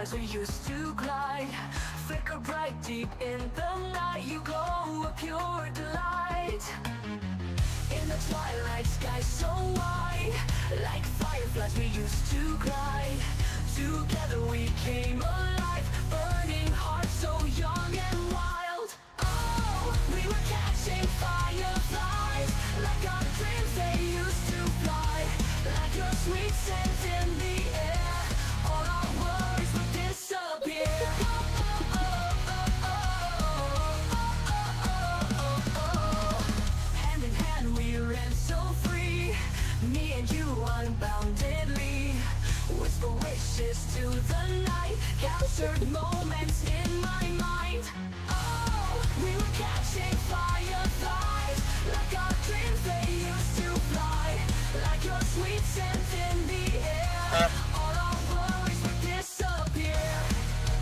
fireflies we used to glide, flicker bright deep in the night. You glow a pure delight. In the twilight sky so wide, like fireflies we used to glide. Together we came alive, burning hearts so young and wild. Oh, we were catching fireflies, like our dreams they used to fly. Like your sweet scent in the air, all our worries would disappear. Hand in hand we ran so free, me and you unboundedly. Whisper wishes to the night, captured moments in my mind. Oh, we were catching fireflies, like our dreams they used to fly. Like your sweet scent in the air, all our worries would disappear.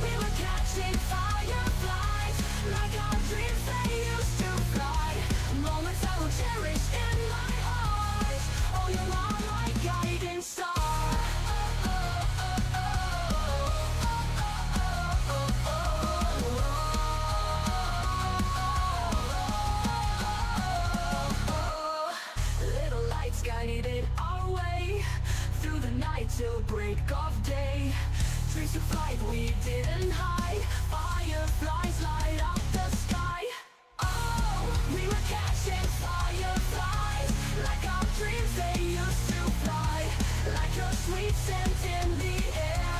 We were catching fireflies, like our dreams they used to fly. Moments I will cherish in my eyes. Oh, you are my guiding star. Little lights guided our way through the night till break of day. Dreams to flight we didn't hide, fireflies light up the sky. Oh, we were catching fireflies, like our dreams they used to fly. Like your sweet scent in the air,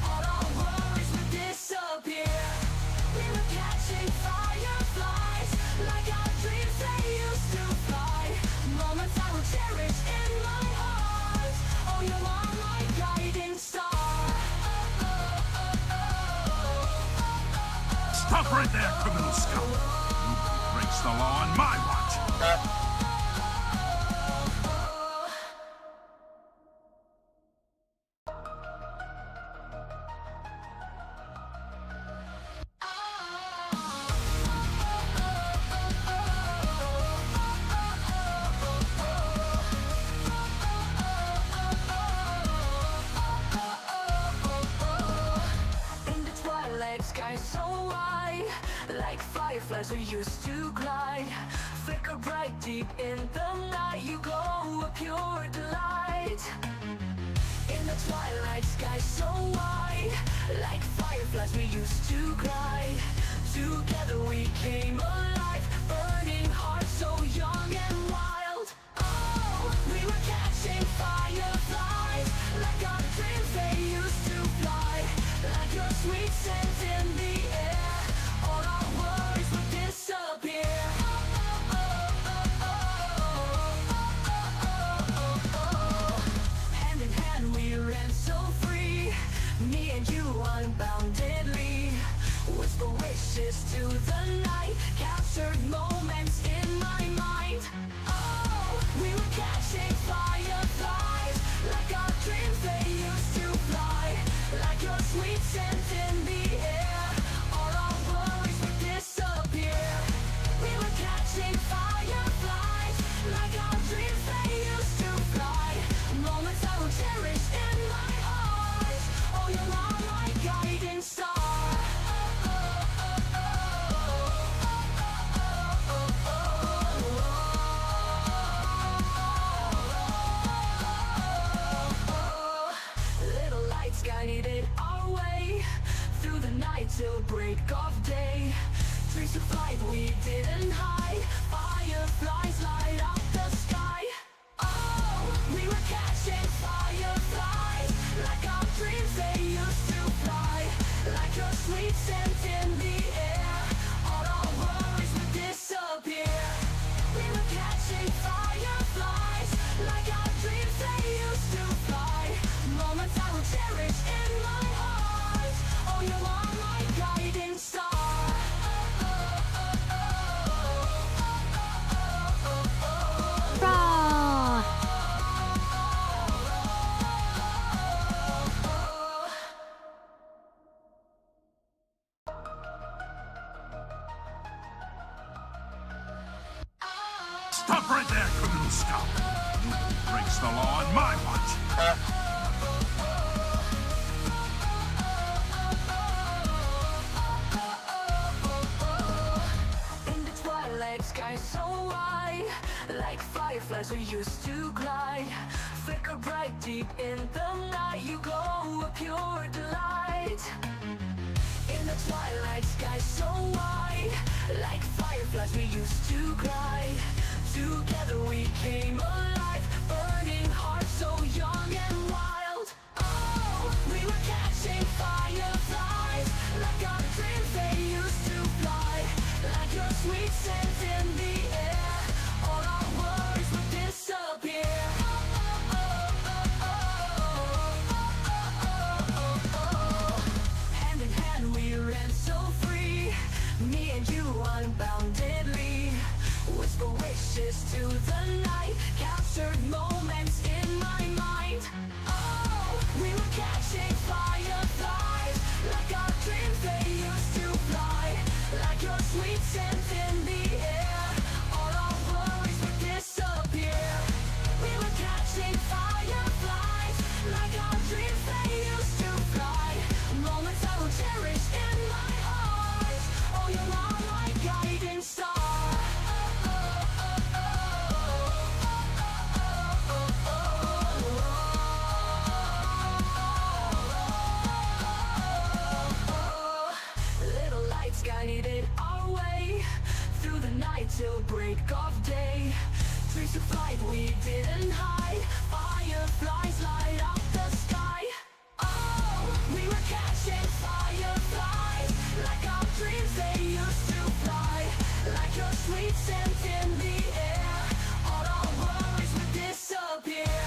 all our worries would disappear. We were catching fireflies, like our dreams they used to fly. Moments I will cherish in my heart. Oh, you are my guiding star. Stop right there, criminal scum! Nobody breaks the law on my watch! In the twilight sky so wide, like fireflies we used to glide, flicker bright deep in the night. You glow a pure delight. In the twilight sky so wide, like fireflies we used to glide. Together we came alive, burning hearts so young and wild. Oh, we were catching fireflies, like our dreams they used to fly. Like your sweet scent in the air, all our worries would disappear. Hand in hand we ran so free, me and you unboundedly. Whisper wishes to the night, captured moments in my mind. Oh, we were catching fireflies, like our dreams they used to fly. Like your sweet scent in the air, all our worries would disappear. We were catching fireflies, like our dreams they used to fly. Moments I will cherish in my eyes. Oh, you are my guiding star. Little lights guided our way through the night till break of day. Dreams to flight we didn't hide, fireflies light up the sky. Oh, we were catching fireflies, like our dreams they used to fly. Like your sweet scent in the air, all our worries would disappear. We were catching fireflies, like our dreams they used to fly. Moments I will cherish in my heart. Oh, you are my guiding star. Stop right there, criminal scum! Nobody breaks the law on my watch! fireflies we used to glide. Flicker bright deep in the night, you glow a pure delight. In the twilight sky so wide, like fireflies we used to glide. Together we came alive, burning hearts so young and wild. Oh, we were catching fireflies, like our dreams they used to fly. Like your sweet scent in the air, all our worries would disappear. Hand in hand we ran so free, me and you unboundedly. Whisper wishes to the night, captured moments in my mind. Oh, we were catching fireflies, like our dreams they used to fly. Like your sweet scent in the air, all our worries would disappear. We were catching fireflies, like our dreams they used to fly. Moments I will cherish in my heart. Oh, you're my guiding star. Little lights guided our way through the night till break of day. Dreams of flight we didn't hide, fireflies light up the sky. Oh, we were catching fireflies, like our dreams they used to fly. Like your sweet scent in the air, all our worries would disappear.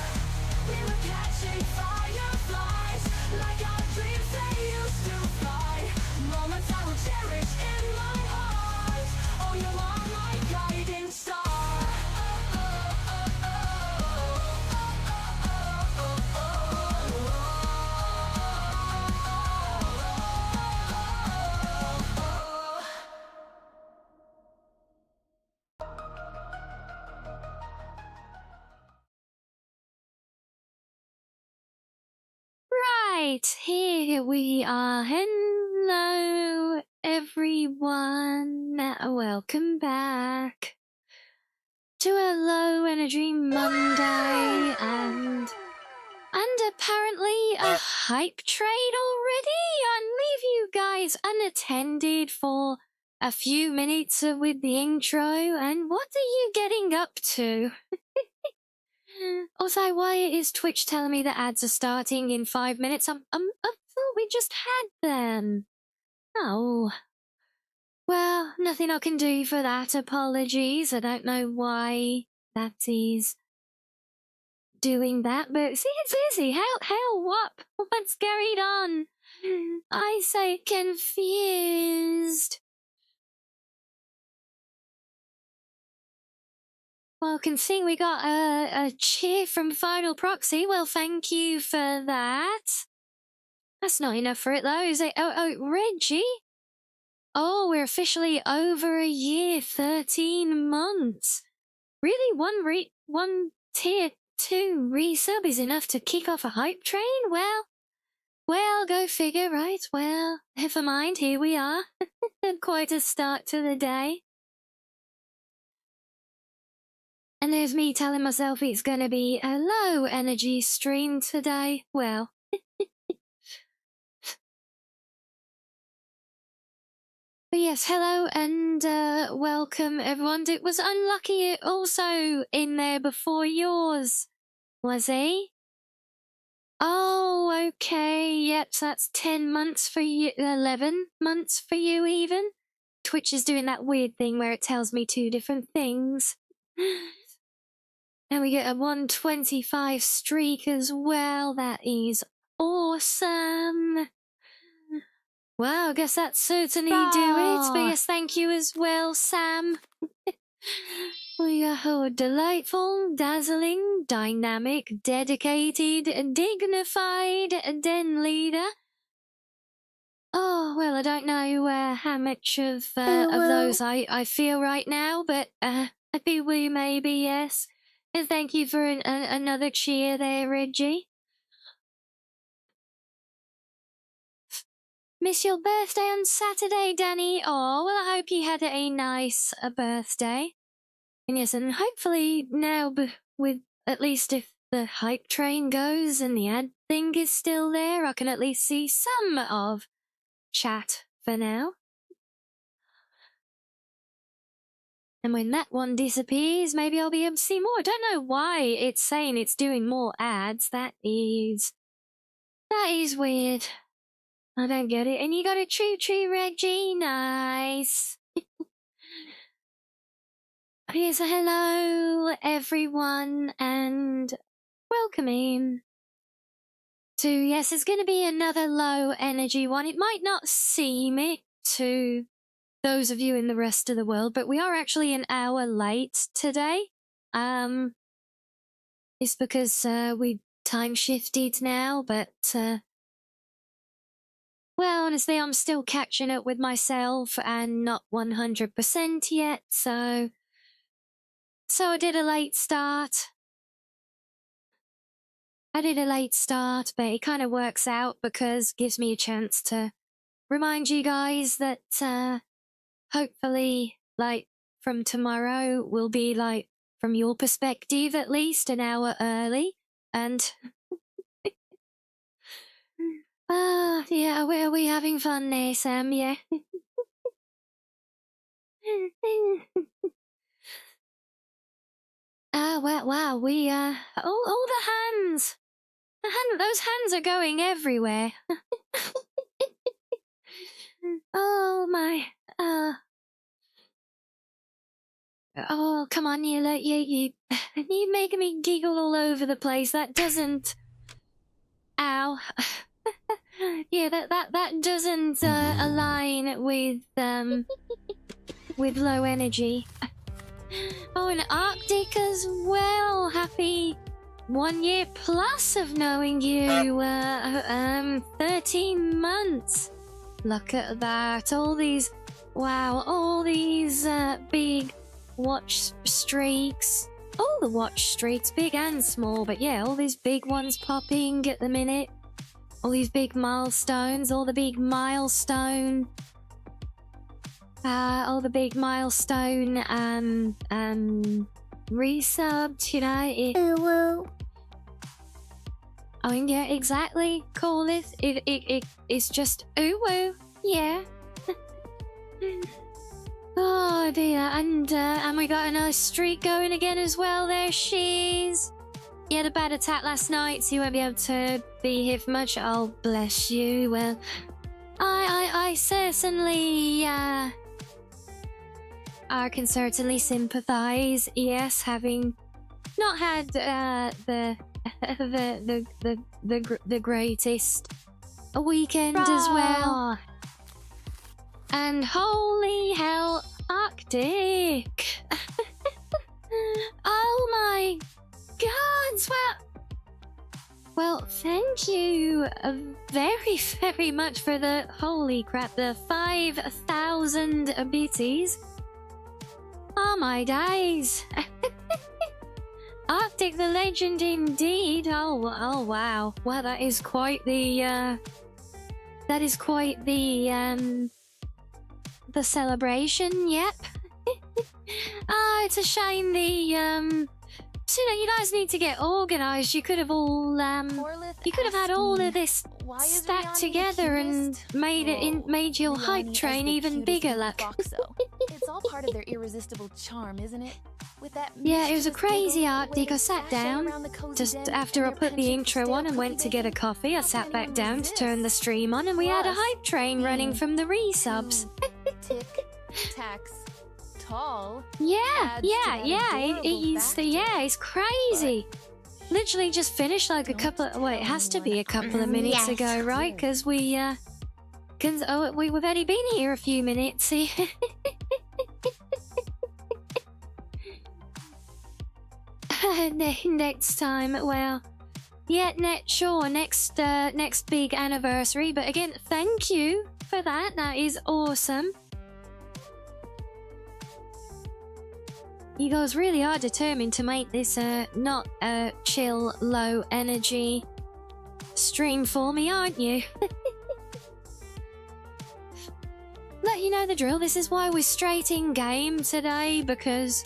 We were catching fireflies, like our dreams they used to fly. Moments I will cherish in my heart. Oh, you are my guiding star. Right, here we are. Hello, everyone. Welcome back to a low energy Monday and apparently a hype train already. I'll leave you guys unattended for a few minutes with the intro. And what are you getting up to? Also, why is Twitch telling me that ads are starting in 5 minutes? I thought we just had them. Oh. Well, nothing I can do for that. Apologies. I don't know why that is doing that, but see, it's busy. What? What's going on? I say confused. Well, I can see we got a cheer from Final Proxy. Well, thank you for that. That's not enough for it, though, is it? Oh, Reggie? Oh, we're officially over a year, 13 months. Really, one tier 2 resub is enough to kick off a hype train? Well, go figure, right? Well, never mind, here we are. Quite a start to the day. And there's me telling myself it's gonna be a low energy stream today. Well. But yes, hello and welcome everyone. It was Unlucky also in there before yours, was he? Oh, okay, yep, so that's 10 months for you, 11 months for you even. Twitch is doing that weird thing where it tells me 2 different things. And we get a 125 streak as well. That is awesome. Well, I guess that certainly do it. But yes, thank you as well, Sam. We are delightful, dazzling, dynamic, dedicated, dignified den leader. Oh, well, I don't know how much of those I feel right now, but I feel we maybe, yes. And thank you for another cheer there, Reggie. Miss your birthday on Saturday, Danny. Oh, well, I hope you had a nice birthday. And yes, and hopefully now, with at least if the hype train goes and the ad thing is still there, I can at least see some of chat for now. And when that one disappears, maybe I'll be able to see more. I don't know why it's saying it's doing more ads. That is weird. I don't get it. And you got a true Reggie. Nice. Yes, hello everyone and welcome in to, yes, it's going to be another low energy one. It might not seem it to those of you in the rest of the world, but we are actually an hour late today. It's because we time shifted now, but well, honestly, I'm still catching up with myself and not 100% yet, so I did a late start. But it kind of works out because it gives me a chance to remind you guys that hopefully, like, from tomorrow will be, like, from your perspective at least, an hour early. And yeah, are we having fun there, Sam? Yeah. Wow, we all the hands. Those hands are going everywhere. Oh my. Oh, come on, you making me giggle all over the place. That doesn't. Ow. Yeah, that doesn't align with low energy. Oh, and Arctic as well. Happy 1 year plus of knowing you. 13 months. Look at that. All these big watch streaks. All the watch streaks, big and small, but yeah, all these big ones popping at the minute. All these big milestones, all the big milestone. All the big milestone, resubbed, you know. Oh, yeah, exactly. Call it. It's just ooh, yeah. Oh dear, and we got a nice streak going again as well. There she's. You had a bad attack last night, so you won't be able to be here for much. Oh, bless you. Well, I certainly, I can certainly sympathise. Yes, having not had the greatest weekend as well. And holy hell, Arctic! Oh my God! Well, thank you very, very much for the holy crap, the 5,000 bits. Oh my days! Arctic the legend indeed. Oh wow. Well, that is quite the celebration. Yep. It's a shame so, you guys need to get organized. You could have all had all of this stacked together and made your hype train even bigger. Like. Foxo. It's all part of their irresistible charm, isn't it? With that. Yeah, it was a crazy Arctic. I sat down just after I put the intro on and went to get a coffee. I sat back down to turn the stream on, and we had a hype train running from the resubs. Tick, tacks, tall. Yeah. It's crazy. Literally just finished like a couple. It has to be a couple of minutes ago, right? Because we've only been here a few minutes. Next time, well, yeah, next big anniversary. But again, thank you for that. That is awesome. You guys really are determined to make this not a chill, low energy stream for me, aren't you? Let you know the drill. This is why we're straight in game today, because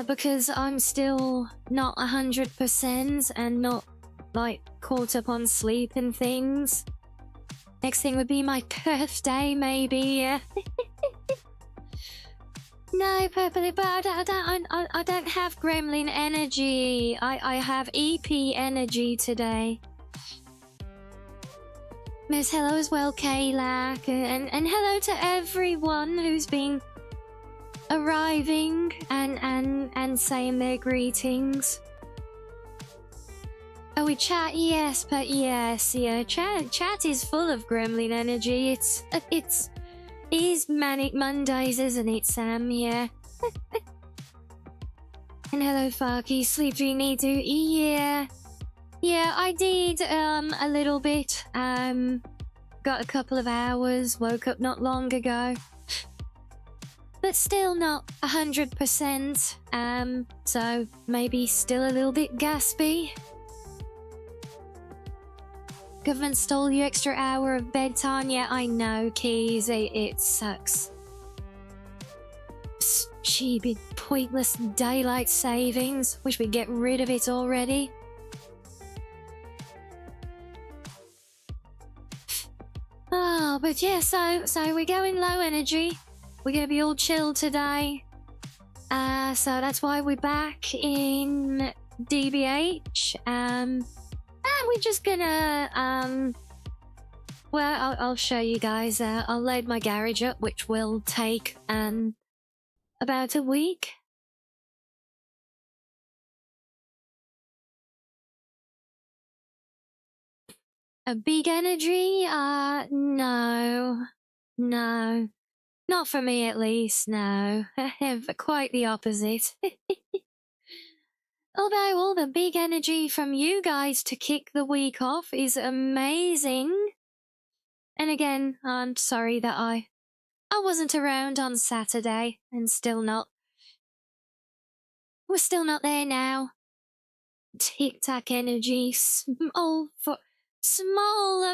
because I'm still not 100% and not, like, caught up on sleep and things. Next thing would be my birthday, maybe. No, Purple, but I don't have gremlin energy. I have EP energy today. Miss hello as well, Kaylak, and hello to everyone who's been arriving and saying their greetings. Oh, we chat, yes, but yes, yeah, chat is full of gremlin energy. It is Manic Mondays, isn't it, Sam? Yeah. And hello, Farky. Sleep, do you need to? Yeah. Yeah, I did, a little bit. Got a couple of hours, woke up not long ago. But still not 100%, so maybe still a little bit gaspy. Government stole you extra hour of bedtime. Yeah, I know, Keys. It sucks. Stupid, pointless daylight savings. Wish we'd get rid of it already. Oh, but yeah, so we're going low energy. We're gonna be all chill today. So that's why we're back in DBH. And we're just gonna, well, I'll show you guys. I'll load my garage up, which will take, about a week. A big energy? No. No. Not for me, at least, no. Quite the opposite. Although all the big energy from you guys to kick the week off is amazing. And again, I'm sorry that I wasn't around on Saturday, and still not. We're still not there now. Tic-tac energy, smaller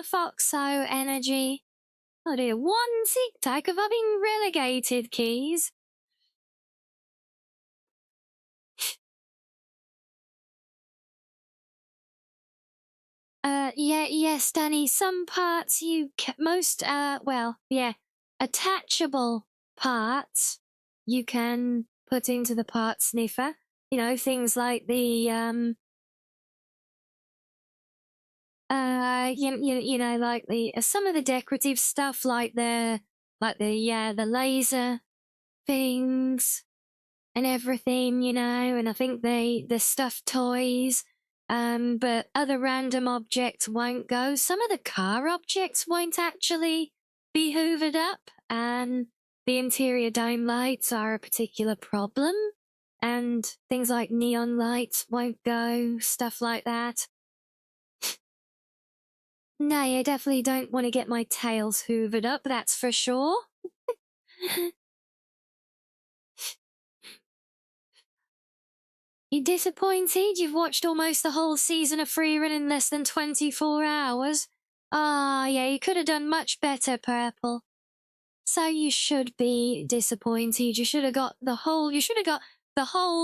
Foxo energy. Oh dear, one tic-tac, have I been relegated, Keys? Yes, Danny, some parts attachable parts you can put into the part sniffer. You know, things like the, you know, like the, some of the decorative stuff, like the laser things and everything, you know, and I think the stuffed toys. But other random objects won't go. Some of the car objects won't actually be hoovered up, and the interior dome lights are a particular problem, and things like neon lights won't go, stuff like that. No, I definitely don't want to get my tails hoovered up, that's for sure. You disappointed? You've watched almost the whole season of Free Run in less than 24 hours? Ah, yeah, you could have done much better, Purple. So you should be disappointed. You should have got the whole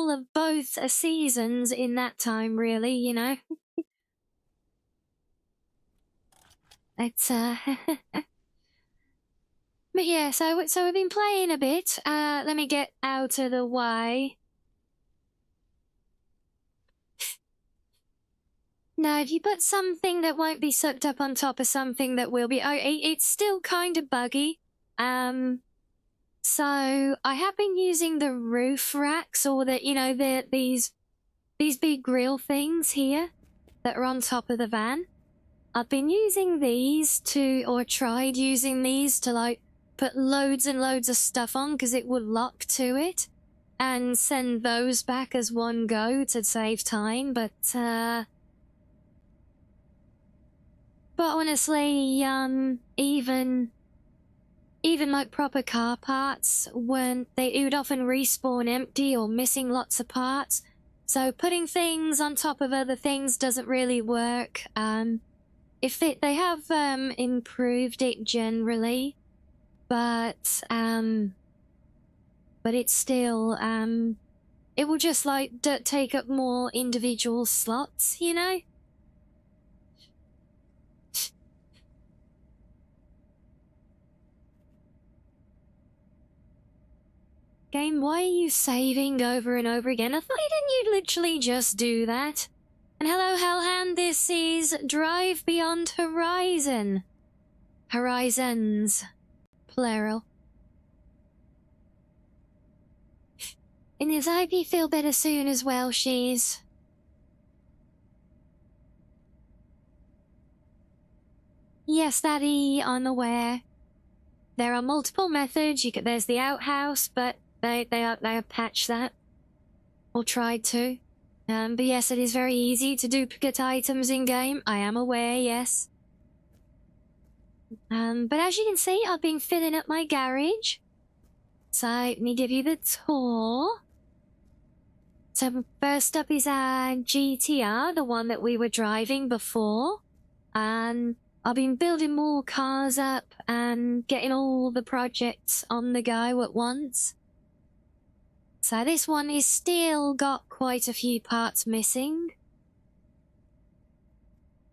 of both seasons in that time, really, you know? It's, But yeah, so we've been playing a bit. Let me get out of the way. Now, if you put something that won't be sucked up on top of something that will be, it's still kind of buggy. So I have been using the roof racks, or these big grill things here that are on top of the van. I've been using these tried using these to like put loads and loads of stuff on, because it would lock to it, and send those back as one go to save time, but honestly, even like proper car parts, it would often respawn empty or missing lots of parts. So putting things on top of other things doesn't really work. They have improved it generally, but it's still it will just like take up more individual slots, you know? Game, why are you saving over and over again? I thought didn't you literally just do that? And hello, Hellhound, this is Drive Beyond Horizon. Horizons. Plural. And yes, I hope you feel better soon as well, She's. Yes, Daddy, I'm aware. There are multiple methods. There's the outhouse, but they have patched that. Or tried to. But yes, it is very easy to duplicate items in-game. I am aware, yes. But as you can see, I've been filling up my garage. So, let me give you the tour. So, first up is our GTR, the one that we were driving before. And I've been building more cars up and getting all the projects on the go at once. So this one is still got quite a few parts missing.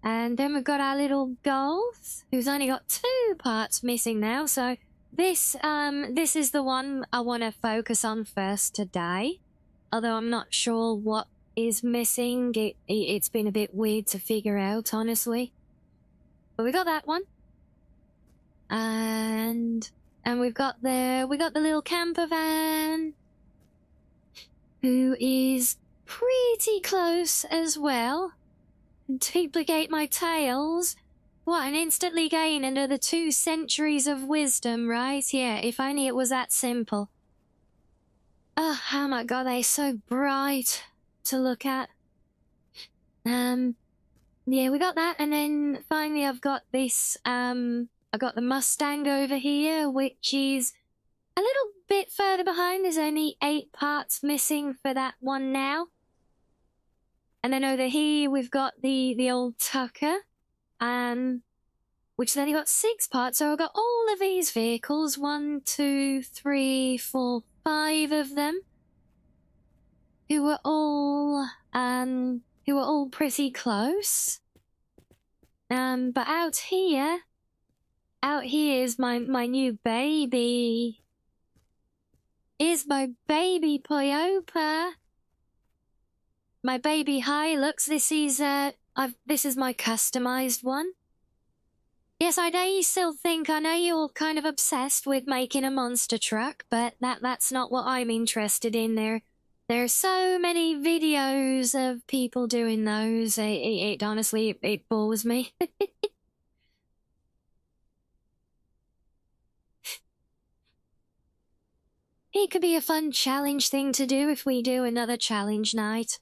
And then we've got our little Golf, who's only got 2 parts missing now. So this is the one I want to focus on first today. Although I'm not sure what is missing. It's been a bit weird to figure out, honestly. But we got that one. And we got the little camper van, who is pretty close as well. Duplicate my tails. What, and instantly gain another 2 centuries of wisdom, right? Yeah, if only it was that simple. Oh my god, they're so bright to look at. Yeah, we got that, and then finally I've got this, I got the Mustang over here, which is a little bit further behind. There's only 8 parts missing for that one now. And then over here we've got the old Tucker, which then got 6 parts. So I've got all of these vehicles, 1, 2, 3, 4, 5 of them, who were all pretty close. But out here is my new baby. Is my baby Toyota. My baby Hilux. This is my customized one. Yes, I know you still think, I know you're kind of obsessed with making a monster truck, but that's not what I'm interested in. There are so many videos of people doing those. It honestly, it bores me. It could be a fun challenge thing to do if we do another challenge night.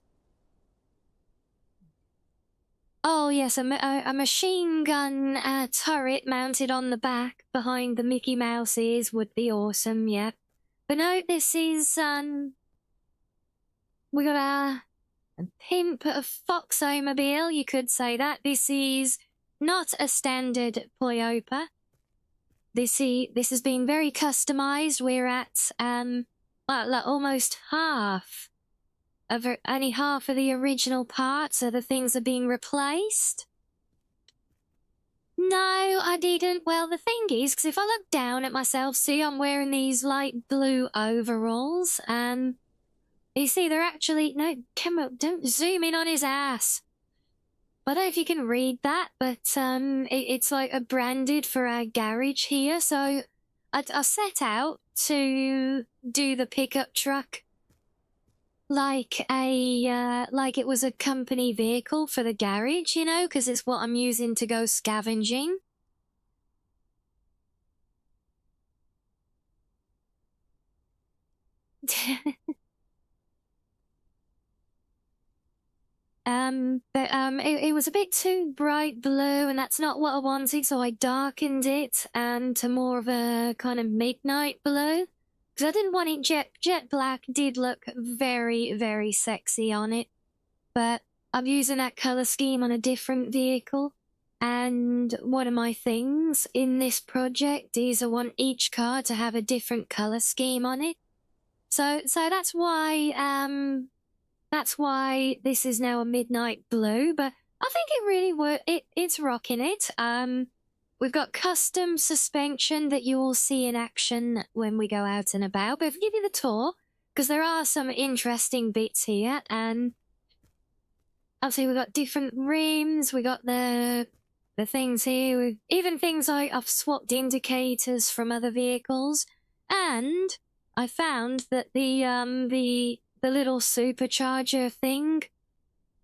Oh yes, a machine gun turret mounted on the back behind the Mickey Mouse ears would be awesome, yep. But no, this is, we got a pimp of Foxo mobile, you could say that. This is not a standard Toyota. This has been very customized. We're at, like almost half. Only half of the original parts of the things are being replaced. No, I didn't. Well, the thing is, because if I look down at myself, see I'm wearing these light blue overalls, you see they're actually, no, Kimbo, don't zoom in on his ass. I don't know if you can read that, but it's like a branded for our garage here, so I set out to do the pickup truck like it was a company vehicle for the garage, you know, because it's what I'm using to go scavenging. It was a bit too bright blue, and that's not what I wanted, so I darkened it to more of a kind of midnight blue. Because I didn't want it jet black. Did look very, very sexy on it. But I'm using that color scheme on a different vehicle. And one of my things in this project is I want each car to have a different color scheme on it. So that's why this is now a midnight blue, but I think it really it's rocking it. We've got custom suspension that you will see in action when we go out and about. But if I give you the tour, because there are some interesting bits here, and obviously we've got different rims, we got the things here, even things like I've swapped indicators from other vehicles, and I found that the little supercharger thing,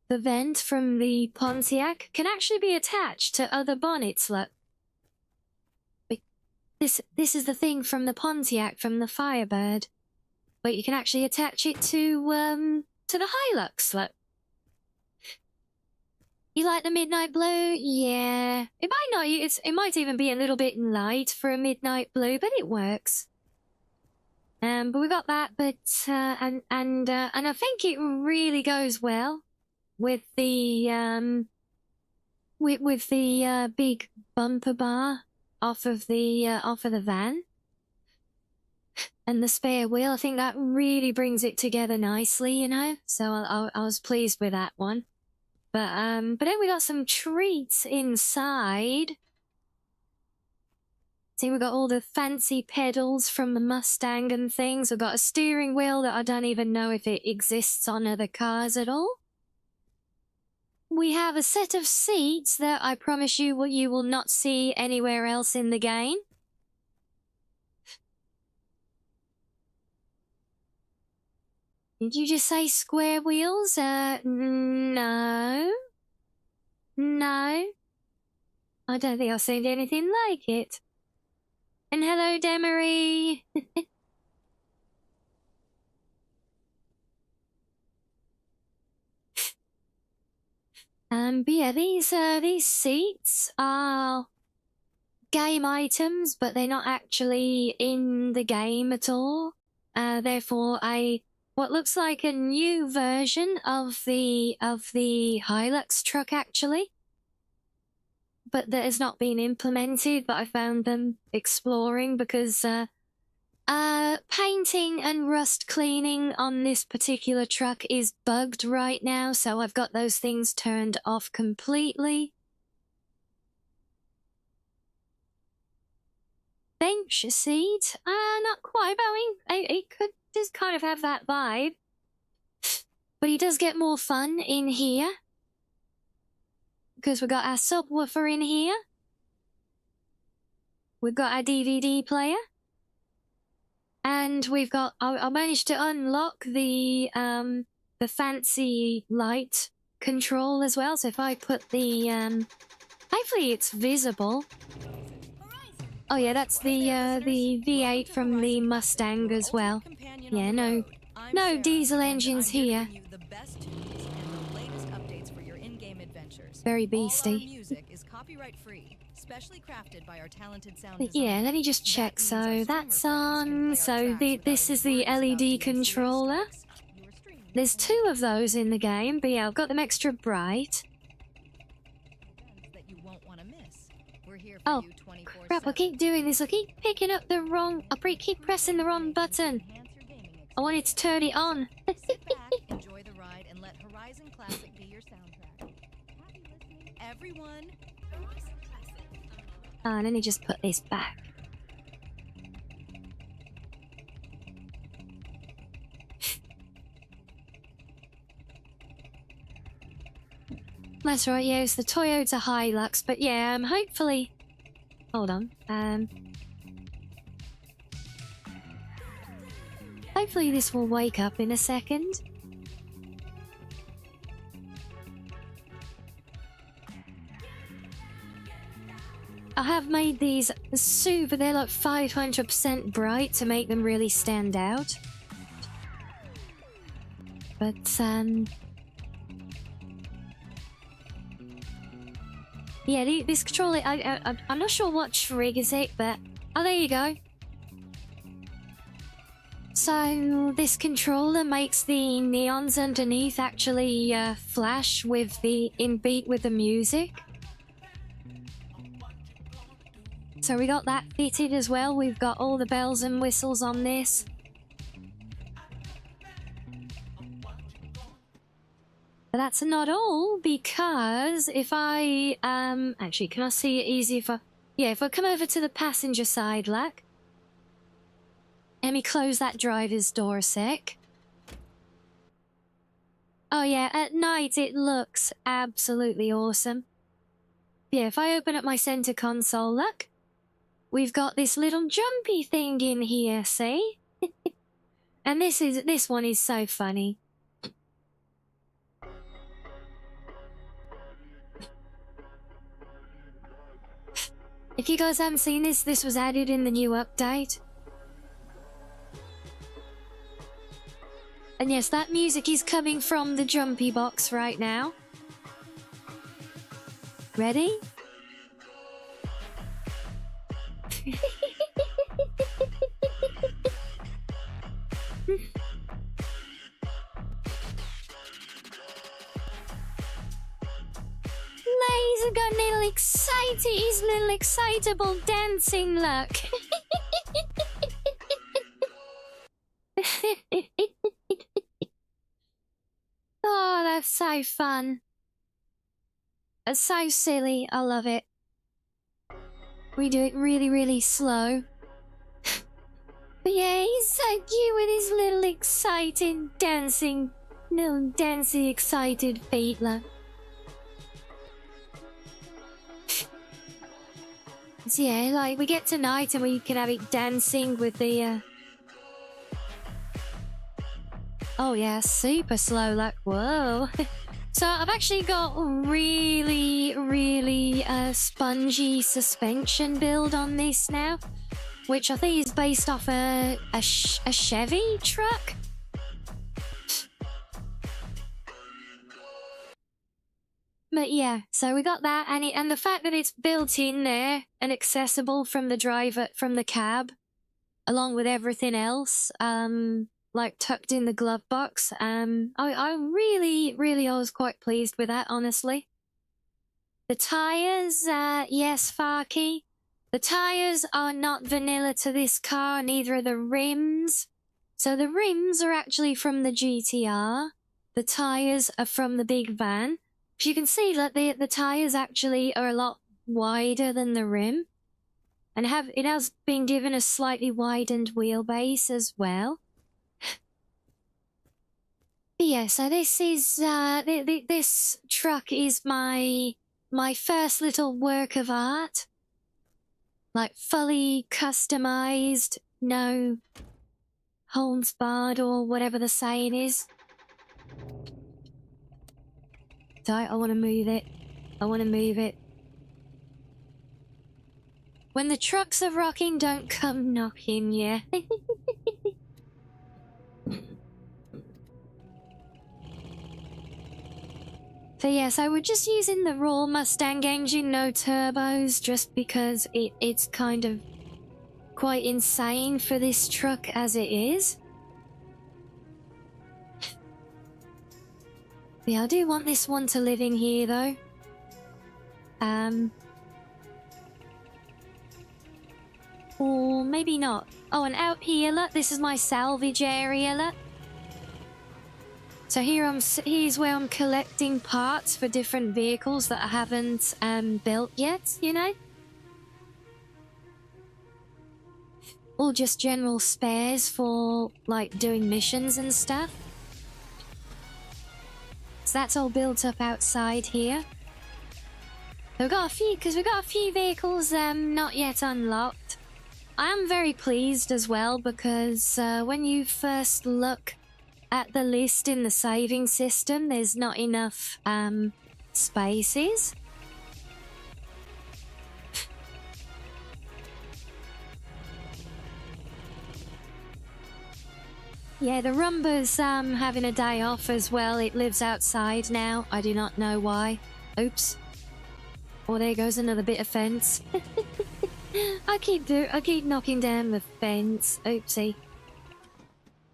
the vent from the Pontiac, can actually be attached to other bonnets. Look, this is the thing from the Pontiac, from the Firebird, but you can actually attach it to the Hilux. Look. You like the midnight blue? Yeah. It might not. It might even be a little bit light for a midnight blue, but it works. But we got that. But and I think it really goes well with the with the big bumper bar off of the van and the spare wheel. I think that really brings it together nicely, you know. So I was pleased with that one. But then we got some treats inside. See, we got all the fancy pedals from the Mustang and things. We've got a steering wheel that I don't even know if it exists on other cars at all. We have a set of seats that I promise you will not see anywhere else in the game. Did you just say square wheels? No. No. I don't think I've seen anything like it. And hello, Demery. But yeah, these seats are game items, but they're not actually in the game at all. Therefore, what looks like a new version of the Hilux truck, actually, but that has not been implemented. But I found them exploring because painting and rust cleaning on this particular truck is bugged right now, so I've got those things turned off completely. Bench seat, not quite, but I mean, it could just kind of have that vibe. But he does get more fun in here, because we've got our subwoofer in here. We've got our DVD player. And we've got, I managed to unlock the fancy light control as well. So if I put the, hopefully it's visible. Oh yeah, that's the V8 from the Mustang as well. Yeah, no diesel engines here. Very beastie. Specially crafted by our talented sound designer. Yeah, let me just check. So that's on. So this is the LED controller. There's two of those in the game, but yeah, I've got them extra bright. Oh, crap, I keep doing this. I keep picking up the wrong... I keep pressing the wrong button. I wanted to turn it on. Enjoy the ride and let Horizon Classic be your soundtrack. Everyone... let me just put this back. That's right, yeah, it's the Toyota Hilux, but yeah, hopefully... Hold on, hopefully this will wake up in a second. I have made these super, they're like 500% bright to make them really stand out. But, yeah, this controller, I'm not sure what triggers it, but, oh, there you go. So, this controller makes the neons underneath actually flash with in beat with the music. So we got that fitted as well. We've got all the bells and whistles on this. But that's not all, because if I, actually, can I see it easy if I, yeah, if I come over to the passenger side, look. Let me close that driver's door a sec. Oh yeah, at night it looks absolutely awesome. Yeah, if I open up my center console, look. We've got this little jumpy thing in here, see? And this one is so funny. If you guys haven't seen this, this was added in the new update. And yes, that music is coming from the jumpy box right now. Ready? Laser got little excited, his little excitable dancing look. Oh, that's so fun. It's so silly, I love it. We do it really, really slow. But yeah, he's so cute with his little excited dancing, excited feet look. So yeah, like, we get tonight and we can have it dancing with the, Oh yeah, super slow, like, whoa. So I've actually got really, really spongy suspension build on this now, which I think is based off a Chevy truck. But yeah, so we got that, and the fact that it's built in there and accessible from the driver, from the cab, along with everything else, like tucked in the glove box. I really, really, I was quite pleased with that, honestly. The tires, yes, Farky. The tires are not vanilla to this car, neither are the rims. So the rims are actually from the GTR. The tires are from the big van. You can see that the tires actually are a lot wider than the rim, and it has been given a slightly widened wheelbase as well. But yeah, so this is this truck is my first little work of art, like fully customized, no holds barred or whatever the saying is. I want to move it. I want to move it. When the trucks are rocking, don't come knocking, yeah. So yes, I was just using the raw Mustang engine, no turbos, just because it's kind of quite insane for this truck as it is. Yeah, I do want this one to live in here, though. Or maybe not. Oh, and out here, look, this is my salvage area, look. So here's where I'm collecting parts for different vehicles that I haven't built yet, you know? Or just general spares for, like, doing missions and stuff. So that's all built up outside here. We've got a few vehicles not yet unlocked. I am very pleased as well because when you first look at the list in the saving system, there's not enough spaces. Yeah, the Rumba's having a day off as well. It lives outside now. I do not know why. Oops. Oh, there goes another bit of fence. I keep knocking down the fence. Oopsie.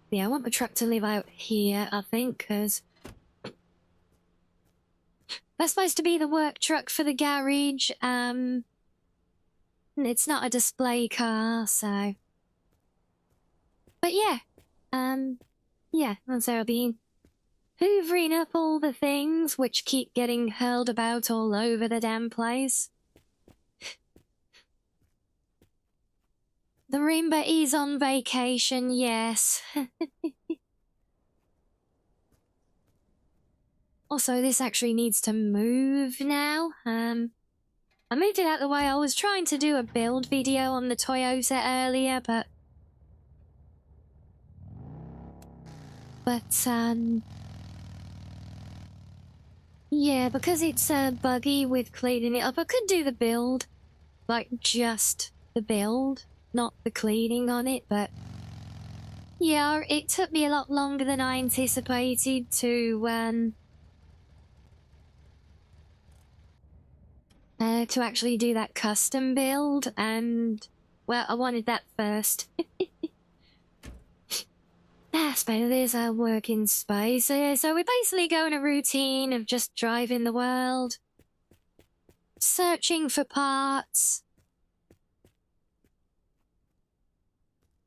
Yeah, I want the truck to live out here, I think, because that's supposed to be the work truck for the garage. It's not a display car, so. But yeah. Yeah, that's how I've been. hoovering up all the things which keep getting hurled about all over the damn place. The Roomba is on vacation, yes. Also, this actually needs to move now. I moved it out the way. I was trying to do a build video on the Toyota earlier, but yeah, because it's buggy with cleaning it up, I could do the build. Like, just the build, not the cleaning on it, but yeah, it took me a lot longer than I anticipated to actually do that custom build, and, well, I wanted that first. That's better, there's our working space. So we basically go in a routine of just driving the world, searching for parts,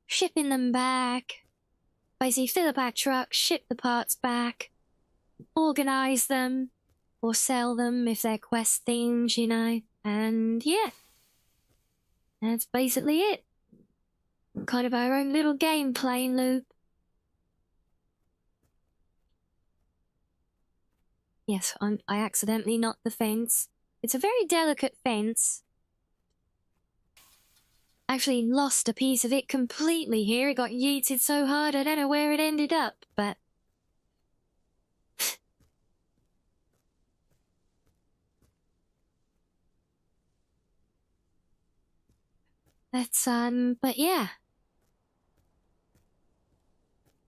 shipping them back, basically fill up our truck, ship the parts back, organize them, or sell them if they're quest themed, you know, and yeah, that's basically it. Kind of our own little gameplay loop. Yes, I accidentally knocked the fence. It's a very delicate fence. Actually lost a piece of it completely here. It got yeeted so hard I don't know where it ended up, but that's, but yeah.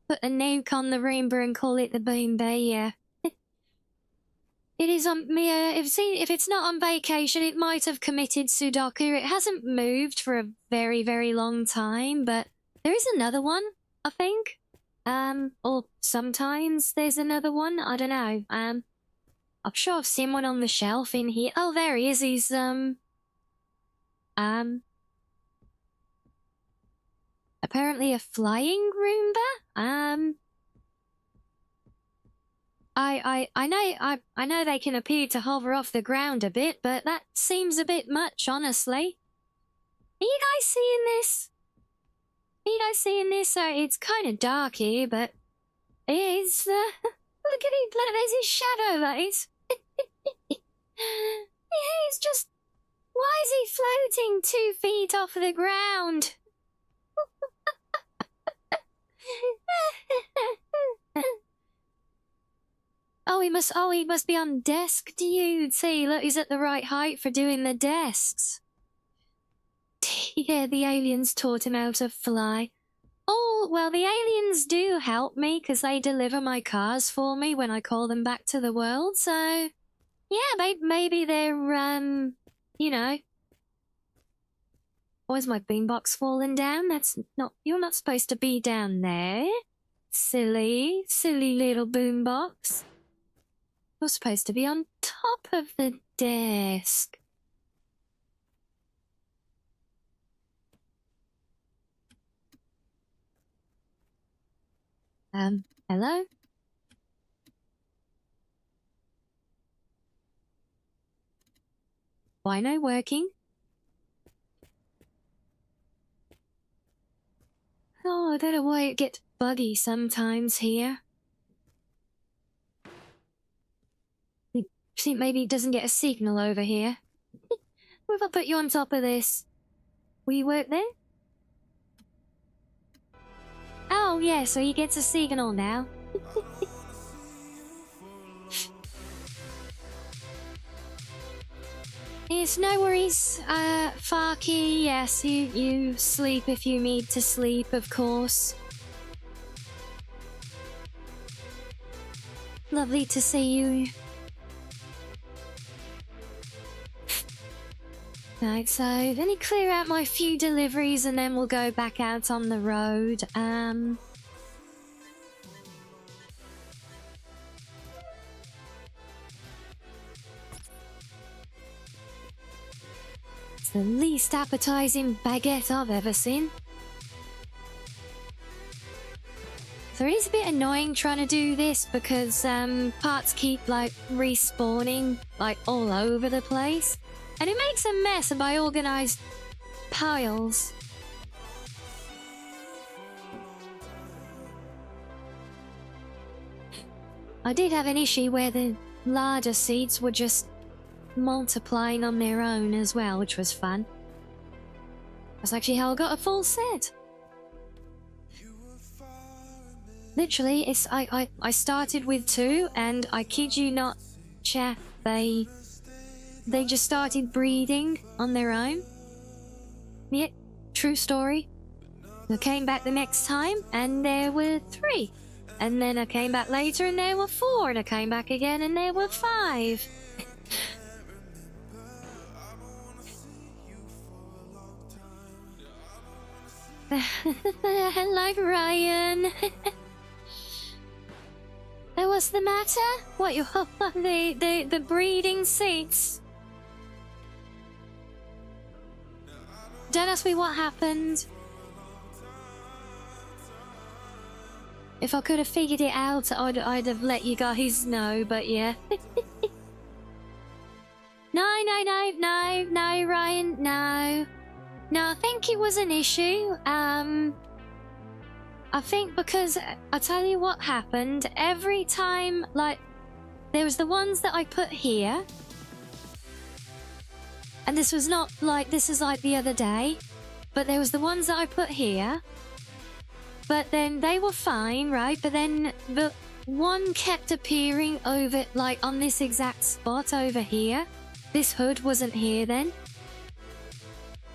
Put a nuke on the Roomba and call it the Boom Bay, yeah. It is on me, if it's not on vacation, it might have committed Sudoku. It hasn't moved for a very, very long time, but there is another one, I think. Or sometimes there's another one, I don't know. I'm sure I've seen one on the shelf in here. Oh, there he is, he's, apparently a flying Roomba? I know they can appear to hover off the ground a bit, but that seems a bit much, honestly. Are you guys seeing this? Are you guys seeing this? So it's kind of dark here, but it's, look at it, look, there's his shadow, that is. He's just, why is he floating 2 feet off the ground? Oh, he must be on desk dude. See, look, he's at the right height for doing the desks. Yeah, the aliens taught him how to fly. Oh, well, the aliens do help me because they deliver my cars for me when I call them back to the world, so yeah, maybe they're, you know. Why is my boombox falling down? That's not, you're not supposed to be down there. Silly little boombox. You're supposed to be on top of the desk. Hello? Why no working? Oh, I don't know why it gets buggy sometimes here. I think maybe it doesn't get a signal over here. What if I put you on top of this? Will you work there? Oh, yeah, so he gets a signal now. Yes, no worries, Farky. Yes, you sleep if you need to sleep, of course. Lovely to see you. Right, so let me clear out my few deliveries and then we'll go back out on the road. It's the least appetizing baguette I've ever seen. So it is a bit annoying trying to do this because parts keep like respawning like all over the place. And it makes a mess of my organized piles. I did have an issue where the larger seeds were just multiplying on their own as well, which was fun. That's actually how I got a full set. Literally, I started with 2, and I kid you not, chat, they just started breeding on their own. Yeah, true story. I came back the next time, and there were 3. And then I came back later, and there were 4, and I came back again, and there were 5. Hello, Ryan. What's the matter? What, you the breeding seats? Don't ask me what happened. If I could have figured it out, I'd have let you guys know, but yeah. No, Ryan, no. No, I think it was an issue. I think because, I'll tell you what happened. Every time, like, there was the ones that I put here. And this was not like, this is like the other day. But there was the ones that I put here. But then they were fine, right? But then the one kept appearing over, like, on this exact spot over here. This hood wasn't here then.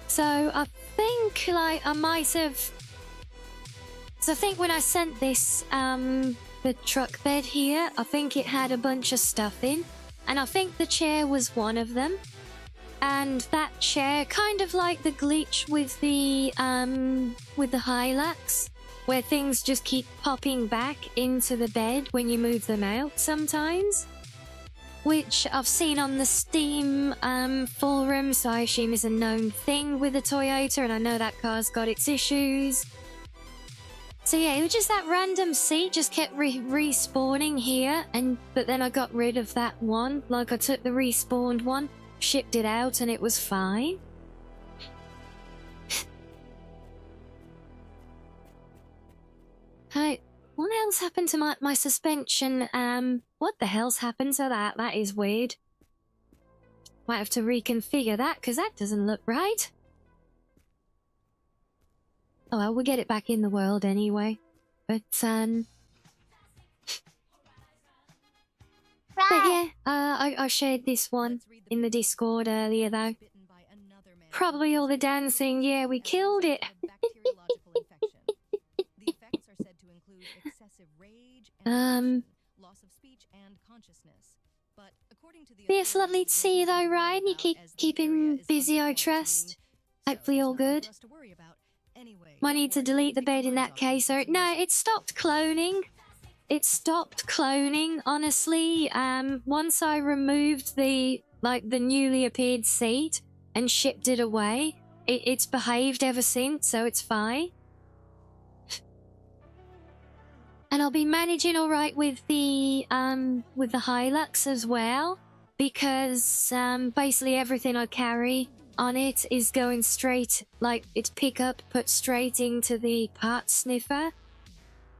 So I think, like, I might have... So I think when I sent this, the truck bed here, I think it had a bunch of stuff in. And I think the chair was one of them. And that chair, kind of like the glitch with the Hilux, where things just keep popping back into the bed when you move them out sometimes. Which I've seen on the Steam forum, so I assume is a known thing with the Toyota, and I know that car's got its issues. So yeah, it was just that random seat just kept respawning here, but then I got rid of that one. Like, I took the respawned one, shipped it out, and it was fine. Hey, what else happened to my suspension? What the hell's happened to that? That is weird. Might have to reconfigure that, because that doesn't look right. Oh well, we'll get it back in the world anyway. But yeah, I shared this one in the Discord earlier though. Probably all the dancing, yeah, we killed it. Yes, lovely to see you though, Ryan. You keeping busy, I trust. Hopefully all good. Might need to delete the bed in that case, or no, it stopped cloning. It stopped cloning, honestly. Once I removed the newly appeared seed and shipped it away, it's behaved ever since, so it's fine. And I'll be managing all right with the Hilux as well, because basically everything I carry on it is going straight, like it's pick up, put straight into the part sniffer,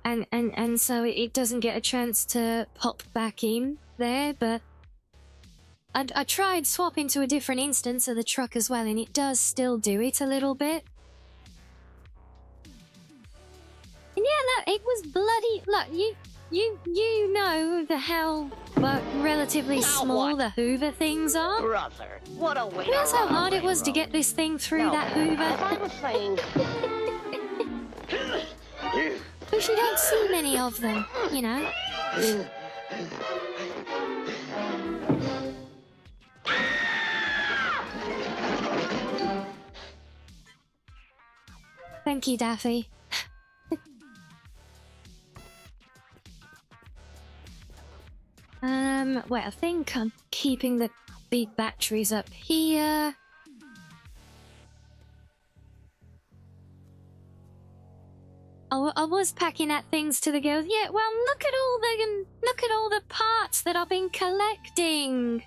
and so it doesn't get a chance to pop back in there. But I tried swapping to a different instance of the truck as well, and it does still do it a little bit. And yeah, look, it was bloody... Look, you know how relatively small the Hoover things are? Brother, what a way. Realize how hard it was to get this thing through that Hoover? As I was saying... Because you don't see many of them, you know? Thank you, Daffy. Wait, I think I'm keeping the big batteries up here. I was packing at things to the girls. Yeah, well, look at all the parts that I've been collecting.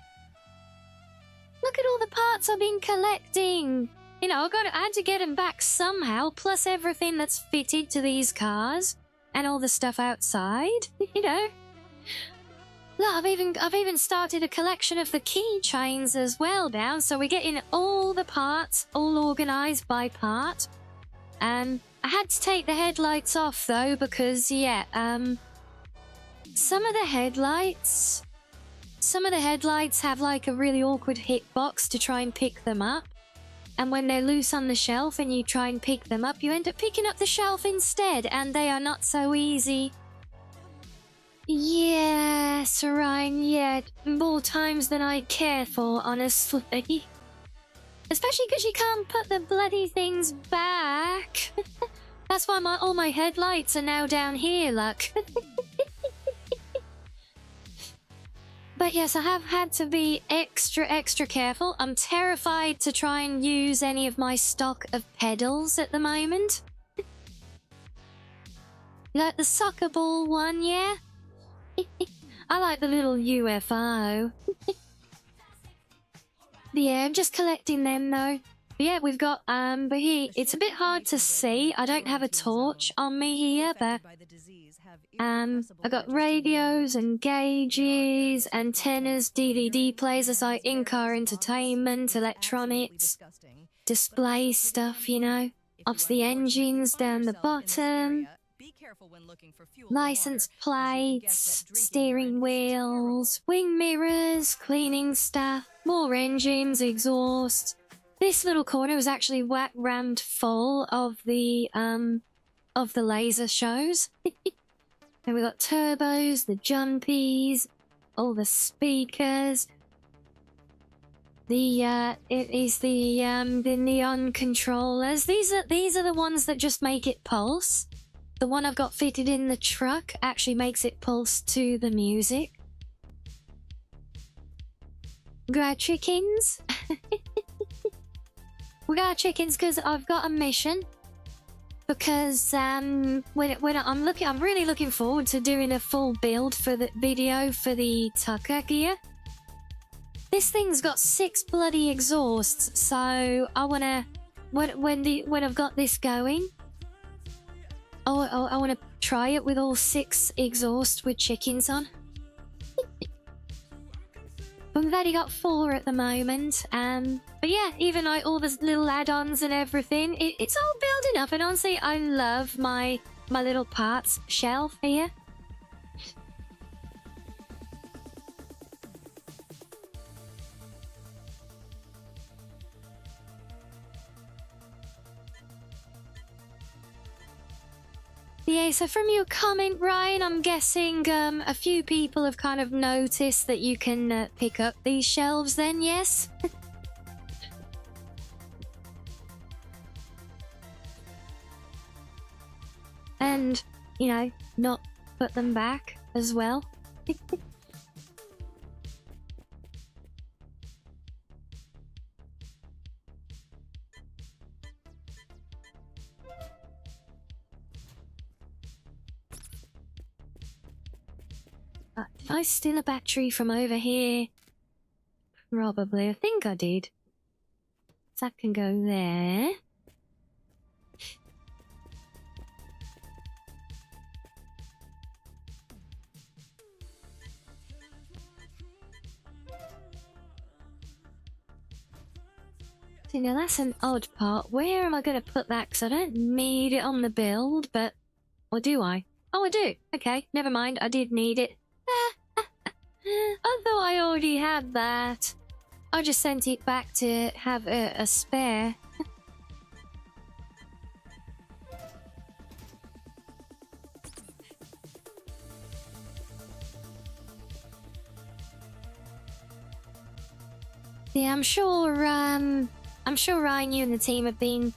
Look at all the parts I've been collecting. You know, I had to get them back somehow, plus everything that's fitted to these cars and all the stuff outside. You know. Look, I've even started a collection of the keychains as well now, so we're getting all the parts, all organised by part. I had to take the headlights off though because yeah, some of the headlights have like a really awkward hitbox to try and pick them up. And when they're loose on the shelf and you try and pick them up, you end up picking up the shelf instead, and they are not so easy. Yes, Ryan, yeah, more times than I care for, honestly. Especially because you can't put the bloody things back. That's why all my headlights are now down here, look. But yes, I have had to be extra careful. I'm terrified to try and use any of my stock of pedals at the moment. Like the soccer ball one, yeah? I like the little UFO. Yeah, I'm just collecting them though. But yeah, we've got but here it's a bit hard to see. I don't have a torch on me here, but I got radios and gauges, antennas, DVD players, as like in-car entertainment, electronics, display stuff, you know. Off the engines down the bottom. License plates, steering wheels, wing mirrors, cleaning stuff, more engines, exhaust. This little corner was actually rammed full of the laser shows. And we got turbos, the jumpies, all the speakers. The neon controllers. These are the ones that just make it pulse. The one I've got fitted in the truck actually makes it pulse to the music. We got chickens. We got chickens because I've got a mission. Because I'm really looking forward to doing a full build for the video for the Tucker gear. This thing's got 6 bloody exhausts, so I wanna when I've got this going. I want to try it with all 6 exhausts with chickens on. But we've only got 4 at the moment. But yeah, even like all the little add-ons and everything, it's all building up. And honestly, I love my little parts shelf here. Yeah, so from your comment, Ryan, I'm guessing a few people have kind of noticed that you can pick up these shelves then, yes? And, you know, not put them back as well. Did I steal a battery from over here? Probably. I think I did. So that can go there. See, now that's an odd part. Where am I going to put that? Because I don't need it on the build, but... Or do I? Oh, I do. Okay, never mind. I did need it. I thought I already had that. I just sent it back to have a spare. Yeah, I'm sure Ryan, you and the team have been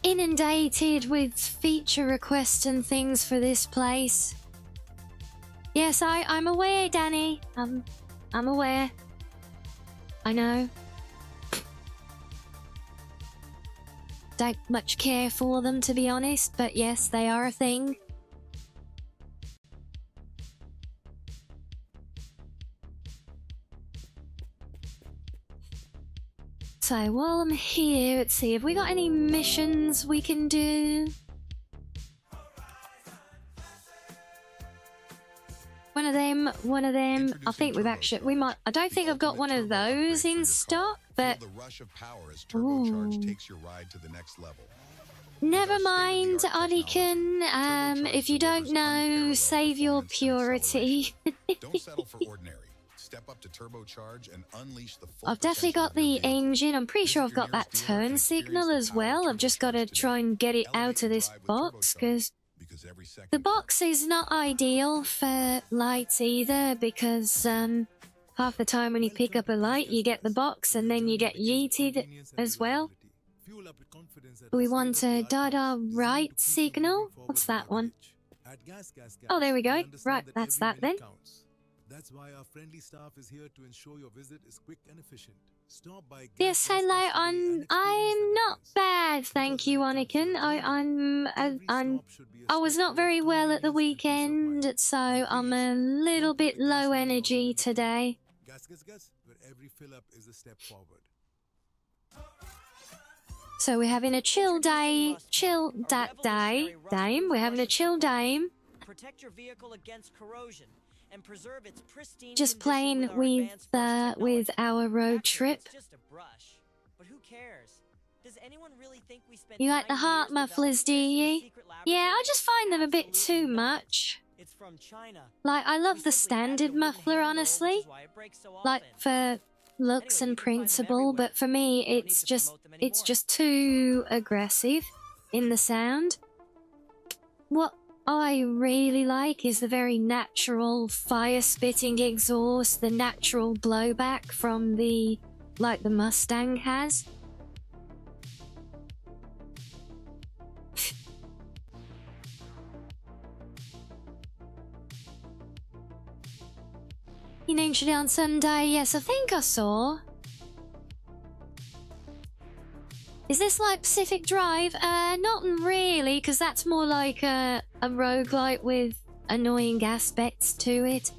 inundated with feature requests and things for this place. Yes, I'm aware, Danny. I'm aware. I know. don't much care for them, to be honest, but yes, they are a thing. So while I'm here, let's see, have we got any missions we can do? One of them. I think we've actually, we might, I don't think I've got one of those in stock, but... Ooh. Never mind, Oniken. If you don't know, save your purity. I've definitely got the engine. I'm pretty sure I've got that turn signal as well. I've just got to try and get it out of this box, because the box is not ideal for lights either, because half the time when you pick up a light, you get the box and then you get yeeted as well. We want a Dada right signal. What's that one? Oh, there we go. Right, that's that then. That's why our friendly staff is here to ensure your visit is quick and efficient. Stop by. Yes, hello. I'm not bad, thank you, Oniken. I was not very well at the weekend, so I'm a little bit low energy today. Where every fill up is a step forward. So we're having a chill day, dame. We're having a chill dame. Protect your vehicle against corrosion and preserve its pristine just playing with our road trip. It's just a brush. But who cares? Does anyone really think we spent You like the heart mufflers, do you? Yeah, I just find them a bit too much. It's from China. Like, I love the standard muffler, honestly. Like, for looks and principle, but for me, it's just too aggressive in the sound. What I really like is the very natural fire-spitting exhaust, the natural blowback from the, like the Mustang has. You mentioned it on Sunday. Yes, I think I saw. Is this like Pacific Drive? Not really, because that's more like a roguelite with annoying aspects to it.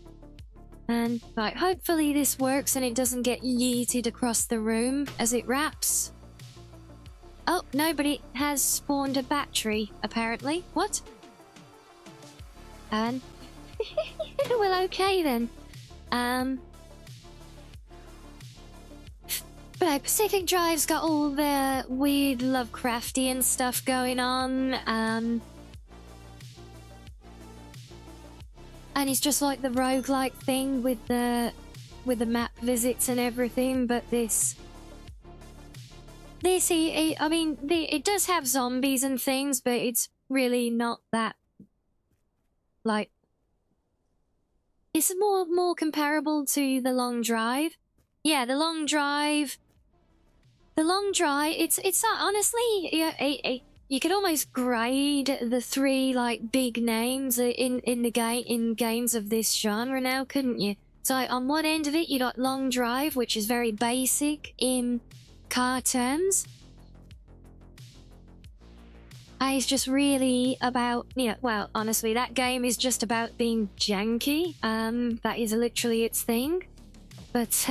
And, right, hopefully this works and it doesn't get yeeted across the room as it wraps. Oh, nobody has spawned a battery, apparently. What? And... well, okay then. But Pacific Drive's got all the weird Lovecraftian stuff going on, and it's just like the roguelike thing with the map visits and everything, but this I mean, it does have zombies and things, but it's really not that, like, it's more comparable to The Long Drive. Yeah, The Long Drive. The Long Drive, it's honestly, yeah, you could almost grade the three, like, big names in games of this genre now, couldn't you? So on one end of it, you got Long Drive, which is very basic in car terms. And it's just really about, yeah, well, honestly, that game is just about being janky. That is literally its thing. But,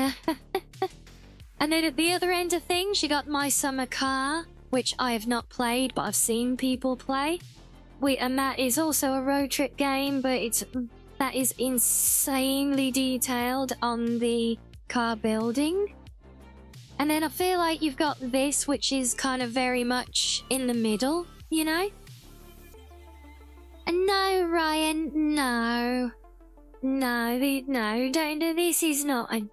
and then at the other end of things, you got My Summer Car, which I have not played, but I've seen people play. And that is also a road trip game, but that is insanely detailed on the car building. And then I feel like you've got this, which is kind of very much in the middle, you know? And no, Ryan, no. No, this is not a...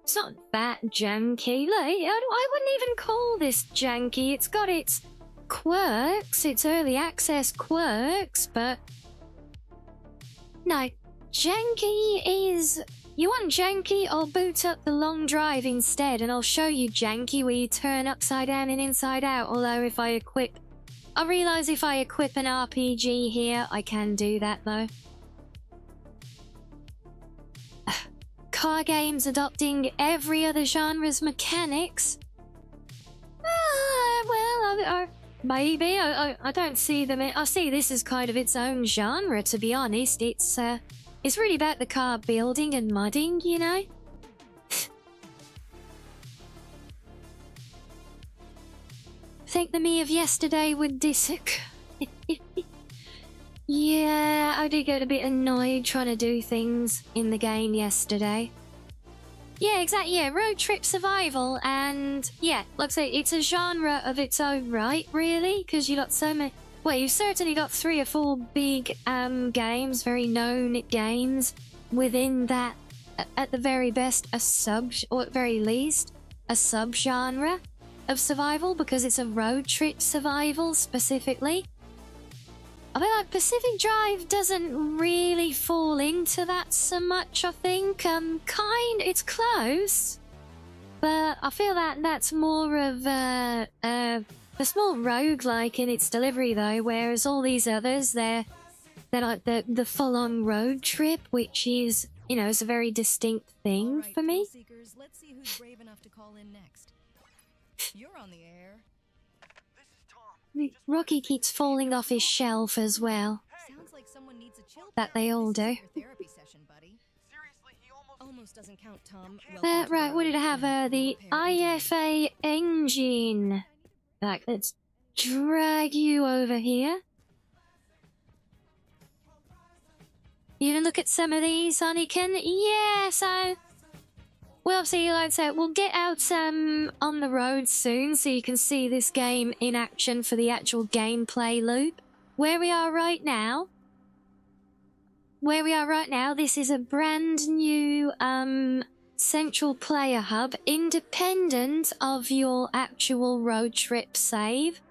It's not that janky. Look, I wouldn't even call this janky. It's got its quirks, its early access quirks, but... No, janky is... You want janky? I'll boot up The Long Drive instead, and I'll show you janky where you turn upside down and inside out, although if I equip... I realise if I equip an RPG here, I can do that, though. Car games adopting every other genre's mechanics? Well, or maybe I don't see them. I see this as kind of its own genre. To be honest, it's really about the car building and modding, you know. Think the me of yesterday would disagree. Yeah, I did get a bit annoyed trying to do things in the game yesterday. Yeah, exactly. Yeah, road trip survival, and yeah, like I say, it's a genre of its own right, really, because you got so many. Well, you've certainly got 3 or 4 big games, very known games within that. At the very best, a sub, or at very least, a sub-genre of survival, because it's a road trip survival specifically. I mean, like, Pacific Drive doesn't really fall into that so much, I think. It's close. But I feel that that's more of a small roguelike in its delivery, though, whereas all these others, they're like the full-on road trip, which is, you know, is a very distinct thing for me. Seekers, let's see who's brave enough to call in next. You're on the air. Rocky keeps falling off his shelf as well. Sounds like someone needs a chill. That they all do. Therapy session, buddy. Seriously, he almost doesn't count, Tom. Right, what did I have? The IFA engine. Like, let's drag you over here. You gonna look at some of these, Honeycomb? Yeah, so... Well, obviously, like I said, we'll get out on the road soon so you can see this game in action for the actual gameplay loop. Where we are right now, this is a brand new central player hub, independent of your actual road trip save,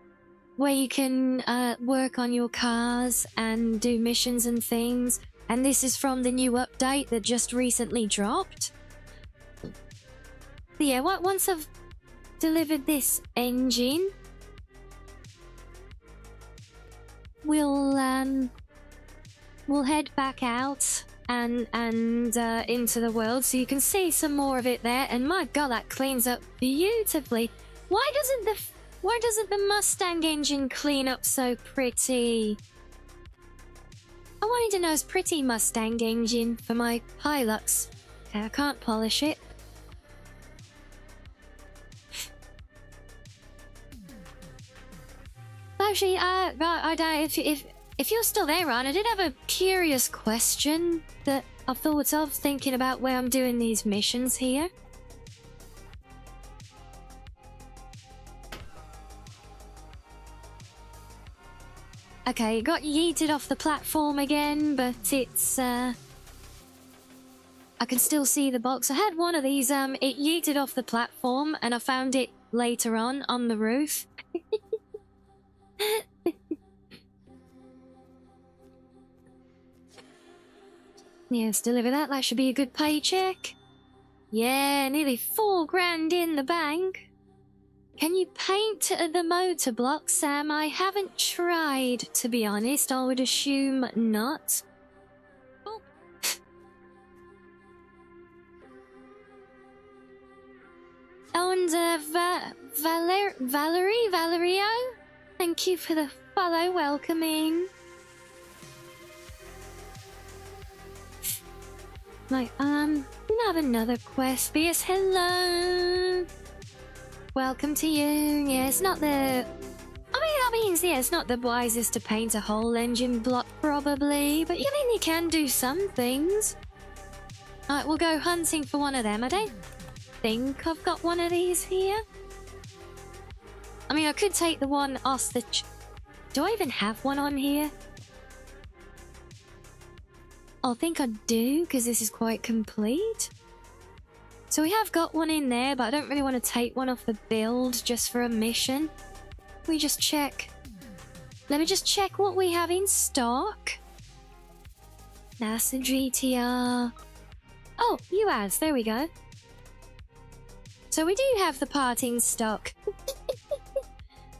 where you can work on your cars and do missions and things. And this is from the new update that just recently dropped. But yeah, once I've delivered this engine, we'll head back out and into the world, so you can see some more of it there. And my God, that cleans up beautifully. Why doesn't the Mustang engine clean up so pretty? I wanted to know it's pretty Mustang engine for my Hilux. Okay, I can't polish it. Actually, I don't. If you're still there, Ron, I did have a curious question that I thought of thinking about where I'm doing these missions here. Okay, it got yeeted off the platform again, but it's I can still see the box. I had one of these. It yeeted off the platform, and I found it later on the roof. Yes, deliver that. That should be a good paycheck. Yeah, nearly 4 grand in the bank. Can you paint the motor block, Sam? I haven't tried, to be honest. I would assume not. Oh. Oh, and Valerio? Thank you for the follow, welcoming. Like, we have another quest. BS, hello. Welcome to you. Yeah, it's not the... I mean, yeah, it's not the wisest to paint a whole engine block, probably. But, I mean, you can do some things. Alright, we'll go hunting for one of them. I don't think I've got one of these here. I mean, I could take the one off the... Do I even have one on here? I think I do, because this is quite complete. So we have got one in there, but I don't really want to take one off the build just for a mission. We just check. Let me just check what we have in stock. That's the GTR. Oh, US, there we go. So we do have the part in stock.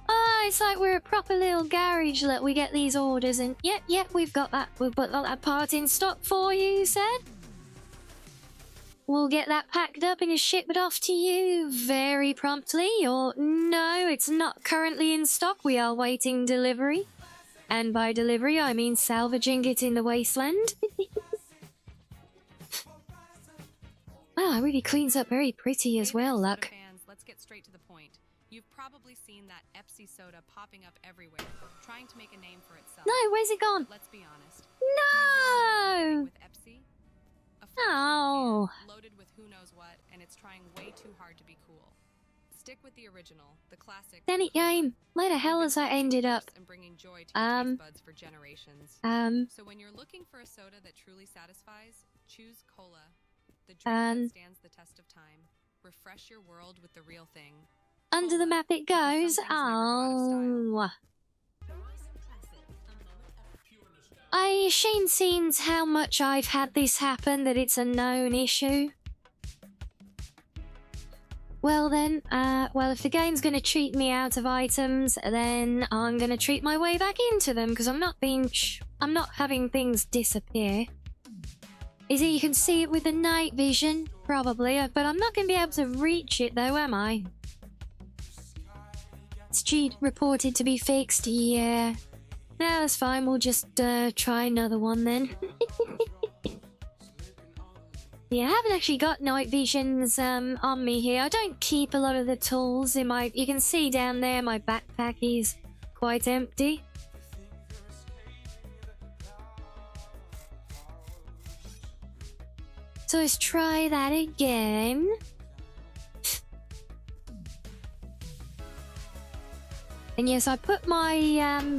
Ah, it's like we're a proper little garage that we get these orders and yep, we've got that. We've got that part in stock for you, you said? we'll get that packed up and shipped off to you very promptly. Or no, it's not currently in stock. We are waiting delivery. And by delivery, I mean salvaging it in the wasteland. Wow, it really cleans up very pretty as well, Luck. Fans, let's get straight to the point. You've probably seen that Epsi soda popping up everywhere, trying to make a name for itself. No, where's it gone? Let's be honest. No! With Epsi? A Oh. can loaded with who knows what, and it's trying way too hard to be cool. Stick with the original, the classic. Then it game. Where the hell has I ended up? And bringing joy to your taste buds for generations. So when you're looking for a soda that truly satisfies, choose cola. The drink that stands the test of time. Refresh your world with the real thing. Under the map it goes. Oh. I Shane seems how much I've had this happen that it's a known issue. Well then, well if the game's gonna cheat me out of items, then I'm gonna treat my way back into them because I'm not having things disappear. Is it you can see it with the night vision? Probably, but I'm not gonna be able to reach it though, am I? It's cheat reported to be fixed, yeah. No, that's fine, we'll just try another one then. Yeah, I haven't actually got night visions on me here. I don't keep a lot of the tools in my... You can see down there my backpack is quite empty. So let's try that again. And yes, I put my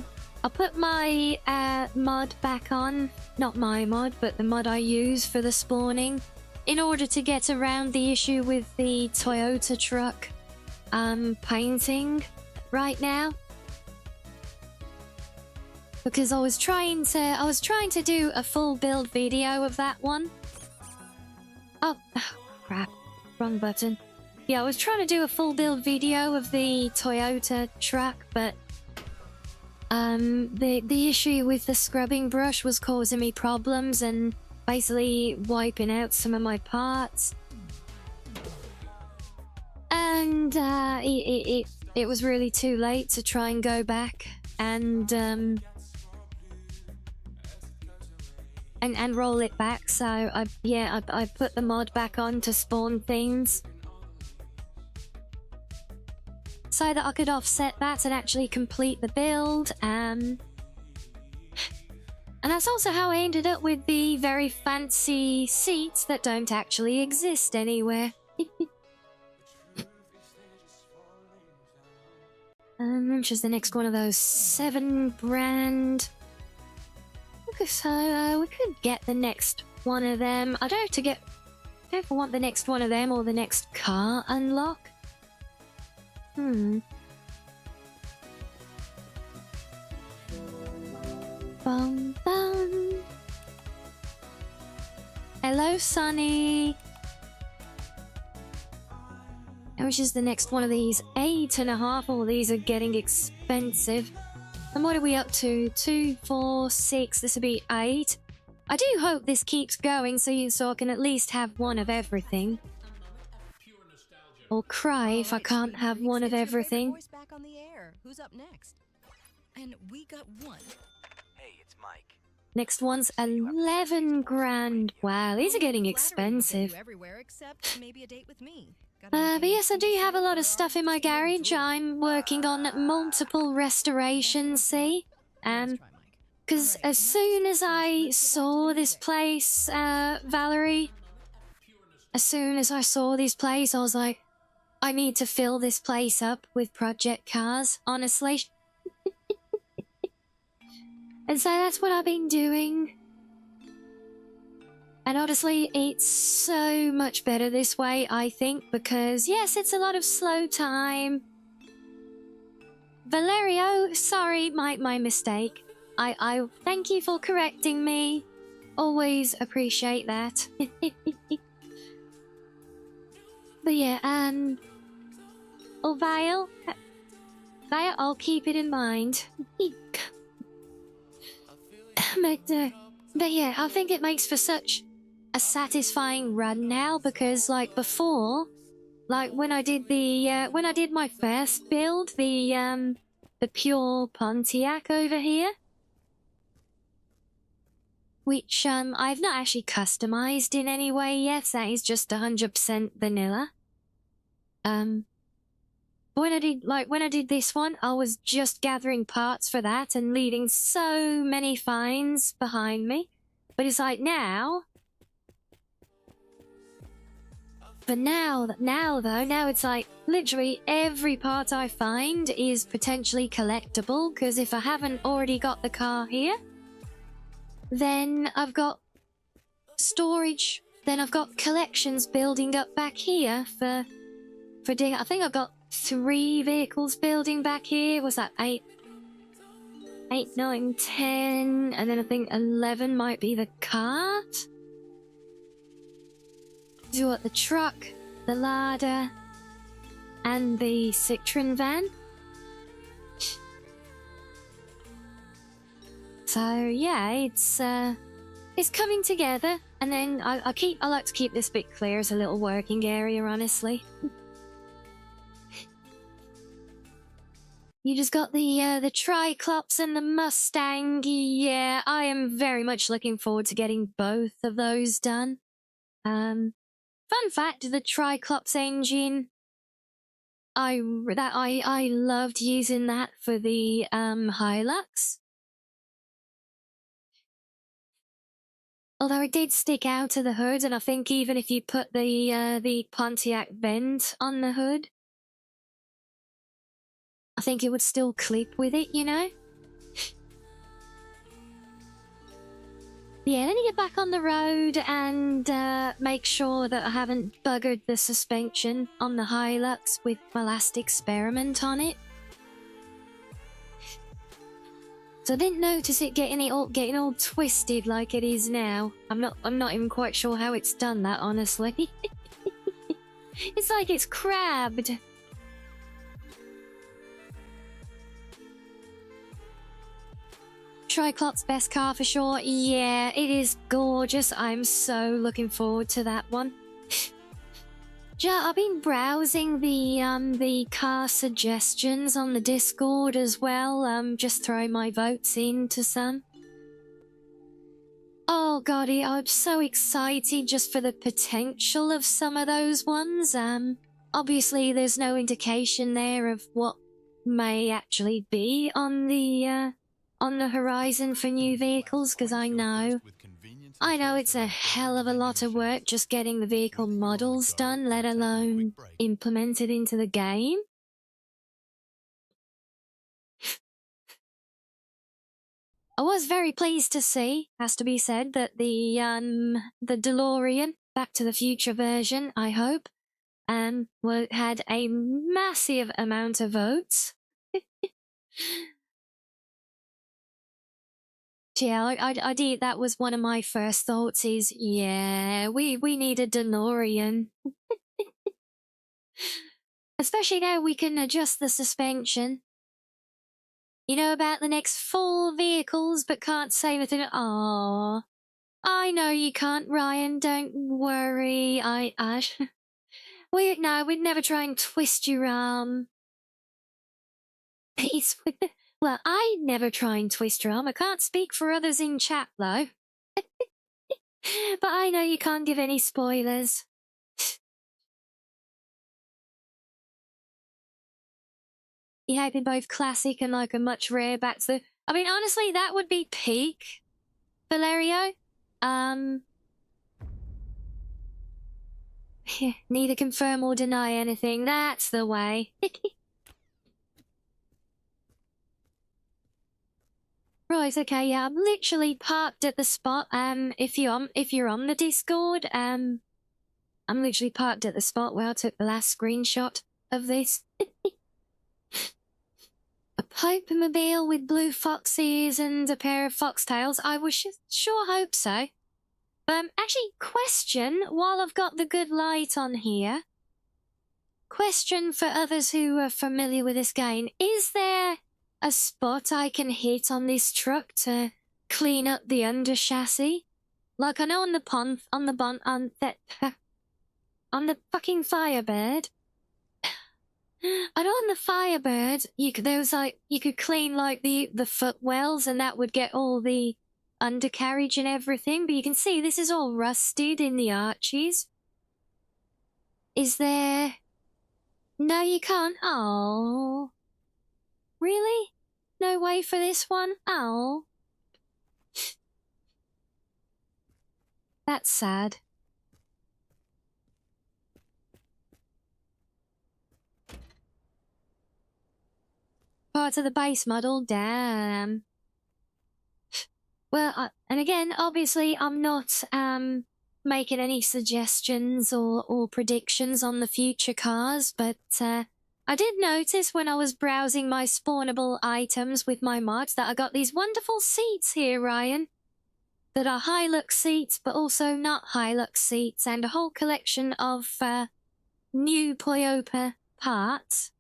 mod back on. Not my mod, but the mod I use for the spawning. In order to get around the issue with the Toyota truck painting right now. Because I was trying to do a full build video of that one. Oh crap. Wrong button. Yeah, I was trying to do a full build video of the Toyota truck, but the issue with the scrubbing brush was causing me problems and basically wiping out some of my parts. And it was really too late to try and go back and roll it back, so I put the mod back on to spawn things so that I could offset that and actually complete the build. And that's also how I ended up with the very fancy seats that don't actually exist anywhere. Which is the next one of those 7 brand. Okay, so we could get the next one of them. I don't know if I want the next one of them or the next car unlock. Bum bum. Hello, Sonny. Which is the next one of these? 8.5. All these are getting expensive. And what are we up to? 2, 4, 6. This will be 8. I do hope this keeps going so I can at least have one of everything. Or cry if I can't have one of everything. Voice back on the air. Who's up next? And we got one. Hey, it's Mike. Next one's 11 grand. Wow, these are getting expensive. Everywhere except maybe a date with me. But yes, I do have a lot of stuff in my garage. I'm working on multiple restorations, see? Because as soon as I saw this place, Valerie, as soon as I saw this place, I was like, I need to fill this place up with project cars, honestly. And so that's what I've been doing. And honestly, it's so much better this way, I think, because yes, it's a lot of slow time. Valerio, sorry, my mistake. I thank you for correcting me. Always appreciate that. But yeah, oh, Vale, I'll keep it in mind. But yeah, I think it makes for such a satisfying run now, because like before, like when I did my first build, the pure Pontiac over here, which I've not actually customized in any way yet. That is just 100% vanilla. When I did this one, I was just gathering parts for that and leaving so many finds behind me. But it's like now, but now it's like literally every part I find is potentially collectible, because if I haven't already got the car here, then I've got storage, then I've got collections building up back here for digging. I think I've got 3 vehicles building back here. Was that 8, 9, 10, and then I think 11 might be the cart. Do what, the truck, the larder, and the Citroen van. So yeah, it's coming together, and then I like to keep this bit clear as a little working area, honestly. You just got the Triclops and the Mustang. Yeah, I am very much looking forward to getting both of those done. Fun fact, the Triclops engine, I loved using that for the Hilux. Although it did stick out of the hood, and I think even if you put the Pontiac vent on the hood, I think it would still clip with it, you know? Yeah, then you get back on the road and make sure that I haven't buggered the suspension on the Hilux with my last experiment on it. So I didn't notice it getting all twisted like it is now. I'm not even quite sure how it's done that, honestly. It's like it's crabbed. Triclops best car for sure. Yeah, it is gorgeous. I'm so looking forward to that one. Yeah, I've been browsing the car suggestions on the Discord as well. Just throwing my votes into some. Oh god, I'm so excited just for the potential of some of those ones. Obviously there's no indication there of what may actually be on the horizon for new vehicles, because I know it's a hell of a lot of work just getting the vehicle models done, let alone implemented into the game. I was very pleased to see, has to be said, that the DeLorean Back to the Future version, I hope, had a massive amount of votes. Yeah, I did. That was one of my first thoughts. Is yeah, we need a DeLorean, especially now we can adjust the suspension. You know about the next 4 vehicles, but can't say anything. Oh, I know you can't, Ryan. Don't worry. We'd never try and twist your arm. Well, I never try and twist your arm. I can't speak for others in chat, though. But I know you can't give any spoilers. You have been both classic and like a much rare back to the... I mean, honestly, that would be peak, Valerio. Neither confirm or deny anything. That's the way. Right, okay, yeah, I'm literally parked at the spot. If you're on the Discord, I'm literally parked at the spot where I took the last screenshot of this. A Popemobile with blue foxes and a pair of foxtails. I would sure hope so. Actually, question, while I've got the good light on here. Question for others who are familiar with this game. Is there a spot I can hit on this truck to clean up the under chassis? Like I know on the pond, on the on the fucking Firebird. I know on the Firebird, you could clean like the footwells and that would get all the undercarriage and everything, but you can see this is all rusted in the arches. Is there... No, you can't. Oh. Really? No way for this one? Oh. That's sad. Parts of the base model, damn. Well, and again, obviously, I'm not making any suggestions or predictions on the future cars, but I did notice when I was browsing my spawnable items with my mods that I got these wonderful seats here, Ryan, that are Hilux seats, but also not Hilux seats, and a whole collection of new Toyota parts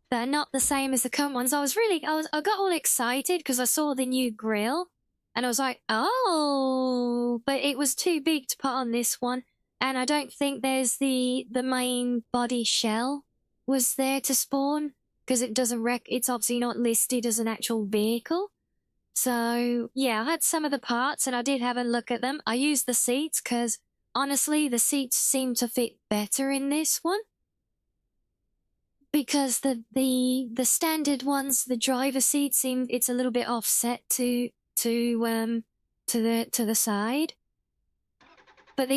that are not the same as the current ones. I got all excited because I saw the new grille, and I was like, oh, but it was too big to put on this one, and I don't think there's the main body shell was there to spawn, because it doesn't it's obviously not listed as an actual vehicle. So, yeah, I had some of the parts, and I did have a look at them. I used the seats, because, honestly, the seats seem to fit better in this one. Because the standard ones, the driver seat it's a little bit offset to the side. But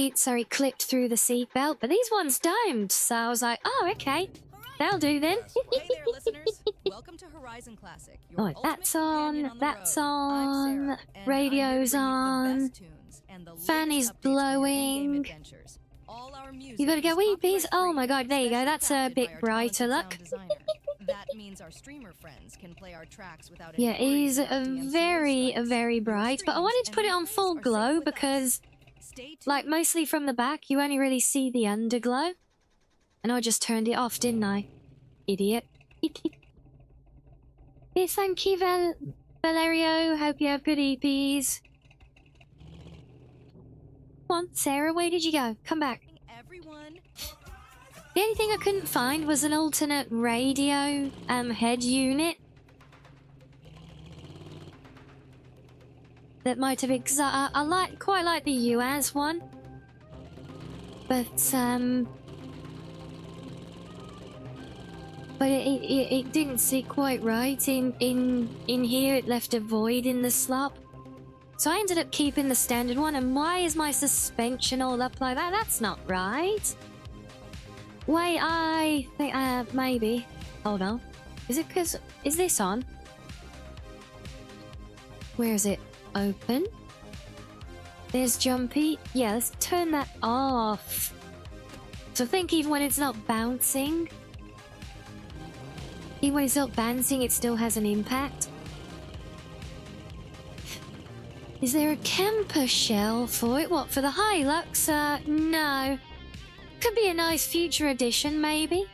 clipped through the seat belt. But these ones don't. So I was like, oh, okay, that'll do then. Hey there, listeners. Welcome to Horizon Classic. Oh, that's on. That's on. Radio's on. Fan is blowing. You gotta go weepies. Oh my god, there you go. That's a bit brighter. Look. That means our streamer friends can play our tracks without yeah, it is very bright. But I wanted to put it on full glow because, like, mostly from the back, you only really see the underglow. And I just turned it off, didn't I? Idiot. Yeah, thank you, Valerio. Hope you have good EPs. Come on, Sarah, where did you go? Come back. The only thing I couldn't find was an alternate radio head unit that might have I quite like the UAS one, but it didn't sit quite right in here. It left a void in the slot. So I ended up keeping the standard one, and why is my suspension all up like that? That's not right. Wait, I think, maybe. Hold on. Is it because... Is this on? Where is it? Open? There's Jumpy. Yeah, let's turn that off. So I think even when it's not bouncing... Even when it's not bouncing, it still has an impact. Is there a camper shell for it? What, for the Hilux? No. Could be a nice future edition, maybe.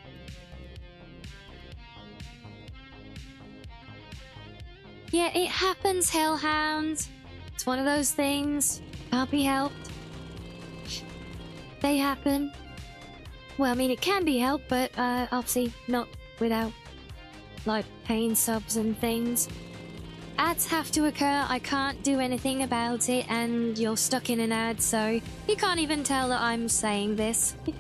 Yeah, it happens, Hellhound. It's one of those things. Can't be helped. They happen. Well, I mean, it can be helped, but obviously not without, like, paying subs and things. Ads have to occur, I can't do anything about it, and you're stuck in an ad, so you can't even tell that I'm saying this. I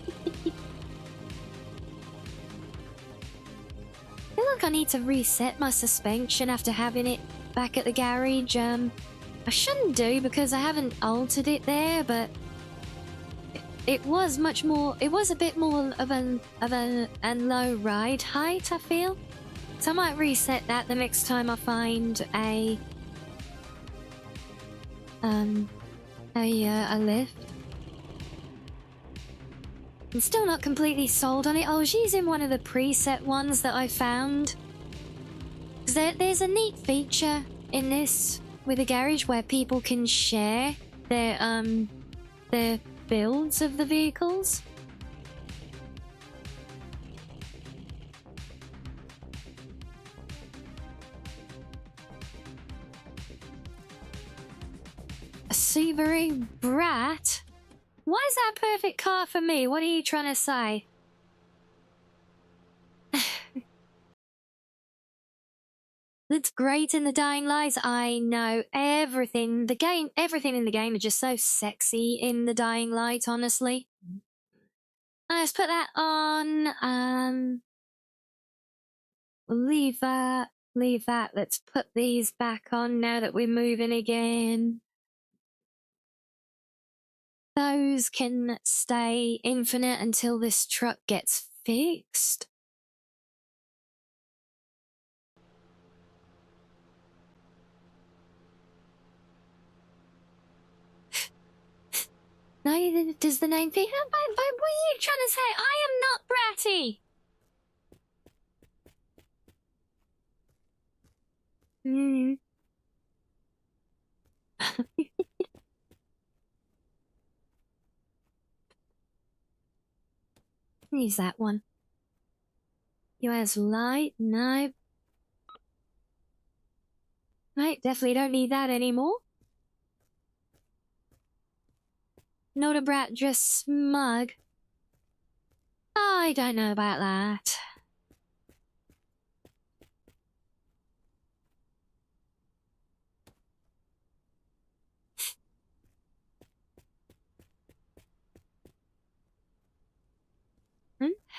feel like I need to reset my suspension after having it back at the garage. I shouldn't do because I haven't altered it there, but it was much more, it was a bit more of a low ride height, I feel. So I might reset that the next time I find a lift. I'm still not completely sold on it. I was using one of the preset ones that I found. There's a neat feature in this with a garage where people can share their builds of the vehicles. unsavory brat. Why is that a perfect car for me? What are you trying to say? That's great in the Dying Light. I know everything. Everything in the game is just so sexy in the Dying Light, honestly. Let's put that on. Leave that. Leave that. Let's put these back on now that we're moving again. Those can stay infinite until this truck gets fixed. No, does the name fit? What are you trying to say? I am not bratty. Use that one. US light? No. Right, definitely don't need that anymore. Not a brat, just smug. I don't know about that.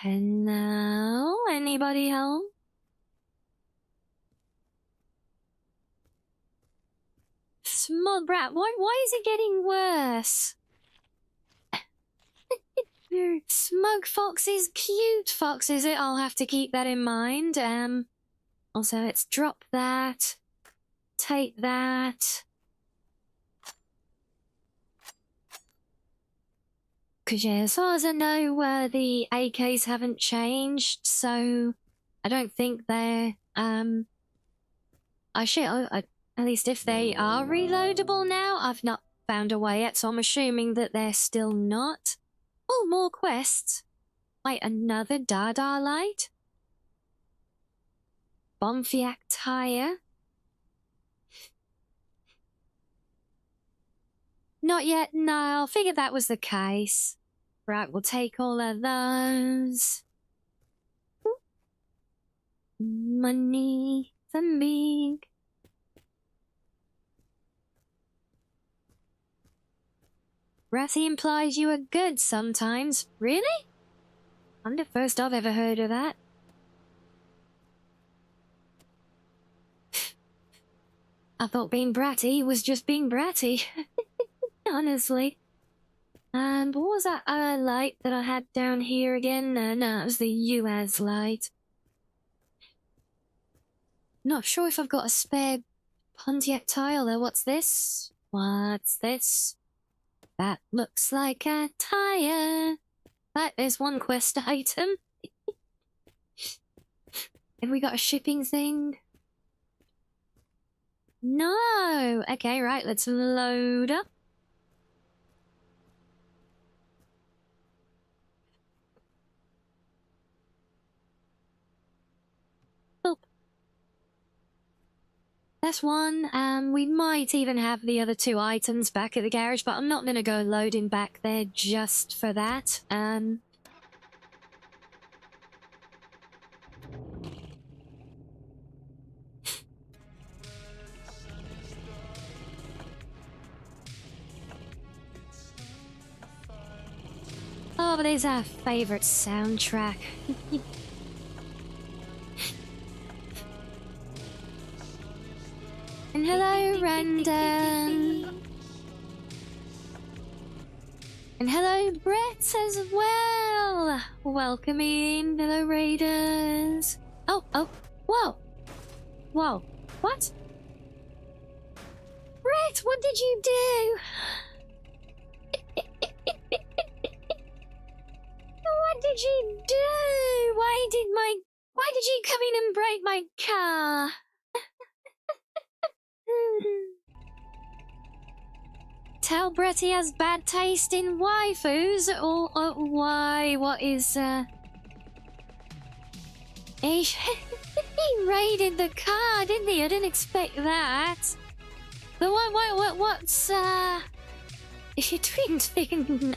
Hello? Anybody home? Small brat, why is it getting worse? Smug foxes, cute foxes. I'll have to keep that in mind. Also, let's drop that. Take that. Because, yeah, as far as I know, the AKs haven't changed, so I don't think they're, at least if they are reloadable now, I've not found a way yet, so I'm assuming that they're still not. Oh, more quests. Wait, another Dada light? Bonfiac tire? Not yet, no, I figured that was the case. Right, we'll take all of those. Money for me. Ratty implies you are good sometimes. Really? I'm the first I've ever heard of that. I thought being bratty was just being bratty. Honestly. And what was that light that I had down here again? No, it was the US light. Not sure if I've got a spare Pontiac tile though. What's this? What's this? That looks like a tire. Right, there's one quest item. Have we got a shipping thing? No! Okay, right, let's load up. Boop. That's one. We might even have the other two items back at the garage, but I'm not gonna go loading back there just for that. Oh, but there's our favorite soundtrack. And hello, Random. And hello, Brett, as well. Welcome in. Hello, Raiders. Oh, whoa. Whoa. What? Brett, what did you do? What did you do? Why did you come in and break my car? Tell Brett he has bad taste in waifus, or why? What is He raided the car, didn't he? I didn't expect that. But what's If you're doing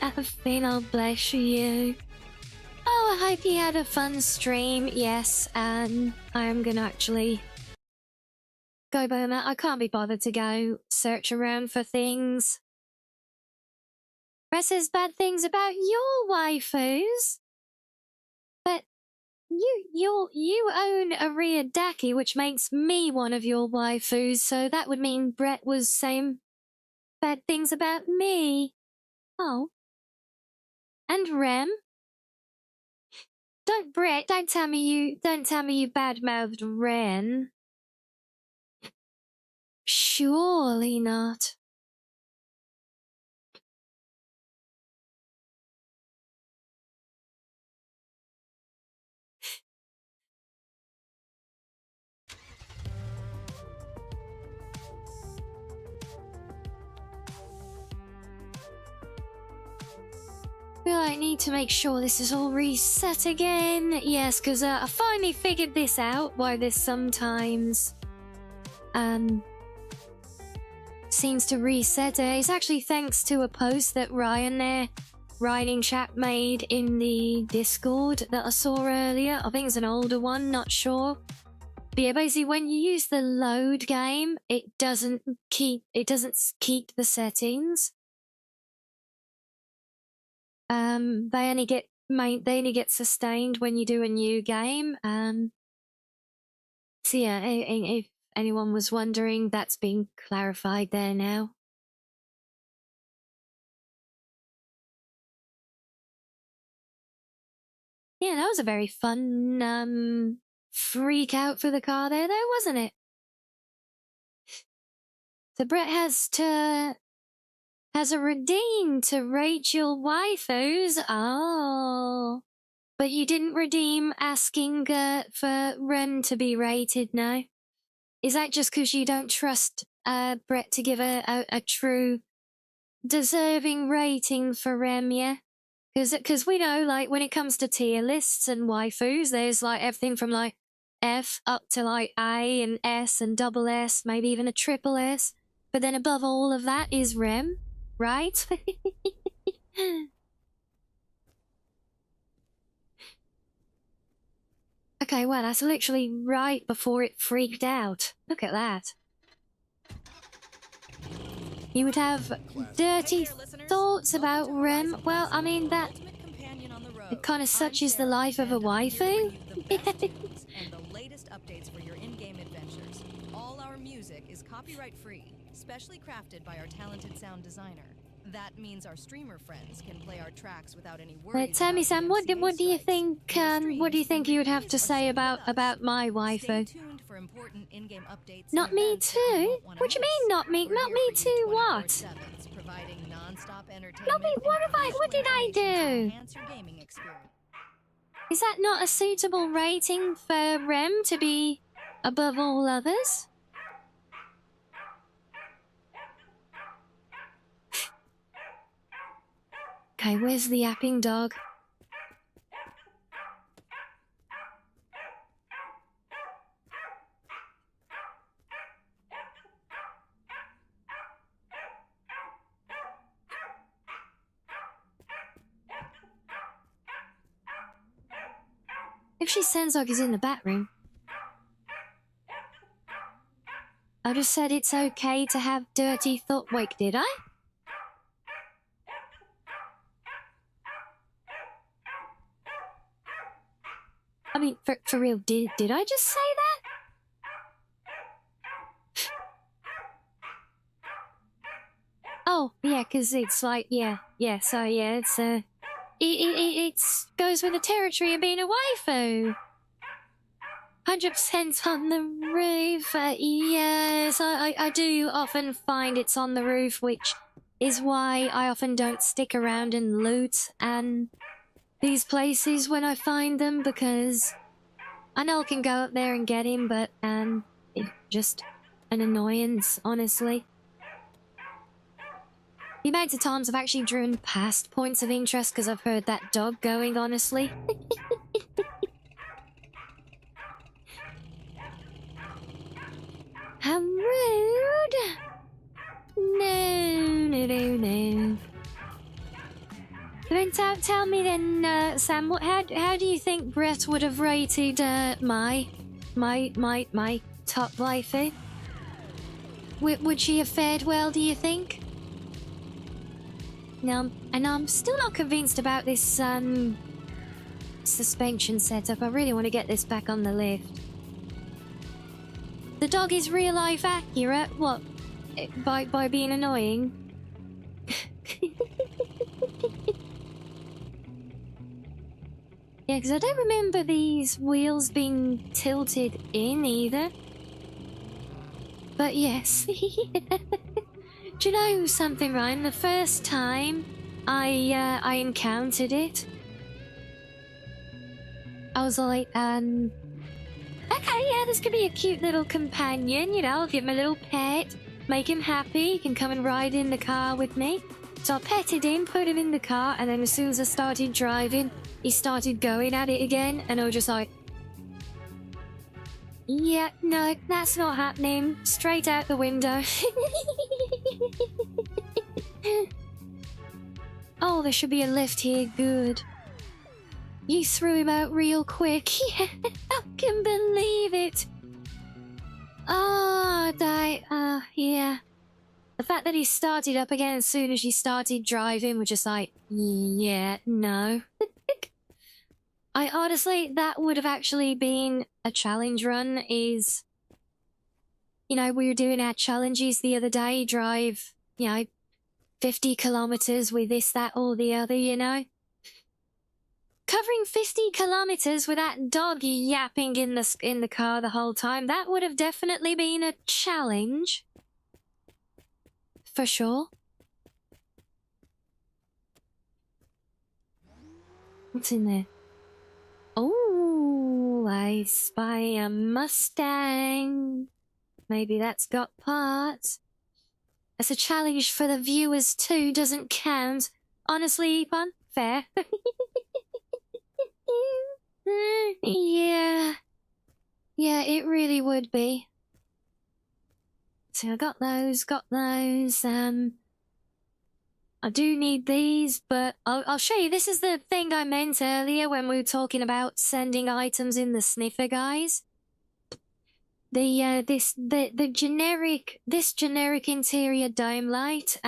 nothing, I'll bless you. Oh, I hope you had a fun stream. Yes, and I'm gonna actually go by that. I can't be bothered to go search around for things. Brett says bad things about your waifus, but you own a Riadaki, which makes me one of your waifus, so that would mean Brett was saying bad things about me. Oh. And Rem? Don't tell me you badmouthed Ren. Surely not. Well, I need to make sure this is all reset again. Yes, because I finally figured this out, why this sometimes seems to reset it. It's actually thanks to a post that Ryan in chat made in the Discord that I saw earlier. I think it's an older one, not sure. But yeah, basically when you use the load game, it doesn't keep the settings. They only get sustained when you do a new game. So yeah, if anyone was wondering, that's been clarified there now. Yeah, that was a very fun freak out for the car there, though, wasn't it? So Brett has a redeem to rate your waifus. Oh. But you didn't redeem asking for Rem to be rated, no? Is that just because you don't trust Brett to give a true deserving rating for Rem, yeah? Because we know, like, when it comes to tier lists and waifus, there's, like, everything from, like, F up to, like, A and S and double S, maybe even a triple S. But then above all of that is Rem, right? Okay, well, that's literally right before it freaked out. Look at that. You would have dirty thoughts about Rem. Well, I mean, that it kind of such is the life of a waifu. And the latest updates for your in-game adventures. All our music is copyright-free, specially crafted by our talented sound designer. That means our streamer friends can play our tracks without any worries. But tell me, Sam, what do you think? What do you think you would have to say about my waifu? Not me too. What do you mean, not me? Not me too? What? Not me. What did I do? Is that not a suitable rating for Rem to be above all others? Okay, where's the yapping dog? If she sounds like he's in the bathroom. I just said it's okay to have dirty thought. Wait, did I? I mean, for real, did I just say that? Oh, yeah, because it's like, yeah, so yeah, it's, it goes with the territory of being a waifu. 100% on the roof, yes, I do often find it's on the roof, which is why I often don't stick around and loot, and these places when I find them, because I know I can go up there and get him, but it's just an annoyance, honestly. The amount of times I've actually driven past points of interest because I've heard that dog going, honestly. How rude! No. Then tell me then, Sam, how do you think Brett would have rated my top waifu? Would she have fared well, do you think? No, and I'm still not convinced about this suspension setup. I really want to get this back on the lift. The dog is real life accurate. What? By being annoying? Yeah, because I don't remember these wheels being tilted in either. But yes. Do you know something, Ryan? The first time I encountered it, I was like, okay, yeah, this could be a cute little companion, you know, I'll give him a little pet, make him happy, he can come and ride in the car with me. So I petted him, put him in the car, and then as soon as I started driving, he started going at it again, and I was just like, yeah, no, that's not happening. Straight out the window. Oh, there should be a lift here. Good. You threw him out real quick. Yeah, I can believe it. Oh, yeah. The fact that he started up again as soon as you started driving was just like, yeah, no. I honestly, that would have actually been a challenge run is, you know, we were doing our challenges the other day, drive, you know, 50 kilometers with this, that, or the other, you know. Covering 50 kilometers with that dog yapping in the car the whole time, that would have definitely been a challenge. For sure. What's in there? Oh, I spy a Mustang. Maybe that's got parts. As a challenge for the viewers too, doesn't count. Honestly, Epon, fair. Yeah. Yeah, it really would be. So I got those. I do need these, but I'll show you. This is the thing I meant earlier when we were talking about sending items in the sniffer, guys. The generic interior dome light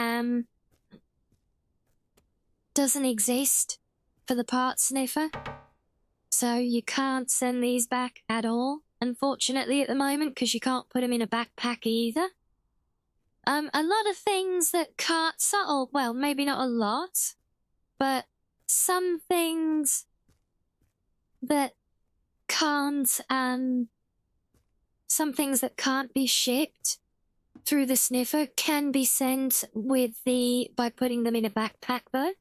doesn't exist for the part sniffer, so you can't send these back at all, unfortunately, at the moment, because you can't put them in a backpack either. A lot of things that can't subtle, well, maybe not a lot, but some things that can't, some things that can't be shipped through the sniffer can be sent with by putting them in a backpack, though.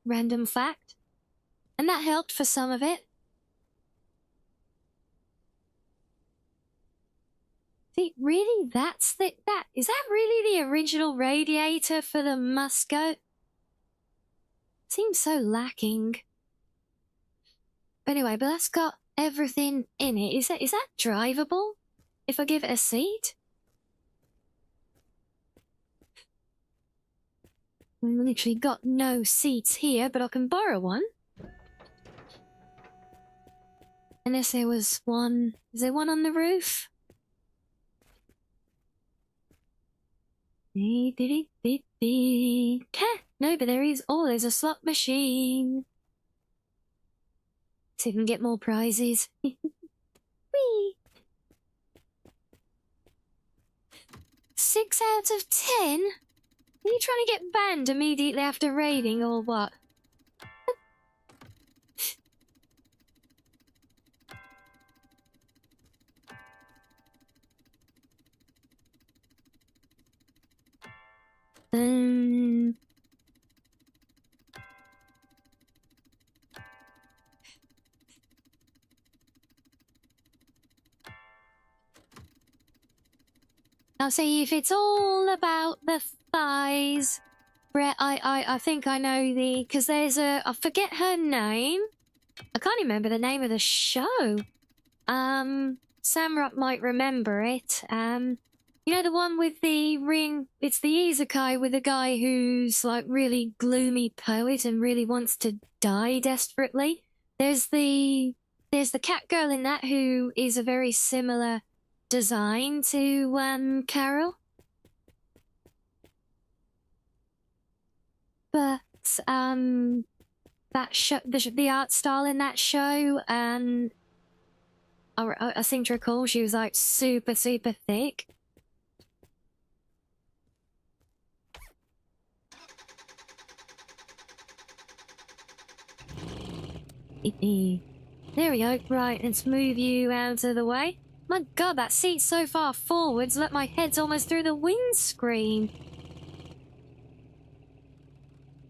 Random fact. And that helped for some of it. See, really, is that really the original radiator for the Musco? Seems so lacking. But anyway, but that's got everything in it. Is that drivable? If I give it a seat? We've literally got no seats here, but I can borrow one. Unless there was one. Is there one on the roof? No, but there is. Oh, there's a slot machine. See if we can get more prizes. Whee! 6 out of 10? Are you trying to get banned immediately after raiding or what? I'll say if it's all about the thighs, Brett, I think I know because there's I forget her name. I can't remember the name of the show. Samrock might remember it. You know the one with the ring? It's the isekai with a guy who's like really gloomy poet and really wants to die desperately. There's the cat girl in that who is a very similar design to Carol. But that show, the art style in that show, and I seem to recall she was like super thick. There we go. Right, let's move you out of the way. My god, that seat's so far forwards, look, my head's almost through the windscreen.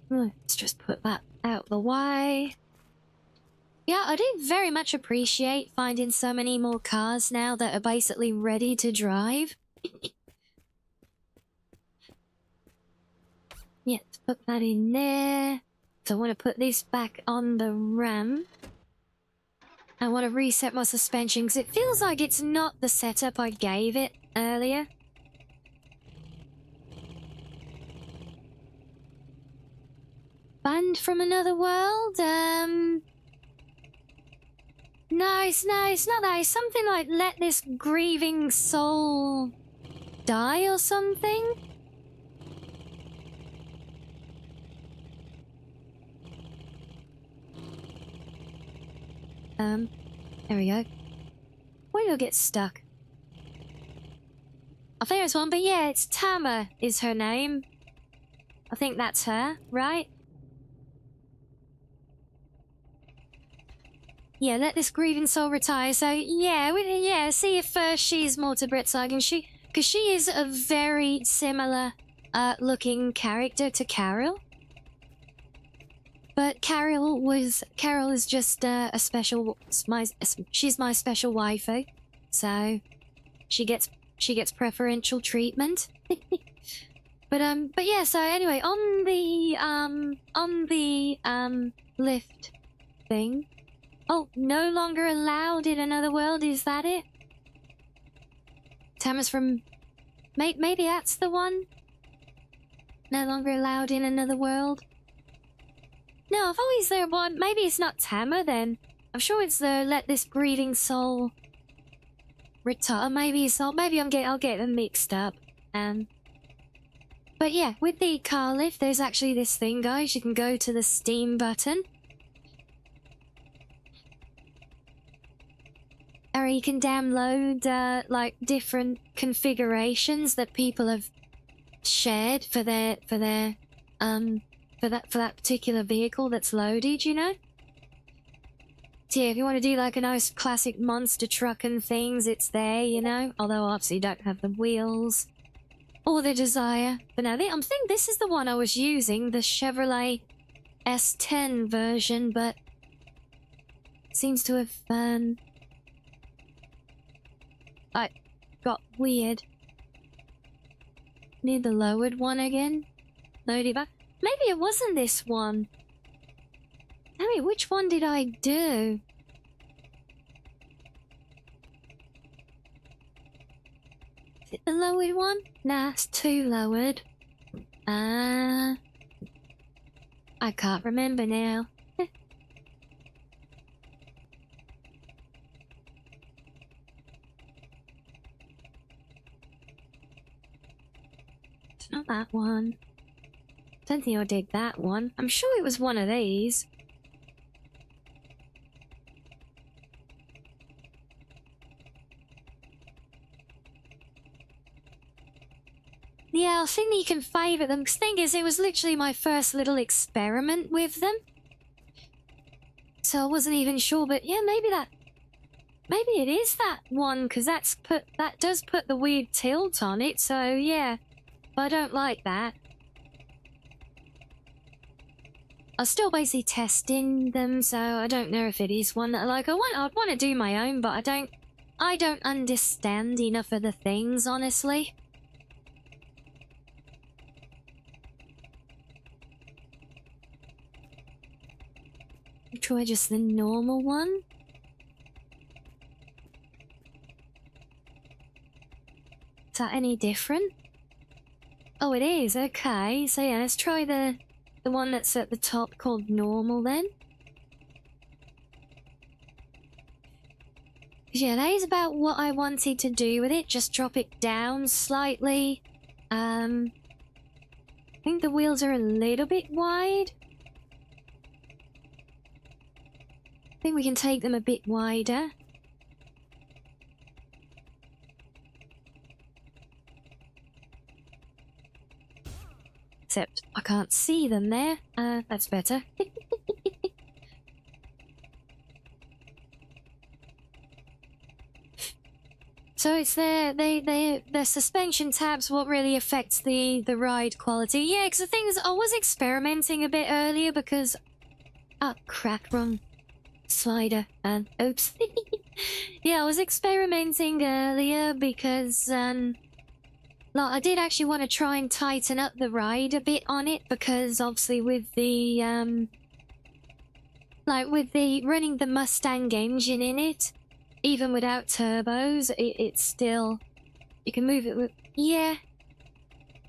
Let's just put that out the way. Yeah, I do very much appreciate finding so many more cars now that are basically ready to drive. Yeah, let's put that in there. So I want to put this back on the ramp. I want to reset my suspension because it feels like it's not the setup I gave it earlier. Band from another world? No, it's not that. It's something like let this grieving soul die or something. There we go. Why did I get stuck? I think there's one, but yeah, it's Tama is her name. I think that's her, right? Yeah, let this grieving soul retire. So yeah, see if she's more to Britsag, and because she is a very similar looking character to Carol. But Carol is just a special, she's my special waifu, so she gets preferential treatment. But yeah, so anyway, on the lift thing. Oh, no longer allowed in another world, is that it? Tama's from... Maybe that's the one? No longer allowed in another world? No, I've always there one. Maybe it's not Tama then. I'm sure it's the let this grieving soul retire. Maybe it's not. Maybe I'll get them mixed up. But yeah, with the car lift, there's actually this thing, guys. You can go to the Steam button. Or you can download like different configurations that people have shared for that particular vehicle that's loaded, you know? So yeah, if you want to do like a nice classic monster truck and things, it's there, you know? Although obviously you don't have the wheels or the desire. But now, I think this is the one I was using, the Chevrolet S10 version, but seems to have got weird. Need the lowered one again? Load it back. Maybe it wasn't this one. I mean, which one did I do? Is it the lowered one? Nah, it's too lowered. I can't remember now. It's not that one. Don't think I'll dig that one. I'm sure it was one of these. Yeah, I think that you can favourite them. Because the thing is, it was literally my first little experiment with them. So I wasn't even sure, but yeah, maybe it is that one, because that does put the weird tilt on it, so yeah. But I don't like that. I'm still basically testing them, so I don't know if it is one that I'd want to do my own, but I don't understand enough of the things, honestly. Try just the normal one. Is that any different? Oh, it is. Okay. So yeah, let's try the one that's at the top called normal then. Yeah, that is about what I wanted to do with it. Just drop it down slightly. I think the wheels are a little bit wide. I think we can take them a bit wider. Except I can't see them there. That's better. So it's the suspension tabs what really affects the ride quality. Yeah, because the thing is, I was experimenting a bit earlier because... Oh, crap, wrong slider. Oops. Yeah, I was experimenting earlier because, like, I did actually want to try and tighten up the ride a bit on it because obviously with the, like, with the running the Mustang engine in it, even without turbos, it's still... You can move it with... Yeah.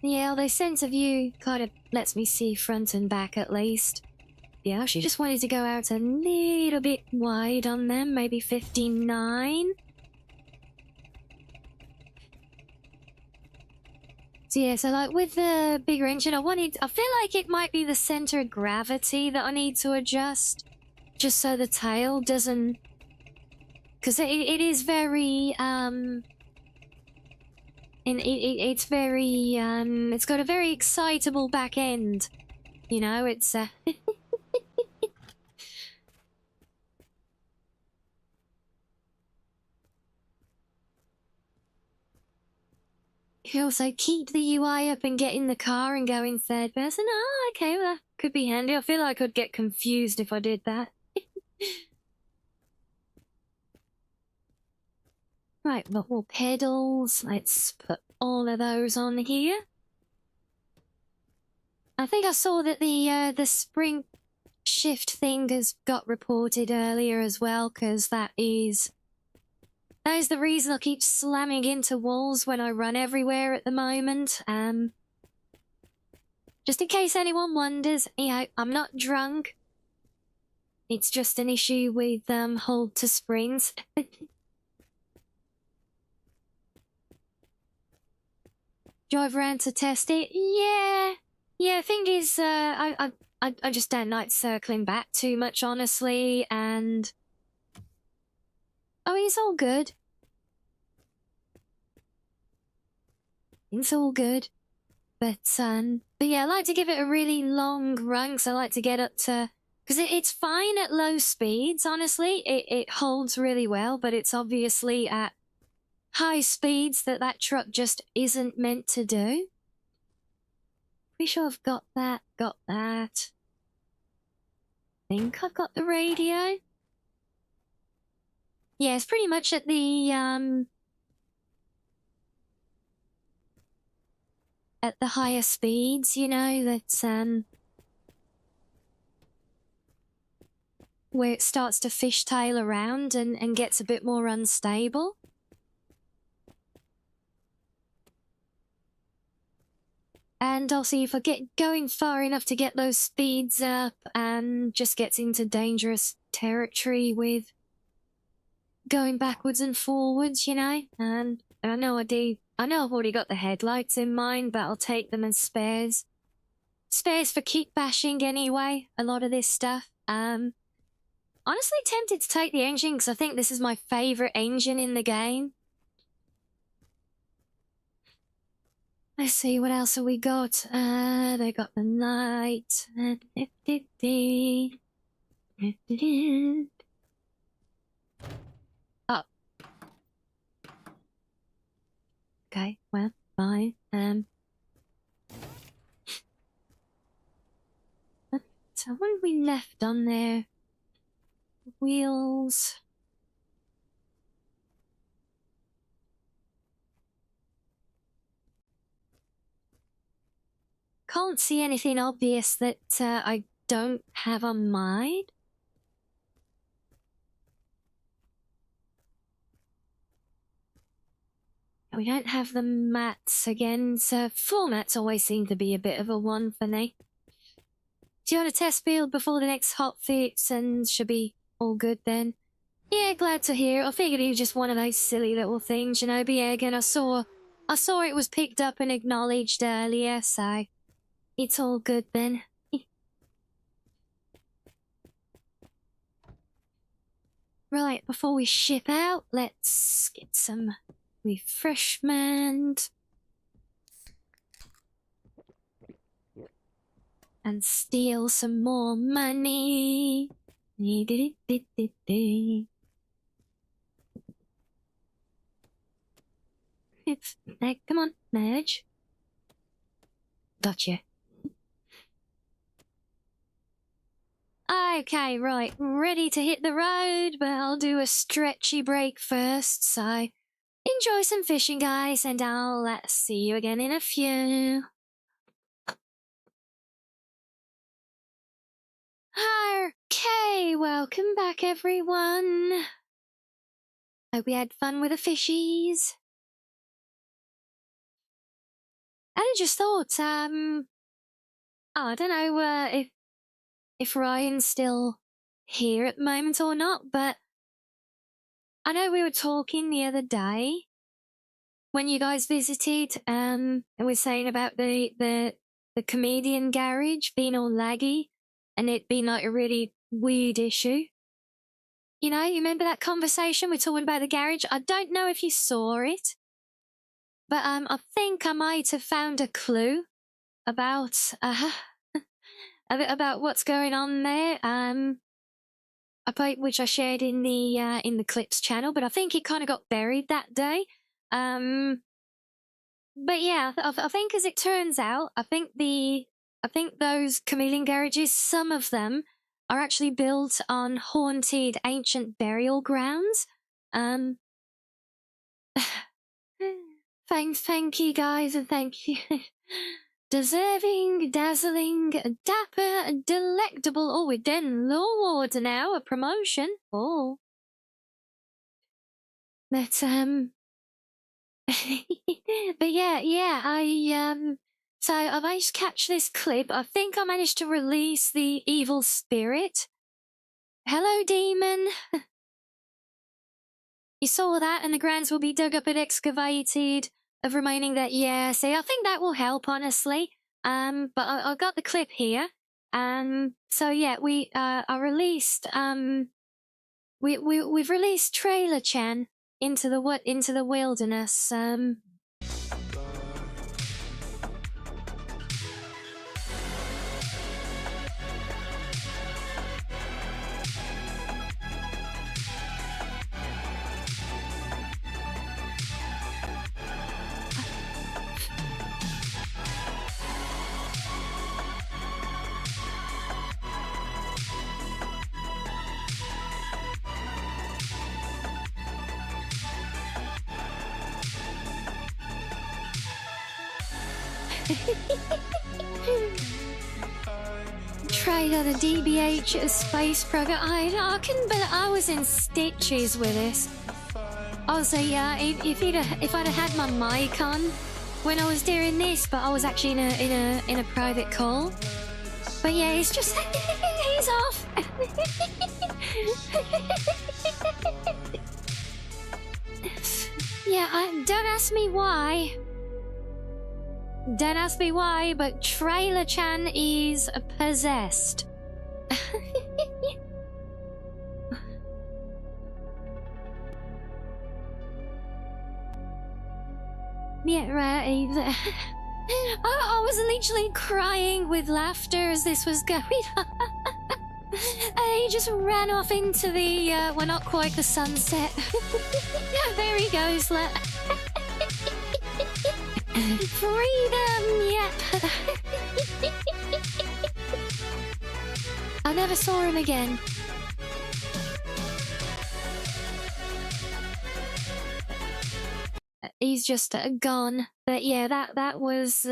Yeah, the sense of view kind of lets me see front and back at least. Yeah, she just wanted to go out a little bit wide on them, maybe 59. So yeah, so like with the bigger engine, I feel like it might be the center of gravity that I need to adjust. Just so the tail doesn't... Because it is very, it's very, it's got a very excitable back end. You know, it's, You also keep the UI up and get in the car and go in third person. Oh, okay, well, that could be handy. I feel like I could get confused if I did that. Right, but more pedals. Let's put all of those on here. I think I saw that the spring shift thing has got reported earlier as well, because that is the reason I keep slamming into walls when I run everywhere at the moment. Just in case anyone wonders, you know, I'm not drunk. It's just an issue with hold to springs. Drive around to test it? Yeah. Yeah, thing is, I just don't like circling back too much, honestly, and... I mean, it's all good. It's all good. But yeah, I like to give it a really long run, so I like to get up to... Because it's fine at low speeds, honestly. It holds really well, but it's obviously at high speeds that truck just isn't meant to do. Pretty sure I've got that. Think I've got the radio. Yeah, it's pretty much at the higher speeds, you know, that's where it starts to fishtail around and gets a bit more unstable. And also, if I get going far enough to get those speeds up and just gets into dangerous territory with going backwards and forwards, you know? And I know I know I've already got the headlights in mind, but I'll take them as spares. Spares for keep bashing anyway, a lot of this stuff. Honestly tempted to take the engine because I think this is my favourite engine in the game. Let's see, what else have we got? They got the light. Oh. Okay, well, fine. So what have we left on there? Wheels. Can't see anything obvious that I don't have on mine. We don't have the mats again, so formats always seem to be a bit of a one for me. Do you want a test build before the next hotfix and should be all good then? Yeah, glad to hear. I figured it was just one of those silly little things, you know, but yeah, again, I saw it was picked up and acknowledged earlier, so it's all good then. Right, before we ship out, let's get some refreshment. And steal some more money. Come on, merge. Gotcha. Okay, right, ready to hit the road, but I'll do a stretchy break first, so enjoy some fishing, guys, and I'll see you again in a few. Okay, welcome back, everyone. Hope we had fun with the fishies. I just thought, I don't know if Ryan's still here at the moment or not, but I know we were talking the other day when you guys visited, and we were saying about the comedian garage being all laggy and it being like a really weird issue. You know, you remember that conversation? We're talking about the garage. I don't know if you saw it, but I think I might have found a clue about about what's going on there. About which I shared in the clips channel, but I think it kind of got buried that day. But yeah, I think as it turns out, I think those chameleon garages, some of them are actually built on haunted ancient burial grounds. Thank you guys, and thank you. Deserving, dazzling, dapper, delectable. Oh, we're den law warder now, a promotion. Oh. But, but yeah, so I managed to catch this clip. I think I managed to release the evil spirit. Hello, demon. You saw that, and the grounds will be dug up and excavated of remaining that. Yeah, see, I think that will help, honestly. But I got the clip here. So yeah, I released, we've released Trailer Chan into the wilderness. Trailer, the DBH space program. I couldn't believe I was in stitches with this. I was like, yeah, if I'd have had my mic on when I was doing this, but I was actually in a private call. But yeah, it's just he's off. Yeah, don't ask me why. Don't ask me why, but Trailer Chan is possessed. Yeah, right. I was literally crying with laughter as this was going on. He just ran off into the, well, not quite the sunset. There he goes. Freedom, yep. I never saw him again. He's just gone. But yeah, that was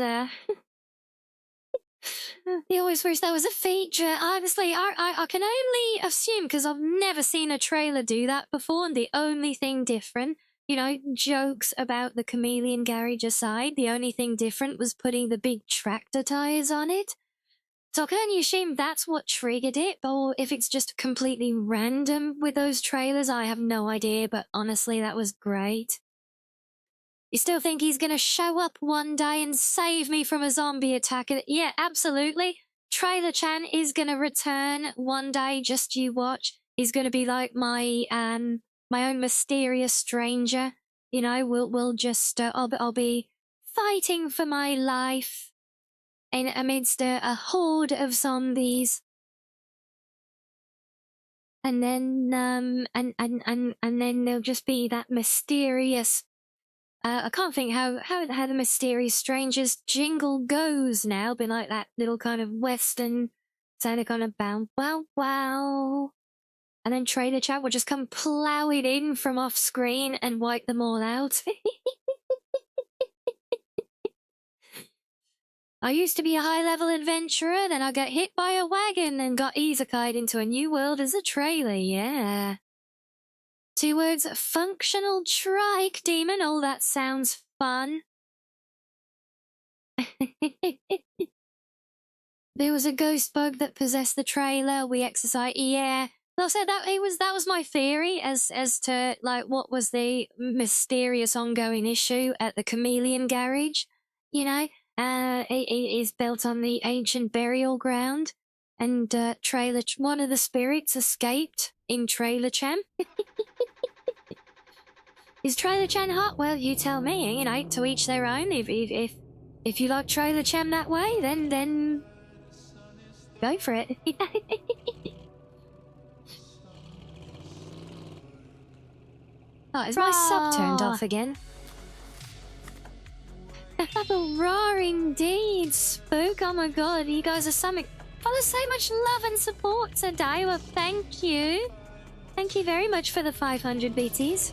he always wish that was a feature. Honestly, I can only assume, because I've never seen a trailer do that before, and the only thing different you know, jokes about the chameleon garage aside, the only thing different was putting the big tractor tires on it. So I can only assume that's what triggered it, or if it's just completely random with those trailers, I have no idea, but honestly, that was great. You still think he's gonna show up one day and save me from a zombie attack? Yeah, absolutely. Trailer Chan is gonna return one day, just you watch. He's gonna be like my own mysterious stranger. You know, we'll just, I'll be fighting for my life in amidst a horde of zombies. And then, and then there'll just be that mysterious, I can't think how the mysterious stranger's jingle goes now, but like that little kind of western sounding kind of bow, wow, wow. And then Trader Chat will just come plowing in from off screen and wipe them all out. I used to be a high-level adventurer, then I got hit by a wagon and got isekai'd into a new world as a trailer, yeah. 2 words, functional trike demon. Oh, that sounds fun. There was a ghost bug that possessed the trailer. We exercised, yeah. Well, so that was my theory as to like what was the mysterious ongoing issue at the chameleon garage. You know, it is built on the ancient burial ground, and one of the spirits escaped in Trailer Chan. Is Trailer Chan hot? Well, you tell me. You know, to each their own. If you like Trailer Chan that way, then go for it. Oh, is my sub turned off again? Raw indeed, Spook. Oh my god, you guys are so much love and support today. Well, thank you. Thank you very much for the 500 BTs.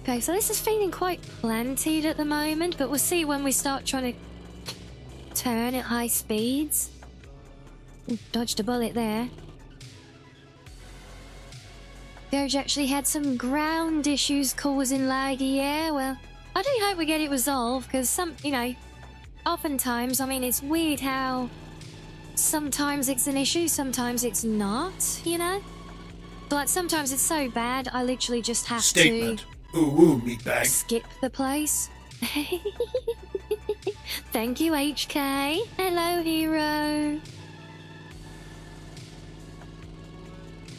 Okay, so this is feeling quite planted at the moment, but we'll see when we start trying to turn at high speeds. Dodged a bullet there. Doge actually had some ground issues causing laggy, yeah, well, I do hope we get it resolved, because you know, oftentimes, I mean, it's weird how sometimes it's an issue, sometimes it's not, you know? But like, sometimes it's so bad, I literally just have Statement. to Ooh, meatbag. skip the place. Thank you, HK. Hello, hero.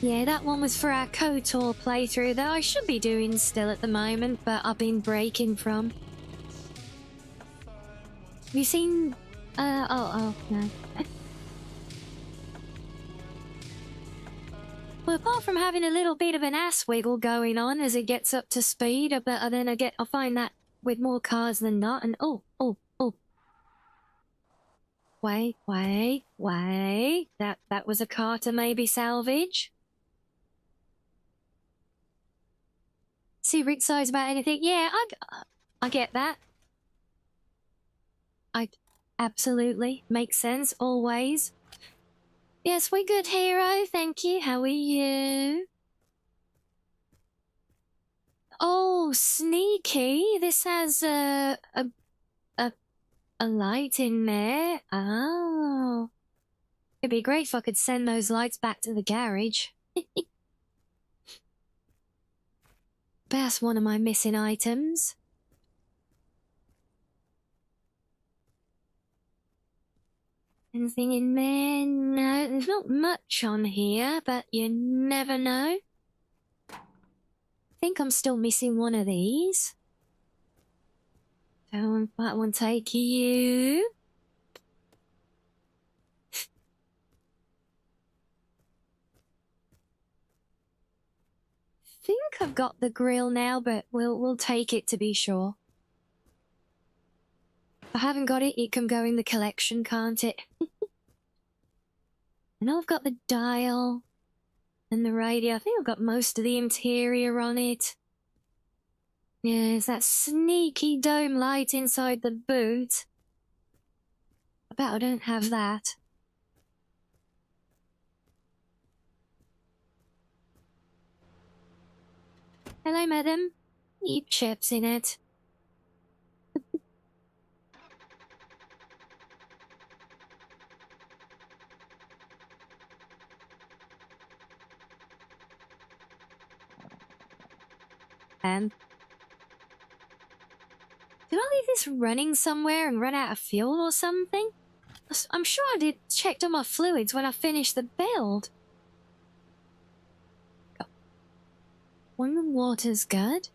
Yeah, that one was for our KOTOR playthrough that I should be doing still at the moment, but I've been breaking from. Have you seen... oh, no. Well, apart from having a little bit of an ass wiggle going on as it gets up to speed, but then I'll find that with more cars than not, and oh. Wait. That was a car to maybe salvage. See Rick's size about anything? Yeah, I get that. Absolutely makes sense, always. Yes, we're good, hero. Thank you. How are you? Oh, sneaky. This has a light in there. Oh. It'd be great if I could send those lights back to the garage. That's one of my missing items. Anything in there? No, there's not much on here, but you never know. I think I'm still missing one of these. So that one take you. Think I've got the grill now, but we'll take it to be sure. If I haven't got it, it can go in the collection, can't it? I know I've got the dial and the radio. I think I've got most of the interior on it. Yeah, there's that sneaky dome light inside the boot. I bet I don't have that. – Hello, madam. You chips in it. Did I leave this running somewhere and run out of fuel or something? I'm sure I did checked on my fluids when I finished the build. When the water's good.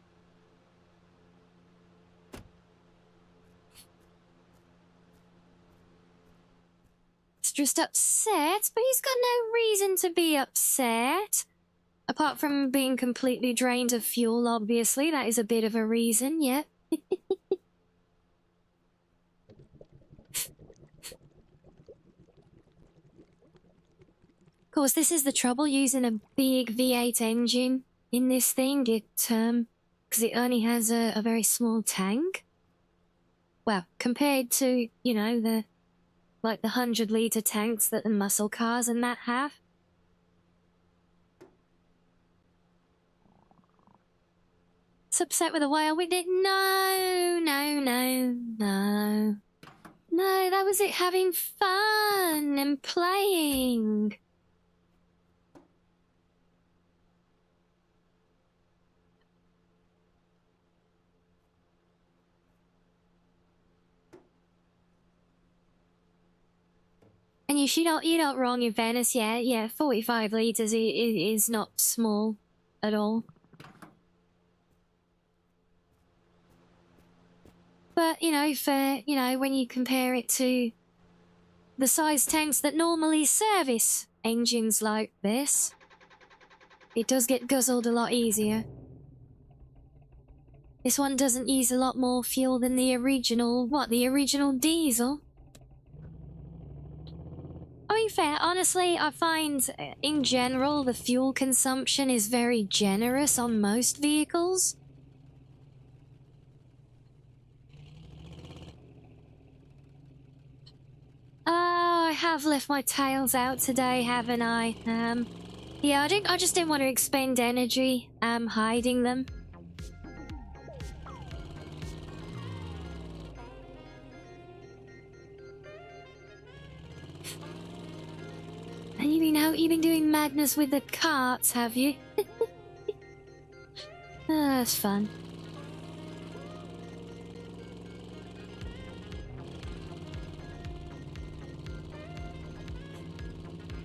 He's just upset, but he's got no reason to be upset. Apart from being completely drained of fuel, obviously. That is a bit of a reason, yeah. Of course, this is the trouble using a big V8 engine in this thing. Because it only has a very small tank. Well, compared to, you know, the 100-litre tanks that the muscle cars and that have. It's upset with the way I winged it. No, no, no, no. No, that was it having fun and playing. And you're not wrong in fairness, yeah, 45 litres is not small at all. But, you know, when you compare it to the size tanks that normally service engines like this, it does get guzzled a lot easier. This one doesn't use a lot more fuel than the original diesel? I mean, fair, honestly, I find, in general, the fuel consumption is very generous on most vehicles. Oh, I have left my tails out today, haven't I? Yeah, I just didn't want to expend energy, hiding them. And you've been doing madness with the carts, have you? Oh, that's fun.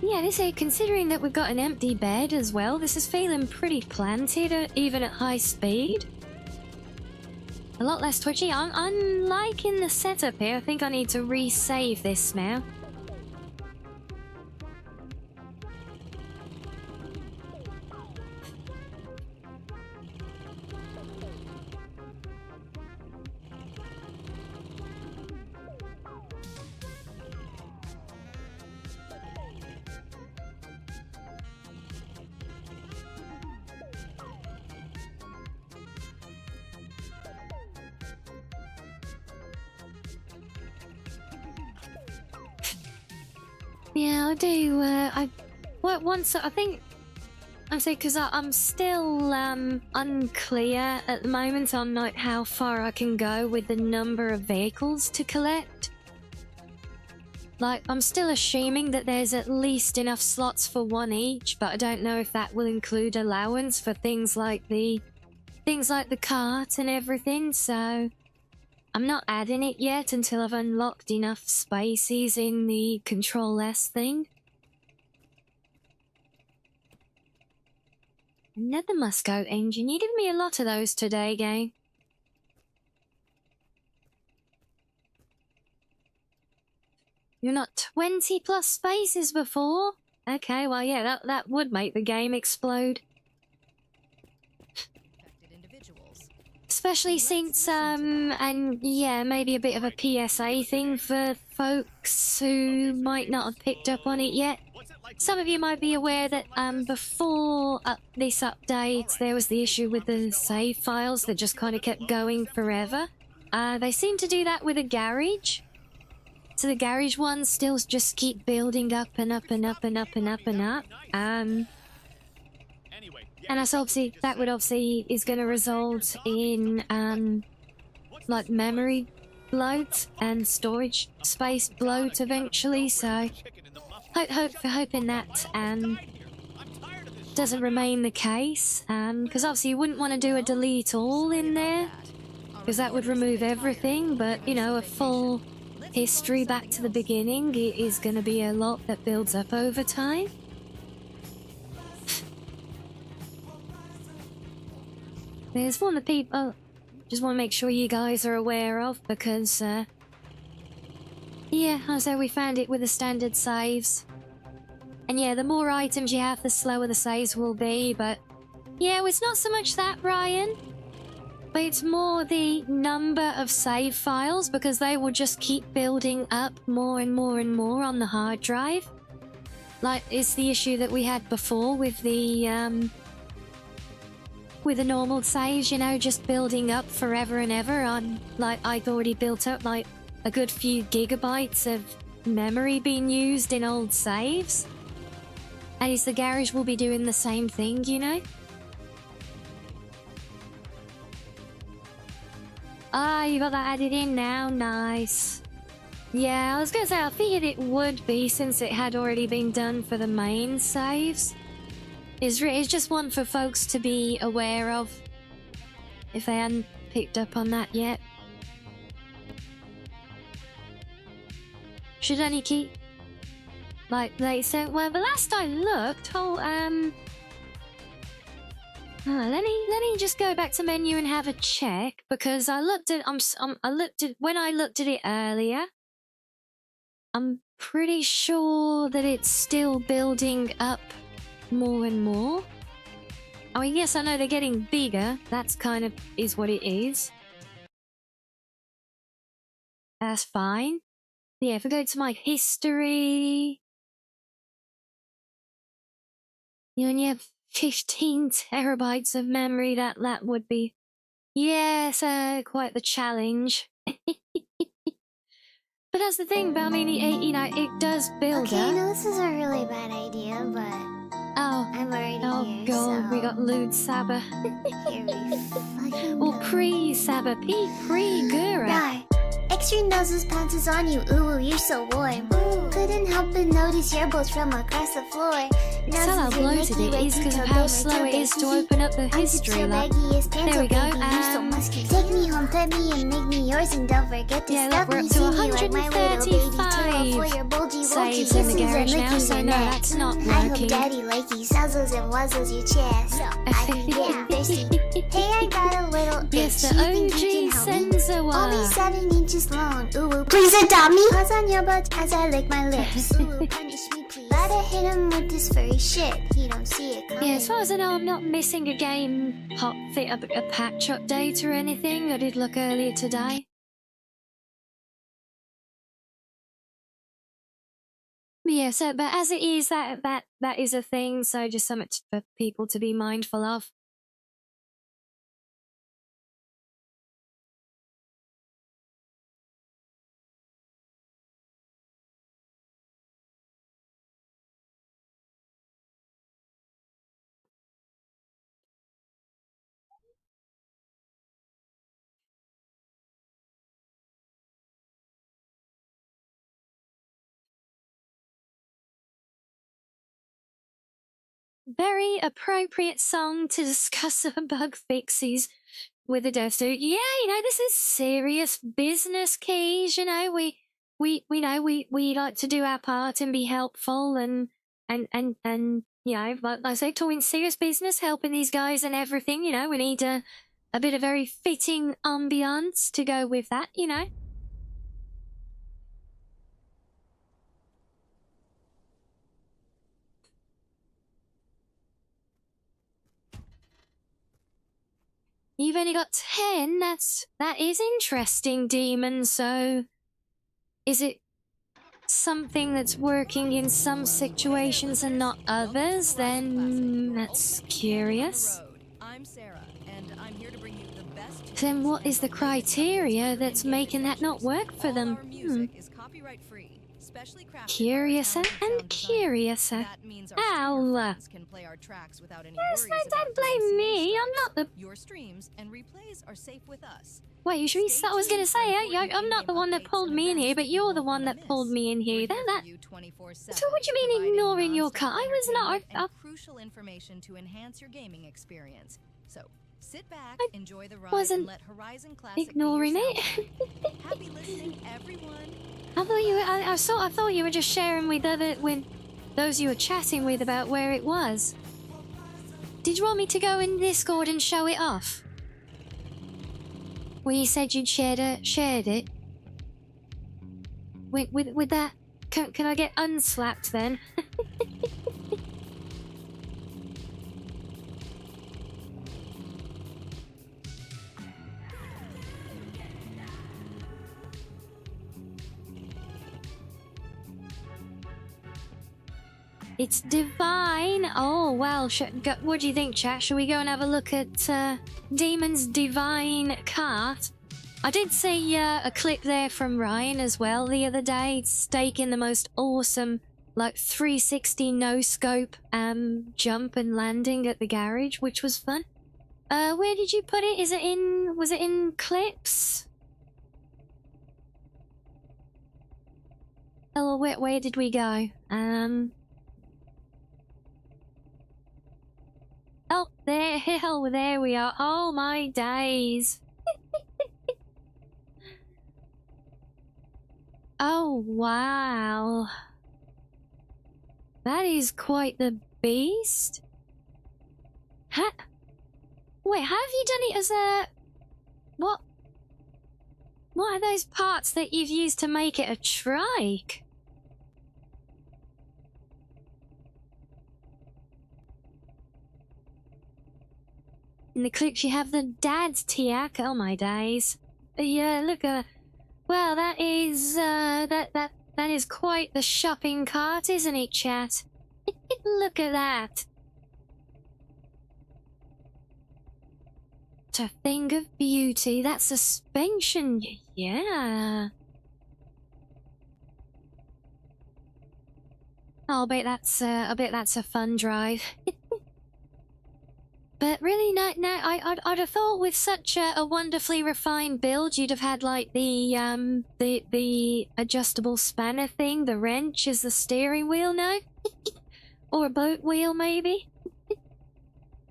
Yeah, considering that we've got an empty bed as well, this is feeling pretty planted, even at high speed. A lot less twitchy. I'm liking the setup here. I think I need to resave this now. Yeah, I do, I think, I say, because I'm still, unclear at the moment on, like, how far I can go with the number of vehicles to collect. Like, I'm still assuming that there's at least enough slots for one each, but I don't know if that will include allowance for things like the cart and everything, so I'm not adding it yet until I've unlocked enough spaces in the Control S thing. Another Musco engine. You did me a lot of those today, game. You're not 20 plus spaces before? Okay, well, yeah, that would make the game explode. Especially since, and yeah, maybe a bit of a PSA thing for folks who might not have picked up on it yet. Some of you might be aware that, before this update, there was the issue with the save files that just kind of kept going forever. They seem to do that with a garage. So the garage ones still just keep building up and up and up and up and up and up. And that's obviously, that would obviously is going to result in, like memory bloat and storage space bloat eventually, so hoping that, doesn't remain the case, because obviously you wouldn't want to do a delete all in there, because that would remove everything, but, you know, a full history back to the beginning is going to be a lot that builds up over time. There's one of the people just want to make sure you guys are aware of, because, yeah, so we found it with the standard saves. And yeah, the more items you have, the slower the saves will be, but yeah, it's not so much that, Ryan, but it's more the number of save files, because they will just keep building up more and more and more on the hard drive. Like, it's the issue that we had before with the normal saves, you know, just building up forever and ever on, like, I'd already built up, like, a good few gigabytes of memory being used in old saves. And the garage will be doing the same thing, you know? Ah, you got that added in now, nice. Yeah, I was gonna say, I figured it would be, since it had already been done for the main saves. It's just one for folks to be aware of, if they hadn't picked up on that yet. Should only keep, like they said. Well, the last I looked, let me just go back to menu and have a check, because I looked at when I looked at it earlier. I'm pretty sure that it's still building up more and more. I mean, yes, I know they're getting bigger. That's kind of is what it is. That's fine. Yeah, if I go to my history, you only have 15 terabytes of memory. That would be, yes, quite the challenge. But that's the thing. But I mean, you know, it does build up. Okay, I know this is a really bad idea, but I'm already here. Oh god, so we got lewd Saba. here we fucking Or go. pre-Saba, pre-Gura. Die. Extreme noses pounces on you, ooh, you're so warm. Couldn't help but notice your bolts from across the floor. That's how bloated it is, because of how slow it is to open up the history. Like, there we go. Take me home, pet me, and make me yours, and don't forget to Yeah, stuff look, we're me, up to see me like my little baby turtle 135 for your bulgy saves in the garage now, so no, that's not I hope working. daddy like you nuzzles and wuzzles your chest. I'm getting thirsty. Hey, I got a little Yes, itch. the You think you OG can help me? Senzawa. Only 7 inches long. Ooh, please adopt me. Paws on your butt as I lick my lips. Ooh, punish me, please. Gotta hit him with this furry shit. He don't see it coming. Yeah, as far as I know, I'm not missing a game a patch update or anything. I did look earlier today. Yeah, so, but as it is, that is a thing, so just something for people to be mindful of. Very appropriate song to discuss bug fixes with the dev studio. Yeah, you know, this is serious business, Keys. You know, we like to do our part and be helpful and you know, like I say, talking serious business, helping these guys and everything. You know, we need a bit of very fitting ambiance to go with that. You know. You've only got 10. That is interesting, Demon. So, is it something that's working in some situations and not others? Then that's curious. I'm Sarah, and I'm here to bring you the best. Then what is the criteria that's making that not work for them? All our music is copyright free, Specially crafted Curiouser by our talented and sound designer. curiouser. That means our streamer Ow. friends can play our tracks without any Yes, worries about don't blame me. I'm pronunciation not the... strikes. Your streams and replays are safe with us. Wait, you should Stay I was gonna tuned say, for I'm important not the in-game one that updates pulled and me in events here, but that you you're the won't one wanna that pulled miss. me in here. We're here That... for you 24/7, So what do you mean providing ignoring your car? non-stop I was not... entertainment and crucial information to enhance your gaming experience. So, sit back, enjoy the ride, wasn't and let Horizon Classic ignoring be your it. soundtrack. Happy listening, everyone. I thought you were, I thought you were just sharing with those you were chatting with about where it was. Did you want me to go in Discord and show it off? Well, you said you'd shared it. With that, can I get unslapped then? It's divine. Oh well. What do you think, chat? Shall we go and have a look at Demon's divine cart? I did see a clip there from Ryan as well the other day, staking the most awesome, like 360 no scope jump and landing at the garage, which was fun. Where did you put it? Was it in clips? Oh, where did we go? Oh, there we are. Oh my days. Oh, wow. That is quite the beast. Wait, have you done it as a... What are those parts that you've used to make it a trike? In the clips you have the dad's tiak. Oh my days. Yeah, look well, that is that is quite the shopping cart, isn't it, chat? Look at that. It's a thing of beauty. That suspension, yeah. I'll bet that's a fun drive. But really, no, I'd have thought with such a wonderfully refined build, you'd have had like the adjustable spanner thing, the wrench is the steering wheel, no? Or a boat wheel, maybe?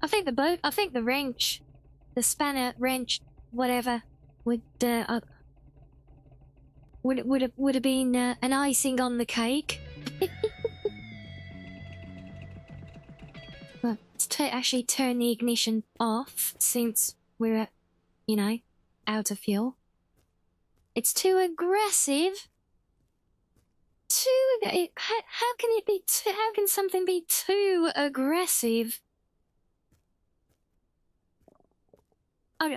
I think the wrench, the spanner, wrench, whatever, would have been an icing on the cake. Well, let's actually turn the ignition off since we're, out of fuel. It's too aggressive. How can it be? How can something be too aggressive? I'd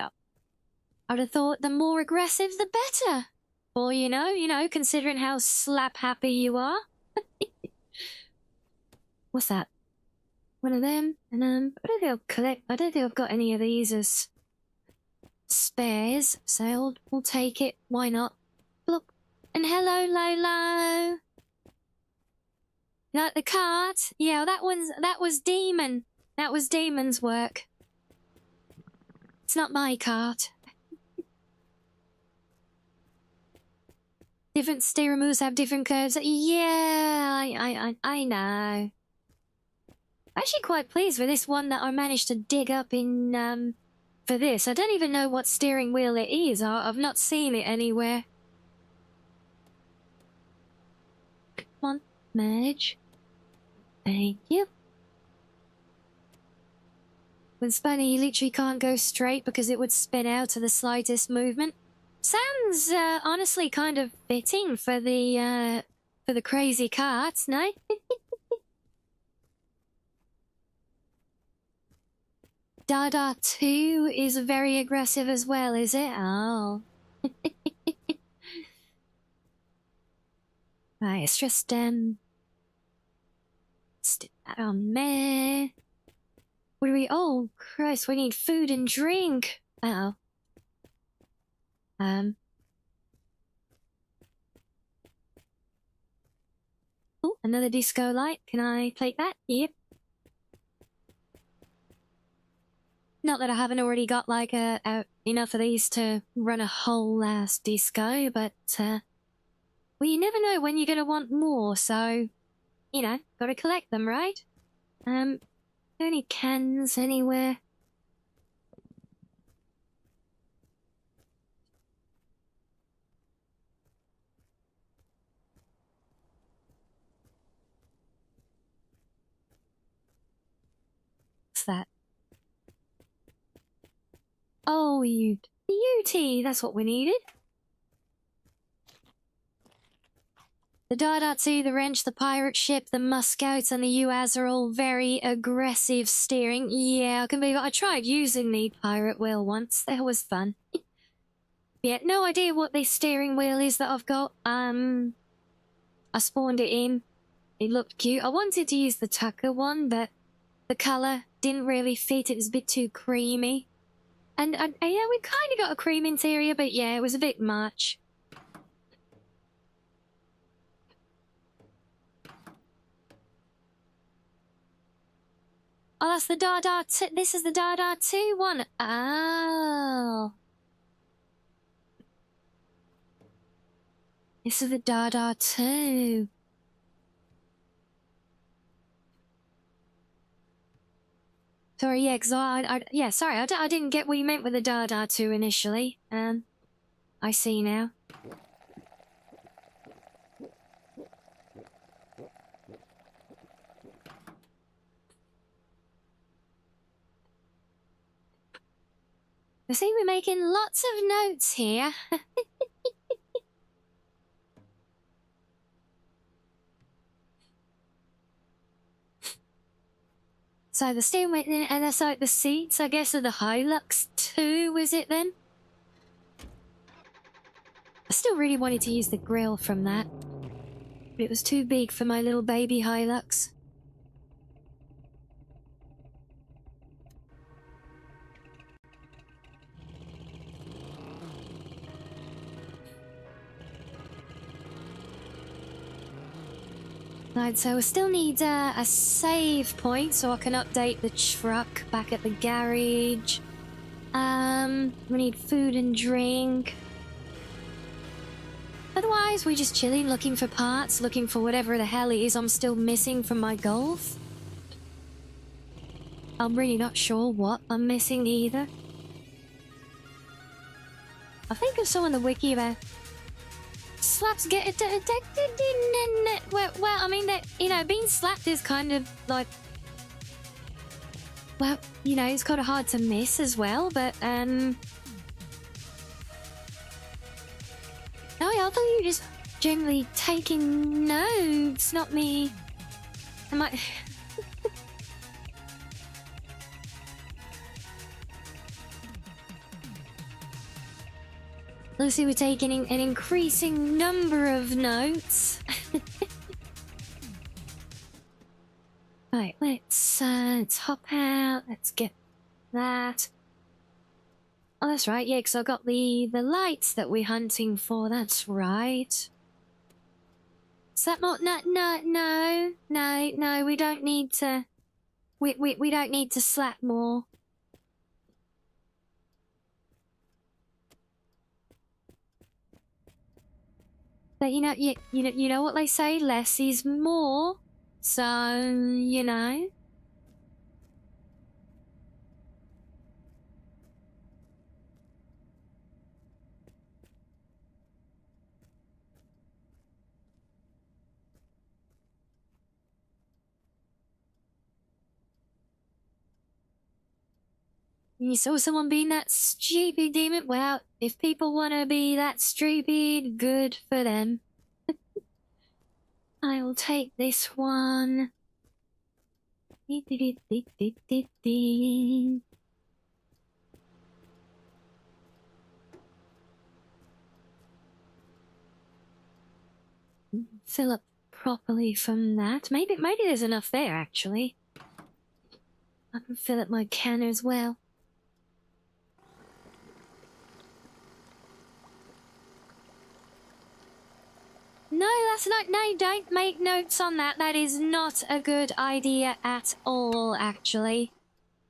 have thought the more aggressive, the better. Or considering how slap happy you are. What's that? One of them, and I don't think I've got any of these as spares, so we'll take it. Why not? Look, and hello, Lolo. Like the cart? Yeah, that was Demon. That was Demon's work. It's not my cart. Different steering wheels have different curves. Yeah, I know. I'm actually quite pleased with this one that I managed to dig up in, for this. I don't even know what steering wheel it is. I've not seen it anywhere. Come on, merge. Thank you. With Spanner, you literally can't go straight because it would spin out to the slightest movement. Sounds, honestly kind of fitting for the crazy carts, no? Dada 2 is very aggressive as well, is it? Oh. Right, it's just, stick that on there. What do we... Oh, Christ, we need food and drink. Uh-oh. Another disco light. Can I take that? Yep. Not that I haven't already got like enough of these to run a whole ass disco, but well, you never know when you're gonna want more, so you know, gotta collect them, right? Are there any cans anywhere? What's that? Oh, beauty! That's what we needed. The Dardatsu, the Wrench, the pirate ship, the Muskouts, and the UAS are all very aggressive steering. Yeah, I can believe it. I tried using the pirate wheel once. That was fun. Yeah, no idea what this steering wheel is that I've got. I spawned it in. It looked cute. I wanted to use the Tucker one, but the colour didn't really fit. It was a bit too creamy. And yeah, we kind of got a cream interior, but yeah, it was a bit much. Oh, that's the Dardatsu. This is the Dardatsu one. Oh. This is the Dardatsu. Sorry, yeah, because yeah, sorry, I didn't get what you meant with the Dardatsu initially. I see now. I see we're making lots of notes here. So the steering wheel, and that's like the seats, I guess, are the Hilux too, was it then? I still really wanted to use the grill from that, but it was too big for my little baby Hilux. Right, so we still need a save point so I can update the truck back at the garage. We need food and drink. Otherwise, we're just chilling, looking for parts, looking for whatever the hell it is I'm still missing from my Golf. I'm really not sure what I'm missing either. I think I saw on the wiki about slaps get detected in... Well, I mean, that, you know, being slapped is kind of like... Well, you know, it's kind of hard to miss as well, but, No, I thought you were just generally taking notes, not me. Am I... Lucy, we're taking an increasing number of notes. Right, let's hop out. Let's get that. Oh, that's right. Yeah, because I got the lights that we're hunting for. That's right. Is that more? No. We don't need to. We don't need to slap more. But you know what they say, less is more. So, you know. You saw someone being that stupid, demon? Well, if people want to be that stupid, good for them. I'll take this one. Fill up properly from that. Maybe there's enough there, actually. I can fill up my can as well. No, that's not. No, don't make notes on that. That is not a good idea at all, actually.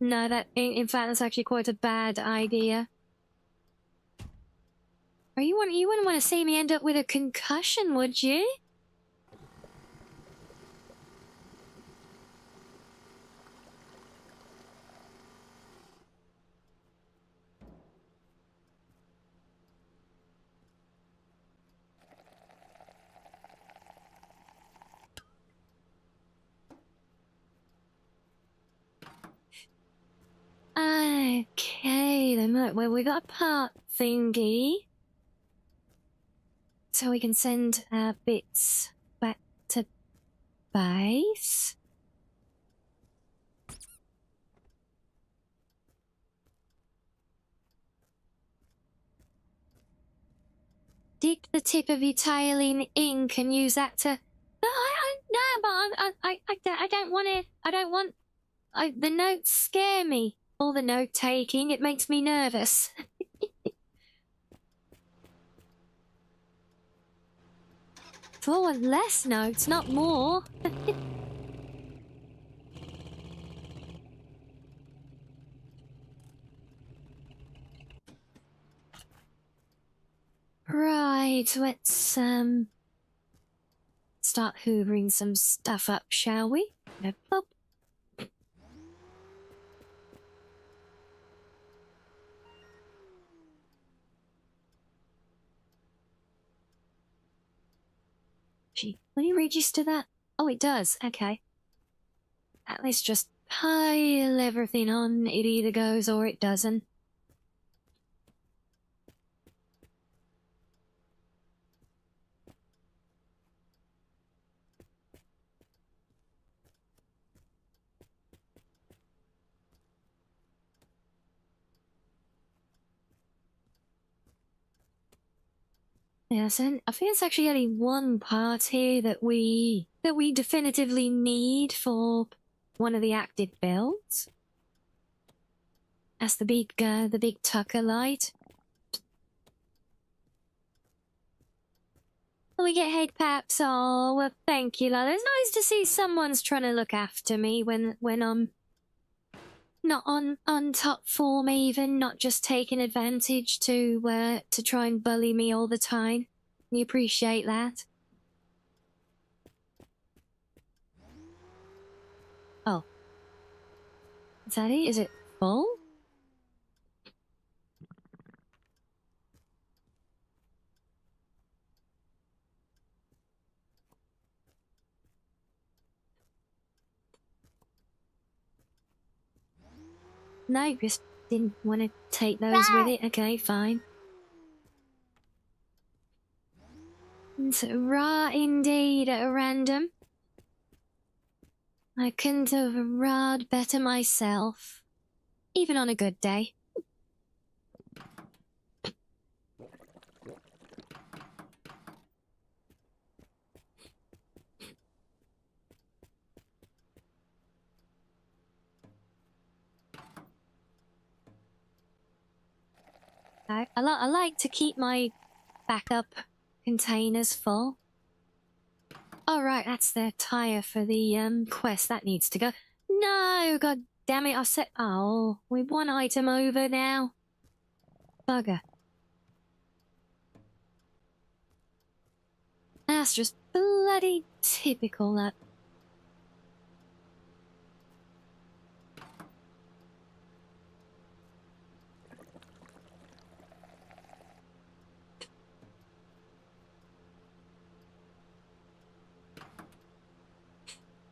No, that in fact that's actually quite a bad idea. Or you wouldn't want to see me end up with a concussion, would you? Okay, then look, well, we got a part thingy. So we can send bits back to base. Dip the tip of your tail in ink and use that to... I don't want it. I don't want... the notes scare me. All the note-taking, it makes me nervous. So I want less notes, not more. Right, let's start hoovering some stuff up, shall we? Plop. Gee, will you register that? Oh, it does. Okay. Let's just pile everything on. It either goes or it doesn't. Yes, and I think it's actually only one part here that we definitively need for one of the active builds. That's the big Tucker light. We get head paps. Oh, well, thank you, love. It's nice to see someone's trying to look after me when I'm not on top form, even not just taking advantage to try and bully me all the time. We appreciate that. Oh, is that it? Is it full? No, just didn't want to take those with it. Okay, fine. It's indeed, random. I couldn't have rod better myself, even on a good day. I like to keep my backup containers full. Oh right, that's their tire for the quest. That needs to go. No, god damn it! I said, oh, we're one item over now. Bugger. That's just bloody typical. That.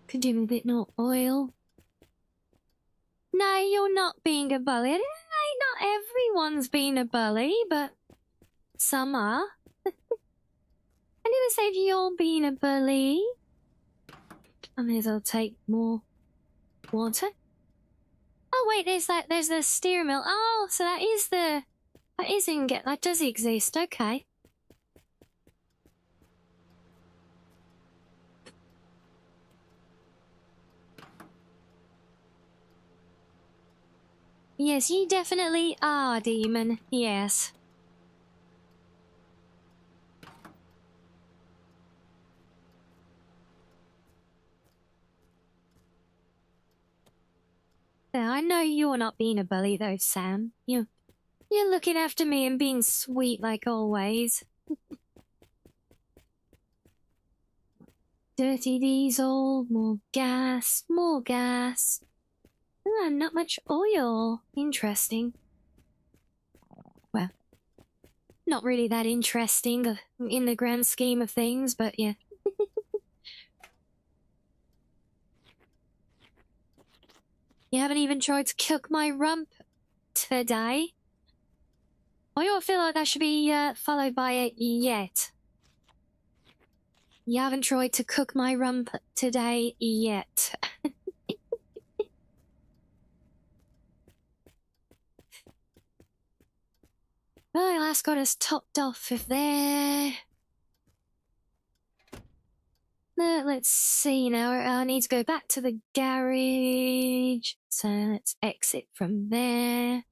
Could do a bit more oil. No, you're not being a bully. Not everyone's being a bully, but some are. I didn't say if you're being a bully. I may as well take more water. Oh wait, there's the steer mill. Oh, so that does exist. Okay. Yes, you definitely are, demon. Yes. Yeah, I know you're not being a bully though, Sam. You're looking after me and being sweet like always. Dirty diesel, more gas, more gas. Not much oil. Interesting. Well, not really that interesting in the grand scheme of things, but yeah. You haven't even tried to cook my rump today? I don't feel like that should be followed by a yet. You haven't tried to cook my rump today yet. Well, last got us topped off if there. Let's see now. I need to go back to the garage. So let's exit from there.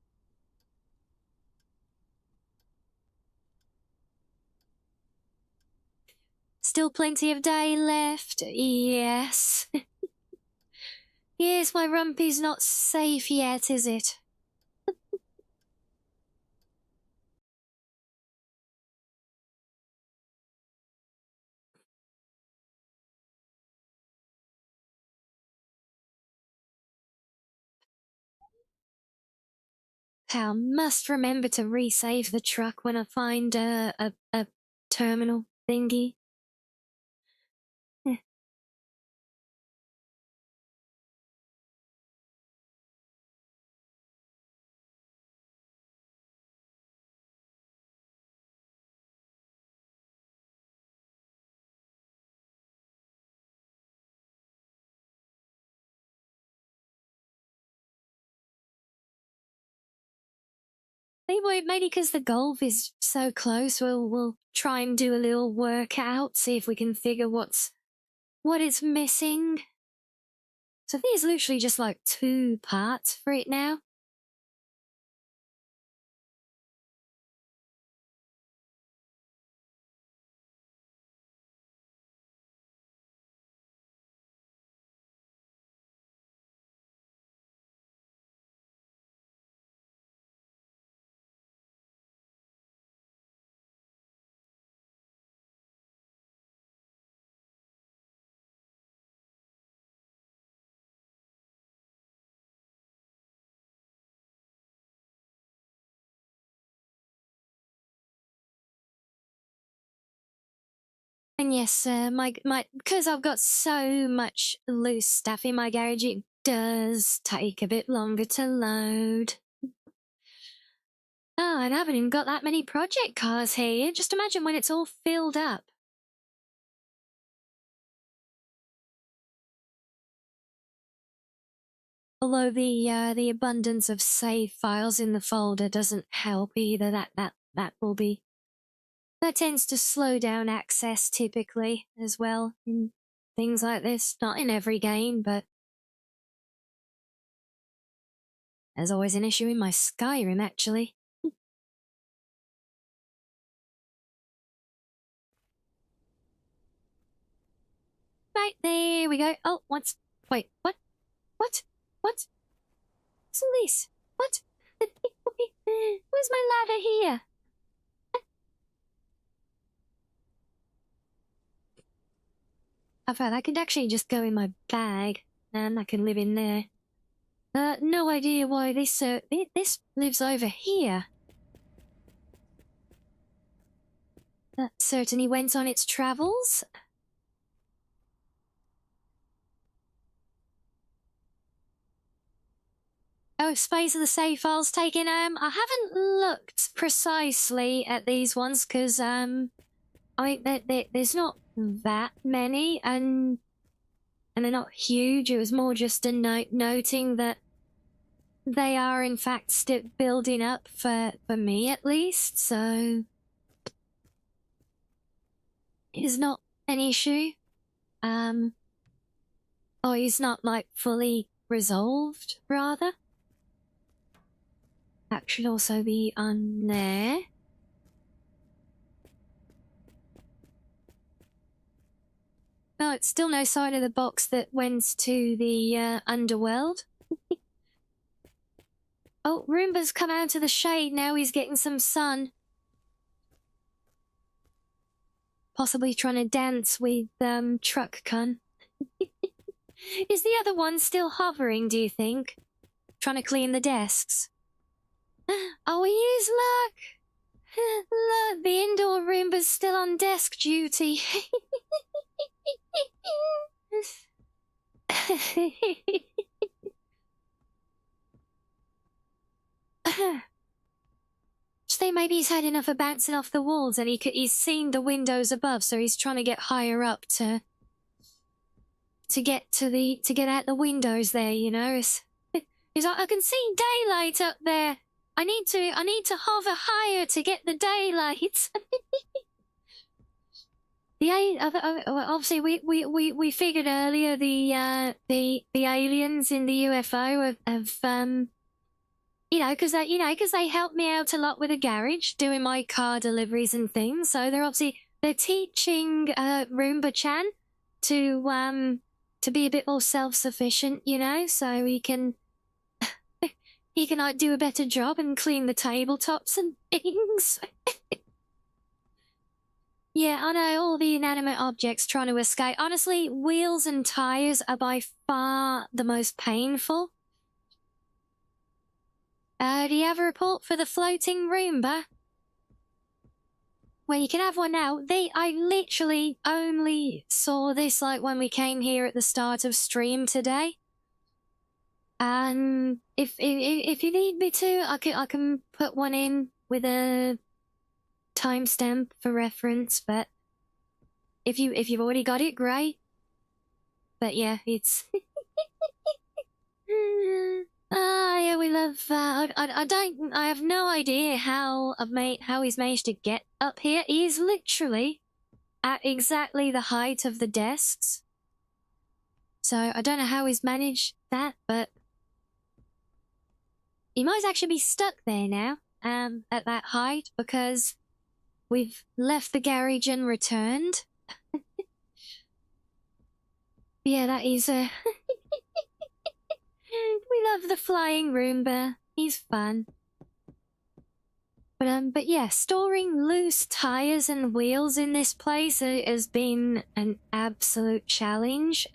Still plenty of day left. Yes. Yes, my rumpy's not safe yet, is it? I must remember to resave the truck when I find a terminal thingy. Maybe because the golf is so close, we'll try and do a little workout, see if we can figure what it's missing. So there's literally just like 2 parts for it now. And yes, because I've got so much loose stuff in my garage, it does take a bit longer to load. Oh, and I haven't even got that many project cars here. Just imagine when it's all filled up. Although the abundance of save files in the folder doesn't help either. That will be. That tends to slow down access typically as well in things like this. Not in every game, but there's always an issue in my Skyrim actually. Right, there we go. Oh, wait, what? What? What's this? What? Where's my ladder here? I thought I could actually just go in my bag, and I can live in there. No idea why this lives over here. That certainly went on its travels. Oh, space of the save files taken. I haven't looked precisely at these ones because there's not that many, and they're not huge. It was more just a noting that they are in fact still building up for me at least. So it's not an issue. Oh, he's not like fully resolved, rather. That should also be on there. No, it's still no sign of the box that went to the underworld. Oh, Roomba's come out of the shade now. He's getting some sun. Possibly trying to dance with, Truck Cun. Is the other one still hovering, do you think? Trying to clean the desks? Oh, he is, look! Look, the indoor Roomba's still on desk duty. Just think maybe he's had enough of bouncing off the walls and he's seen the windows above, so he's trying to get higher up to get out the windows there, you know. He's like, I can see daylight up there. I need to hover higher to get the daylight. Obviously we figured earlier the aliens in the UFO have you know, because they helped me out a lot with a garage doing my car deliveries and things. So they're teaching Roomba-chan to be a bit more self-sufficient, you know, so he can like do a better job and clean the tabletops and things. Yeah, I know, all the inanimate objects trying to escape. Honestly, wheels and tires are by far the most painful. Do you have a report for the floating Roomba? Well, you can have one now. I literally only saw this like when we came here at the start of stream today. And if you need me to, I can put one in with a timestamp for reference. But if you've already got it, great. But yeah, it's. Yeah, we love. I have no idea how he's managed to get up here. He's literally at exactly the height of the desks. So I don't know how he's managed that, but he might actually be stuck there now. At that height because we've left the garage and returned. Yeah, that is we love the flying Roomba. He's fun. But yeah, storing loose tires and wheels in this place has been an absolute challenge.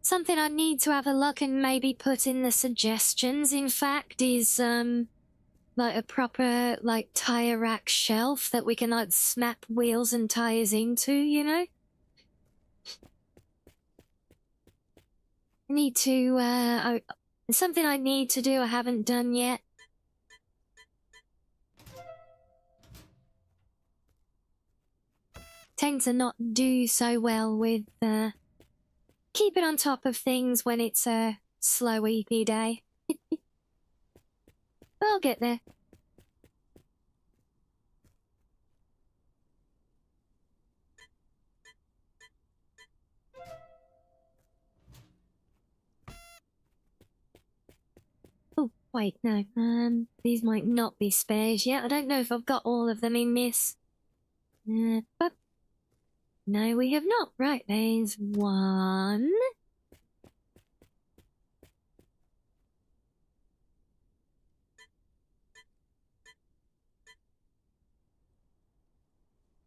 Something I need to have a look and maybe put in the suggestions, in fact, is like a proper like tire rack shelf that we can like snap wheels and tires into, you know? Need to, it's something I need to do I haven't done yet. Tend to not do so well with, keeping on top of things when it's a slow EP day. I'll get there. Wait, no, these might not be spares yet. I don't know if I've got all of them in this. But no, we have not. Right, there's one.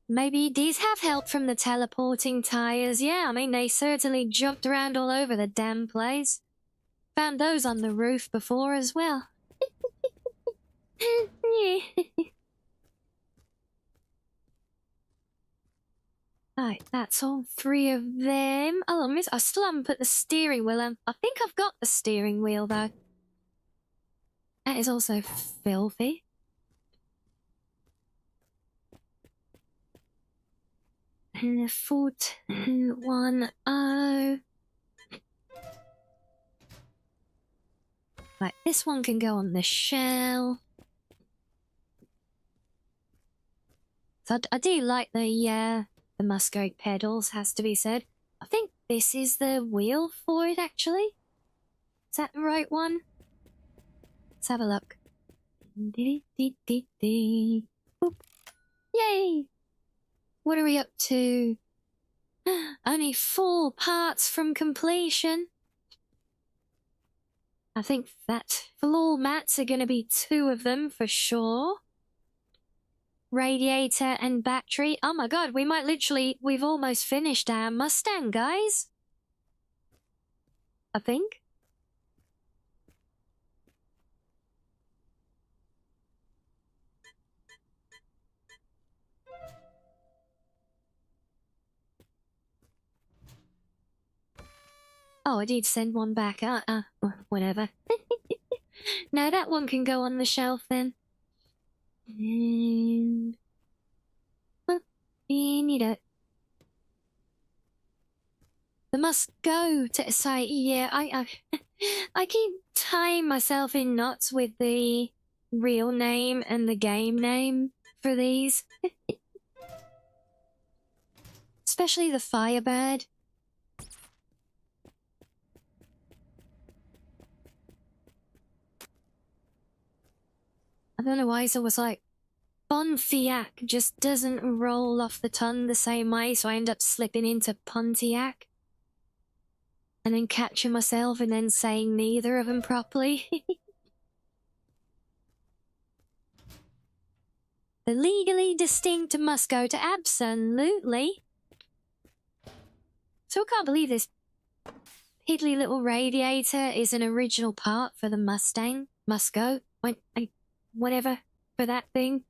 Maybe these have help from the teleporting tires. Yeah, I mean, they certainly jumped around all over the damn place. Found those on the roof before as well. Right, that's all three of them. Oh, I still haven't put the steering wheel on. I think I've got the steering wheel, though. That is also filthy. And 4210. Right, this one can go on the shell. So I do like the muskrat pedals, has to be said. I think this is the wheel for it, actually. Is that the right one? Let's have a look. Boop. Yay! What are we up to? Only 4 parts from completion. I think that floor mats are going to be 2 of them for sure. Radiator and battery. Oh my god, we've almost finished our Mustang, guys. I think. Oh, I did send one back. Whatever. No, that one can go on the shelf then. And... well, you need it. The must go to site. Yeah, I keep tying myself in knots with the real name and the game name for these. Especially the Firebird. I don't know why it's always like Pontiac just doesn't roll off the tongue the same way, so I end up slipping into Pontiac. And then catching myself and then saying neither of them properly. The legally distinct must go to absolutely. So I can't believe this piddly little radiator is an original part for the Mustang. Must go. Whatever for that thing.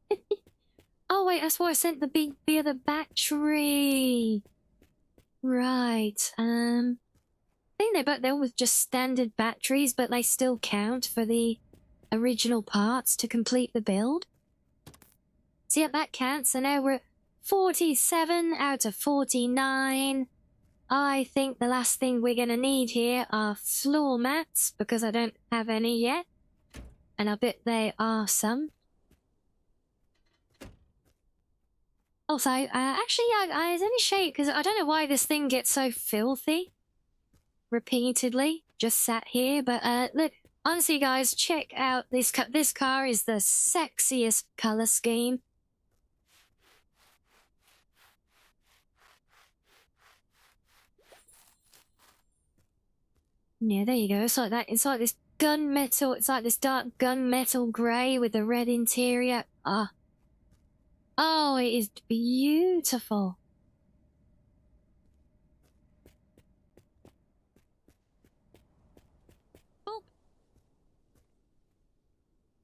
Oh wait, that's why I sent the other battery. Right. I think they were just standard batteries, but they still count for the original parts to complete the build. So yeah, that counts. So now we're at 47 out of 49. I think the last thing we're gonna need here are floor mats, because I don't have any yet. And I bet they are some. Also, actually, I was only shade because I don't know why this thing gets so filthy. Repeatedly, just sat here. But look, honestly, guys, check out this car. This car is the sexiest color scheme. Yeah, there you go. It's like that. It's like this gunmetal. It's like this dark gunmetal grey with the red interior. Oh, it is beautiful.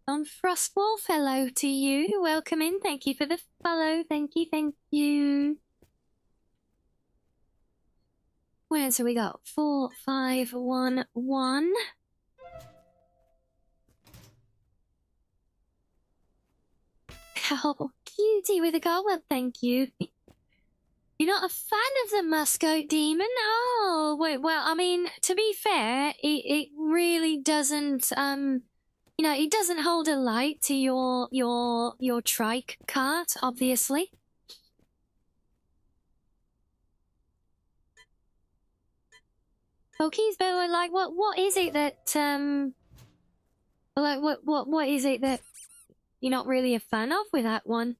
Frostwolf, hello to you. Welcome in. Thank you for the follow. Thank you, thank you. Where so we got 4, 5, 1, 1. Oh, cutie with a car. Well, thank you. You're not a fan of the Muscoat Demon? Oh, wait, well, I mean, to be fair, it really doesn't, you know, it doesn't hold a light to your trike cart, obviously. Keys, but like, what is it that, like, what is it that you're not really a fan of with that one?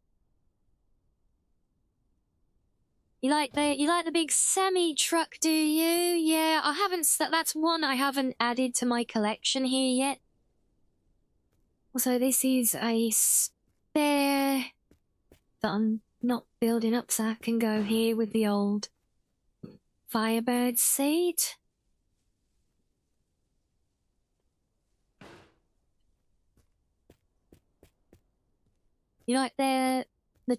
You like the big semi-truck, do you? Yeah, I haven't, that's one I haven't added to my collection here yet. Also, this is a spare that I'm not building up, so I can go here with the old Firebird seat. You like the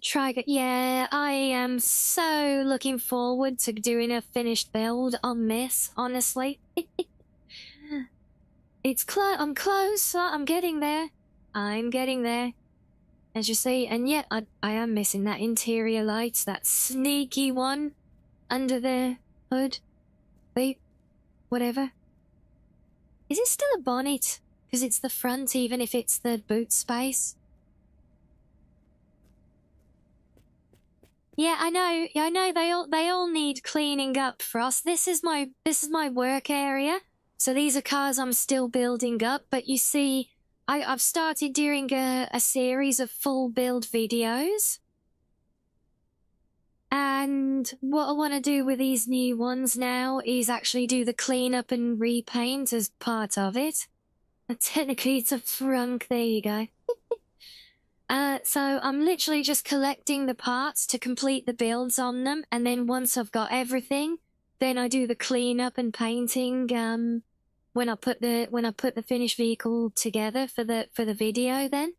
trigger? Yeah, I am so looking forward to doing a finished build on this, honestly. I'm close, I'm getting there. I'm getting there. As you see, and yet I am missing that interior light, that sneaky one under the hood. Wait, whatever. Is it still a bonnet? Because it's the front, even if it's the boot space. Yeah, I know. Yeah, I know. They all need cleaning up, Frost. This is my work area. So these are cars I'm still building up. But you see, I've started doing a series of full build videos. And what I want to do with these new ones now is actually do the cleanup and repaint as part of it. Technically, it's a frunk. There you go. So I'm literally just collecting the parts to complete the builds on them, and then once I've got everything, then I do the cleanup and painting. When I put the finished vehicle together for the video, then.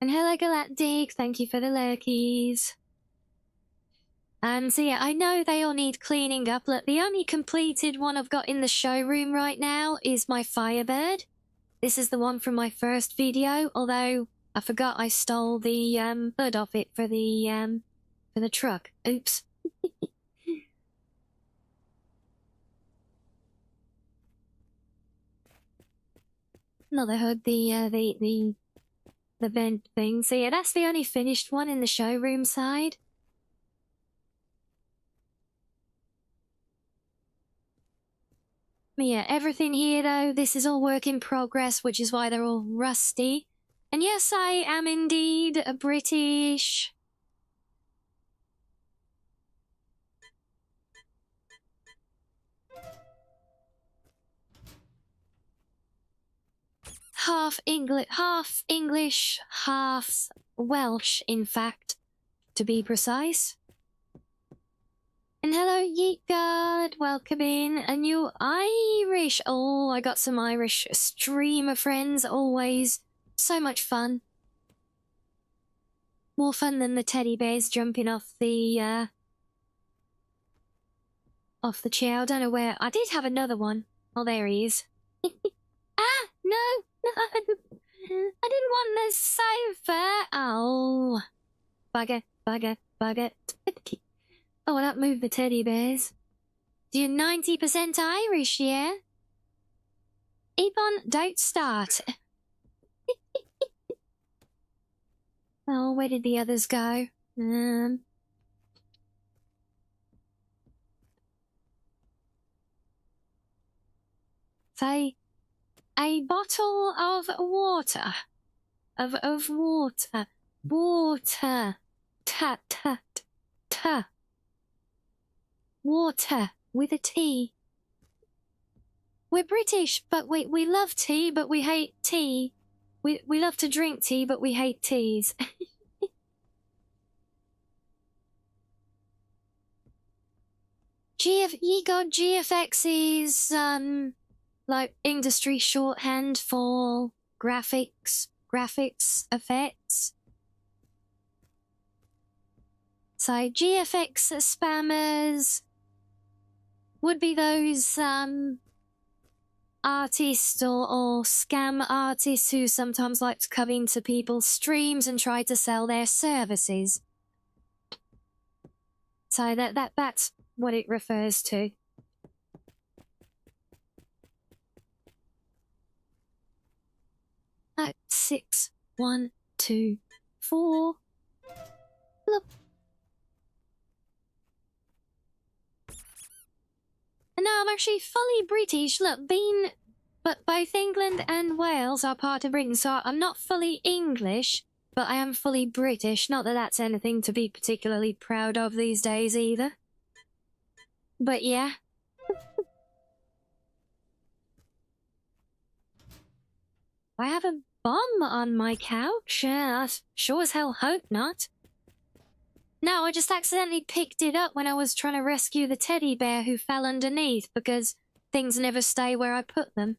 And hello, Galactic. Thank you for the lurkies. So yeah, I know they all need cleaning up. Look, the only completed one I've got in the showroom right now is my Firebird. This is the one from my first video, although I forgot I stole the hood off it for the truck. Oops. Another hood, the vent thing. So yeah, that's the only finished one in the showroom side. Yeah, everything here though, this is all work in progress, which is why they're all rusty. And yes, I am indeed a British. Half English, half Welsh, in fact, to be precise. And hello, Yeetgard, welcome in. And you Irish. Oh, I got some Irish streamer friends, always. So much fun. More fun than the teddy bears jumping off the chair. I don't know where. I did have another one. Oh, there he is. Ah, no. I didn't want the sofa. Oh. Bugger. Oh, that moved the teddy bears. You're 90% Irish, yeah? Ebon, don't start. Oh, where did the others go? Say, a bottle of water. Of water. Water. Ta. Water with a T. We're British, but we love tea, but we hate tea. We love to drink tea, but we hate teas. You got GFX is like industry shorthand for graphics effects. So GFX spammers would be those artists or scam artists who sometimes like to come into people's streams and try to sell their services. So that's what it refers to. At 6, 1, 2, 4. Look. And now I'm actually fully British. Look, but both England and Wales are part of Britain, so I'm not fully English, but I am fully British. Not that that's anything to be particularly proud of these days either. But yeah. I have a bomb on my couch? I sure as hell hope not. No, I just accidentally picked it up when I was trying to rescue the teddy bear who fell underneath because things never stay where I put them.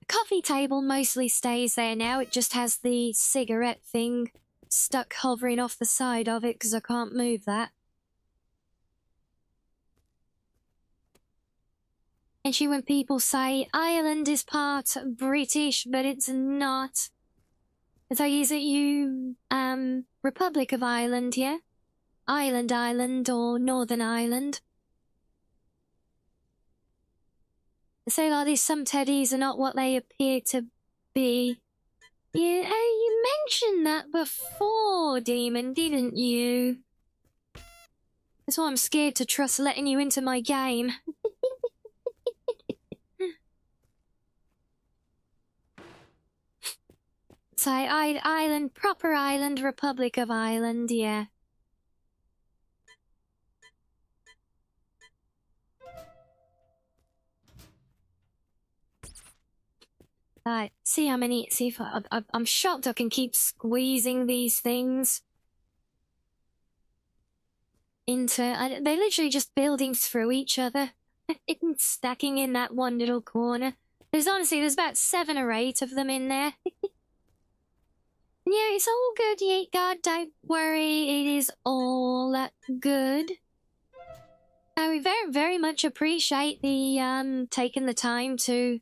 The coffee table mostly stays there now. It just has the cigarette thing stuck hovering off the side of it because I can't move that. And when people say Ireland is part British, but it's not. So is it you, Republic of Ireland, yeah? Ireland, or Northern Ireland? They say like this, some teddies are not what they appear to be. Yeah, you mentioned that before, Demon, didn't you? That's why I'm scared to trust letting you into my game. Say, island, proper island, Republic of Ireland, yeah. Right, see how many, see if I'm shocked I can keep squeezing these things into, they're literally just building through each other, stacking in that one little corner. There's about 7 or 8 of them in there. Yeah, it's all good, Yeet God, don't worry, it is all good. We very, very much appreciate the, taking the time to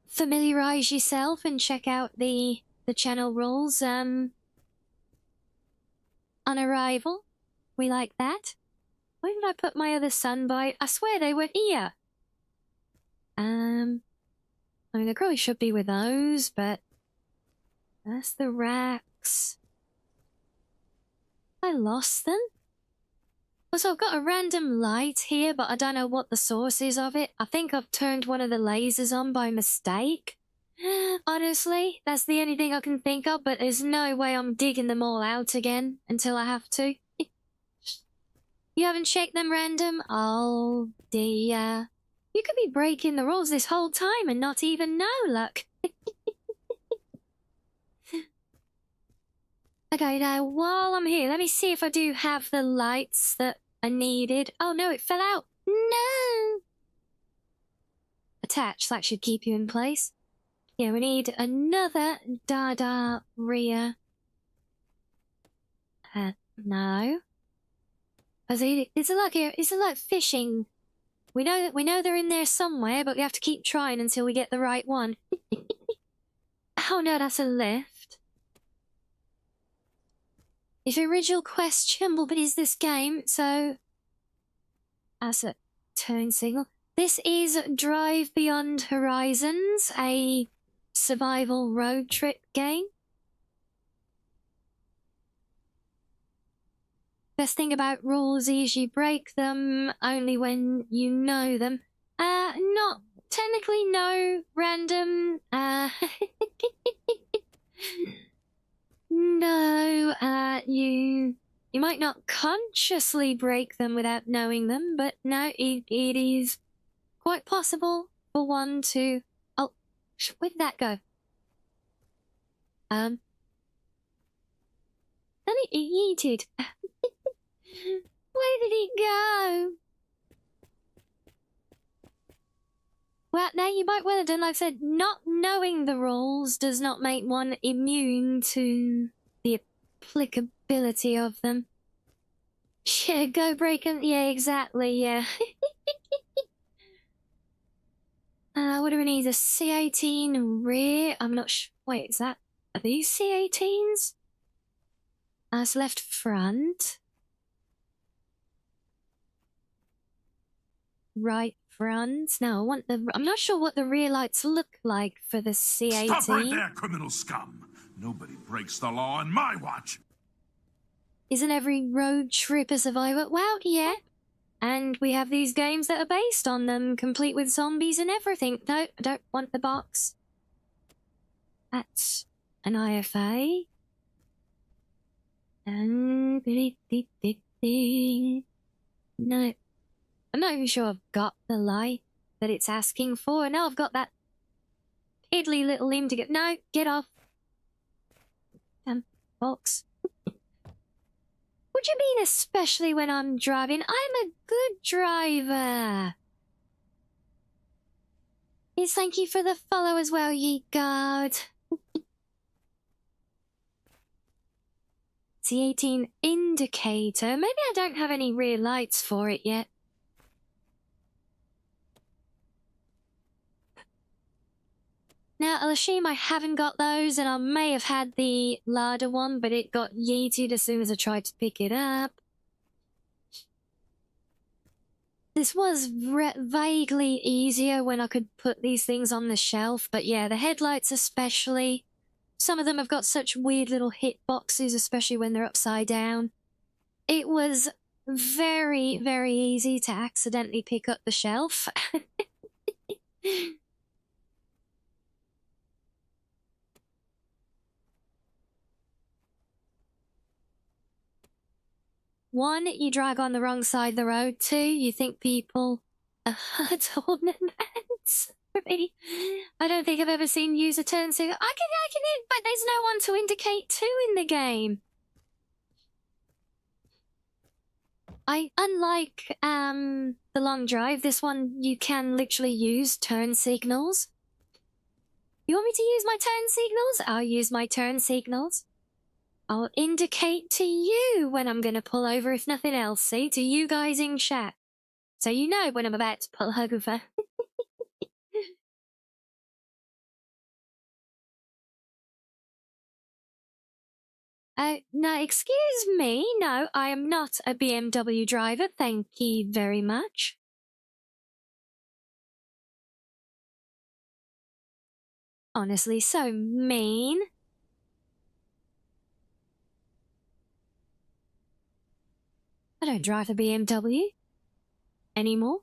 familiarize yourself and check out the channel rules, on arrival. We like that. Where did I put my other sunbite? I swear they were here. I mean, they probably should be with those, but that's the racks. I lost them. So I've got a random light here, but I don't know what the source is of it. I think I've turned one of the lasers on by mistake. Honestly, that's the only thing I can think of, but there's no way I'm digging them all out again until I have to. You haven't checked them, random? Oh dear. You could be breaking the rules this whole time and not even know, look. Okay, now while I'm here, let me see if I do have the lights that I needed. Oh no, it fell out. No! Attach, that should keep you in place. Yeah, we need another Dada Rhea. No. Is it like fishing? We know they're in there somewhere, but we have to keep trying until we get the right one. Oh no, that's a lift. If original question, but is this game, so that's a turn signal. This is Drive Beyond Horizons, a survival road trip game. Best thing about rules is you break them only when you know them. Not technically no, random. No, you might not consciously break them without knowing them, but no, it is quite possible for one to... Oh, where did that go? Then it yeeted. Where did it go? Well, now you might well have done, like I said, not knowing the rules does not make one immune to the applicability of them. Yeah, go break them. Yeah, exactly, yeah. What do we need? A C18 rear? I'm not sure. Wait, is that... Are these C18s? That's left front. Right front. No, I want the... I'm not sure what the rear lights look like for the C18. Stop right there, criminal scum! Nobody breaks the law on my watch! Isn't every road trip a survivor? Well, yeah. And we have these games that are based on them, complete with zombies and everything. No, I don't want the box. That's an IFA. And... No. I'm not even sure I've got the light that it's asking for. No, I've got that piddly little limb to get... No, get off. Box. What do you mean, especially when I'm driving? I'm a good driver. Yes, thank you for the follow as well, ye guard. C18 indicator. Maybe I don't have any rear lights for it yet. Now, I'll assume I haven't got those, and I may have had the larder one, but it got yeeted as soon as I tried to pick it up. This was vaguely easier when I could put these things on the shelf, but yeah, the headlights especially. Some of them have got such weird little hitboxes, especially when they're upside down. It was very, very easy to accidentally pick up the shelf. one, you drive on the wrong side of the road. Two, you think people are ornaments. Really? I don't think I've ever seen you use a turn signal. I can, but there's no one to indicate to in the game. Unlike the long drive, this one you can literally use turn signals. You want me to use my turn signals? I'll use my turn signals. I'll indicate to you when I'm gonna pull over, if nothing else, see? To you guys in chat. So you know when I'm about to pull over. No, excuse me. No, I am not a BMW driver. Thank you very much. Honestly, so mean. I don't drive a BMW anymore.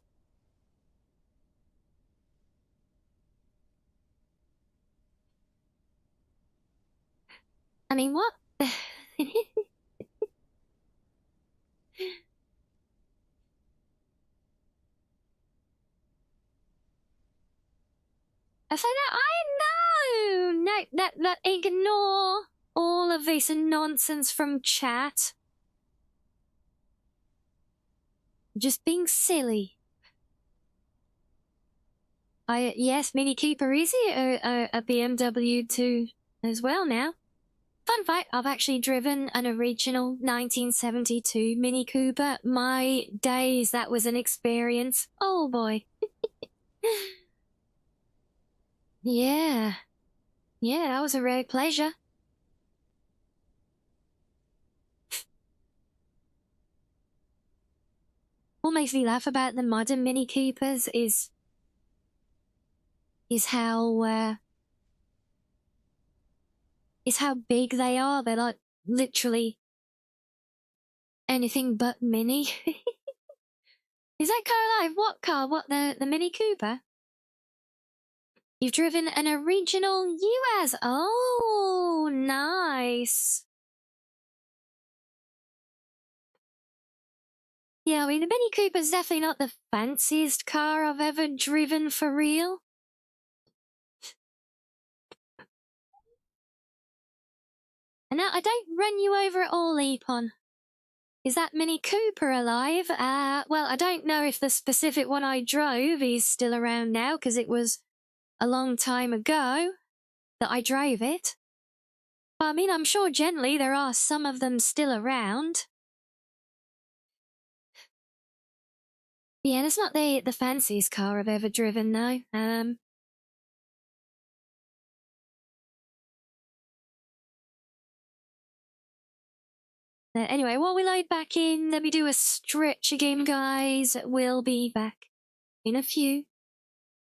I mean, what? So that I know, that ignore all of this nonsense from chat. Just being silly. Yes, Mini Cooper is a BMW too as well now. Fun fact, I've actually driven an original 1972 Mini Cooper. My days, that was an experience. Oh boy. Yeah. Yeah, that was a rare pleasure. What makes me laugh about the modern Mini Coopers is how big they are. They're like literally anything but mini. Is that car alive? What car? What, the Mini Cooper? You've driven an original US. Oh, nice. Yeah, I mean, the Mini Cooper's definitely not the fanciest car I've ever driven for real. And now I don't run you over at all, Epon. Is that Mini Cooper alive? Well, I don't know if the specific one I drove is still around now, because it was a long time ago that I drove it. But I mean, I'm sure generally there are some of them still around. Yeah, it's not the fanciest car I've ever driven, though. Anyway, while we load back in, let me do a stretch again, guys. We'll be back in a few.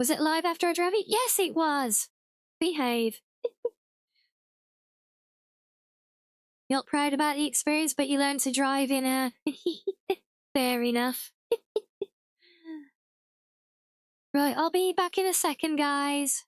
Was it live after I drove it? Yes, it was. Behave. You're not proud about the experience, but you learned to drive in a... Fair enough. Right, I'll be back in a second, guys.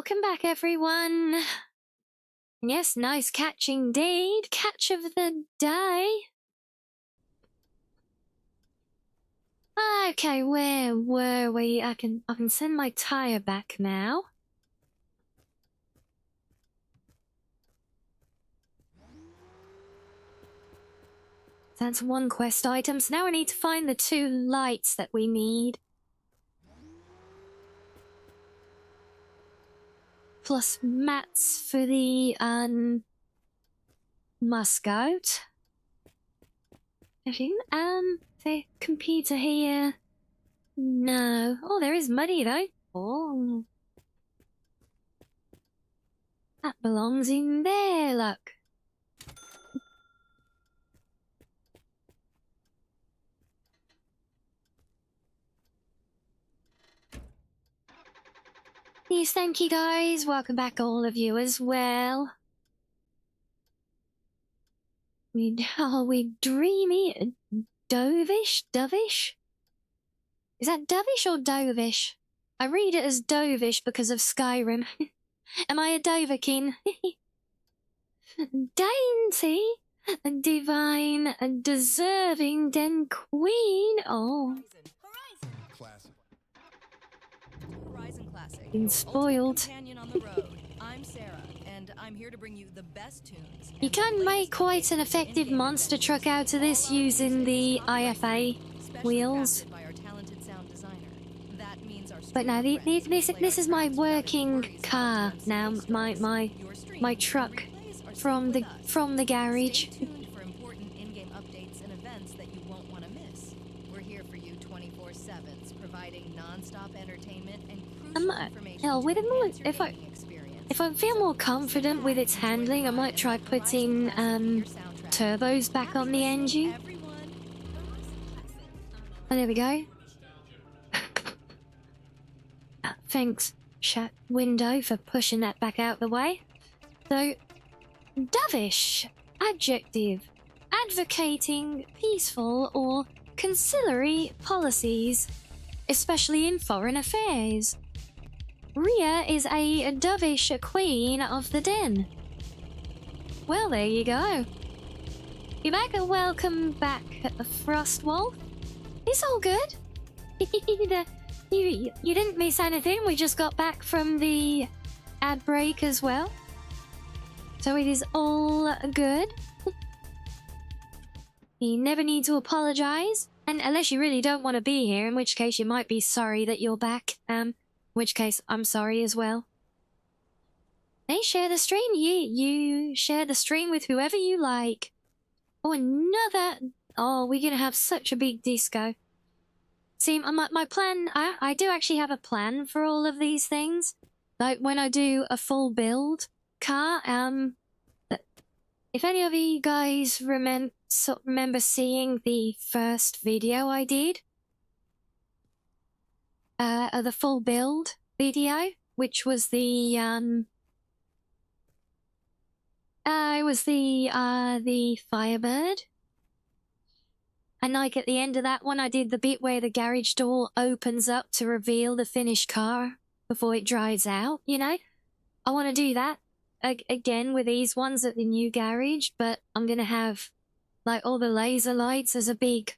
welcome back, everyone. Yes, nice catch indeed. Catch of the day. Okay, where were we? I can send my tire back now. That's one quest item. So now I need to find the 2 lights that we need. Plus mats for the muscoat. The computer here. No. Oh, there is money though. Oh. That belongs in there, look. Yes, thank you guys. Welcome back all of you as well. We dreamy. Dovish? Is that dovish or dovish? I read it as dovish because of Skyrim. Am I a Dovahkiin? Dainty, divine, deserving, then queen. Oh. Classic. Horizon Classic. Been spoiled. Companion on the road. I'm Sarah, and I'm here to bring you the best tunes. You can make quite an effective monster truck out of this using the IFA wheels. But now this is my working car now. My truck from the garage. For important in-game updates and events that you won't want to miss. We're here for you 24/7, providing non-stop entertainment and crucial information. Hell, with it if I feel more confident with its handling, I might try putting turbos back on the engine. Oh, there we go. Thanks, chat window, for pushing that back out the way. So, dovish, adjective, advocating peaceful or conciliatory policies, especially in foreign affairs. Rhea is a dovish queen of the den. Well, there you go. You're back and welcome back, Frostwolf. It's all good. You didn't miss anything. We just got back from the ad break as well. So it is all good. You never need to apologize. And unless you really don't want to be here, in which case you might be sorry that you're back. In which case I'm sorry as well. Hey, share the stream. You share the stream with whoever you like. Oh, another... Oh, we're gonna have such a big disco. See, my plan, I do actually have a plan for all of these things. Like when I do a full build car, if any of you guys remember seeing the first video I did, the full build video, which was the, it was the Firebird. And like at the end of that one, I did the bit where the garage door opens up to reveal the finished car before it drives out, you know? I want to do that again with these ones at the new garage, but I'm going to have like all the laser lights as a big,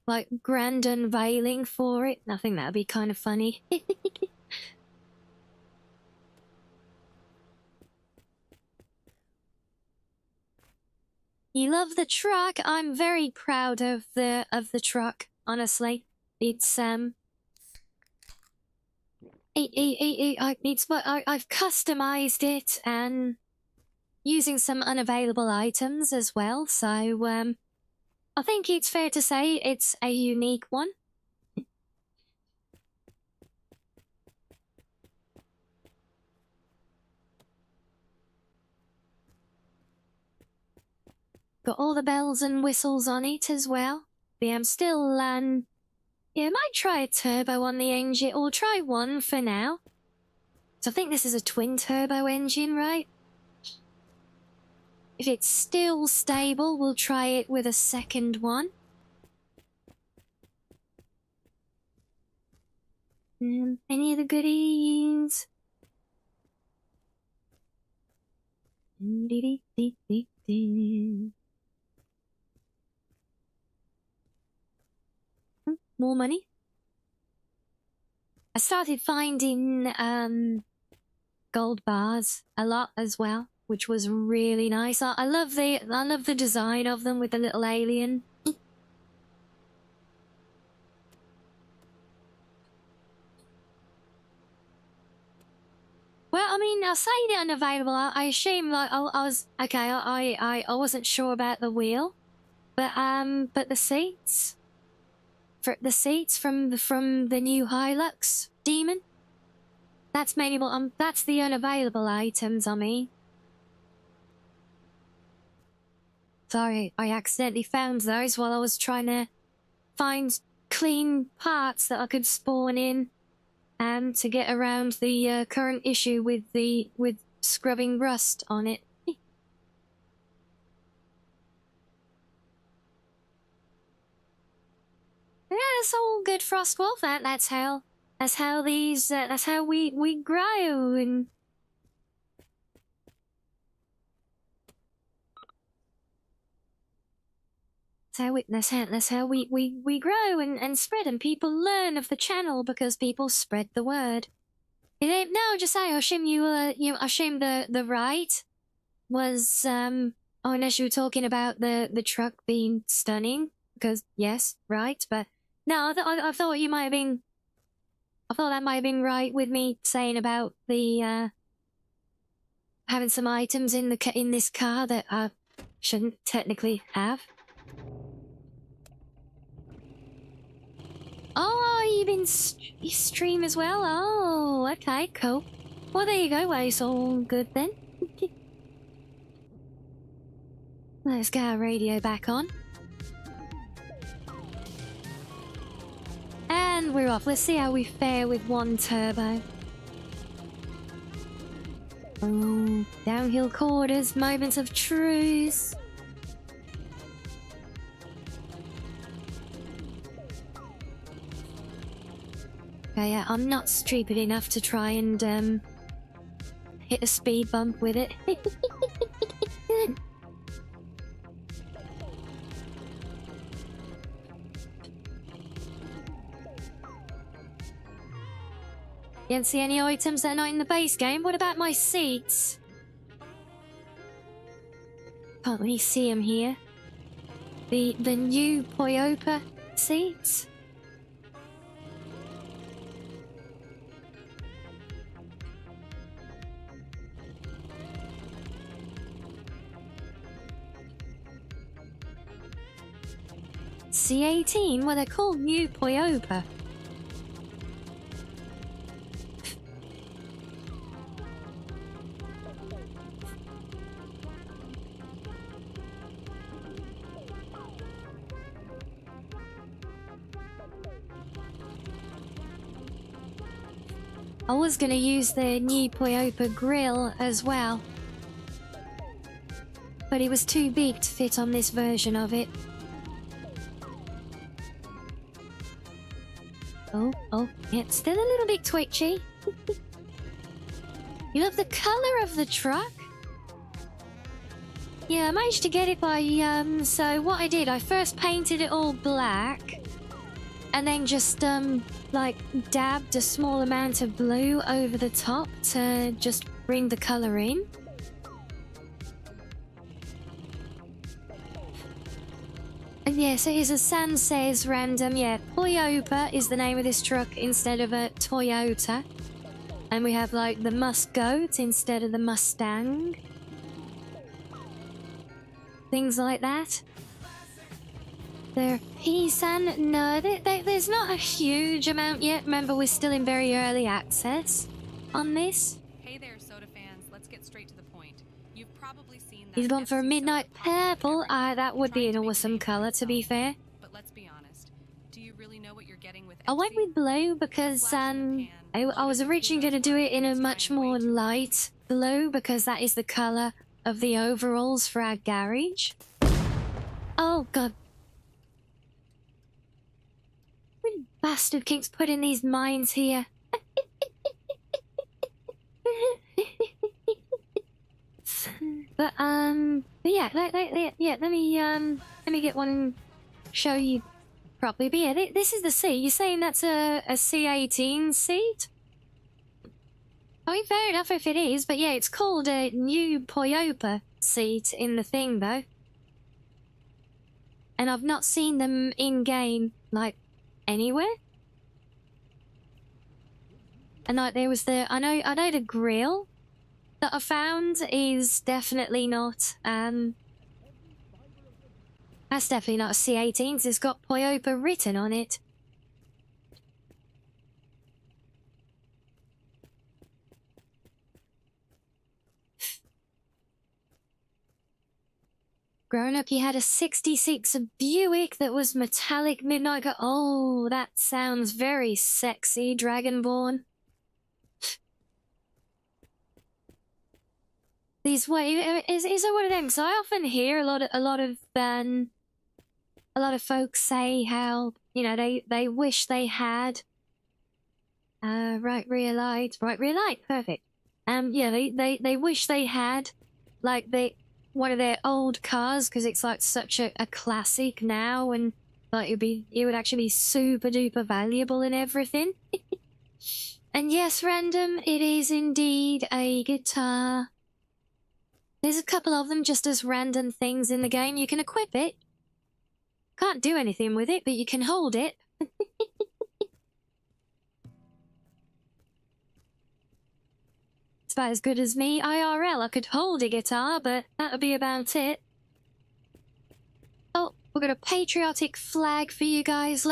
like, grand unveiling for it. I think that would be kind of funny. You love the truck. I'm very proud of the truck. Honestly, it's I've customized it and using some unavailable items as well. So I think it's fair to say it's a unique one. Got all the bells and whistles on it as well. But I'm still, yeah, I might try a turbo on the engine, or try one for now. So I think this is a twin turbo engine, right? If it's still stable, we'll try it with a second one. Any of the goodies? More money. I started finding gold bars a lot as well, which was really nice. I love the design of them with the little alien. Well, I mean, I'll say they're unavailable. I assume like I was okay. I wasn't sure about the wheel, but the seats. For the seats from the new Hilux Demon. That's mainly what that's the unavailable items. I mean, sorry, I accidentally found those while I was trying to find clean parts that I could spawn in, to get around the current issue with scrubbing rust on it. Yeah, it's all good, Frostwolf. That's how these that's how we grow and. That's how we grow and spread, and people learn of the channel because people spread the word. No, just say I assume I assume the right was unless you were talking about the truck being stunning, because yes, right, but no, I thought you might have been. I thought that might have been right with me saying about the having some items in this car that I shouldn't technically have. Oh, you stream as well? Oh, okay, cool. Well, there you go. Well, it's all good then. Let's get our radio back on. And we're off. Let's see how we fare with one turbo. Oh, downhill quarters, moments of truth. Okay, yeah, I'm not stupid enough to try and hit a speed bump with it. You don't see any items that are not in the base game? What about my seats? Can't really see them here. The new Toyota seats? C18? Well, they're called new Toyota. I was gonna use the new Toyota grill as well, but it was too big to fit on this version of it. Oh, yeah, it's still a little bit twitchy. You love the colour of the truck? Yeah, I managed to get it by, so what I did, I first painted it all black, and then just, like, dabbed a small amount of blue over the top to just bring the colour in. And yes, it is as San says, random, yeah, Toyota is the name of this truck instead of a Toyota. And we have, like, the Muscoat instead of the Mustang. Things like that. There, P-San, no, there's not a huge amount yet. Remember, we're still in very early access on this. Hey there, soda fans. Let's get straight to the point. You've probably seen that. He's gone for a midnight purple. That would be an awesome color, to be fair. But let's be honest. Do you really know what you're getting with I went with blue because I was originally going to do it in a much more light blue because that is the color of the overalls for our garage. Oh god. What bastard keeps putting these mines here? But yeah, let me get one and show you properly. But yeah, this is the seat. You're saying that's a C18 seat? I mean, fair enough if it is, but yeah, it's called a new Poyopa seat in the thing, though. And I've not seen them in-game, like, anywhere. And like, there was the... I know the grill that I found is definitely not, that's definitely not a C18, 'cause it's got Poyopa written on it. Growing up, you had a 66 Buick that was metallic midnight. Oh, that sounds very sexy, Dragonborn. These is it one of them? Because I often hear a lot of folks say how, you know, they wish they had right rear light, perfect. Yeah, they wish they had like one of their old cars, because it's like such a classic now, and like it would actually be super duper valuable and everything. And yes, random, it is indeed a guitar. There's a couple of them just as random things in the game. You can equip it. Can't do anything with it, but you can hold it. It's about as good as me IRL. I could hold a guitar, but that would be about it. Oh, we've got a patriotic flag for you guys.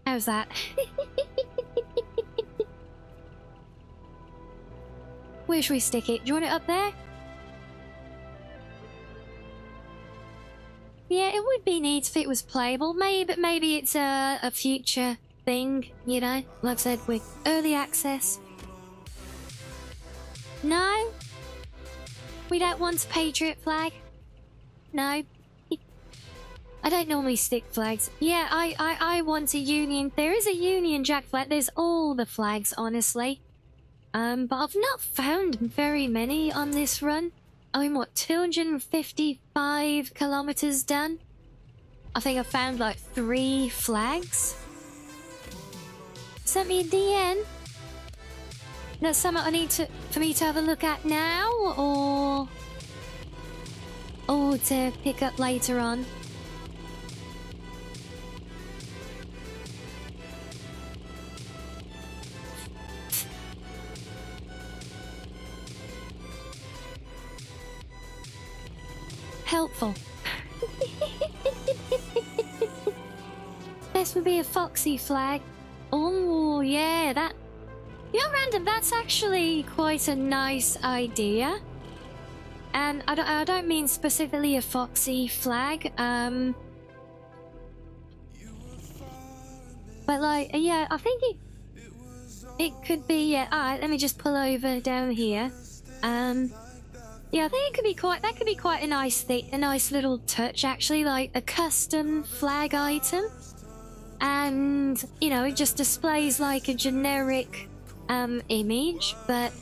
How's that? Where should we stick it? Do you want it up there? Yeah, it would be neat if it was playable. Maybe it's a future thing, you know? Like I said, with early access. No? We don't want a Patriot flag? No? I don't normally stick flags. Yeah, I want a Union. There is a Union Jack flag. There's all the flags, honestly. But I've not found very many on this run. I'm, what, 255 kilometers done? I think I found like 3 flags. Sent me a DN. That's something I need for me to have a look at now, or to pick up later on. Helpful. This would be a Foxy flag. Oh, yeah, that... You know, random, that's actually quite a nice idea. And I don't mean specifically a Foxy flag, but like, yeah, I think it could be, yeah, alright, let me just pull over down here. Yeah, I think it could be quite a nice little touch, actually, like a custom flag item. And, you know, it just displays like a generic image, but,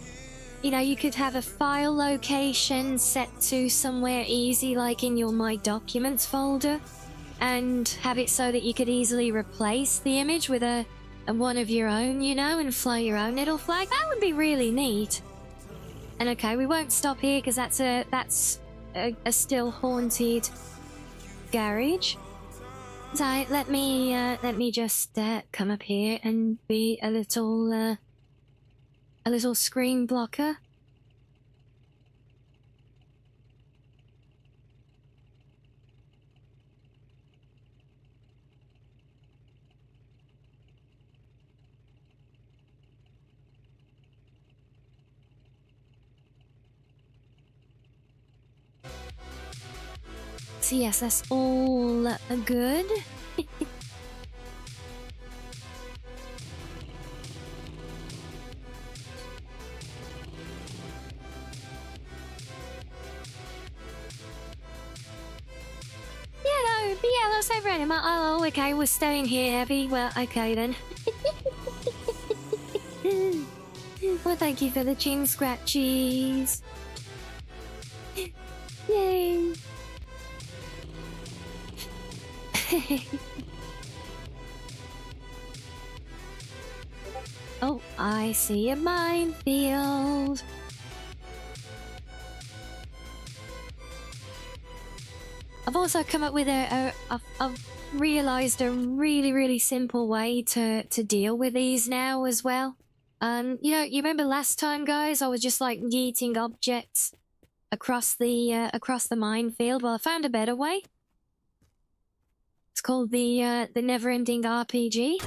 you know, you could have a file location set to somewhere easy, like in your My Documents folder, and have it so that you could easily replace the image with a one of your own, you know, and fly your own little flag. That would be really neat. And okay, we won't stop here because that's a still haunted garage. So let me just come up here and be a little screen blocker. So yes, that's all good. Yeah, let's say random. Oh, okay, we're staying here, Abby. Well, okay then. Well, thank you for the chin scratchies. Yay! Oh, I see a minefield. I've also come up with I've realized a really simple way to deal with these now as well. You remember last time, guys, I was just like yeeting objects across the minefield. Well, I found a better way. It's called the never-ending RPG.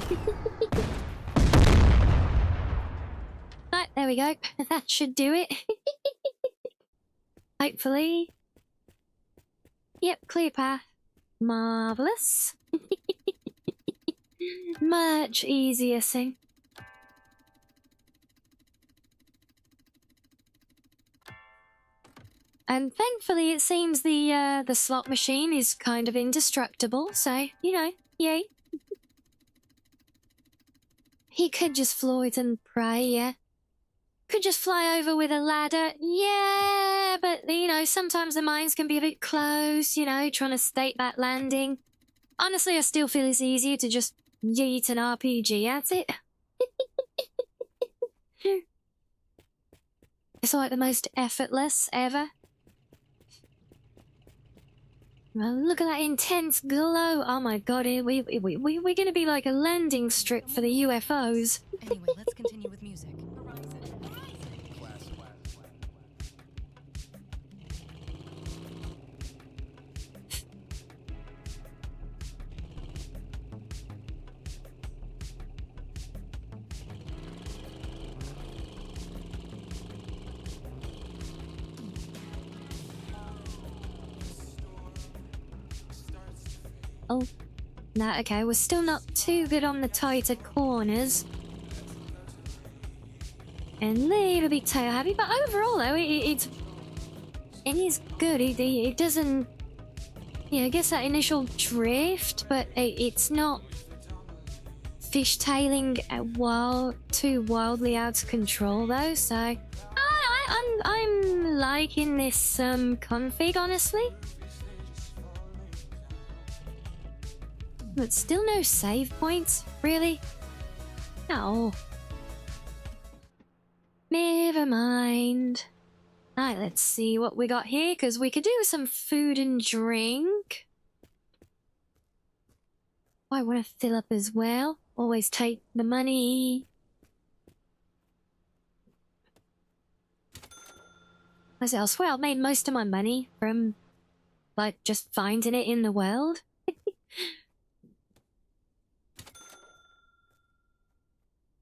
Right, there we go. That should do it. Hopefully. Yep, clear path. Marvellous. Much easier thing. And thankfully it seems the slot machine is kind of indestructible, so, yay. He could just float and pray, yeah. Could just fly over with a ladder, yeah, but, sometimes the mines can be a bit close, trying to stake that landing. Honestly, I still feel it's easier to just yeet an RPG at it. It's like the most effortless ever. Well, look at that intense glow. Oh my god, we're gonna be like a landing strip for the UFOs. Anyway, let's continue with music. Oh, nah, okay, we're still not too good on the tighter corners. And a little bit tail heavy, but overall though, it is good. It doesn't, I guess that initial drift, but it's not fishtailing too wildly out of control though, so I'm liking this config, honestly. But still no save points, really? No. Never mind. Alright, let's see what we got here, because we could do some food and drink. I want to fill up as well. Always take the money. I swear I made most of my money from, like, just finding it in the world.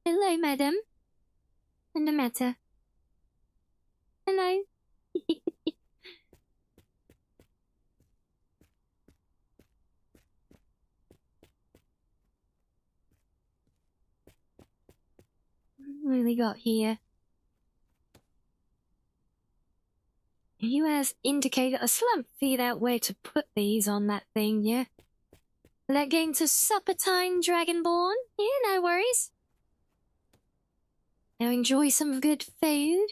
Hello, madam. And the matter. Hello. What have we got here? You has indicated a slump. Figured out where to put these on that thing, yeah? That going to supper time, Dragonborn? Yeah, no worries. Now enjoy some good food.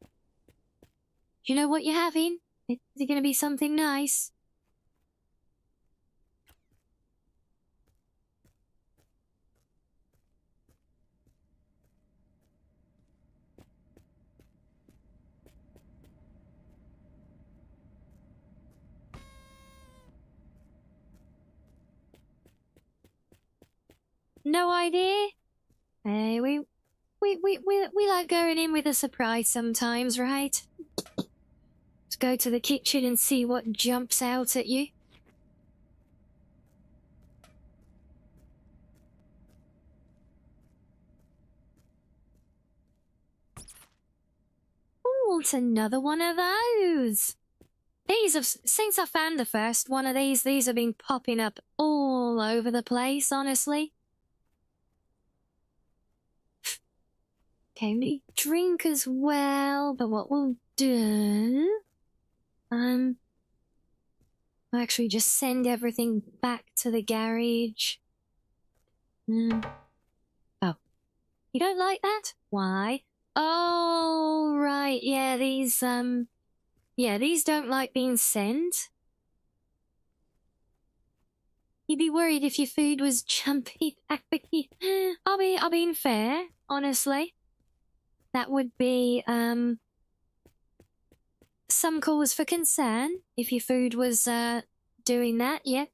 Do you know what you're having? Is it going to be something nice? No idea? Hey, we like going in with a surprise sometimes, right? Let's go to the kitchen and see what jumps out at you. Oh, it's another one of those. These have, since I found the first one of these have been popping up all over the place, honestly. Okay, we need drink as well, but what we'll do... I'll actually just send everything back to the garage. Oh. You don't like that? Why? Oh, right, yeah, these Yeah, these don't like being sent. You'd be worried if your food was jumpy. I'll being fair, honestly. That would be, some cause for concern if your food was, doing that, yeah.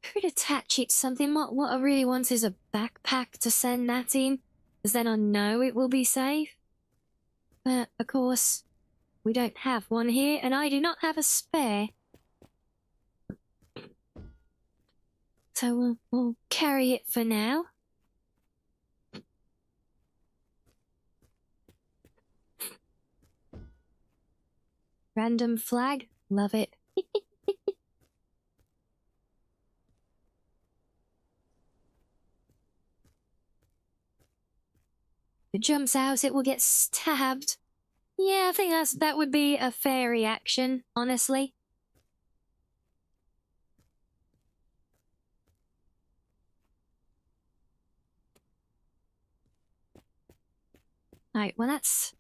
Could attach it to something. What I really want is a backpack to send that in, because then I know it will be safe. But, of course, we don't have one here, and I do not have a spare. So we'll carry it for now. Random flag, love it. If it jumps out, it will get stabbed. Yeah, I think that would be a fair reaction, honestly. Right, well that's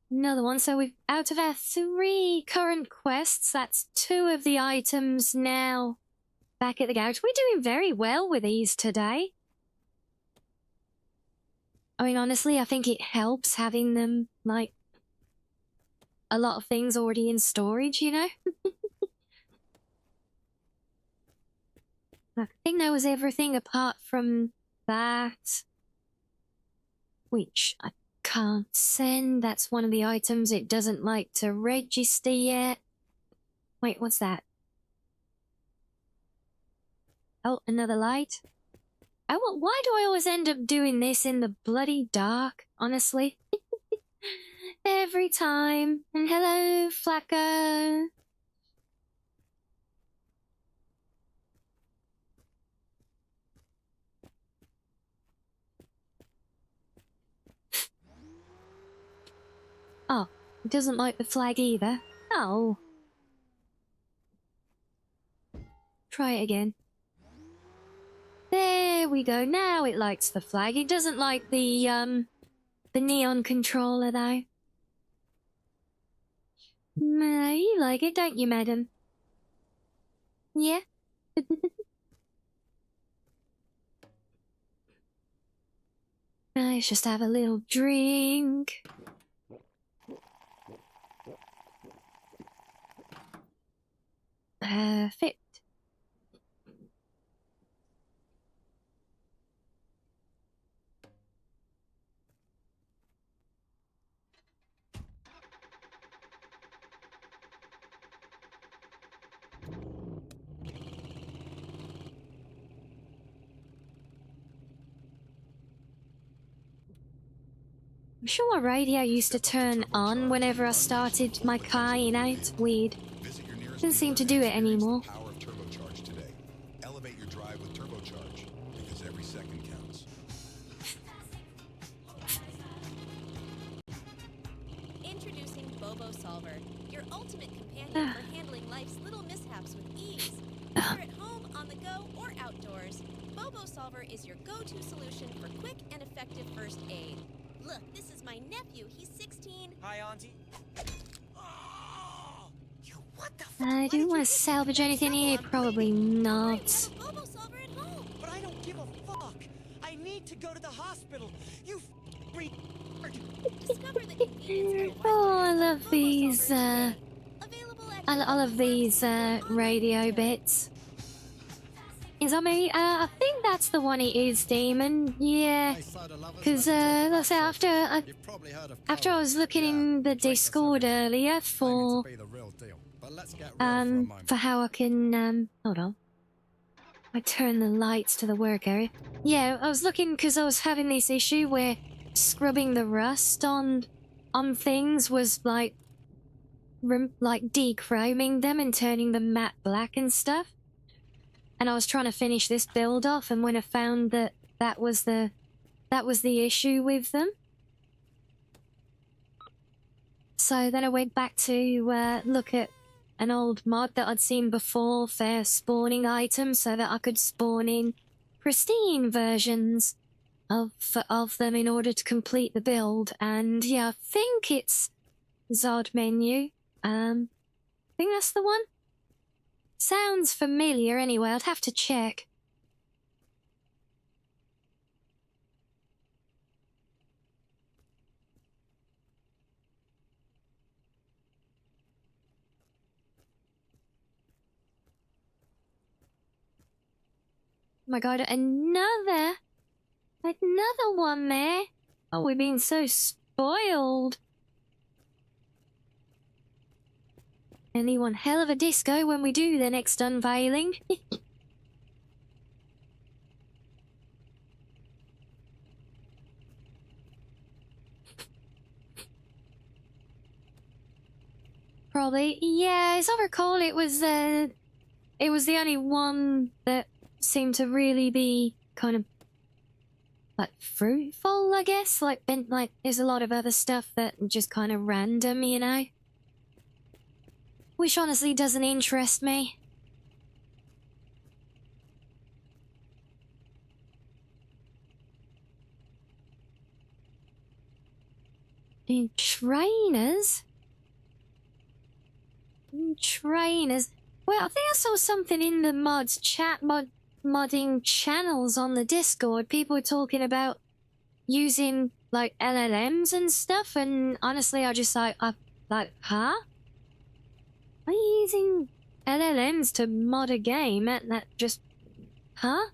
another one. So we've, out of our 3 current quests, that's 2 of the items now back at the garage. We're doing very well with these today. I mean, honestly, I think it helps having them, like, a lot of things already in storage, you know? I think that was everything apart from that, which I can't send. That's one of the items it doesn't like to register yet. Wait, what's that? Oh, another light. Oh, why do I always end up doing this in the bloody dark, honestly? Every time. And hello, Flacco. Oh, he doesn't like the flag either. Oh. Try it again. There we go. Now it likes the flag. It doesn't like the neon controller, though. You like it, don't you, madam? Yeah? Let's just have a little drink. Perfect. I'm sure my radio used to turn on whenever I started my car, you know, it's weird. Doesn't seem to do it anymore. Power of turbocharge today. Elevate your drive with turbocharge, because every second counts. Introducing Bobo Solver, your ultimate companion for handling life's little mishaps with ease. Whether at home, on the go, or outdoors, Bobo Solver is your go-to solution for quick and effective first aid. Look, this is my nephew. He's 16. Hi, Auntie. I do want to salvage anything here, probably not. Bobo Solver at home. But I don't give a fuck. I need to go to the hospital. You Discover the convenience of Oh, I love these, I love these, radio bits. Is I mean, I think that's the one it is, Demon. Yeah. Because, let's say, after I was looking in the Discord earlier for how I can, hold on. I turn the lights to the work area. Yeah, I was looking because I was having this issue where scrubbing the rust on things was like dechroming them and turning them matte black and stuff. And I was trying to finish this build off, and when I found that that was the issue with them, So then I went back to look at an old mod that I'd seen before for spawning items so that I could spawn in pristine versions of them in order to complete the build. And yeah, I think it's Zod menu. I think that's the one. Sounds familiar anyway, I'd have to check. Oh my god, another one there. Oh, we've been so spoiled. And one hell of a disco when we do the next unveiling. Probably, yeah, as I recall, it was the only one that seemed to really be kind of like fruitful, I guess. Like there's a lot of other stuff that just kind of random, you know. Which honestly doesn't interest me. In trainers? Trainers. Well, I think I saw something in the mods chat, modding channels on the Discord. People were talking about using like LLMs and stuff, and honestly, I just like, huh? Are you using LLMs to mod a game? That just, huh?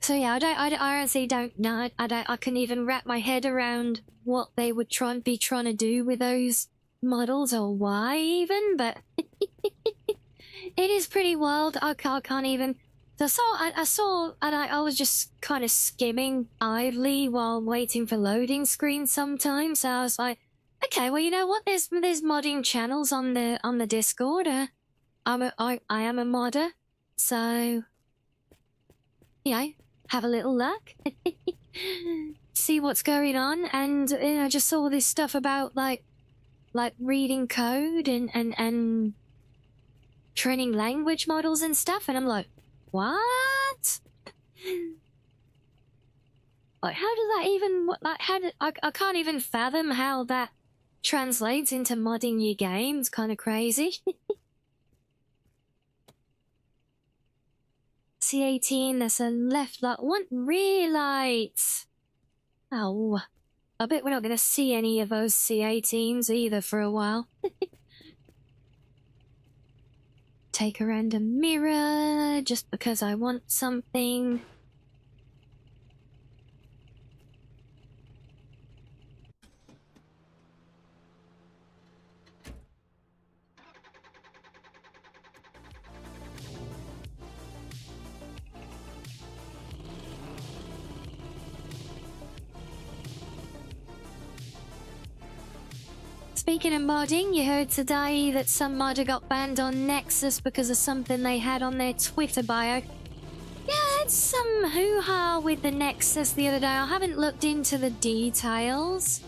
So yeah, I honestly don't know. I couldn't even wrap my head around what they would be trying to do with those models or why even, but it is pretty wild. I can't even. So I saw, and I was just kind of skimming idly while waiting for loading screens sometimes. So I was like, okay, well, you know what? There's modding channels on the Discord. I am a modder, so yeah. Have a little look, see what's going on, and I just saw this stuff about like reading code and training language models and stuff, and I'm like, what? Like, how does that even I can't even fathom how that translates into modding your games. Kind of crazy. C18, there's a left light. Want rear lights. Oh, I bet we're not going to see any of those C18s either for a while. Take a random mirror just because I want something. Speaking of modding, you heard today that some modder got banned on Nexus because of something they had on their Twitter bio. Yeah, I had some hoo-ha with the Nexus the other day. I haven't looked into the details.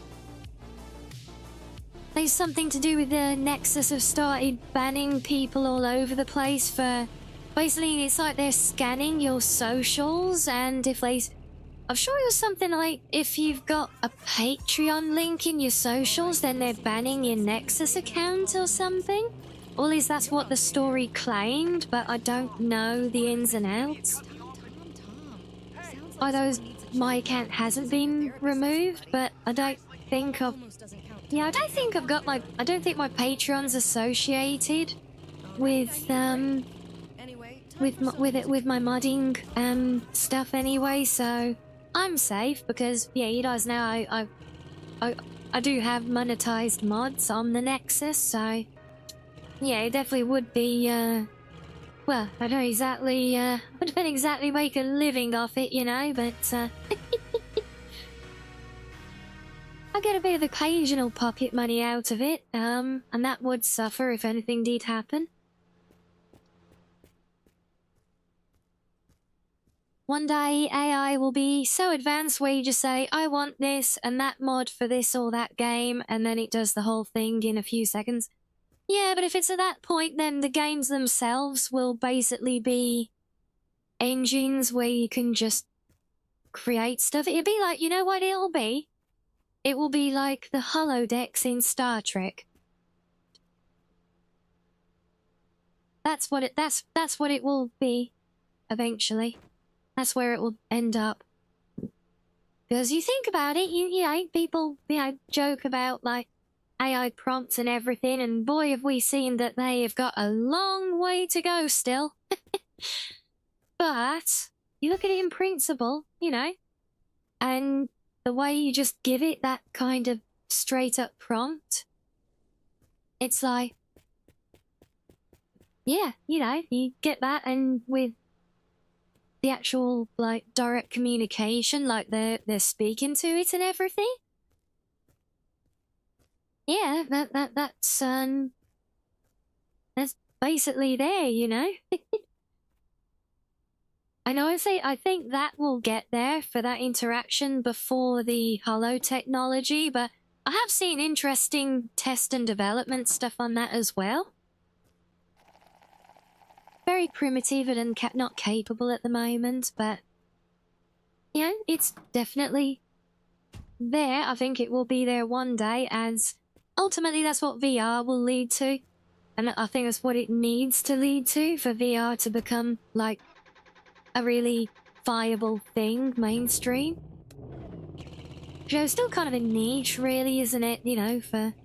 There's something to do with the Nexus have started banning people all over the place for... Basically, it's like they're scanning your socials, and if they... I'm sure it was something like, if you've got a Patreon link in your socials, then they're banning your Nexus account or something? Or at least that's what the story claimed, but I don't know the ins and outs. Although my account hasn't been removed, but I don't think I've... Yeah, I don't think I've got my... I don't think my Patreon's associated with, with my modding, stuff anyway, so... I'm safe because, yeah, you guys know I do have monetized mods on the Nexus, so yeah, it definitely would be, well, I don't exactly, wouldn't exactly make a living off it, you know, but, I get a bit of occasional pocket money out of it, and that would suffer if anything did happen. one day AI will be so advanced where you just say, I want this and that mod for this or that game, and then it does the whole thing in a few seconds. Yeah, but if it's at that point, then the games themselves will basically be engines where you can just create stuff. It'll be like, you know what it'll be? It will be like the holodecks in Star Trek. That's what it will be eventually. That's where it will end up. Because you think about it, you know, people, you know, joke about like AI prompts and everything, and boy have we seen that they have got a long way to go still. But you look at it in principle, you know, and the way you just give it that kind of straight up prompt, it's like, yeah, you know, you get that, and with the actual like direct communication, like they're speaking to it and everything. Yeah, that's basically there, you know. I think that will get there for that interaction before the holo technology, but I have seen interesting test and development stuff on that as well. Very primitive and not capable at the moment, but you know, it's definitely there. I think it will be there one day, as ultimately that's what VR will lead to, and I think that's what it needs to lead to for VR to become like a really viable thing, mainstream. You know, still kind of a niche, really, isn't it? You know, for,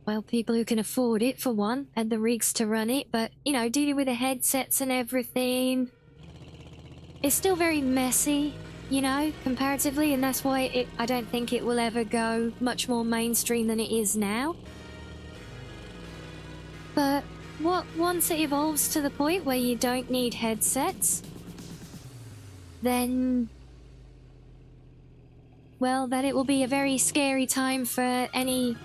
well, people who can afford it, for one, and the rigs to run it, but, you know, dealing with the headsets and everything, it's still very messy, you know, comparatively, and that's why I don't think it will ever go much more mainstream than it is now. But once it evolves to the point where you don't need headsets, then, well, then it will be a very scary time for any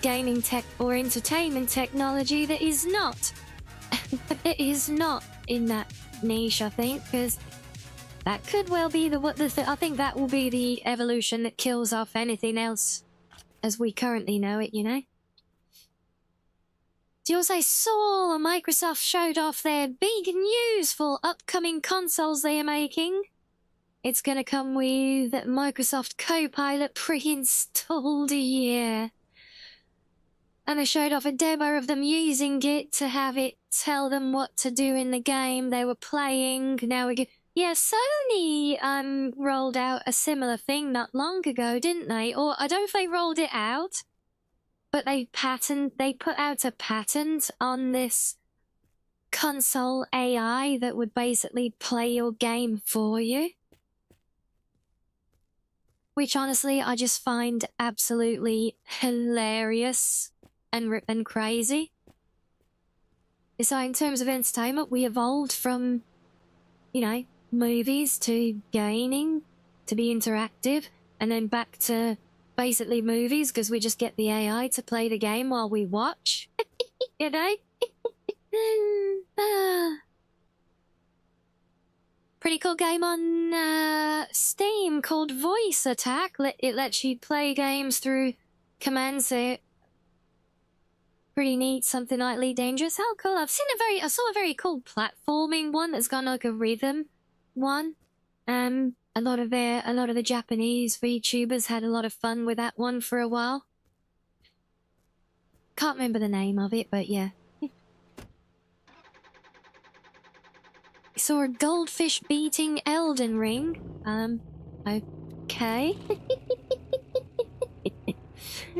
gaming tech or entertainment technology that is not it is not in that niche, I think, because that could well be I think that will be the evolution that kills off anything else as we currently know it, you know. Do you also saw Microsoft showed off their big news for upcoming consoles they are making? It's gonna come with Microsoft Copilot pre-installed, yeah. And they showed off a demo of them using it to have it tell them what to do in the game they were playing. Now we go, yeah, Sony rolled out a similar thing not long ago, didn't they? Or I don't know if they rolled it out, but they put out a patent on this console AI that would basically play your game for you. Which honestly I just find absolutely hilarious and crazy. So in terms of entertainment, we evolved from, you know, movies to gaming to be interactive, and then back to basically movies because we just get the AI to play the game while we watch. You know? Pretty cool game on Steam called Voice Attack. It lets you play games through commands. Pretty neat, something lightly dangerous. How cool! I saw a very cool platforming one that's got like a rhythm one. A lot of the Japanese VTubers had a lot of fun with that one for a while. Can't remember the name of it, but yeah. Saw a goldfish beating Elden Ring. Okay.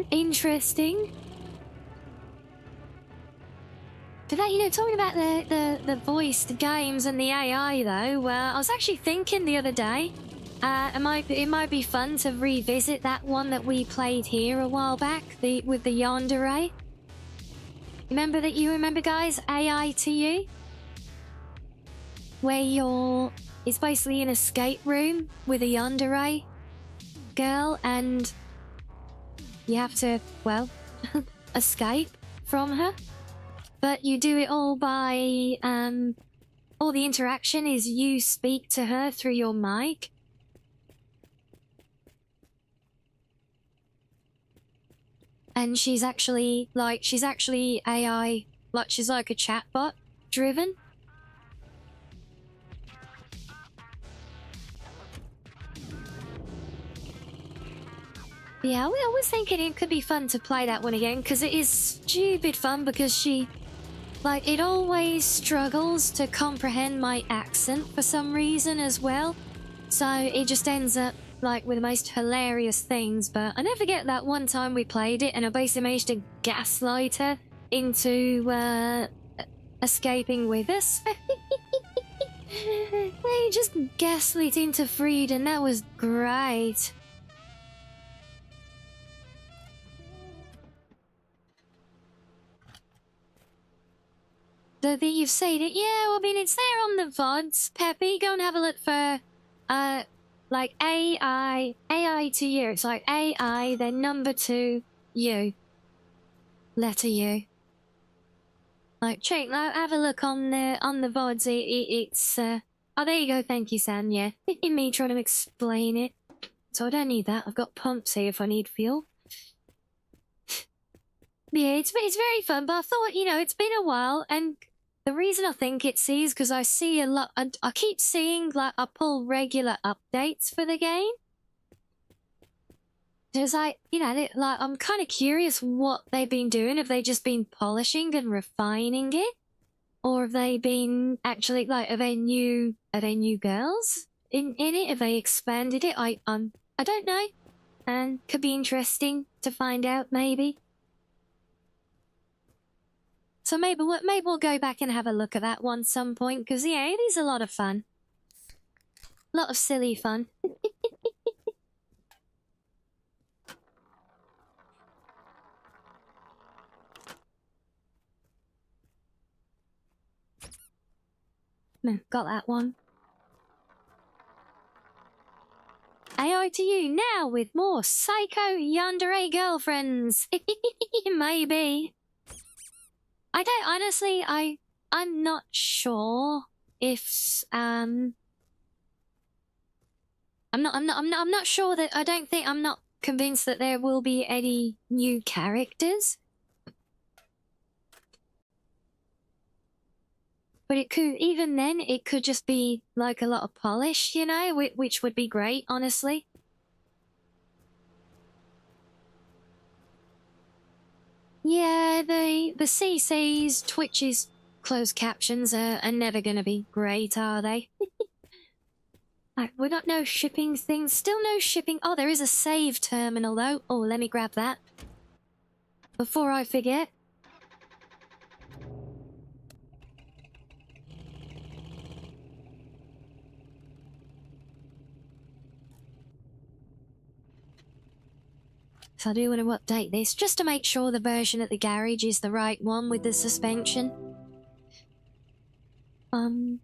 Interesting. But that, you know, talking about the voiced games and the AI though, I was actually thinking the other day, it might be fun to revisit that one that we played here a while back, with the yandere. Remember guys, AI to you? Where it's basically an escape room with a yandere girl, and you have to, well, escape from her. But you do it all by all the interaction is you speak to her through your mic. And she's actually AI, like she's like a chatbot driven. Yeah, I was thinking it could be fun to play that one again, because it is stupid fun, because she, like, it always struggles to comprehend my accent for some reason as well. So it just ends up, like, with the most hilarious things. But I never forget that one time we played it, and I basically managed to gaslight her into, escaping with us. They just gaslit into freedom, that was great. That you've seen it? Yeah, well, I mean, it's there on the VODs. Peppy, go and have a look for, like, AI to you. It's like AI, then number 2, U. Letter U. Like, check, have a look on the VODs. It's, oh, there you go, thank you, Sam, yeah. Me trying to explain it. So I don't need that, I've got pumps here if I need fuel. Yeah, it's very fun, but I thought, you know, it's been a while, and the reason I think it's is because I see a lot, I keep seeing, like, I pull regular updates for the game. There's like, you know, like, I'm kind of curious what they've been doing. Have they just been polishing and refining it? Or have they been actually, like, are they new girls in it? Have they expanded it? I don't know. And could be interesting to find out, maybe. So maybe we'll go back and have a look at that one some point, because, yeah, it is a lot of fun. A lot of silly fun. Got that one. AI to you now with more psycho yandere girlfriends. Maybe. I don't, honestly, I'm not sure if, I'm not sure that, I'm not convinced that there will be any new characters. But it could, even then, it could just be, like, a lot of polish, you know, which would be great, honestly. Yeah, the CC's, Twitch's closed captions are never gonna be great, are they? We got no shipping things. Still no shipping. Oh, there is a save terminal, though. Oh, let me grab that. Before I forget. So I do want to update this, just to make sure the version at the garage is the right one with the suspension. Bum.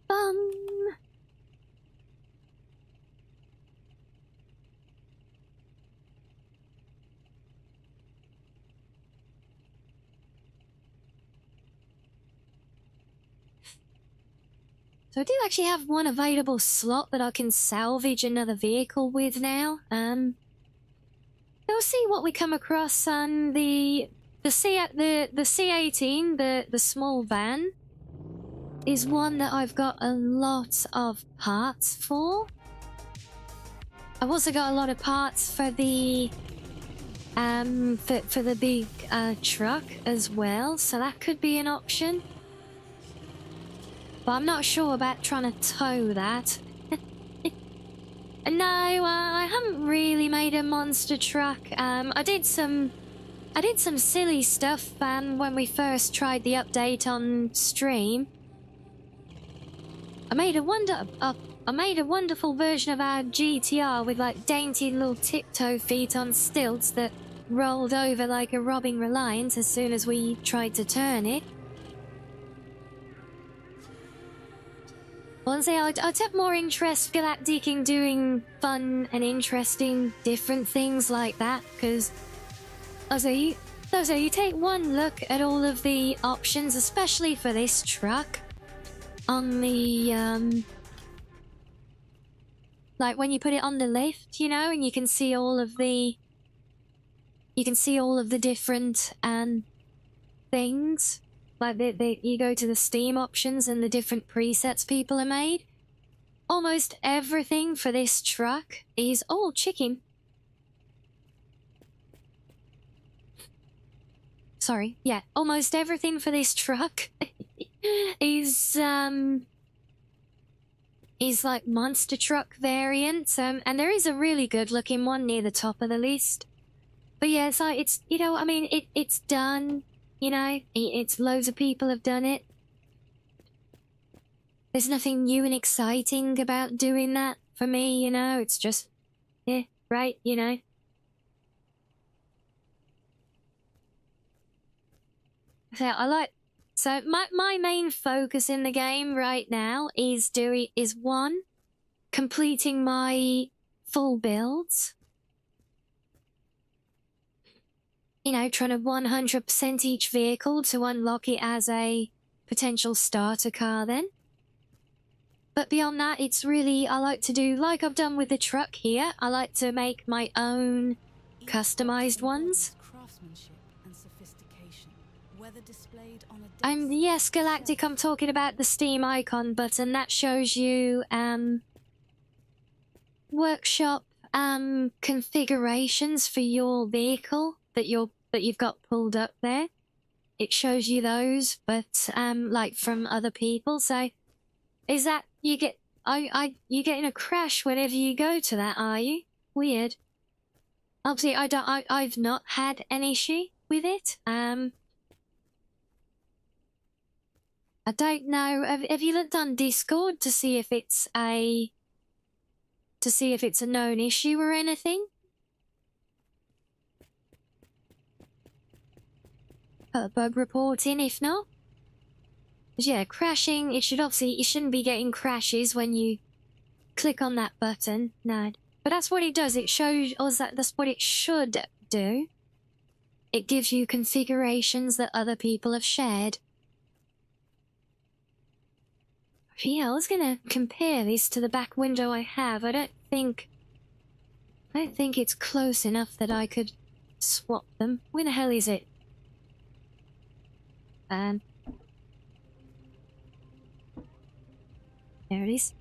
So I do actually have one available slot that I can salvage another vehicle with now. We'll see what we come across on the C18, the small van, is one that I've got a lot of parts for. I've also got a lot of parts for the for the big truck as well, so that could be an option. But I'm not sure about trying to tow that. No, I haven't really made a monster truck. I did some silly stuff when we first tried the update on stream. I made a wonderful version of our GTR with, like, dainty little tiptoe feet on stilts that rolled over like a robbing Reliance as soon as we tried to turn it. Honestly, I took more interest Galactic in doing fun and interesting different things like that, because you take one look at all of the options, especially for this truck, on the, like when you put it on the lift, you know, and you can see all of the... You can see all of the different, things. Like, you go to the Steam options and the different presets people have made. Almost everything for this truck is... Oh, chicken. Sorry, yeah. Almost everything for this truck is like monster truck variants. And there is a really good looking one near the top of the list. But yeah, it's like, it's, you know, I mean, it's done, you know, it's loads of people have done it. There's nothing new and exciting about doing that for me, you know, it's just, yeah, right, you know. So my main focus in the game right now is one, completing my full builds. You know, trying to 100% each vehicle to unlock it as a potential starter car then. But beyond that, it's really, I like to do, like I've done with the truck here, I like to make my own customized ones. And yes, Galactic, I'm talking about the Steam icon button. That shows you, workshop, configurations for your vehicle that you've got pulled up there. It shows you those, but like from other people. So is that you getting a crash whenever you go to that, are you? Weird. Obviously I've not had an issue with it. I don't know. Have you looked on Discord to see if it's a known issue or anything? Put a bug report in if not. But yeah, crashing, you shouldn't be getting crashes when you click on that button. No. But that's what it does. It shows, or that's what it should do. It gives you configurations that other people have shared. Yeah, I was gonna compare this to the back window I have. I don't think it's close enough that I could swap them. Where the hell is it? There it is.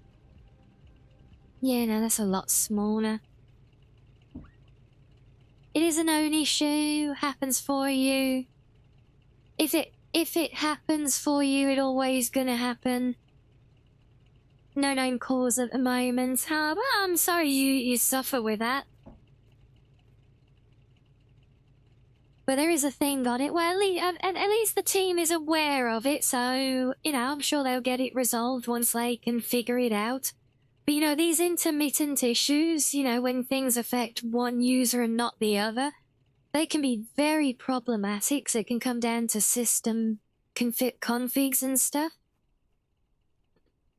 Yeah, no, that's a lot smaller. It is a known issue, happens for you. If it happens for you, it always gonna happen. No known cause at the moment. But I'm sorry you suffer with that. But there is a thing on it. Well, at least the team is aware of it, so, you know, I'm sure they'll get it resolved once they can figure it out. But, you know, these intermittent issues, you know, when things affect one user and not the other, they can be very problematic, so it can come down to system configs and stuff.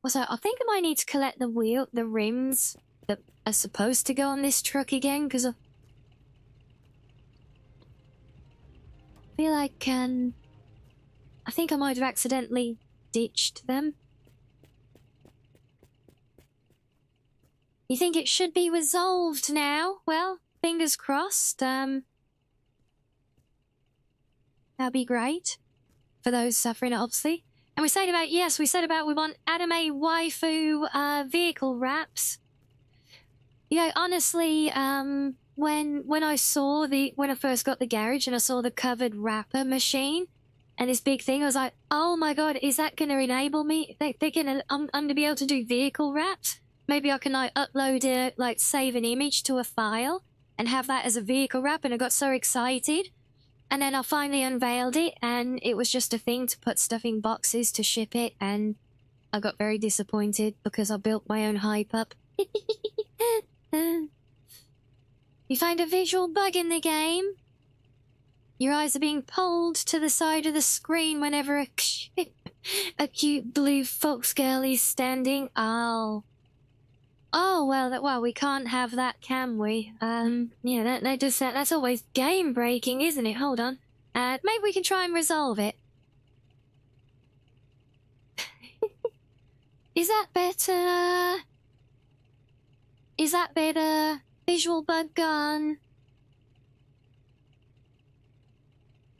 Also, I think I might need to collect the rims that are supposed to go on this truck again, because I feel like, I think I might have accidentally ditched them. You think it should be resolved now? Well, fingers crossed. That'd be great for those suffering, obviously. And we said about, yes, we want anime waifu vehicle wraps. You know, honestly, when I first got the garage and I saw the covered wrapper machine and this big thing, I was like, oh my god, is that going to enable me? I'm going to be able to do vehicle wraps? Maybe I can like upload it, like save an image to a file and have that as a vehicle wrap, and I got so excited. And then I finally unveiled it, and it was just a thing to put stuff in boxes to ship it, and I got very disappointed because I built my own hype up. You find a visual bug in the game? Your eyes are being pulled to the side of the screen whenever a cute blue fox girl is standing. Oh, well, we can't have that, can we? Yeah, that's always game breaking, isn't it? Hold on. Maybe we can try and resolve it. Is that better? Is that better? Visual bug gone.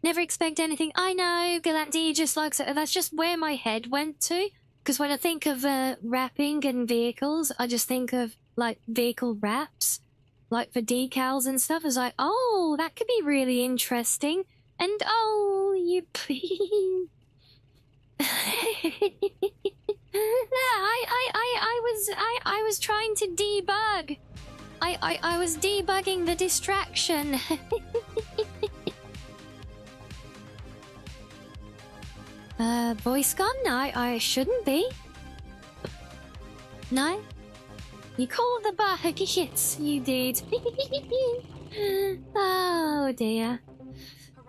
Never expect anything. I know, Galanti just likes it. That's just where my head went to. Because when I think of wrapping and vehicles, I just think of, like, vehicle wraps. Like, for decals and stuff. It's like, oh, that could be really interesting. And, oh, you... I was trying to debug. I was debugging the distraction. Voice gone? No, I shouldn't be. No? You called the bug. Yes, you did. Oh dear.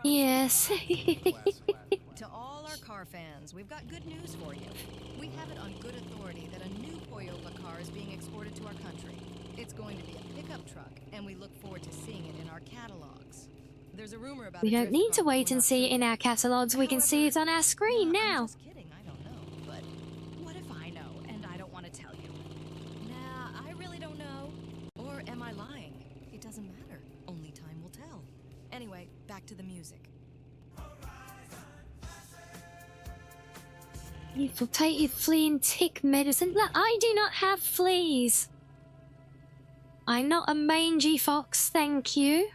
Yes. To all our car fans, we've got good news for you. We have it on good authority that a new Toyota car is being exported to our country. It's going to be a pickup truck, and we look forward to seeing it in our catalogs. There's a rumor about We don't need to wait and see it in our catalogs. We can see it on our screen now. I'm just kidding, I don't know. But what if I know and I don't want to tell you? Nah, I really don't know. Or am I lying? It doesn't matter. Only time will tell. Anyway, back to the music. Infiltrated flea and tick medicine. Look, I do not have fleas. I'm not a mangy fox, thank you.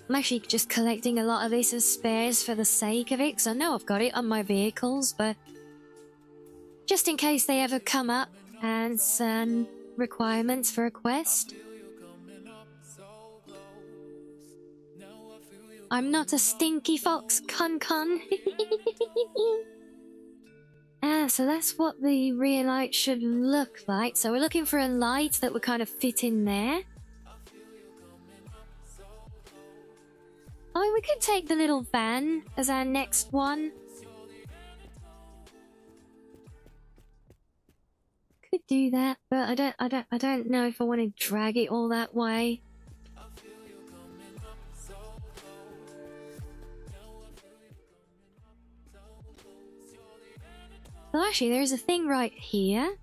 I'm actually just collecting a lot of this as spares for the sake of it, because I know I've got it on my vehicles, but just in case they ever come up as requirements for a quest. I'm not a stinky fox, con. So that's what the rear light should look like. So we're looking for a light that would kind of fit in there. Oh, we could take the little van as our next one. Could do that, but I don't know if I want to drag it all that way. Well, actually, there's a thing right here.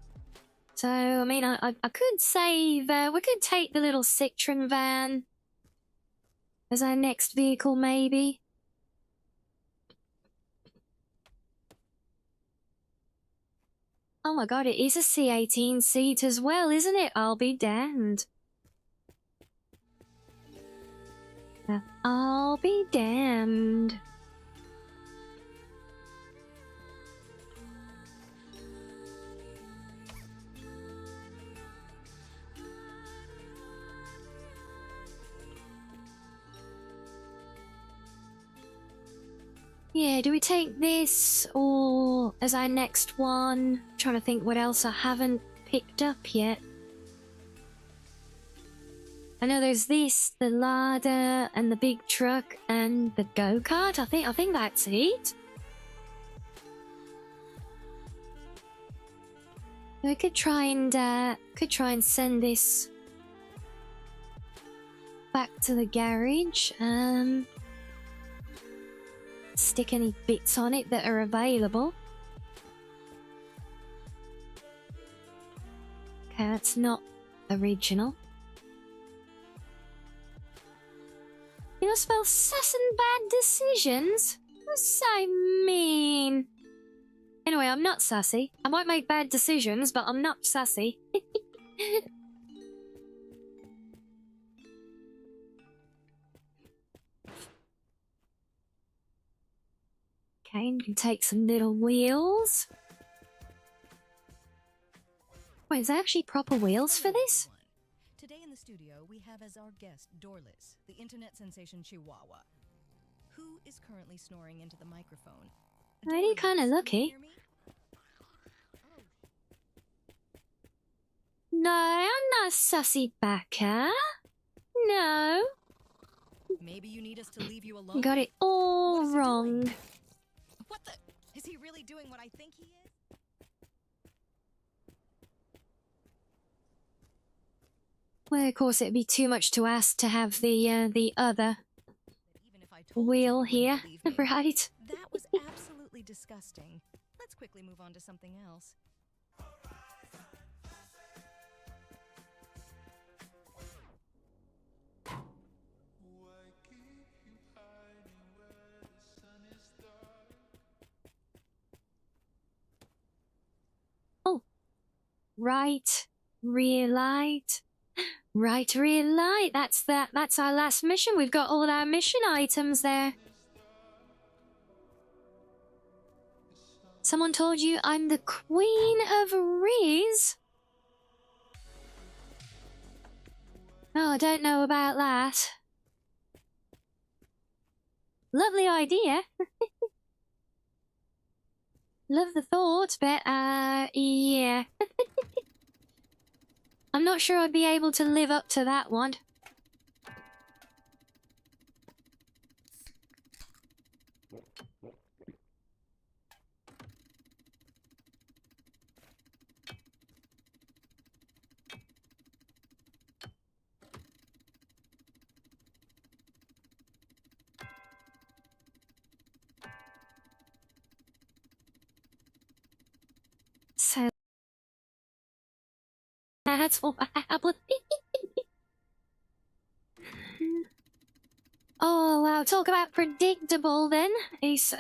So, I mean, I could save... we could take the little Citroen van as our next vehicle, maybe. Oh my god, it is a C18 seat as well, isn't it? I'll be damned. I'll be damned. Yeah, do we take this or as our next one? I'm trying to think what else I haven't picked up yet. I know there's this, the Lada, and the big truck, and the go-kart. I think that's it. We could try and send this back to the garage. Stick any bits on it that are available. Okay, that's not original. You know, spell sus and bad decisions? That's so mean. Anyway, I'm not sassy. I might make bad decisions, but I'm not sassy. Okay, you can take some little wheels. Wait, is there actually proper wheels for this? Today in the studio, we have as our guest Dorless, the internet sensation Chihuahua, who is currently snoring into the microphone. Really kind of lucky. No, I'm not sussy backer. No. Maybe you need us to leave you alone. Got it all wrong. What the? Is he really doing what I think he is? Well, of course, it'd be too much to ask to have the other Even if I told wheel you, you here, wouldn't believe me. right? That was absolutely disgusting. Let's quickly move on to something else. Oh, right, rear light. Right, rear light. That's our last mission. We've got all our mission items there. Someone told you I'm the Queen of Riz? Oh, I don't know about that. Lovely idea. Love the thought, but, yeah. I'm not sure I'd be able to live up to that one. So that's what happened. Oh wow, talk about predictable then. He's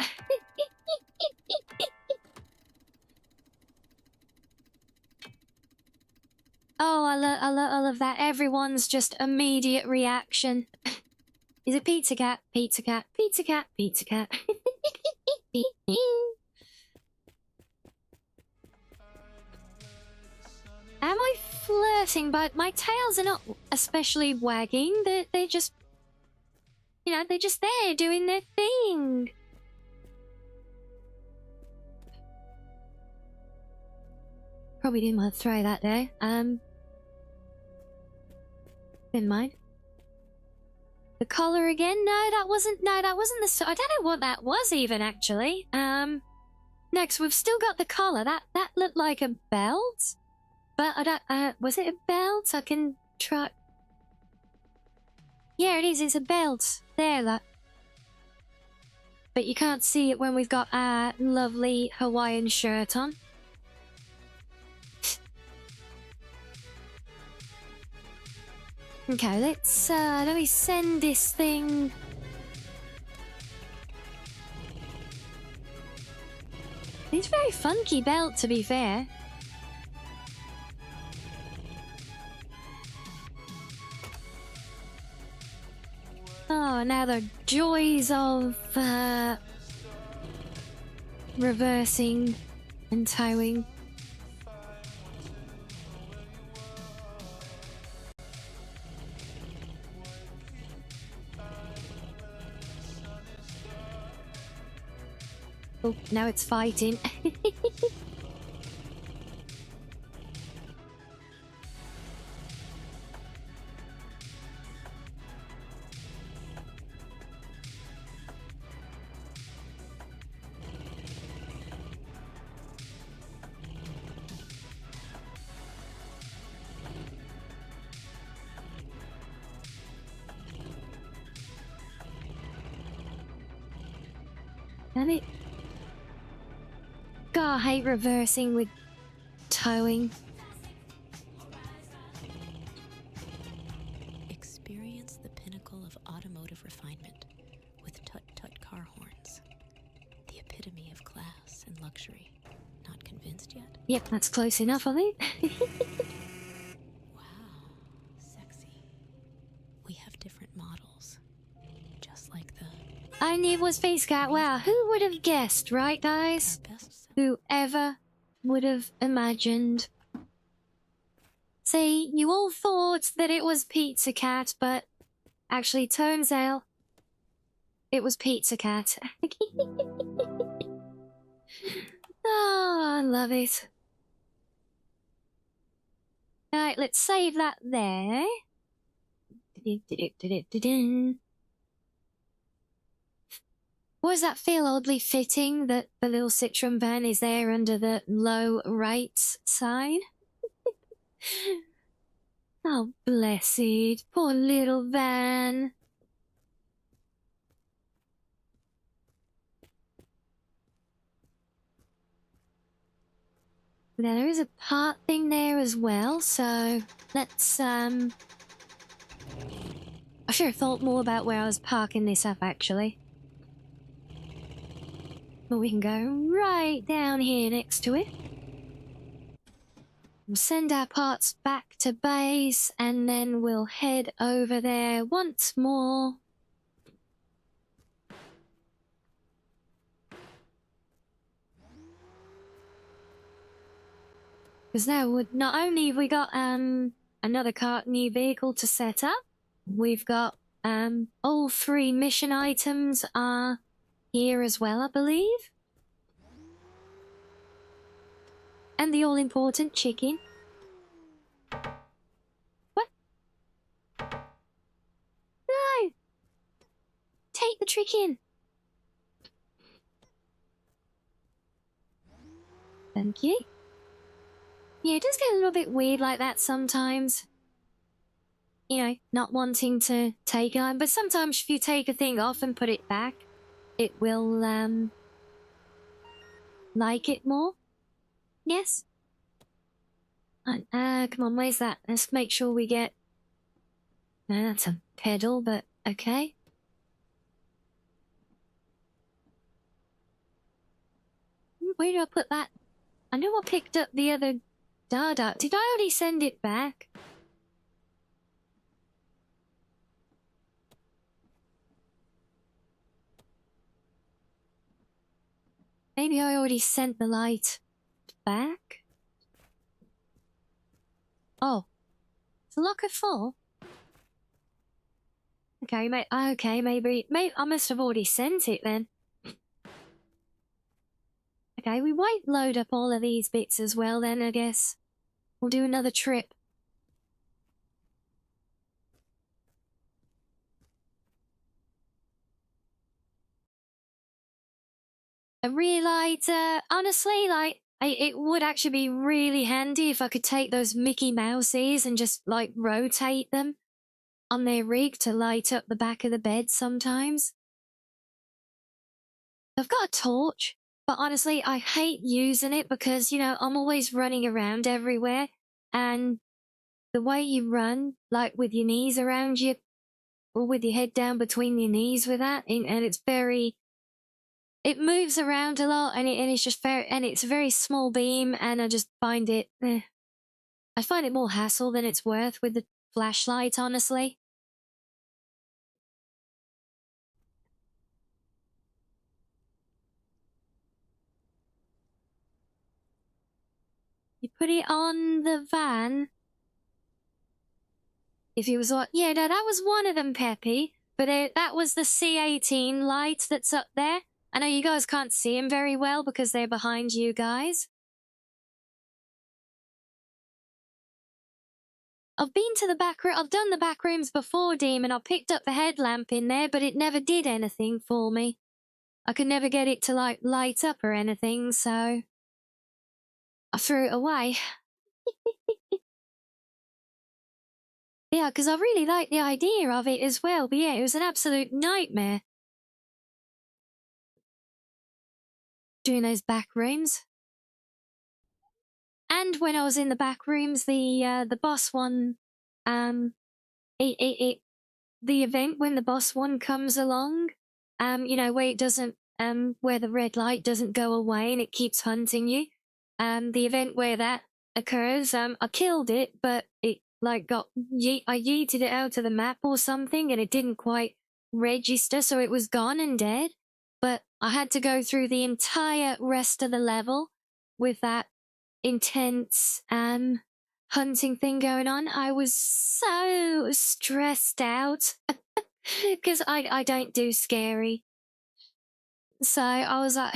oh, I love that. Everyone's just immediate reaction. Is it Pizza Cat? Pizza Cat, Pizza Cat, Pizza Cat. Am I flirting? But my tails are not especially wagging. They're just, you know, they're just there doing their thing. Probably didn't want to throw that there. Never mind. The collar again? No, that wasn't the. I don't know what that was even actually. Next we've still got the collar. That looked like a belt. But I don't, was it a belt? I can try. Yeah, it is, it's a belt. There, look. But you can't see it when we've got our lovely Hawaiian shirt on. Okay, let me send this thing. It's a very funky belt, to be fair. Oh, now the joys of reversing and towing. Oh, now it's fighting. Damn it. God, I hate reversing with towing. Experience the pinnacle of automotive refinement with tut-tut car horns. The epitome of class and luxury. Not convinced yet? Yep, that's close enough, I think. Wow, sexy. We have different models. Just like the... I knew it was Face Cat. Wow, who would have guessed, right, guys? Whoever would have imagined. See, you all thought that it was Pizza Cat, but actually, turns out it was Pizza Cat. Oh, I love it. Alright, let's save that there. does that feel oddly fitting that the little Citroen van is there under the low rates sign? Oh, blessed. Poor little van. Now, there is a part thing there as well, so let's, I should have thought more about where I was parking this up, actually. But we can go right down here next to it. We'll send our parts back to base, and then we'll head over there once more. Because now, not only have we got another new vehicle to set up, we've got all 3 mission items are here as well, I believe. And the all-important chicken. What? No! Take the chicken! Thank you. Yeah, it does get a little bit weird like that sometimes. You know, not wanting to take it on, but sometimes if you take a thing off and put it back, it will, like it more. Yes? Come on, where's that? Let's make sure we get... No, that's a pedal, but okay. Where did I put that? I know I picked up the other Dada. Did I already send it back? Maybe I already sent the light back? Oh. Is the locker full? Okay, maybe I must have already sent it then. Okay, we won't load up all of these bits as well then, I guess. We'll do another trip. A rear lighter, honestly, like, it would actually be really handy if I could take those Mickey Mouses and just, like, rotate them on their rig to light up the back of the bed sometimes. I've got a torch, but honestly, I hate using it because, you know, I'm always running around everywhere, and the way you run, like with your knees around you, or with your head down between your knees with that, and it's very... It moves around a lot, and it's just it's a very small beam, and I just find it... I find it more hassle than it's worth with the flashlight, honestly. You put it on the van. If it was what... Yeah, no, that was one of them, Peppy. But that was the C18 light that's up there. I know you guys can't see them very well because they're behind you guys. I've been to the back room. I've done the back rooms before, Demon. I picked up the headlamp in there, but it never did anything for me. I could never get it to, like, light up or anything, so... I threw it away. Yeah, because I really liked the idea of it as well, but yeah, it was an absolute nightmare. Doing those back rooms. And when I was in the back rooms, the boss one, the event when the boss one comes along, you know, where it doesn't, where the red light doesn't go away and it keeps hunting you. The event where that occurs, I killed it, but it, like, I yeeted it out of the map or something, and it didn't quite register, so it was gone and dead. But I had to go through the entire rest of the level with that intense hunting thing going on. I was so stressed out because I don't do scary. So I was like...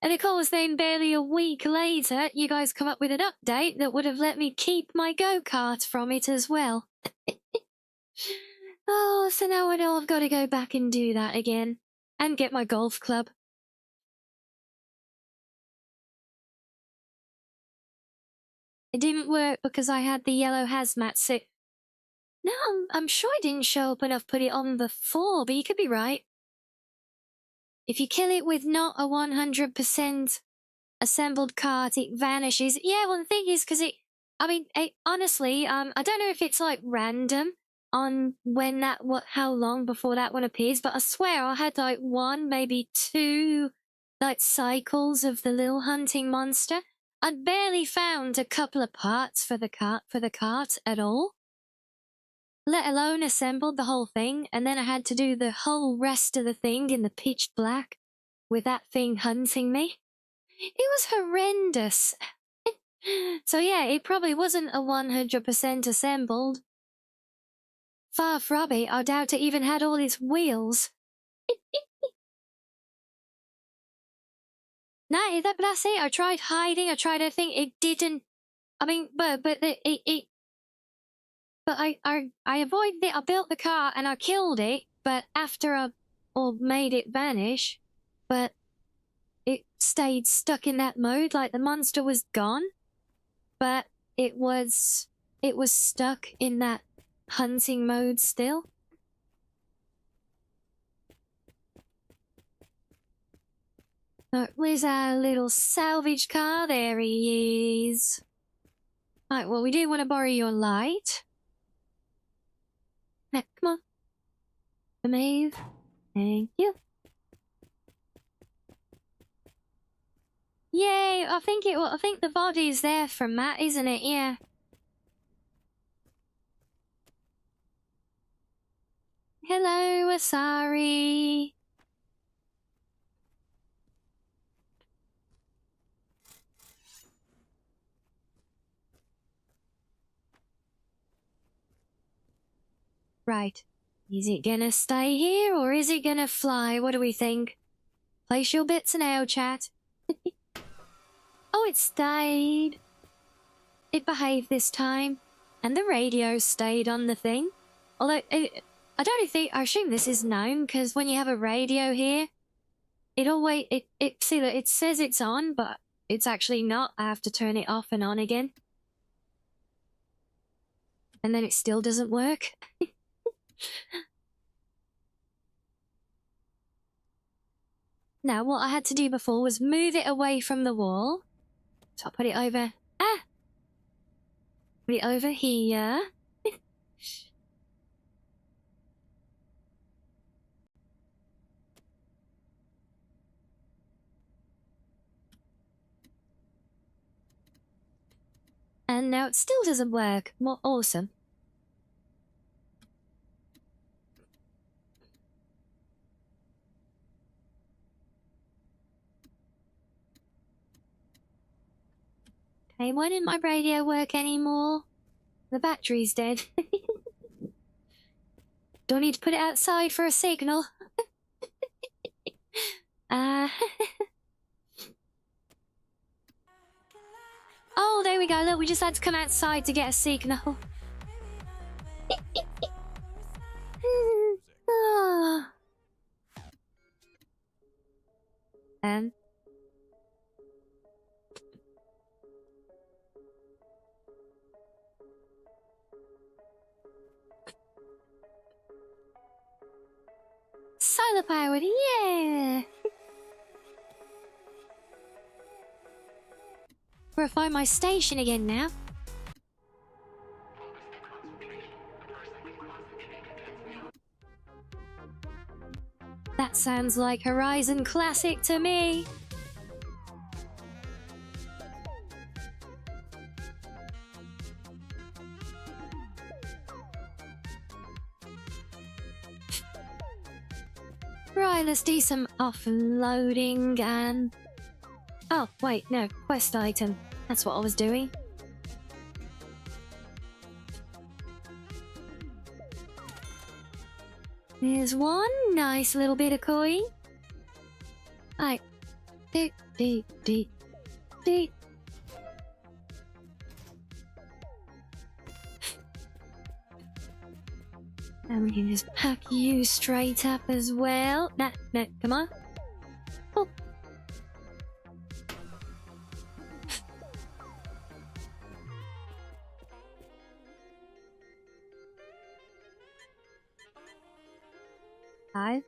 And of course, then barely a week later, you guys come up with an update that would have let me keep my go-kart from it as well. Oh, so now I know I've got to go back and do that again. And get my golf club. It didn't work because I had the yellow hazmat suit. No, I'm sure I didn't show up and I've put it on before, but you could be right. If you kill it with not a 100% assembled cart, it vanishes. Yeah, well, the thing is, because honestly, I don't know if it's like random on when how long before that one appears, but I swear I had like 1, maybe 2, like cycles of the little hunting monster. I'd barely found a couple of parts for the cart at all, let alone assembled the whole thing, and then I had to do the whole rest of the thing in the pitch black with that thing hunting me. It was horrendous. So yeah, it probably wasn't a 100% assembled. Far from it, I doubt it even had all its wheels. No, that's it. I tried hiding, I tried everything, it didn't. I mean, but I avoided it, I built the car and I killed it, but after I made it vanish, but it stayed stuck in that mode, like the monster was gone, but it was stuck in that hunting mode still. Where's our little salvage car? There he is. Right, well, we do want to borrow your light. Now, come on. Move. Thank you. Yay! I think the body's there from Matt, isn't it? Yeah. Hello, Asari. Right. Is it gonna stay here or is it gonna fly? What do we think? Place your bets now, chat. Oh, it stayed. It behaved this time. And the radio stayed on the thing. Although, I assume this is known, because when you have a radio here, see, look, it says it's on, but it's actually not. I have to turn it off and on again. And then it still doesn't work. Now, what I had to do before was move it away from the wall. So I'll put it over... Put it over here. And now it still doesn't work. More awesome. Okay, why didn't my radio work anymore? The battery's dead. Do I need to put it outside for a signal? Oh, there we go. Look, we just had to come outside to get a signal. And solar powered, yeah! We'll find my station again now. That sounds like Horizon Classic to me. Right, let's do some offloading and... Oh, wait, no, quest item. That's what I was doing. There's one nice little bit of coin. Right. Deep, deep, deep, deep. And we can just pack you straight up as well. No, come on. Oh. Five.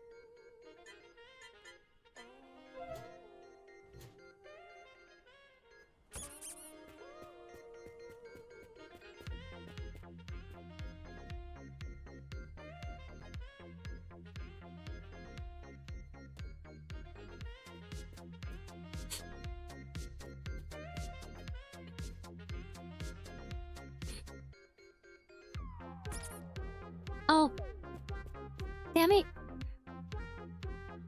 Oh, damn it.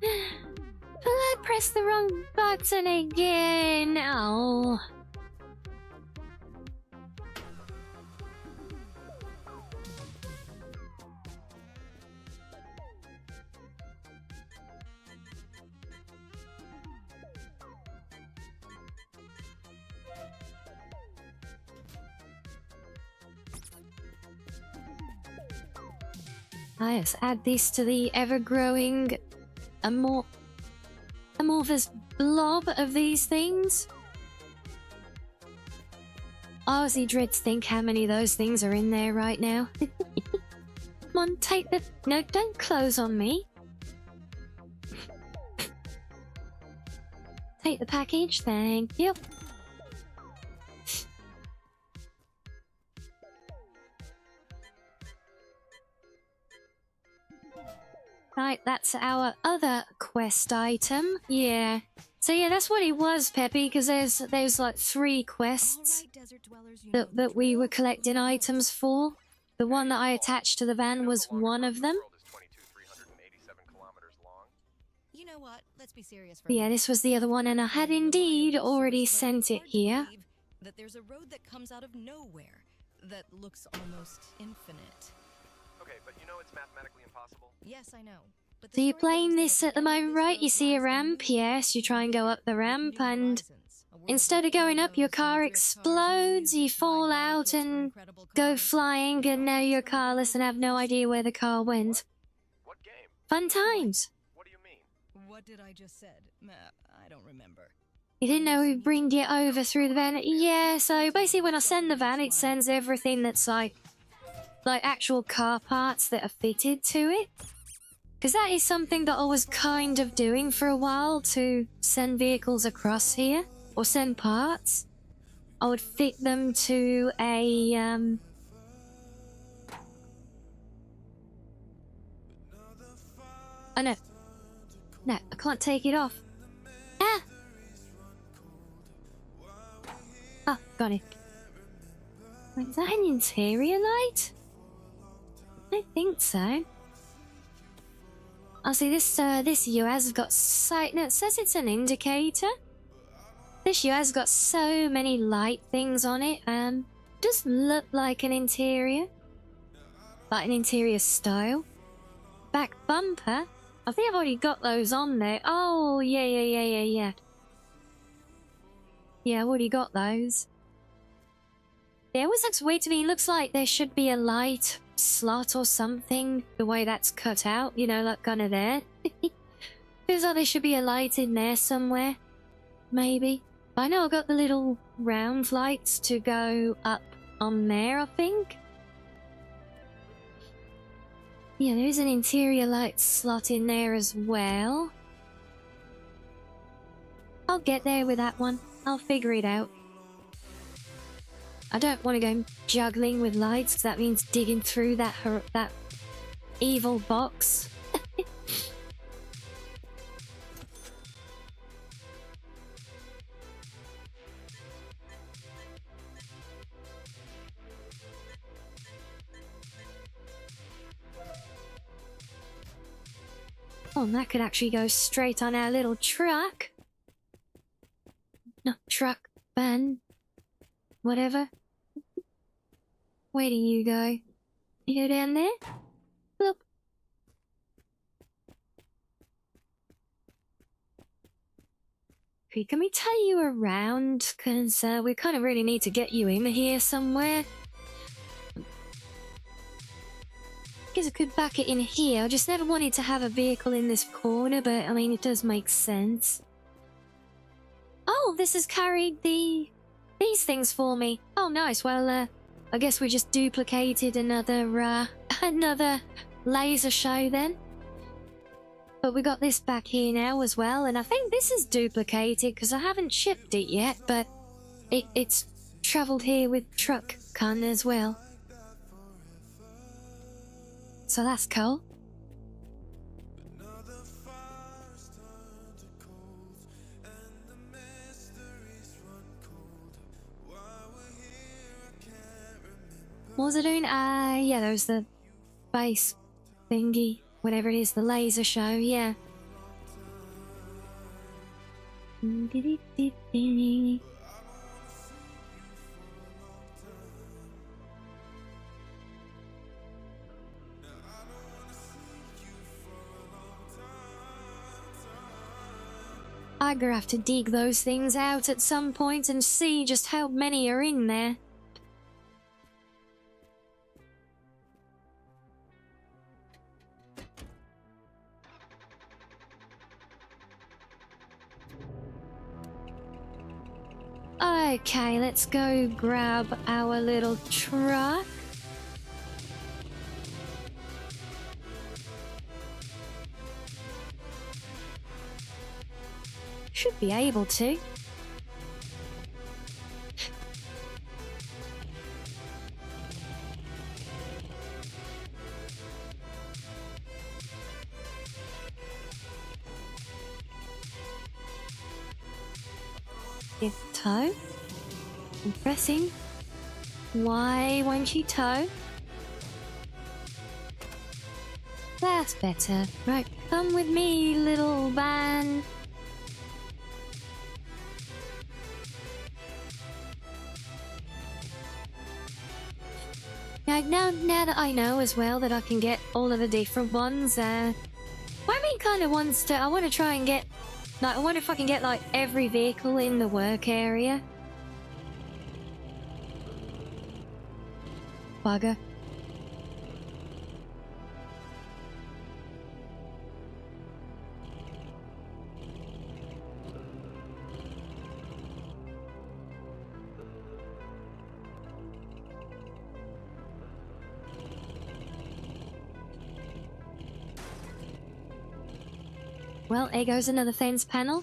I pressed the wrong button again. Oh. Let's add this to the ever-growing amorphous blob of these things. I honestly dread to think how many of those things are in there right now. Come on, take the... No, don't close on me. Take the package, thank you. Right, that's our other quest item. Yeah. So yeah, that's what it was, Peppy, because there's like 3 quests that we were collecting items for. The one that I attached to the van was one of them. You know what? Let's be serious Yeah, this was the other one, and I had indeed already sent it here. That there's a road that comes out of nowhere that looks almost infinite. Okay, but you know it's mathematically impossible. Yes, I know. But So you're playing this at the moment, right? You see a ramp, yes, you try and go up the ramp, and instead of going up, your car explodes, you fall out and go flying, and now you're carless and have no idea where the car went. What game? Fun times. What do you mean? What did I just said? I don't remember. You didn't know we'd bring it over through the van? Yeah, so basically when I send the van, it sends everything that's like actual car parts that are fitted to it. Because that is something that I was kind of doing for a while, to send vehicles across here, or send parts. I would fit them to a, Oh no. No, I can't take it off. Ah! Oh, got it. Is that an interior light? I think so. Oh, see, this US got sight. No, it says it's an indicator. This US got so many light things on it. Does look like an interior. Like an interior style. Back bumper. I think I've already got those on there. Oh, yeah. Yeah, I've already got those. Yeah, it always looks weird to me. It looks like there should be a light slot or something, the way that's cut out, you know, like kind of there. Feels like there should be a light in there somewhere. Maybe. But I know I've got the little round lights to go up on there, I think. Yeah, there is an interior light slot in there as well. I'll get there with that one. I'll figure it out. I don't want to go juggling with lights, because that means digging through that evil box. Oh, and that could actually go straight on our little truck. No, truck, van, whatever. Where do you go? You go down there? Look. Can we take you around? Because we kind of really need to get you in here somewhere. guess I could back it in here. I just never wanted to have a vehicle in this corner, but I mean, it does make sense. Oh, this has carried these things for me. Oh, nice. Well, I guess we just duplicated another another laser show then. But we got this back here now as well, and I think this is duplicated because I haven't shipped it yet, but it's travelled here with truck con as well. So that's cool. What was I doing? Yeah, there was the base thingy, whatever it is, the laser show, yeah. I'm gonna have to dig those things out at some point and see just how many are in there. Okay, let's go grab our little truck. Should be able to. If tow. I'm pressing. Why won't you tow? That's better. Right, come with me, little van. Now that I know as well that I can get all of the different ones, I want to try and get, like, I wonder if I can get, like, every vehicle in the work area. Bugger. Well, there goes another fence panel.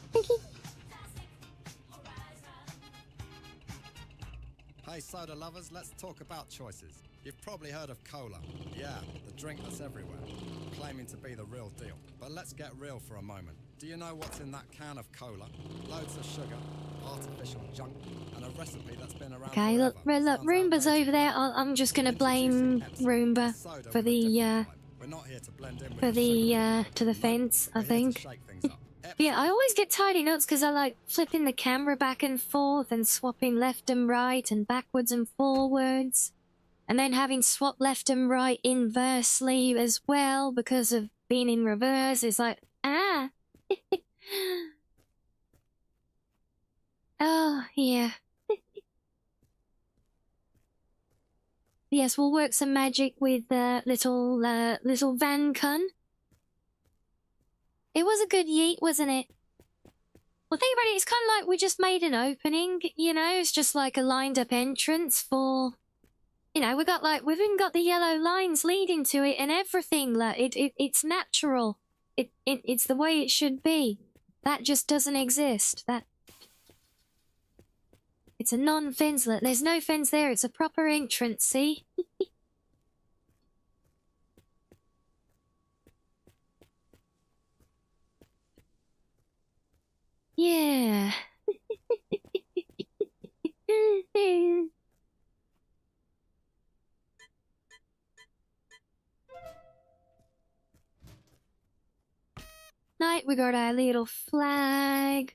Hey, soda lovers, let's talk about choices. You've probably heard of cola. Yeah, the drink that's everywhere, claiming to be the real deal. But let's get real for a moment. Do you know what's in that can of cola? Loads of sugar, artificial junk, and a recipe that's been around Okay, look, Roomba's over there. I'm just gonna blame Roomba for the to the fence, I think. Yeah, I always get tiny notes because I like flipping the camera back and forth and swapping left and right and backwards and forwards. And then having swapped left and right inversely as well because of being in reverse. It's like, ah. Oh, yeah. Yes, we'll work some magic with little Van Kun. It was a good yeet, wasn't it? Well, think about it, it's kind of like we just made an opening, you know? It's just like a lined-up entrance for... You know, we've even got the yellow lines leading to it and everything. Like, it's natural. It's the way it should be. That just doesn't exist. It's a non-fencelet. There's no fence there. It's a proper entrance, see? Yeah. Night, we got our little flag.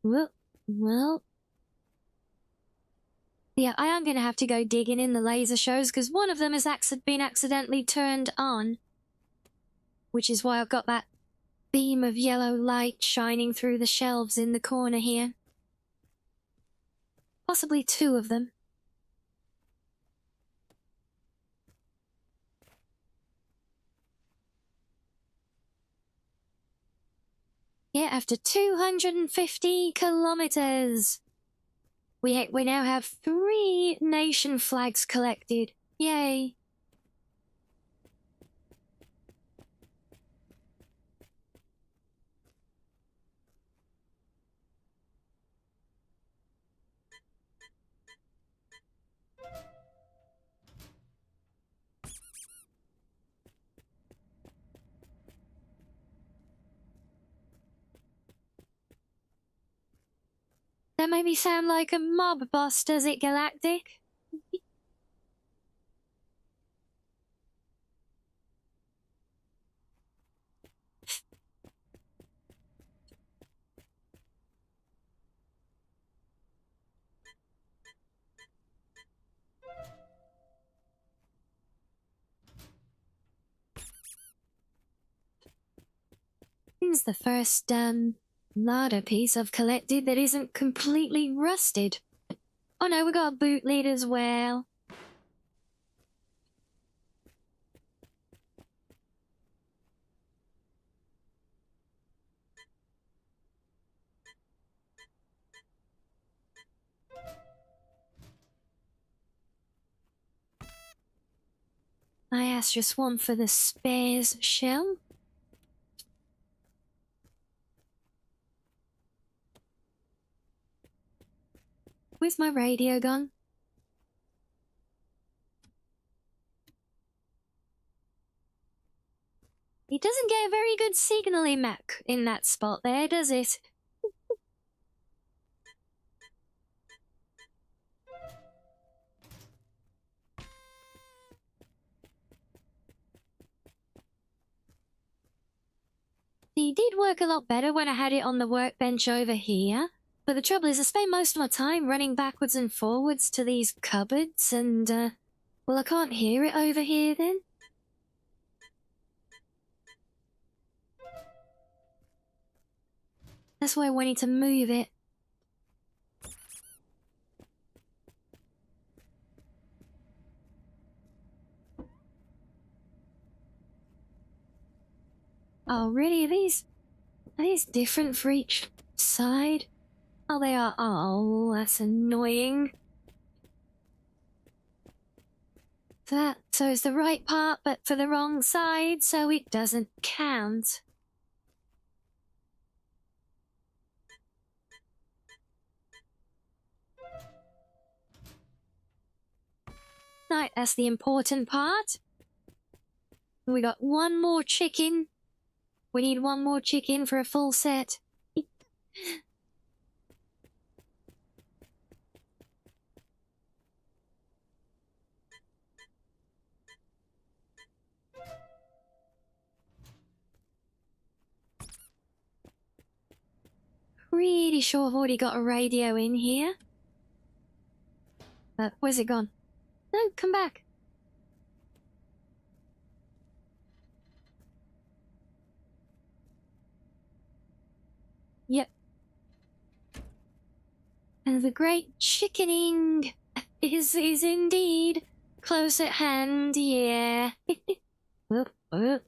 Well. Yeah, I am going to have to go digging in the laser shows because one of them has been accidentally turned on. Which is why I've got that beam of yellow light shining through the shelves in the corner here. Possibly two of them. Yeah, after 250 kilometers. We now have 3 nation flags collected. Yay. That made me sound like a mob boss, does it, Galactic? It's the first, larder piece I've collected that isn't completely rusted. Oh no, we got a boot lid as well. I asked just one for the spares shell. Where's my radio gone? It doesn't get a very good signaling map in that spot there, does it? He did work a lot better when I had it on the workbench over here. But the trouble is I spend most of my time running backwards and forwards to these cupboards and, well, I can't hear it over here then. That's why I wanted to move it. Oh, really? Are these different for each side? Oh, they are. Oh, that's annoying. So it's the right part, but for the wrong side, so it doesn't count. Right, that's the important part. We got one more chicken. We need one more chicken for a full set. Pretty sure I've already got a radio in here. Where's it gone? No, come back. Yep. And the great chickening is indeed close at hand, yeah. Whoop, whoop.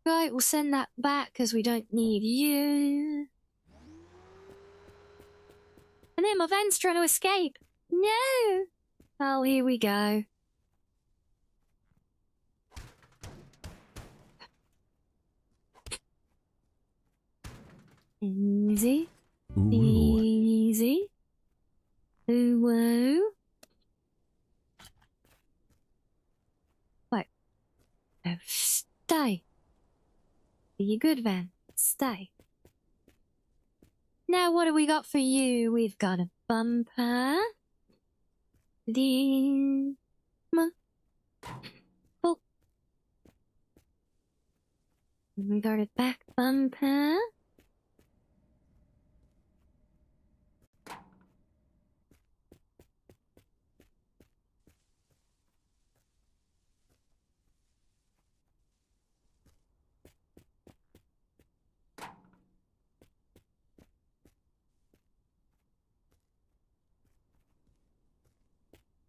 Right, we'll send that back because we don't need you. And then my van's trying to escape. No! Oh, here we go. Easy. Ooh. Easy. Whoa. Wait. Oh, stay. Be good, van. Stay. Now what do we got for you? We've got a bumper. Oh. We got a back bumper.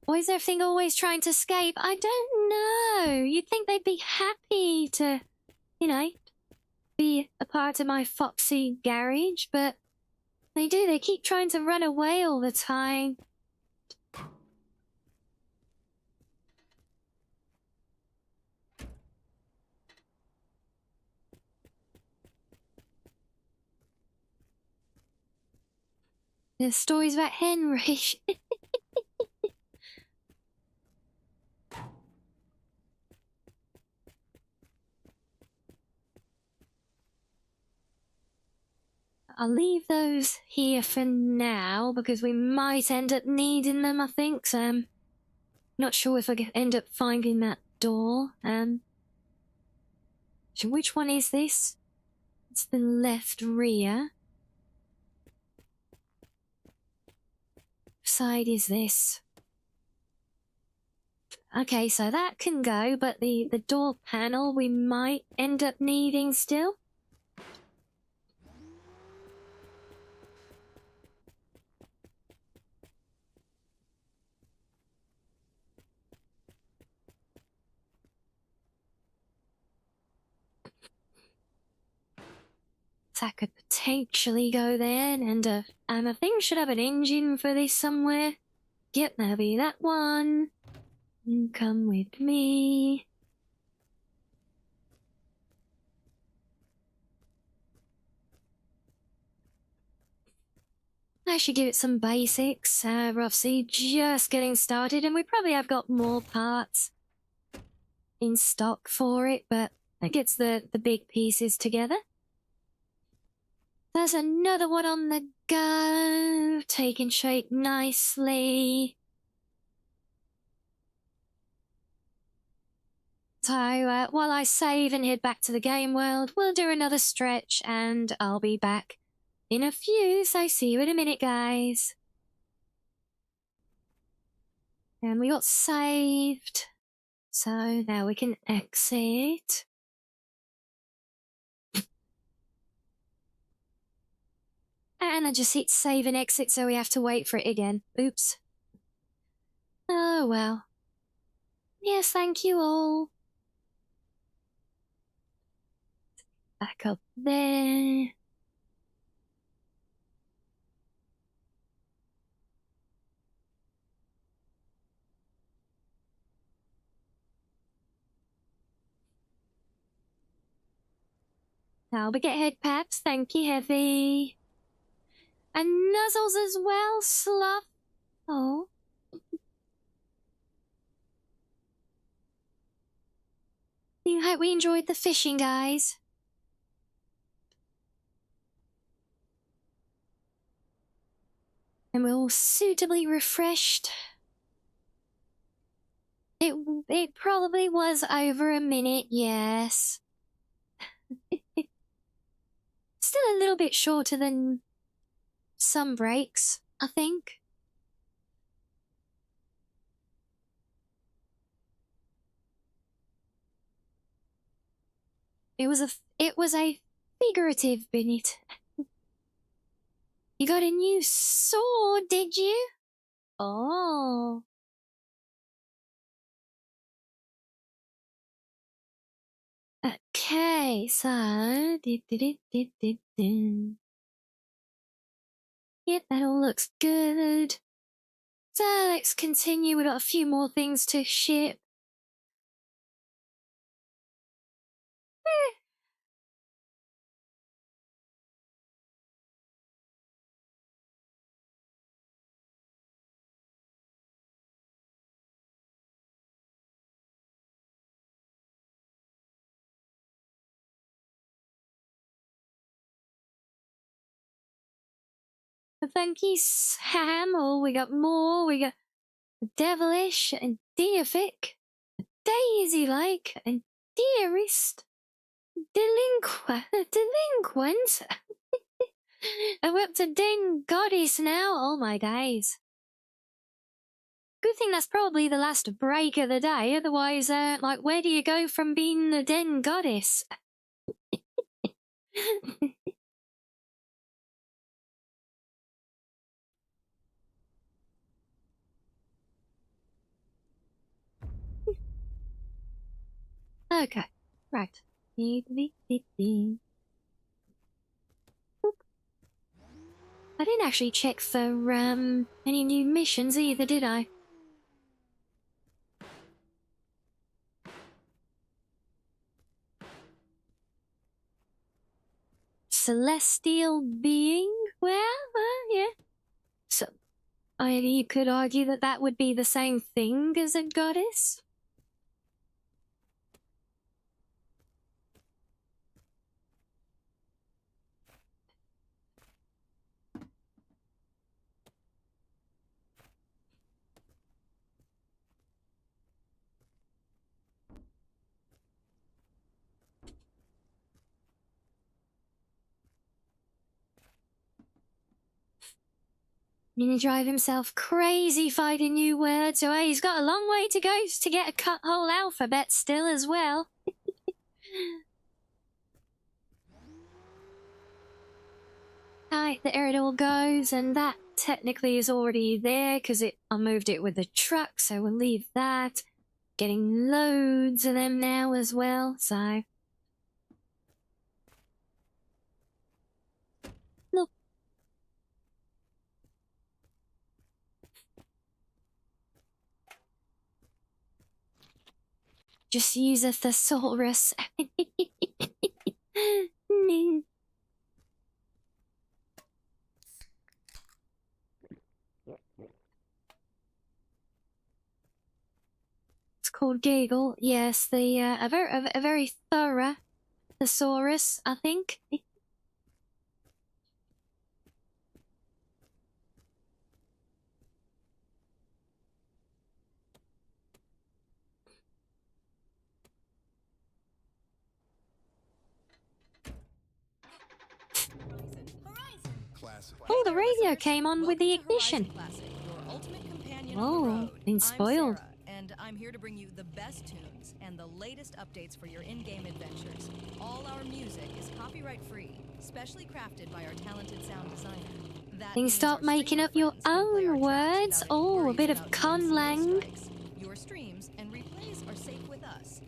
Why is everything always trying to escape? I don't know. You'd think they'd be happy to, you know, be a part of my Foxy garage, but they do. They keep trying to run away all the time. There's stories about Henry. I'll leave those here for now because we might end up needing them, I think. So, not sure if I end up finding that door. So which one is this? It's the left rear. Side is this. Okay, so that can go, but the door panel we might end up needing still. That could potentially go there, and I think should have an engine for this somewhere. Yep, that'll be that one. Come with me. I should give it some basics. We're obviously just getting started, and we probably have got more parts in stock for it, but it gets the big pieces together. There's another one on the go, taking shape nicely. So while I save and head back to the game world, we'll do another stretch and I'll be back in a few, so see you in a minute, guys. And we got saved, so now we can exit. And I just hit save and exit, so we have to wait for it again. Oops. Oh well. Yes, thank you all. Back up there. Now we get head paps, thank you, Heavy. And Nuzzles as well, Slough. Oh. I hope we enjoyed the fishing, guys. And we're all suitably refreshed. It probably was over a minute, yes. Still a little bit shorter than some breaks, I think. It was a figurative minute. You got a new sword, did you? Oh. Okay, so Yep, that all looks good. So let's continue. We've got a few more things to ship. Thank you, Sam. Oh, we got more. We got Devilish and Deofic, Daisy-like and Dearest, Delinquent. I'm up to Den Goddess now. Oh my days. Good thing that's probably the last break of the day. Otherwise, like, where do you go from being the Den Goddess? Okay, right. Boop. I didn't actually check for any new missions either, did I? Celestial being? Well, yeah. So, you could argue that that would be the same thing as a goddess. Gonna drive himself crazy fighting new words, so he's got a long way to go to get a cut-hole alphabet still as well. Alright, there it all goes, and that technically is already there because I moved it with the truck, so we'll leave that. Getting loads of them now as well, so... Look. Just use a thesaurus. It's called Giggle. Yes, a very thorough thesaurus, I think. Oh, the radio came on with the ignition. Oh, been spoiled. And I'm here to bring you the best tunes and the latest updates for your in-game adventures. All our music is copyright-free, specially crafted by our talented sound designer. You can start making up your own words. Oh, a bit of conlang. Your streams and replays are safe with us.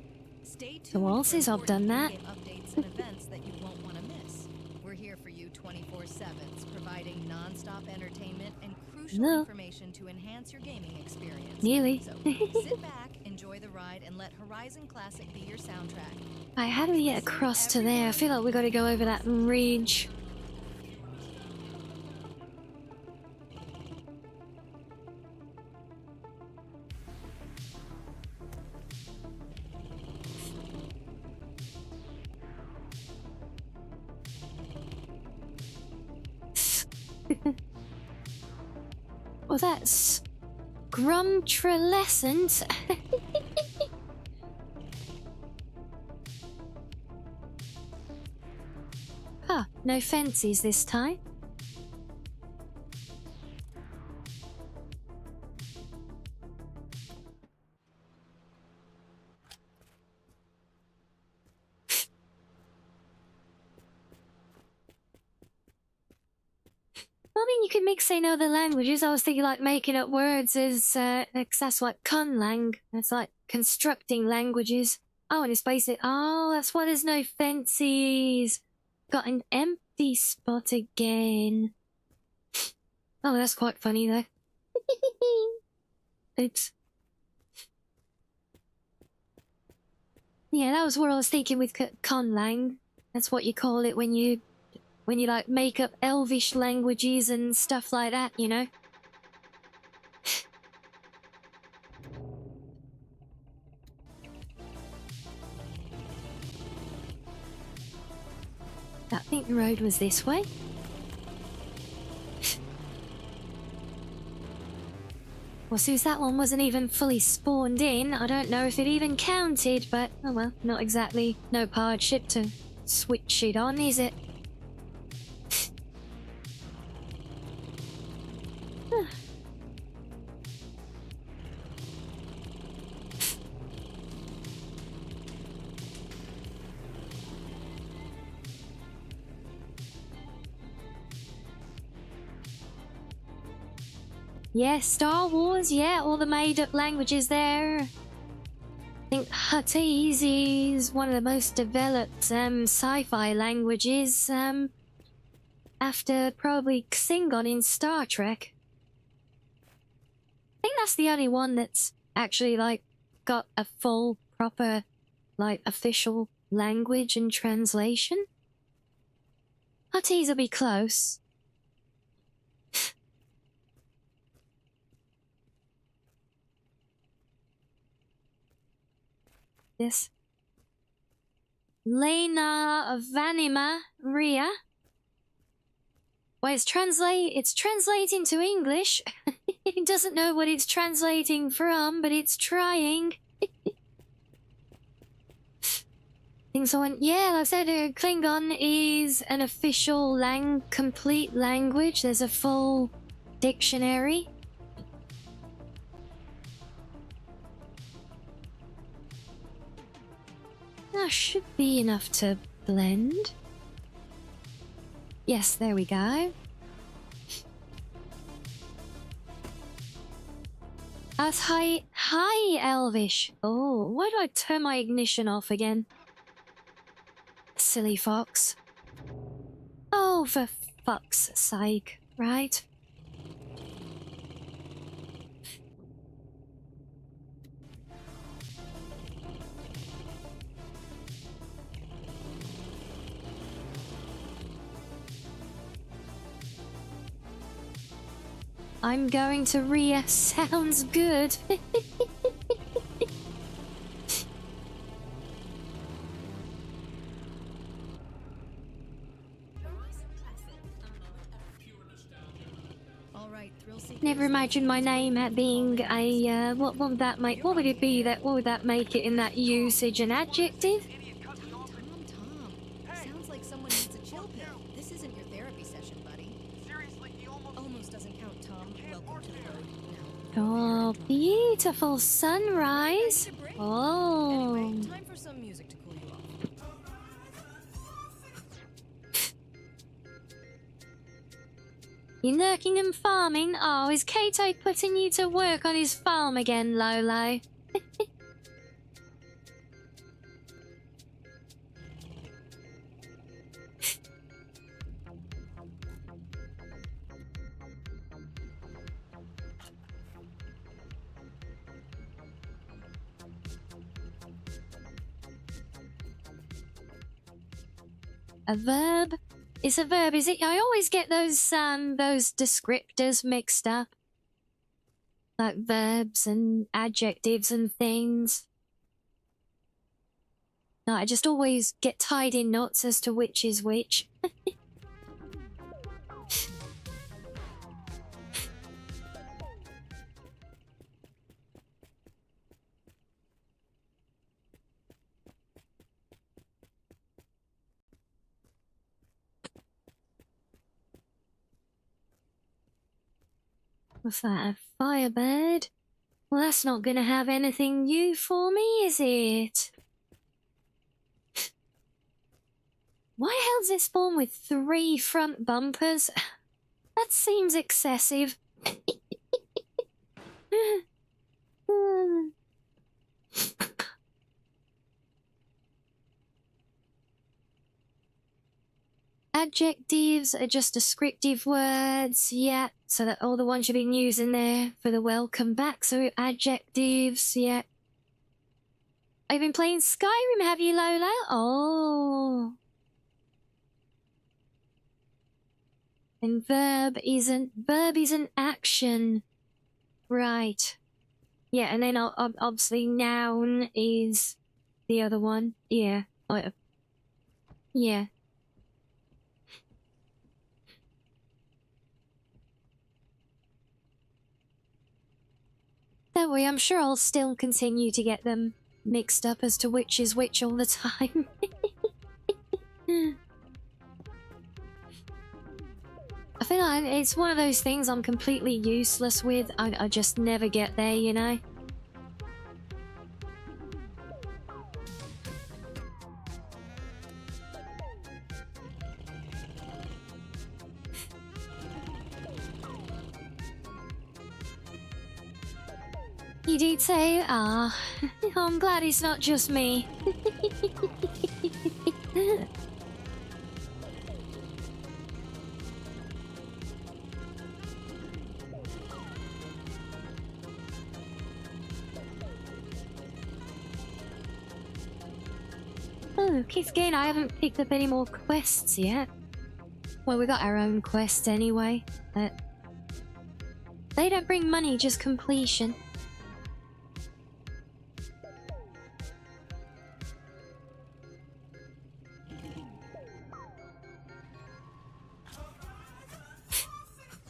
Stay tuned. The Waltzes have done that. Updates and events that you won't want to miss. We're here for you 24/7, providing non-stop entertainment and crucial information to enhance your gaming experience. Nearly. So sit back, enjoy the ride, and let Horizon Classic be your soundtrack. Right, how do we get across to there? I feel like we got to go over that ridge. Well, that's Grumtralescent. Ah, no fancies this time. I mean, you could mix in other languages. I was thinking like making up words as, that's like conlang. That's like constructing languages. Oh, and it's basic. Oh, that's why there's no fancies. Got an empty spot again. Oh, that's quite funny though. Oops. Yeah, that was what I was thinking with conlang. That's what you call it when you like make up elvish languages and stuff like that, you know? I think the road was this way. Well, since that one wasn't even fully spawned in, I don't know if it even counted, but oh well, not exactly no hardship to switch it on, is it? Yeah, Star Wars, yeah, all the made-up languages there. I think Huttese is one of the most developed sci-fi languages after probably Klingon in Star Trek. I think that's the only one that's actually like got a full proper like official language and translation. Huttese will be close. This Lena Vanima Ria. Well, it's translating to English. It doesn't know what it's translating from, but it's trying. Think someone, yeah, like I said, Klingon is an official complete language. There's a full dictionary. That should be enough to blend. Yes, there we go. That's hi Elvish. Oh, why do I turn my ignition off again? Silly fox. Oh, for fuck's sake, right? I'm going to Ria. Sounds good. Never imagined my name at being a what would that make? What would it be? What would that make it in that usage? An adjective? Tom, sounds like someone needs a chill pill. This isn't your therapy session, buddy. Seriously, he Almost doesn't count, Tom. Welcome to the road. Oh, beautiful sunrise. Oh. Anyway, time for some music to cool you off. You're lurking and farming? Oh, is Kato putting you to work on his farm again, Lolo? A verb? It's a verb, is it? I always get those descriptors mixed up. Like verbs and adjectives and things. No, I just always get tied in knots as to which is which. What's that, a firebird? Well, that's not gonna have anything new for me, is it? Why hell's it spawn with 3 front bumpers? That seems excessive. Adjectives are just descriptive words, yeah. So that all the ones you've been using there for the welcome back. So adjectives, yeah. Have you been playing Skyrim, have you, Lola? Oh. And verb is an action. Right. Yeah, and then obviously noun is the other one. Yeah. Yeah. Don't worry, I'm sure I'll still continue to get them mixed up as to which is which all the time. I feel like it's one of those things I'm completely useless with. I just never get there, you know? You did say, ah, I'm glad it's not just me. Oh, keeps going. I haven't picked up any more quests yet. Well, we got our own quest anyway, but they don't bring money, just completion.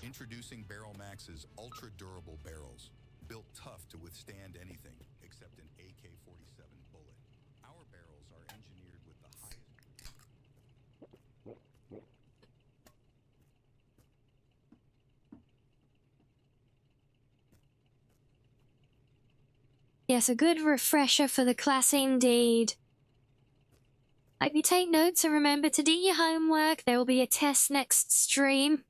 Introducing Barrel Max's ultra-durable barrels, built tough to withstand anything except an AK-47 bullet. Our barrels are engineered with the highest... Yes, a good refresher for the class indeed. Hope you take notes and remember to do your homework. There will be a test next stream.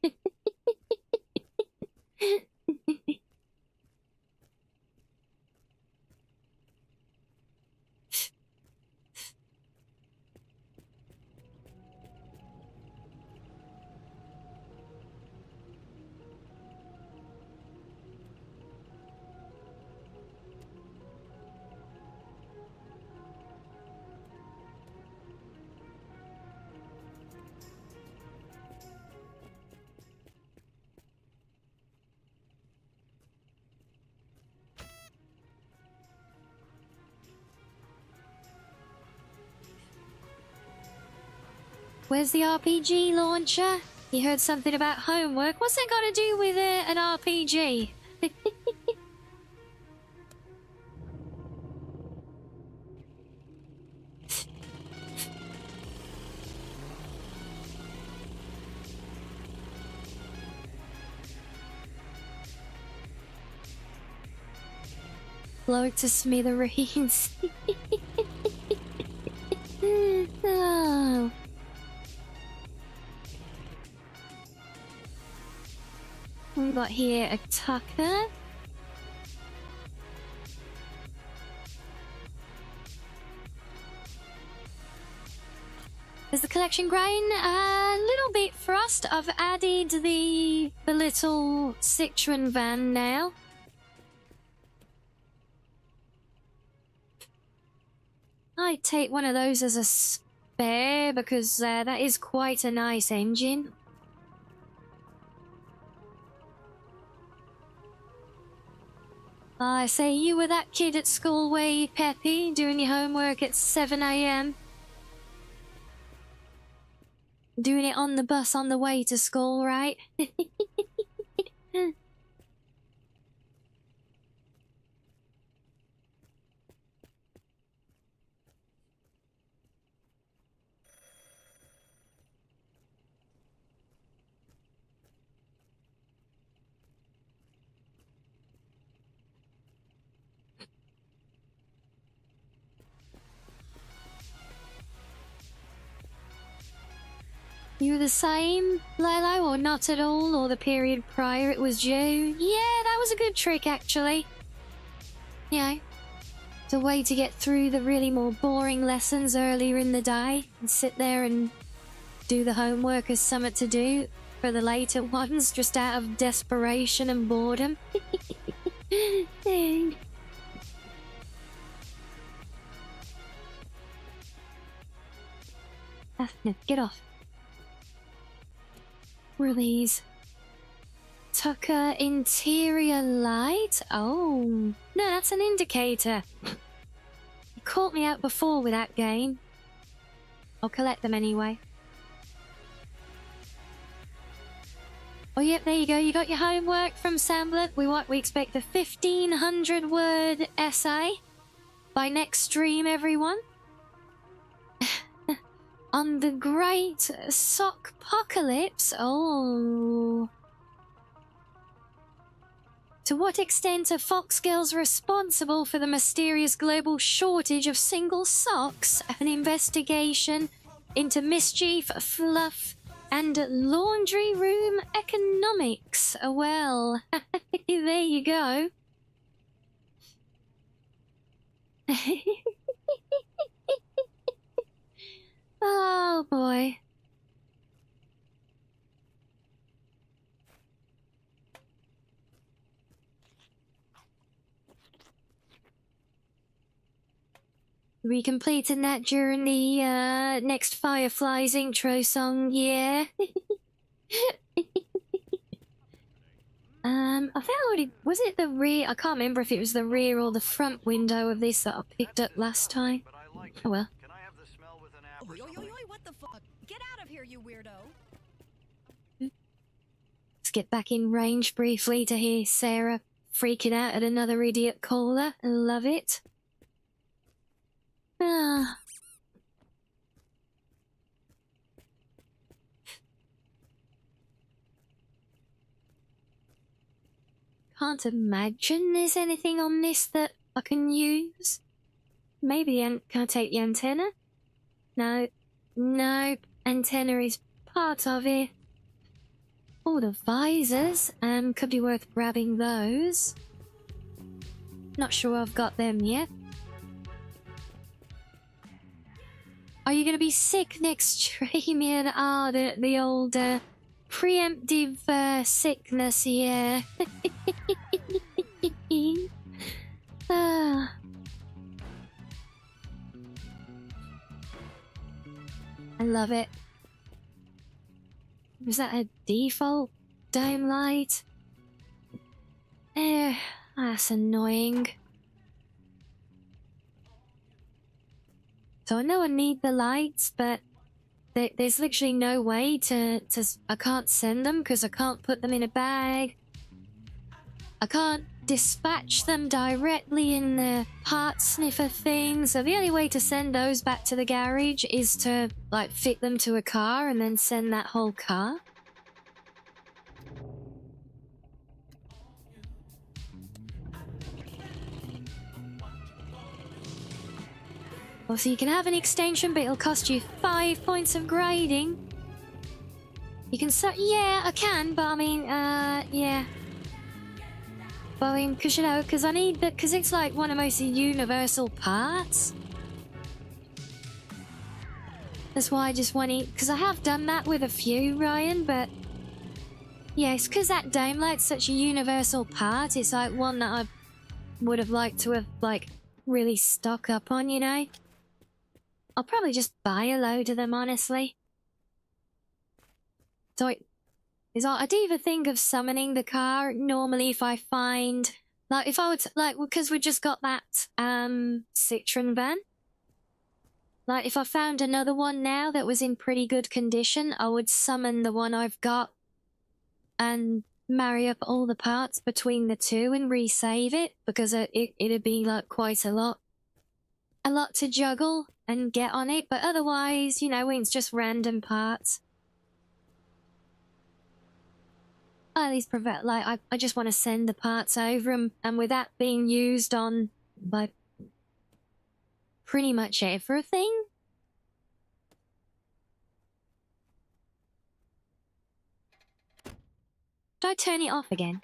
Where's the RPG launcher? You heard something about homework. What's that got to do with an RPG? Blow it to smithereens. Oh. We've got here a Tucker. Is the collection growing? A little bit, Frost. I've added the little Citroen van now. I'd take one of those as a spare because that is quite a nice engine. I say, you were that kid at school, were you, Peppy, doing your homework at 7 AM? Doing it on the bus on the way to school, right? You were the same, Lilo, or not at all, or the period prior it was due? Yeah, that was a good trick, actually. You know, it's a way to get through the really more boring lessons earlier in the day and sit there and do the homework as something to do for the later ones, just out of desperation and boredom. No, get off. What are these? Tucker interior light? Oh, no, that's an indicator. You caught me out before with that game. I'll collect them anyway. Oh, yep, there you go. You got your homework from Sambler. We expect a 1,500 word essay by next stream, everyone. On the great sockpocalypse. Oh. To what extent are Fox girls responsible for the mysterious global shortage of single socks? An investigation into mischief, fluff, and laundry room economics. Well, there you go. Oh boy. We completed that during the next Fireflies intro song, yeah. I think I already was it the rear. I can't remember if it was the rear or the front window of this that I picked up last time. Oh well. Can I have the smell with an app or Oi, something? what the fuck? Get out of here, you weirdo! Let's get back in range briefly to hear Sarah freaking out at another idiot caller. Love it. Ah. Can't imagine there's anything on this that I can use. Maybe, can I take the antenna? No. No. Antenna is part of it. Oh, the visors. Could be worth grabbing those. Not sure I've got them yet. Are you gonna be sick next stream? Yeah, the old preemptive sickness, yeah. Ah. I love it. Was that a default dome light? That's annoying. So I know I need the lights, but there's literally no way to I can't send them because I can't put them in a bag. I can't dispatch them directly in the part sniffer thing. So the only way to send those back to the garage is to like fit them to a car and then send that whole car. Well, so you can have an extension, but it'll cost you 5 points of grading. You can yeah, I can, but I mean, yeah. But I mean, because, you know, because I need that, because it's like one of the most universal parts. That's why I just want to, because I have done that with a few, Ryan, but yeah, it's because that dome light's such a universal part. It's like one that I would have liked to have, like, really stock up on, you know? I'll probably just buy a load of them, honestly. So I'd either think of summoning the car normally if I find, like, if I would, like, because we just got that, Citroen van. Like, if I found another one now that was in pretty good condition, I would summon the one I've got and marry up all the parts between the two and resave it, because it'd be, like, quite a lot to juggle and get on it, but otherwise, you know, it's just random parts. At least like, I just want to send the parts over, and with that being used on by pretty much everything. Did I turn it off again?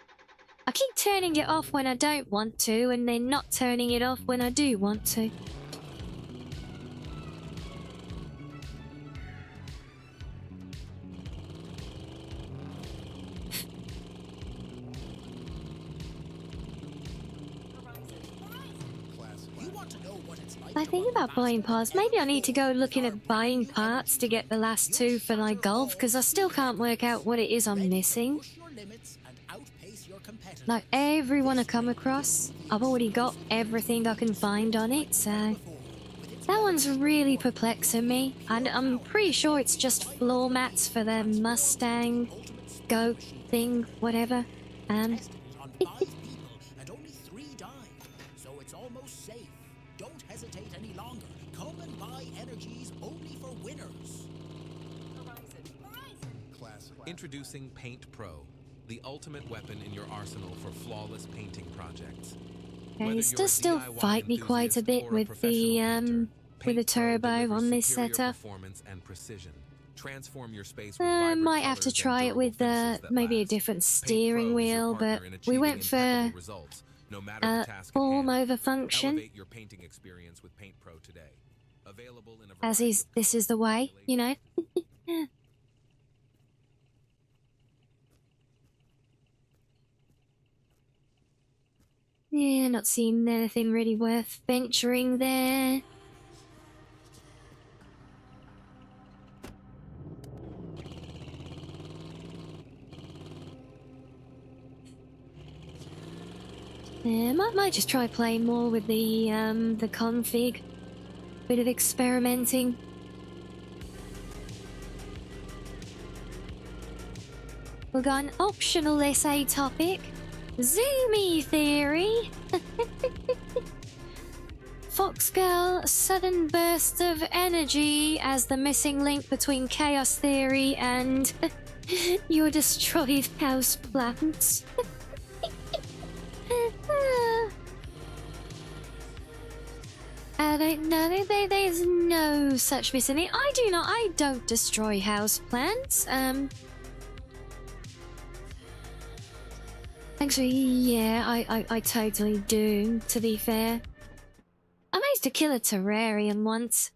I keep turning it off when I don't want to, and then not turning it off when I do want to. I think about buying parts. Maybe I need to go looking at buying parts to get the last two for my Golf, because I still can't work out what it is I'm missing. Like, everyone I come across, I've already got everything I can find on it, so... That one's really perplexing me, and I'm pretty sure it's just floor mats for the Mustang, goat thing, whatever. Introducing Paint Pro, the ultimate weapon in your arsenal for flawless painting projects. Okay, this does still fight me quite a bit with the turbo on this setup. I might have to try it with maybe a different steering wheel, but we went for no matter the task at form hand. over function. Elevate your painting experience with Paint Pro today. Available in a As variety is, of this is the way, you know. Yeah, not seeing anything really worth venturing there. Yeah, might just try playing more with the config. Bit of experimenting. We've got an optional essay topic. Zoomy theory. Fox Girl, sudden burst of energy as the missing link between chaos theory and your destroyed house plants. No, there's no such missing link. I don't destroy house plants. Actually, yeah, I totally do, to be fair. I managed to kill a terrarium once.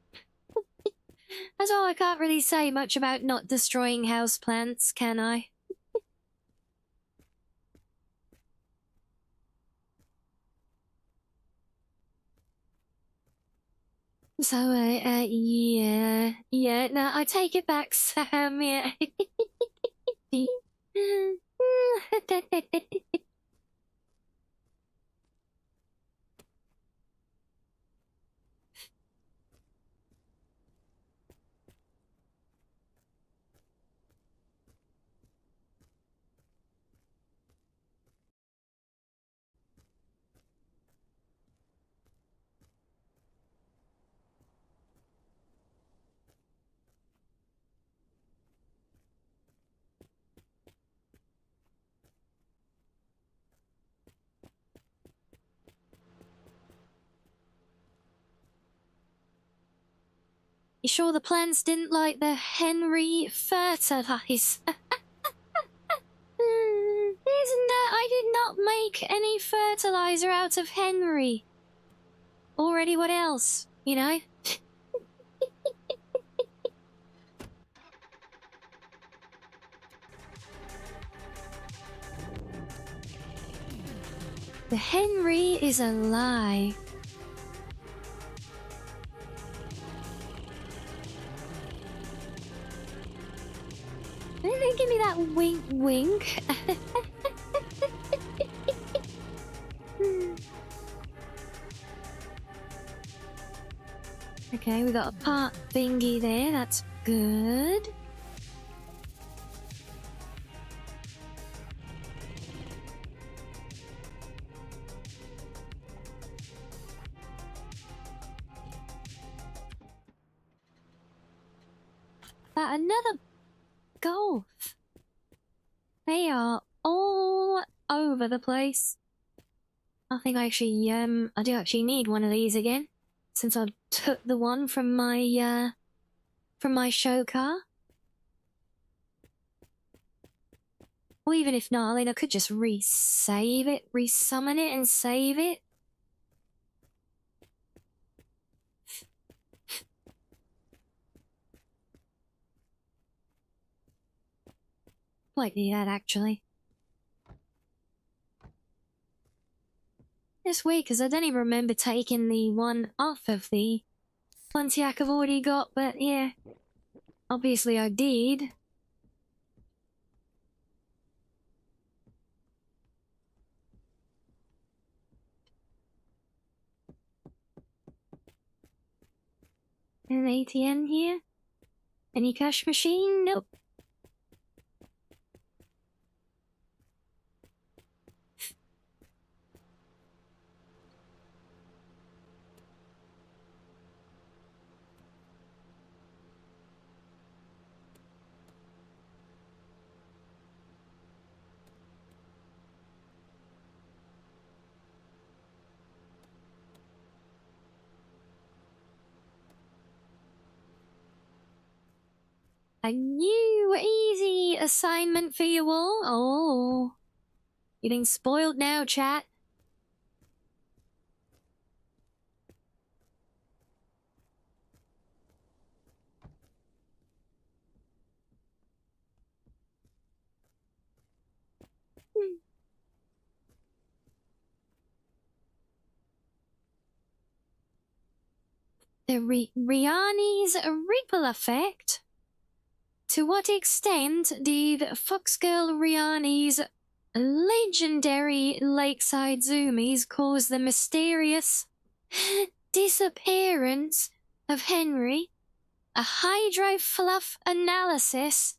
That's all. I can't really say much about not destroying houseplants, can I? So, yeah, no, I take it back, Sam, yeah. You sure the plants didn't like the Henry fertilize? Isn't that I did not make any fertilizer out of Henry? Or anyone else, you know? The Henry is a lie. Give me that wink wink. Okay, we got a part thingy there, that's good. Another golf. They are all over the place. I think I actually, I do actually need one of these again, since I took the one from my show car. Or even if not, then I could just resave it, resummon it and save it. Might do that, actually. It's weird, because I don't even remember taking the one off of the Pontiac I've already got, but yeah. Obviously I did. An ATM here? Any cash machine? Nope. A new easy assignment for you all. Oh. Getting spoiled now, chat. The Rianni's ripple effect? To what extent did Foxgirl Rianni's legendary lakeside zoomies cause the mysterious disappearance of Henry? A hydro-fluff analysis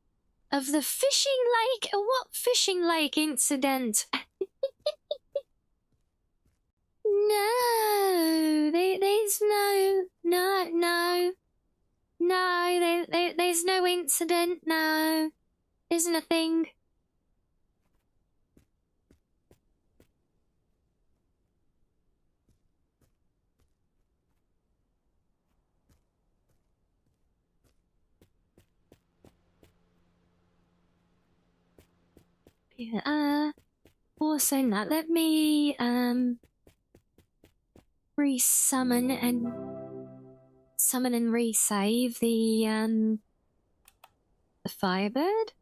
of the fishing lake? What fishing lake incident? No, there's there's no incident, no. There's nothing. Yeah, also not. Let me, re-summon and resave the Firebird.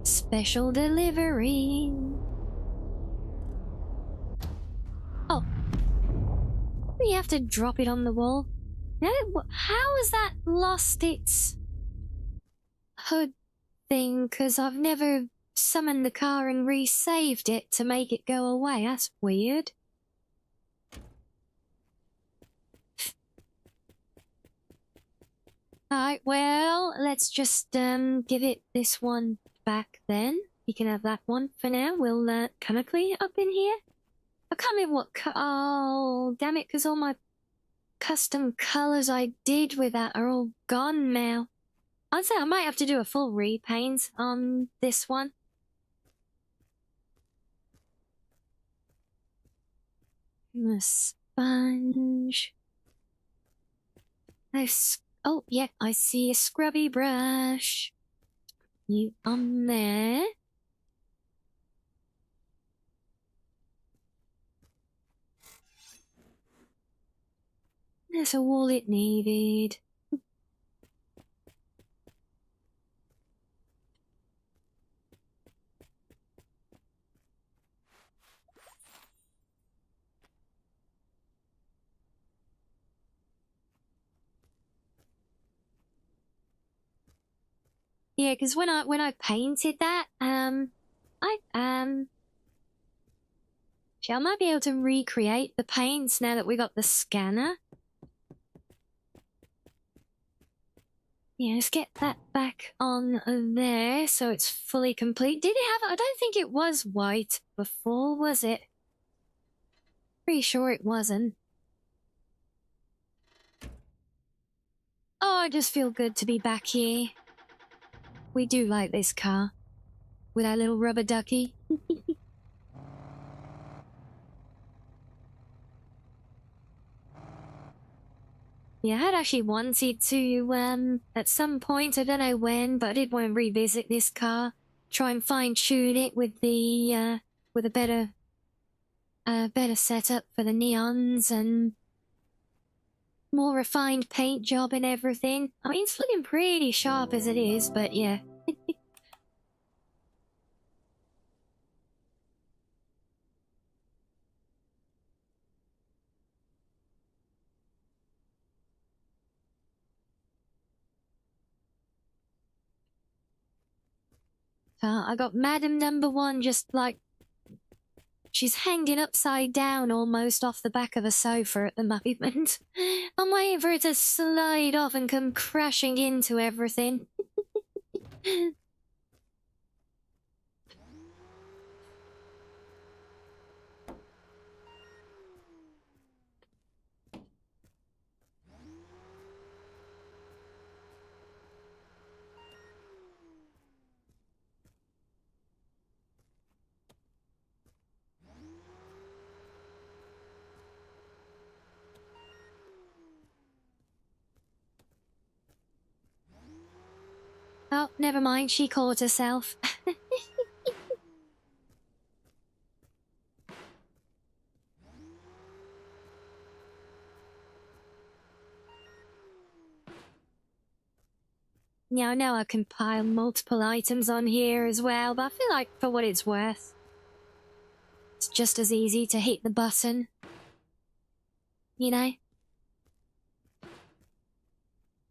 Special delivery. Oh. We have to drop it on the wall. No, how has that lost its hood thing? Because I've never summoned the car and resaved it to make it go away. That's weird. Alright, well, let's just give it this one back then. You can have that one for now. We'll can I clean it up in here? I can't remember what oh, damn it, because all my custom colours I did with that are all gone now. I'd say I might have to do a full repaint on this one. A sponge. Oh, yeah, I see a scrubby brush. You on there? That's all it needed. Yeah, because when I painted that, I might be able to recreate the paints now that we got the scanner. Yeah, let's get that back on there so it's fully complete. Did it have... I don't think it was white before, was it? Pretty sure it wasn't. Oh, I just feel good to be back here. We do like this car. With our little rubber ducky. Yeah, I had actually wanted to, at some point, I don't know when, but I did want to revisit this car. Try and fine-tune it with the, with a better setup for the neons and more refined paint job and everything. I mean, it's looking pretty sharp as it is, but yeah. I got Madam Number One just like... She's hanging upside down almost off the back of a sofa at the moment. I'm waiting for it to slide off and come crashing into everything. Oh, never mind, she caught herself. Yeah, I know I can pile multiple items on here as well, but I feel like for what it's worth, it's just as easy to hit the button. You know?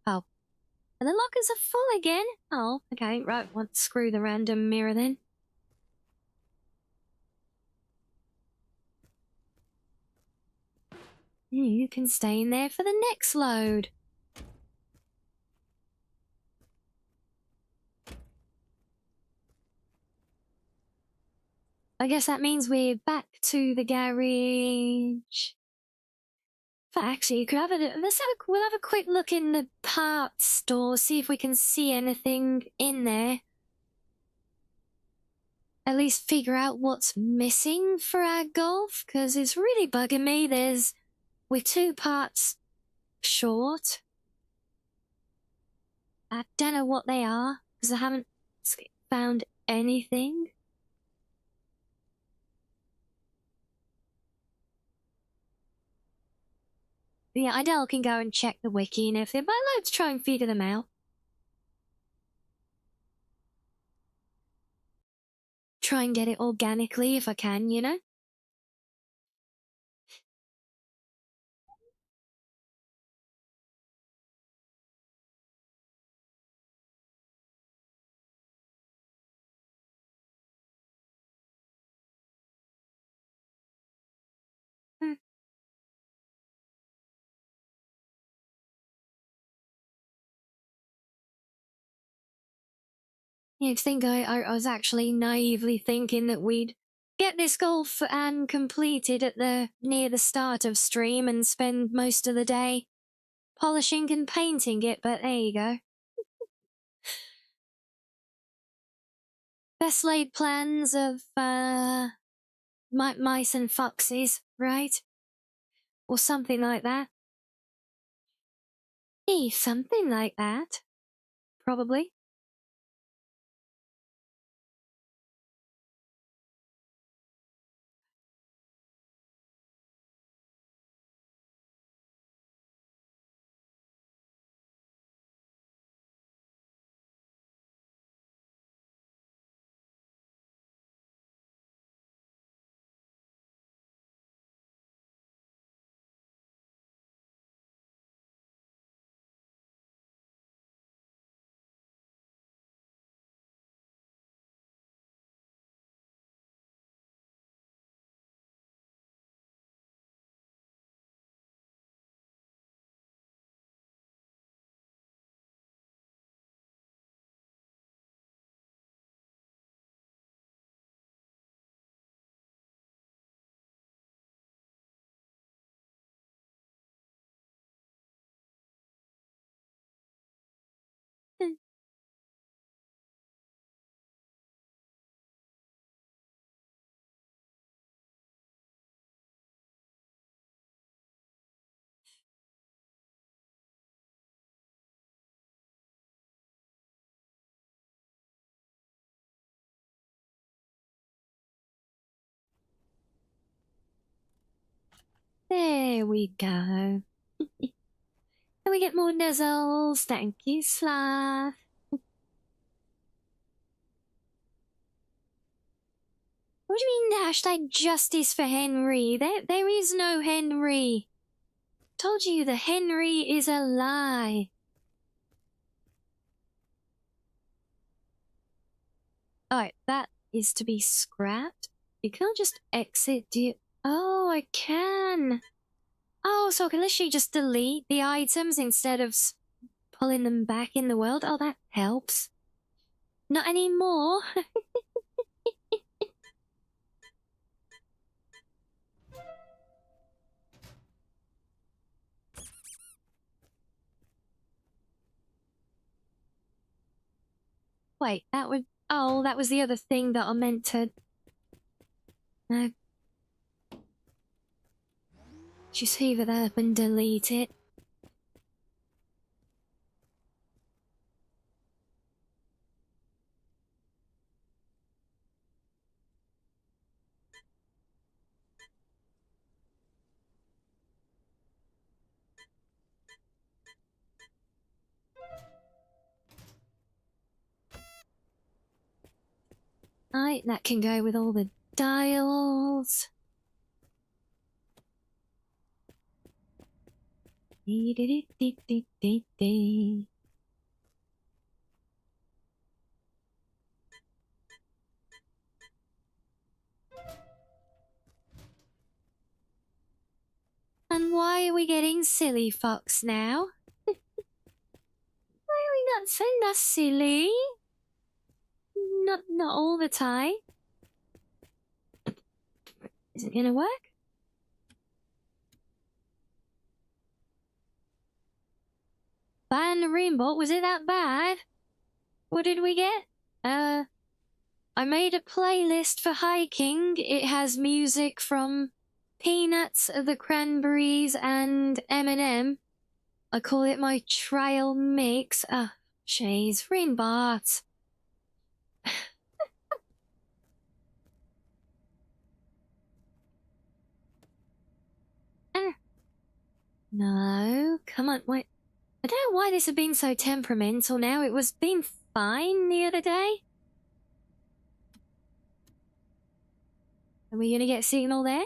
Oh. And the lockers are full again? Oh, okay, right, screw the random mirror then. You can stay in there for the next load. I guess that means we're back to the garage. But actually, you could have we'll have a quick look in the parts store, see if we can see anything in there. At least figure out what's missing for our Golf, because it's really bugging me. We're 2 parts short. I don't know what they are, because I haven't found anything. Yeah, Idel can go and check the wiki and everything, but I'd like to try and figure them out. Try and get it organically if I can, you know? You'd think I was actually naively thinking that we'd get this golf and completed at near the start of stream and spend most of the day polishing and painting it, but there you go. Best laid plans of mice and foxes, right? Or something like that. Something like that. Probably. There we go. Can we get more nuzzles? Thank you, Slav. What do you mean hashtag justice for Henry? There is no Henry. Told you the Henry is a lie. Alright, that is to be scrapped. You can't just exit, do you? Oh, I can. Oh, so I can literally just delete the items instead of pulling them back in the world. Oh, that helps. Not anymore. Wait, that would... Oh, that was the other thing that I meant to... Just hoover that up and delete it. Right, that can go with all the dials. Dee-dee-dee-dee-dee-dee. And why are we getting silly, Fox, now? Why are we not so not silly? Not all the time. Is it gonna work? Ban Rainbow, was it that bad? What did we get? I made a playlist for hiking. It has music from Peanuts, the Cranberries, and Eminem. I call it my trial mix. Ah, jeez, Rainbot. No, come on, wait. I don't know why this has been so temperamental now. It was being fine the other day. Are we gonna get signal there?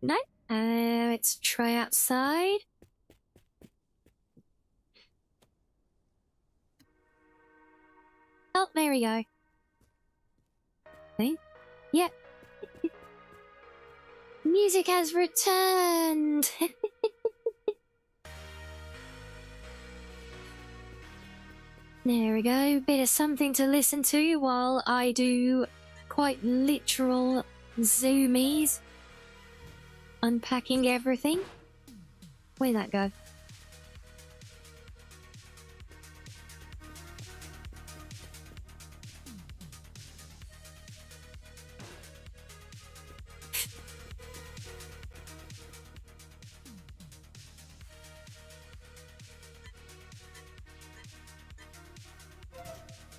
No? Let's try outside. Oh, there we go. Okay. Yep. Music has returned. There we go. Bit of something to listen to while I do quite literal zoomies. Unpacking everything. Where'd that go?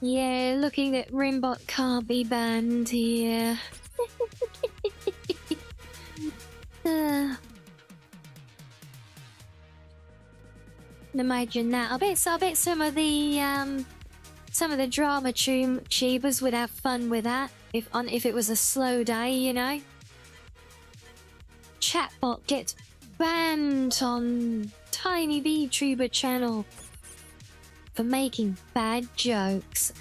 Yeah, looking at Rimbot can't be banned here. Imagine that. I bet some of the drama tubers would have fun with that if it was a slow day, you know. Chatbot gets banned on Tiny VTuber channel for making bad jokes.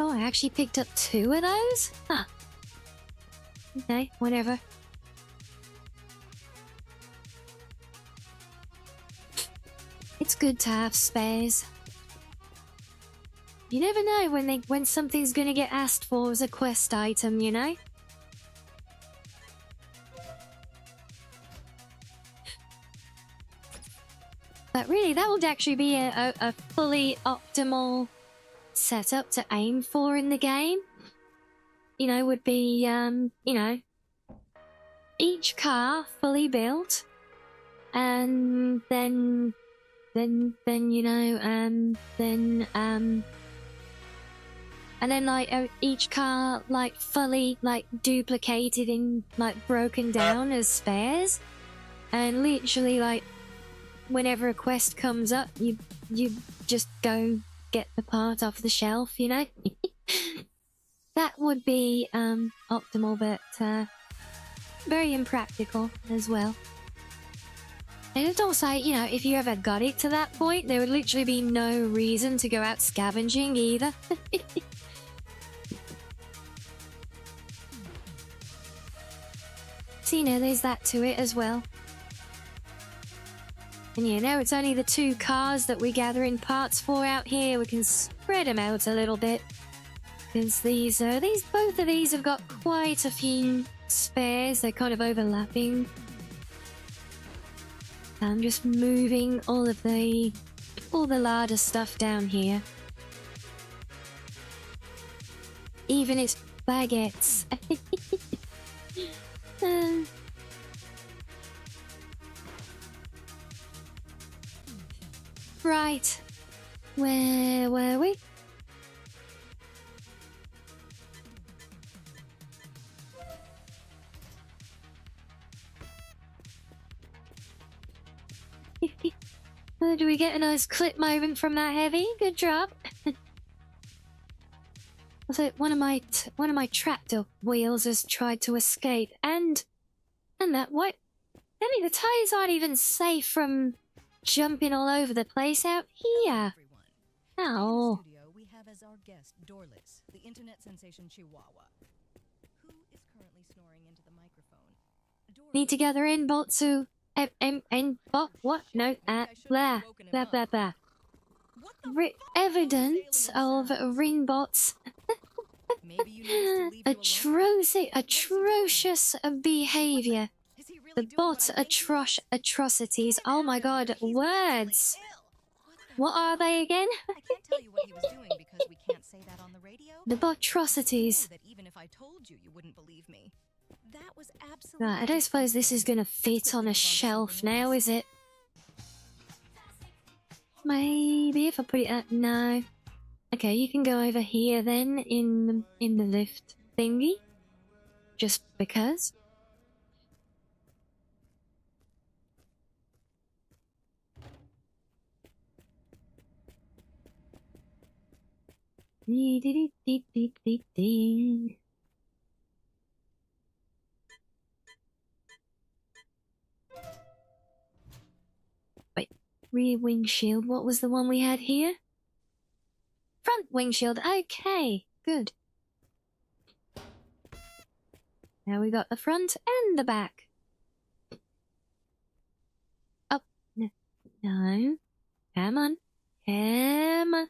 Oh, I actually picked up 2 of those? Huh. Okay, whatever. It's good to have spares. You never know when something's gonna get asked for as a quest item, you know? But really, that would actually be a fully optimal setup to aim for in the game. You know, would be, you know, each car fully built, and then, you know, and then like each car like fully like duplicated in like broken down as spares, and literally like whenever a quest comes up, you just go get the part off the shelf, you know. That would be optimal, but very impractical as well. And it's also, you know, if you ever got it to that point, there would literally be no reason to go out scavenging either. So, you know, there's that to it as well. And you know, it's only the 2 cars that we're gathering parts for out here. We can spread them out a little bit. Because both of these have got quite a few spares. They're kind of overlapping. I'm just moving all the larder stuff down here. Even its baguettes. Right. Where were we? Do we get a nice clip moment from that heavy? Good job. Also, one of my tractor wheels has tried to escape, and that what? Danny, the tires aren't even safe from jumping all over the place out here. Oh. Studio, we have as our guest Dorlix, the internet sensation Chihuahua, who is currently snoring into the microphone. Need to gather in Botsu. What? No, blah, blah, blah, blah. Evidence of ringbots. Atrocious behavior. The bot's atrocities. Oh my god, words. What are they again? I can't tell you what he was doing because we can't say that on the radio. The botrocities. That even if I told you, you wouldn't believe me. That was absolutely. Right, I don't suppose this is gonna fit on a shelf now, is it? Maybe if I put it up. No. Okay, you can go over here then in the lift thingy. Just because. Wait, rear windshield. What was the one we had here? Front windshield. Okay, good. Now we got the front and the back. Oh, no. No. Come on. Come on.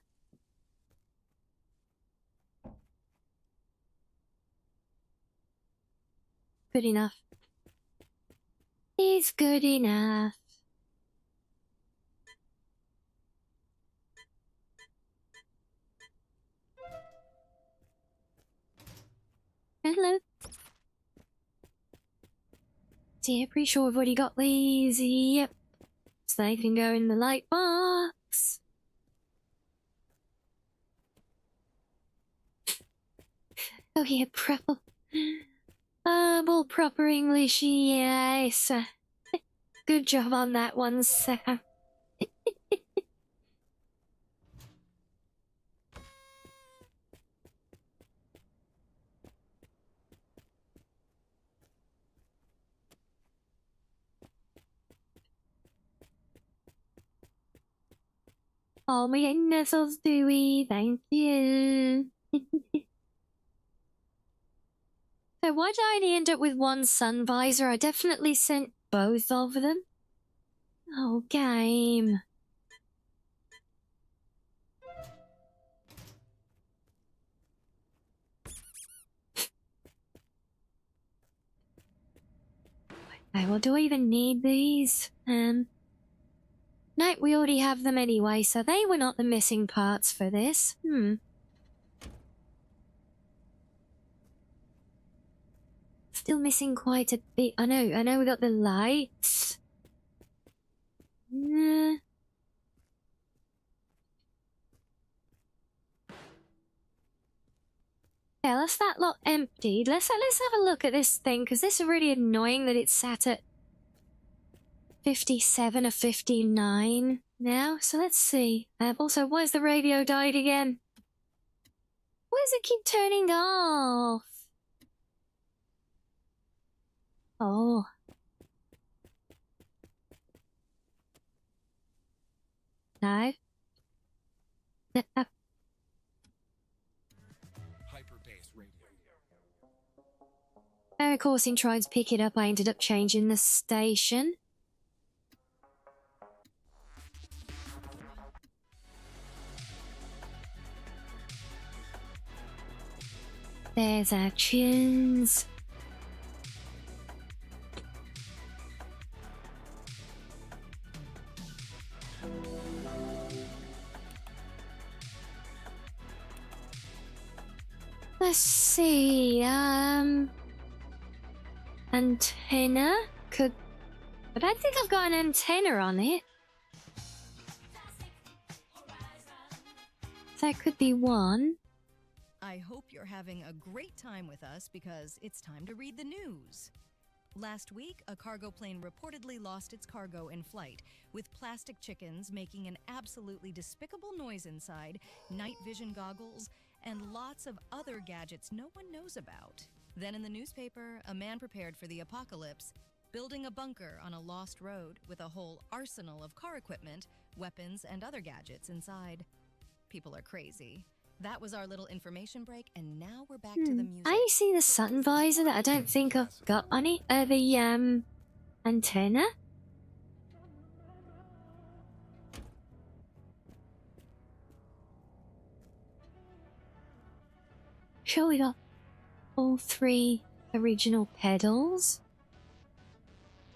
Good enough. It's good enough. Hello. See, I'm pretty sure I've already got these. Yep. So they can go in the light box. Oh yeah, proper. All proper English, yes. Good job on that one, Sam. Oh, my initials, Dewey, thank you. So why did I only end up with one sun visor? I definitely sent both of them. Oh, game. Okay, well, do I even need these? No, we already have them anyway, so they were not the missing parts for this. Still missing quite a bit. I know we got the lights. Yeah, that's that lot emptied. Let's have a look at this thing, because this is really annoying that it's sat at 57 or 59 now. So let's see. Also, why's the radio died again? Why does it keep turning off? Oh. No. Of course, in trying to pick it up, I ended up changing the station. There's our tunes. Let's see, antenna? I don't think I've got an antenna on it. That could be one. I hope you're having a great time with us because it's time to read the news. Last week, a cargo plane reportedly lost its cargo in flight, with plastic chickens making an absolutely despicable noise inside, night vision goggles, and lots of other gadgets no one knows about. Then in the newspaper, a man prepared for the apocalypse, building a bunker on a lost road with a whole arsenal of car equipment, weapons, and other gadgets inside. People are crazy. That was our little information break, and now we're back to the music. I see the sun visor that I don't think I've got on it. The antenna. Sure, we got all 3 original pedals.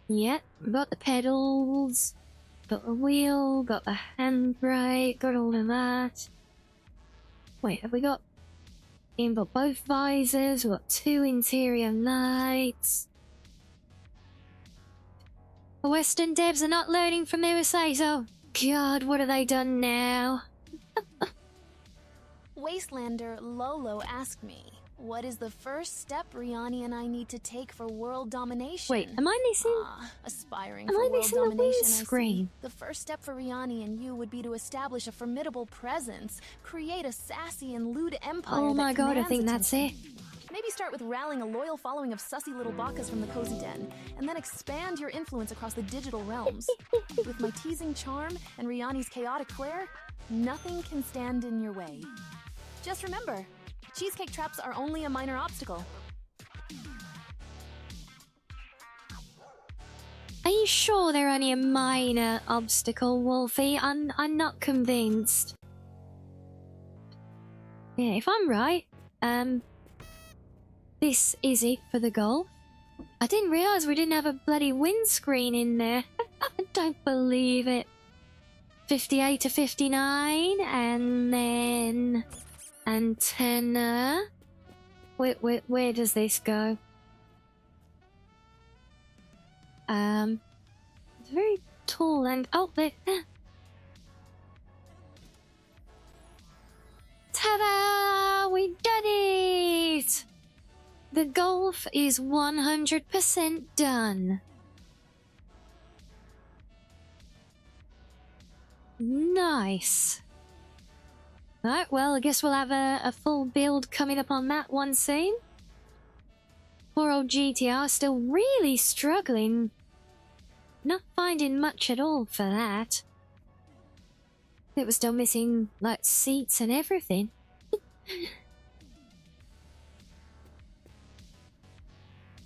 Yep, got the pedals, got the wheel, got the handbrake, got all of that. Wait, have we got both visors? We've got 2 interior lights. The Western devs are not learning from their mistakes. Oh God, what have they done now? Wastelander Lolo asked me, what is the first step Rianni and I need to take for world domination? Wait, am I missing? Aspiring Am for I world missing the domination, win I see. screen? The first step for Rianni and you would be to establish a formidable presence, create a sassy and lewd empire. Oh my that God, I commands think that's it. attention. Maybe start with rallying a loyal following of sussy little bacas from the Cozy Den, and then expand your influence across the digital realms. With my teasing charm and Rianni's chaotic flair, nothing can stand in your way. Just remember, cheesecake traps are only a minor obstacle. Are you sure they're only a minor obstacle, Wolfie? I'm not convinced. Yeah, if I'm right, this is it for the golf. I didn't realise we didn't have a bloody windscreen in there. I don't believe it. 58 to 59, and then antenna. Where does this go? It's very tall and oh, there. Ta-da! We done it! The golf is 100% done. Nice. Alright, well, I guess we'll have a full build coming up on that one soon. Poor old GTR still really struggling. Not finding much at all for that. It was still missing, like, seats and everything.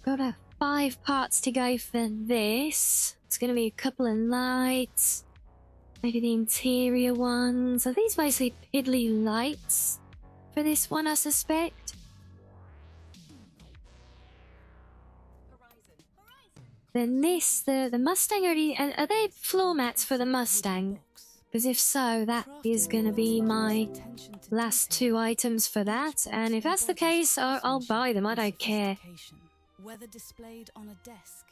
Got 5 parts to go for this. It's gonna be a couple of lights. Maybe the interior ones. Are these mostly piddly lights for this one, I suspect? Then this, the Mustang already... Are they floor mats for the Mustang? Because if so, that is going to be my last 2 items for that. And if that's the case, I'll buy them. I don't care. Whether displayed on a desk,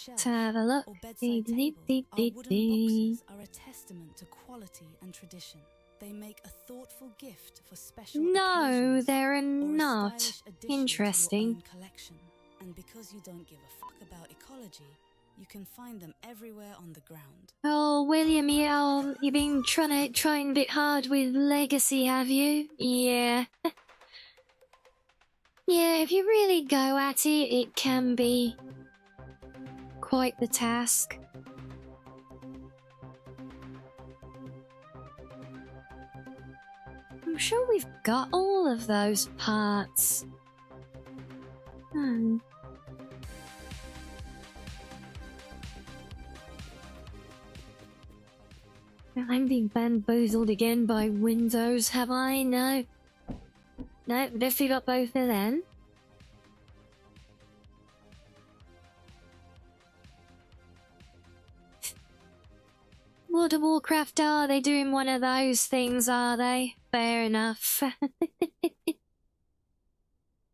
Let's have a look. our wooden boxes are a testament to quality and tradition. They make a thoughtful gift for special No, occasions they're or a not. stylish addition to your Interesting. own collection. And because you don't give a fuck about ecology, you can find them everywhere on the ground. Oh, William, you've been trying a bit hard with Legacy, have you? Yeah. Yeah, if you really go at it, it can be quite the task. I'm sure we've got all of those parts. I'm being bamboozled again by Windows, have I? No. No, definitely got both of them. World of Warcraft, are they doing one of those things, are they? Fair enough.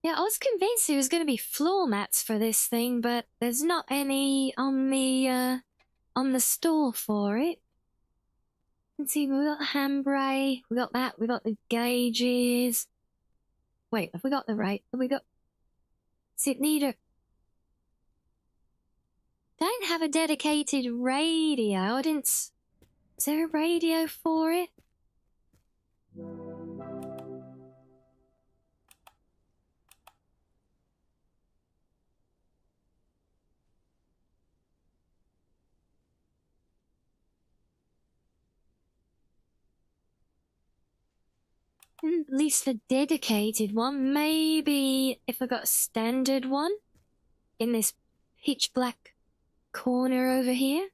Yeah, I was convinced it was going to be floor mats for this thing, but there's not any on the store for it. Let's see, we got the handbrake, we got that, we got the gauges. Wait, have we got the right? Have we got... Does it need a... Don't have a dedicated radio. I didn't... Is there a radio for it? At least a dedicated one. Maybe if I got a standard one in this pitch black corner over here.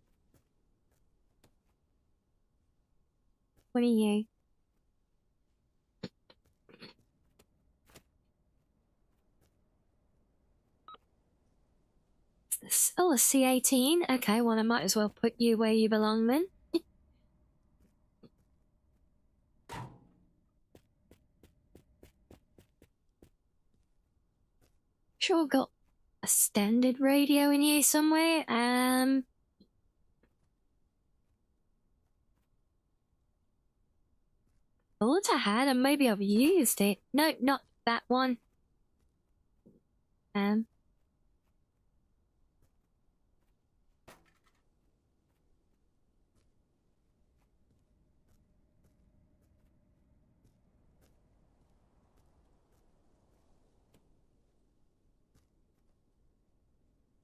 What are you? Oh, a C18. Okay, well I might as well put you where you belong then. Sure, got a standard radio in here somewhere. Thought I had, and maybe I've used it. No, not that one.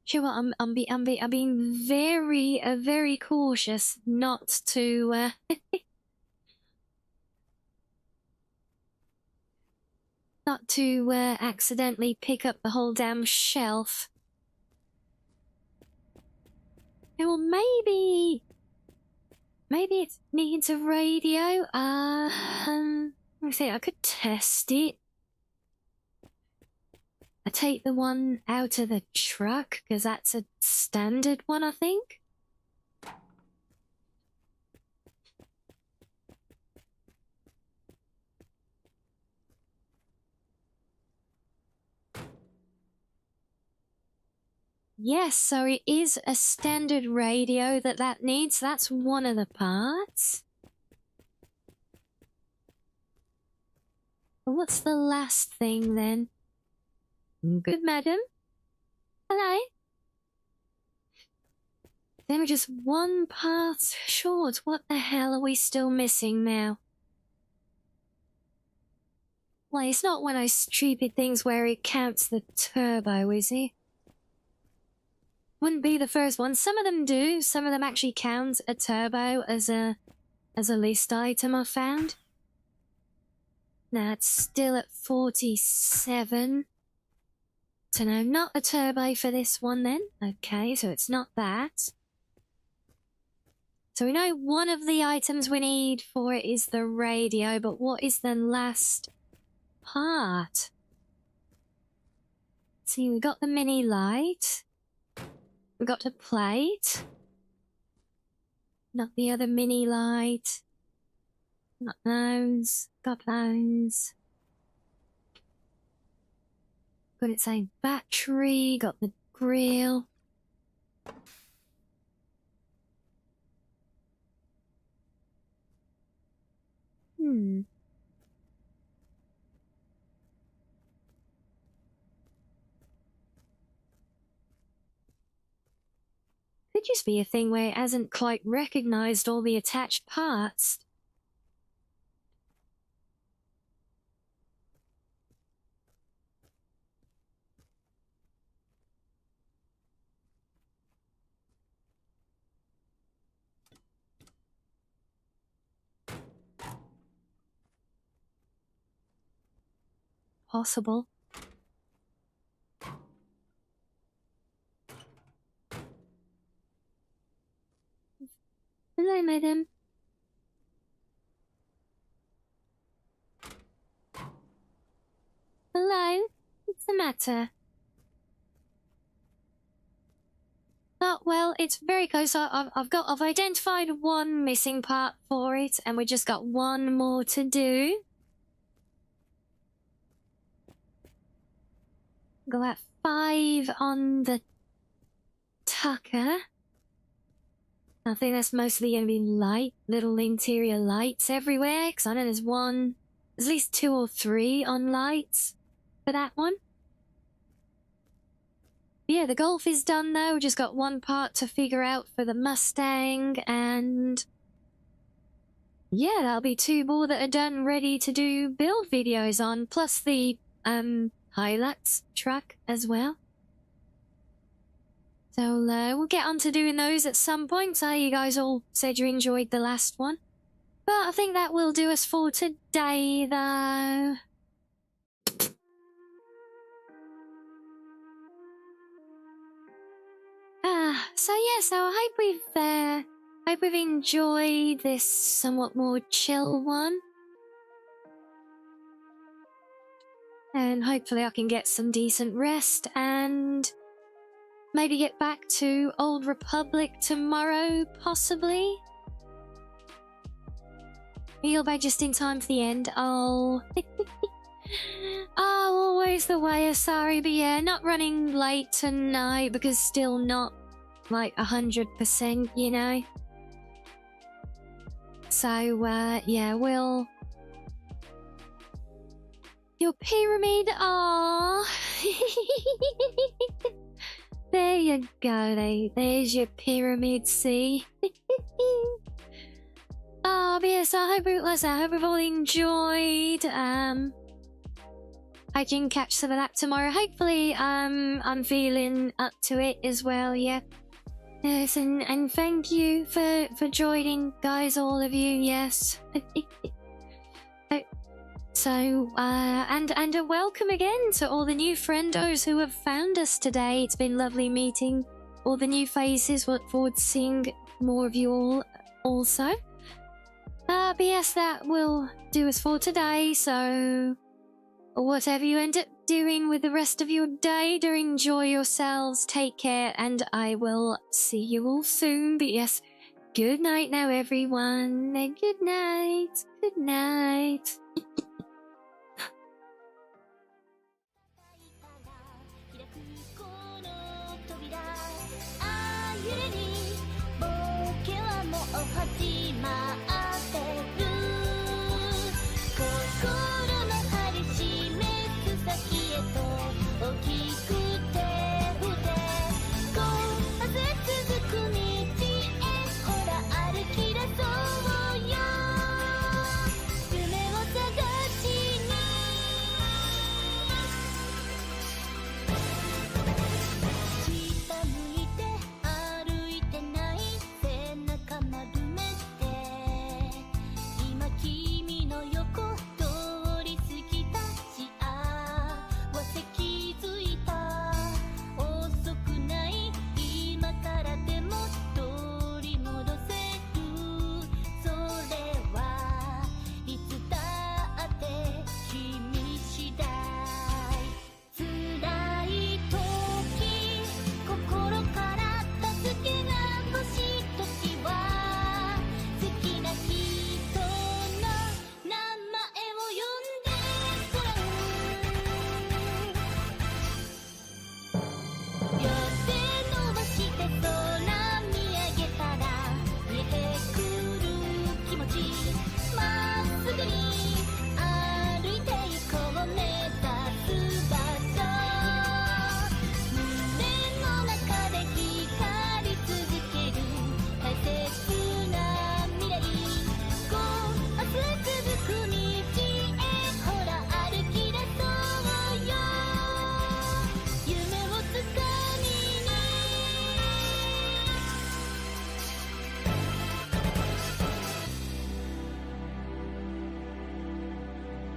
Sure, I'm being very cautious not to not to accidentally pick up the whole damn shelf. Yeah, well, maybe it needs a radio. Let me see. I could test it. I take the one out of the truck because that's a standard one, I think. Yes, so it is a standard radio that needs. That's one of the parts. What's the last thing then? Good, madam. Hello. Then we're just one part short. What the hell are we still missing now? Well, it's not one of those stupid things where it counts the turbo, is it? Wouldn't be the first one. Some of them do. Some of them actually count a turbo as a list item I found. Now it's still at 47. So no, not a turbo for this one then. Okay, so it's not that. So we know one of the items we need for it is the radio, but what is the last part? See, we got the mini light. We got the plate. Not the other mini light. Not those. Got those. Got its own battery. Got the grill. Could just be a thing where it hasn't quite recognized all the attached parts. Possible. Hello, madam. Hello? What's the matter? Oh, well, it's very close. I've identified one missing part for it, and we just got one more to do. Go at 5 on the Tucker. I think that's mostly going to be light, little interior lights everywhere, because I know there's at least 2 or 3 on lights for that one. Yeah, the Golf is done though, just got one part to figure out for the Mustang, and yeah, that'll be 2 more that are done, ready to do build videos on, plus the Hilux truck as well. So we'll get on to doing those at some point. So you guys all said you enjoyed the last one. But I think that will do us for today, though. So I hope we've enjoyed this somewhat more chill one. And hopefully I can get some decent rest and maybe get back to Old Republic tomorrow, possibly. You'll be just in time for the end. Oh. Oh, always the way, sorry, but yeah, not running late tonight because still not like 100%, you know. So, yeah, we'll... Your pyramid, aww. There you go, there's your pyramid, see? Oh, but yes, I hope we've all enjoyed. I can catch some of that tomorrow. Hopefully, I'm feeling up to it as well, yeah. Yes, and thank you for joining, guys, all of you, yes. So, and a welcome again to all the new friendos who have found us today. It's been lovely meeting all the new faces. Look forward to seeing more of you all also. But yes, that will do us for today, so whatever you end up doing with the rest of your day, do enjoy yourselves, take care, and I will see you all soon. But yes, good night now, everyone. Good night. Good night.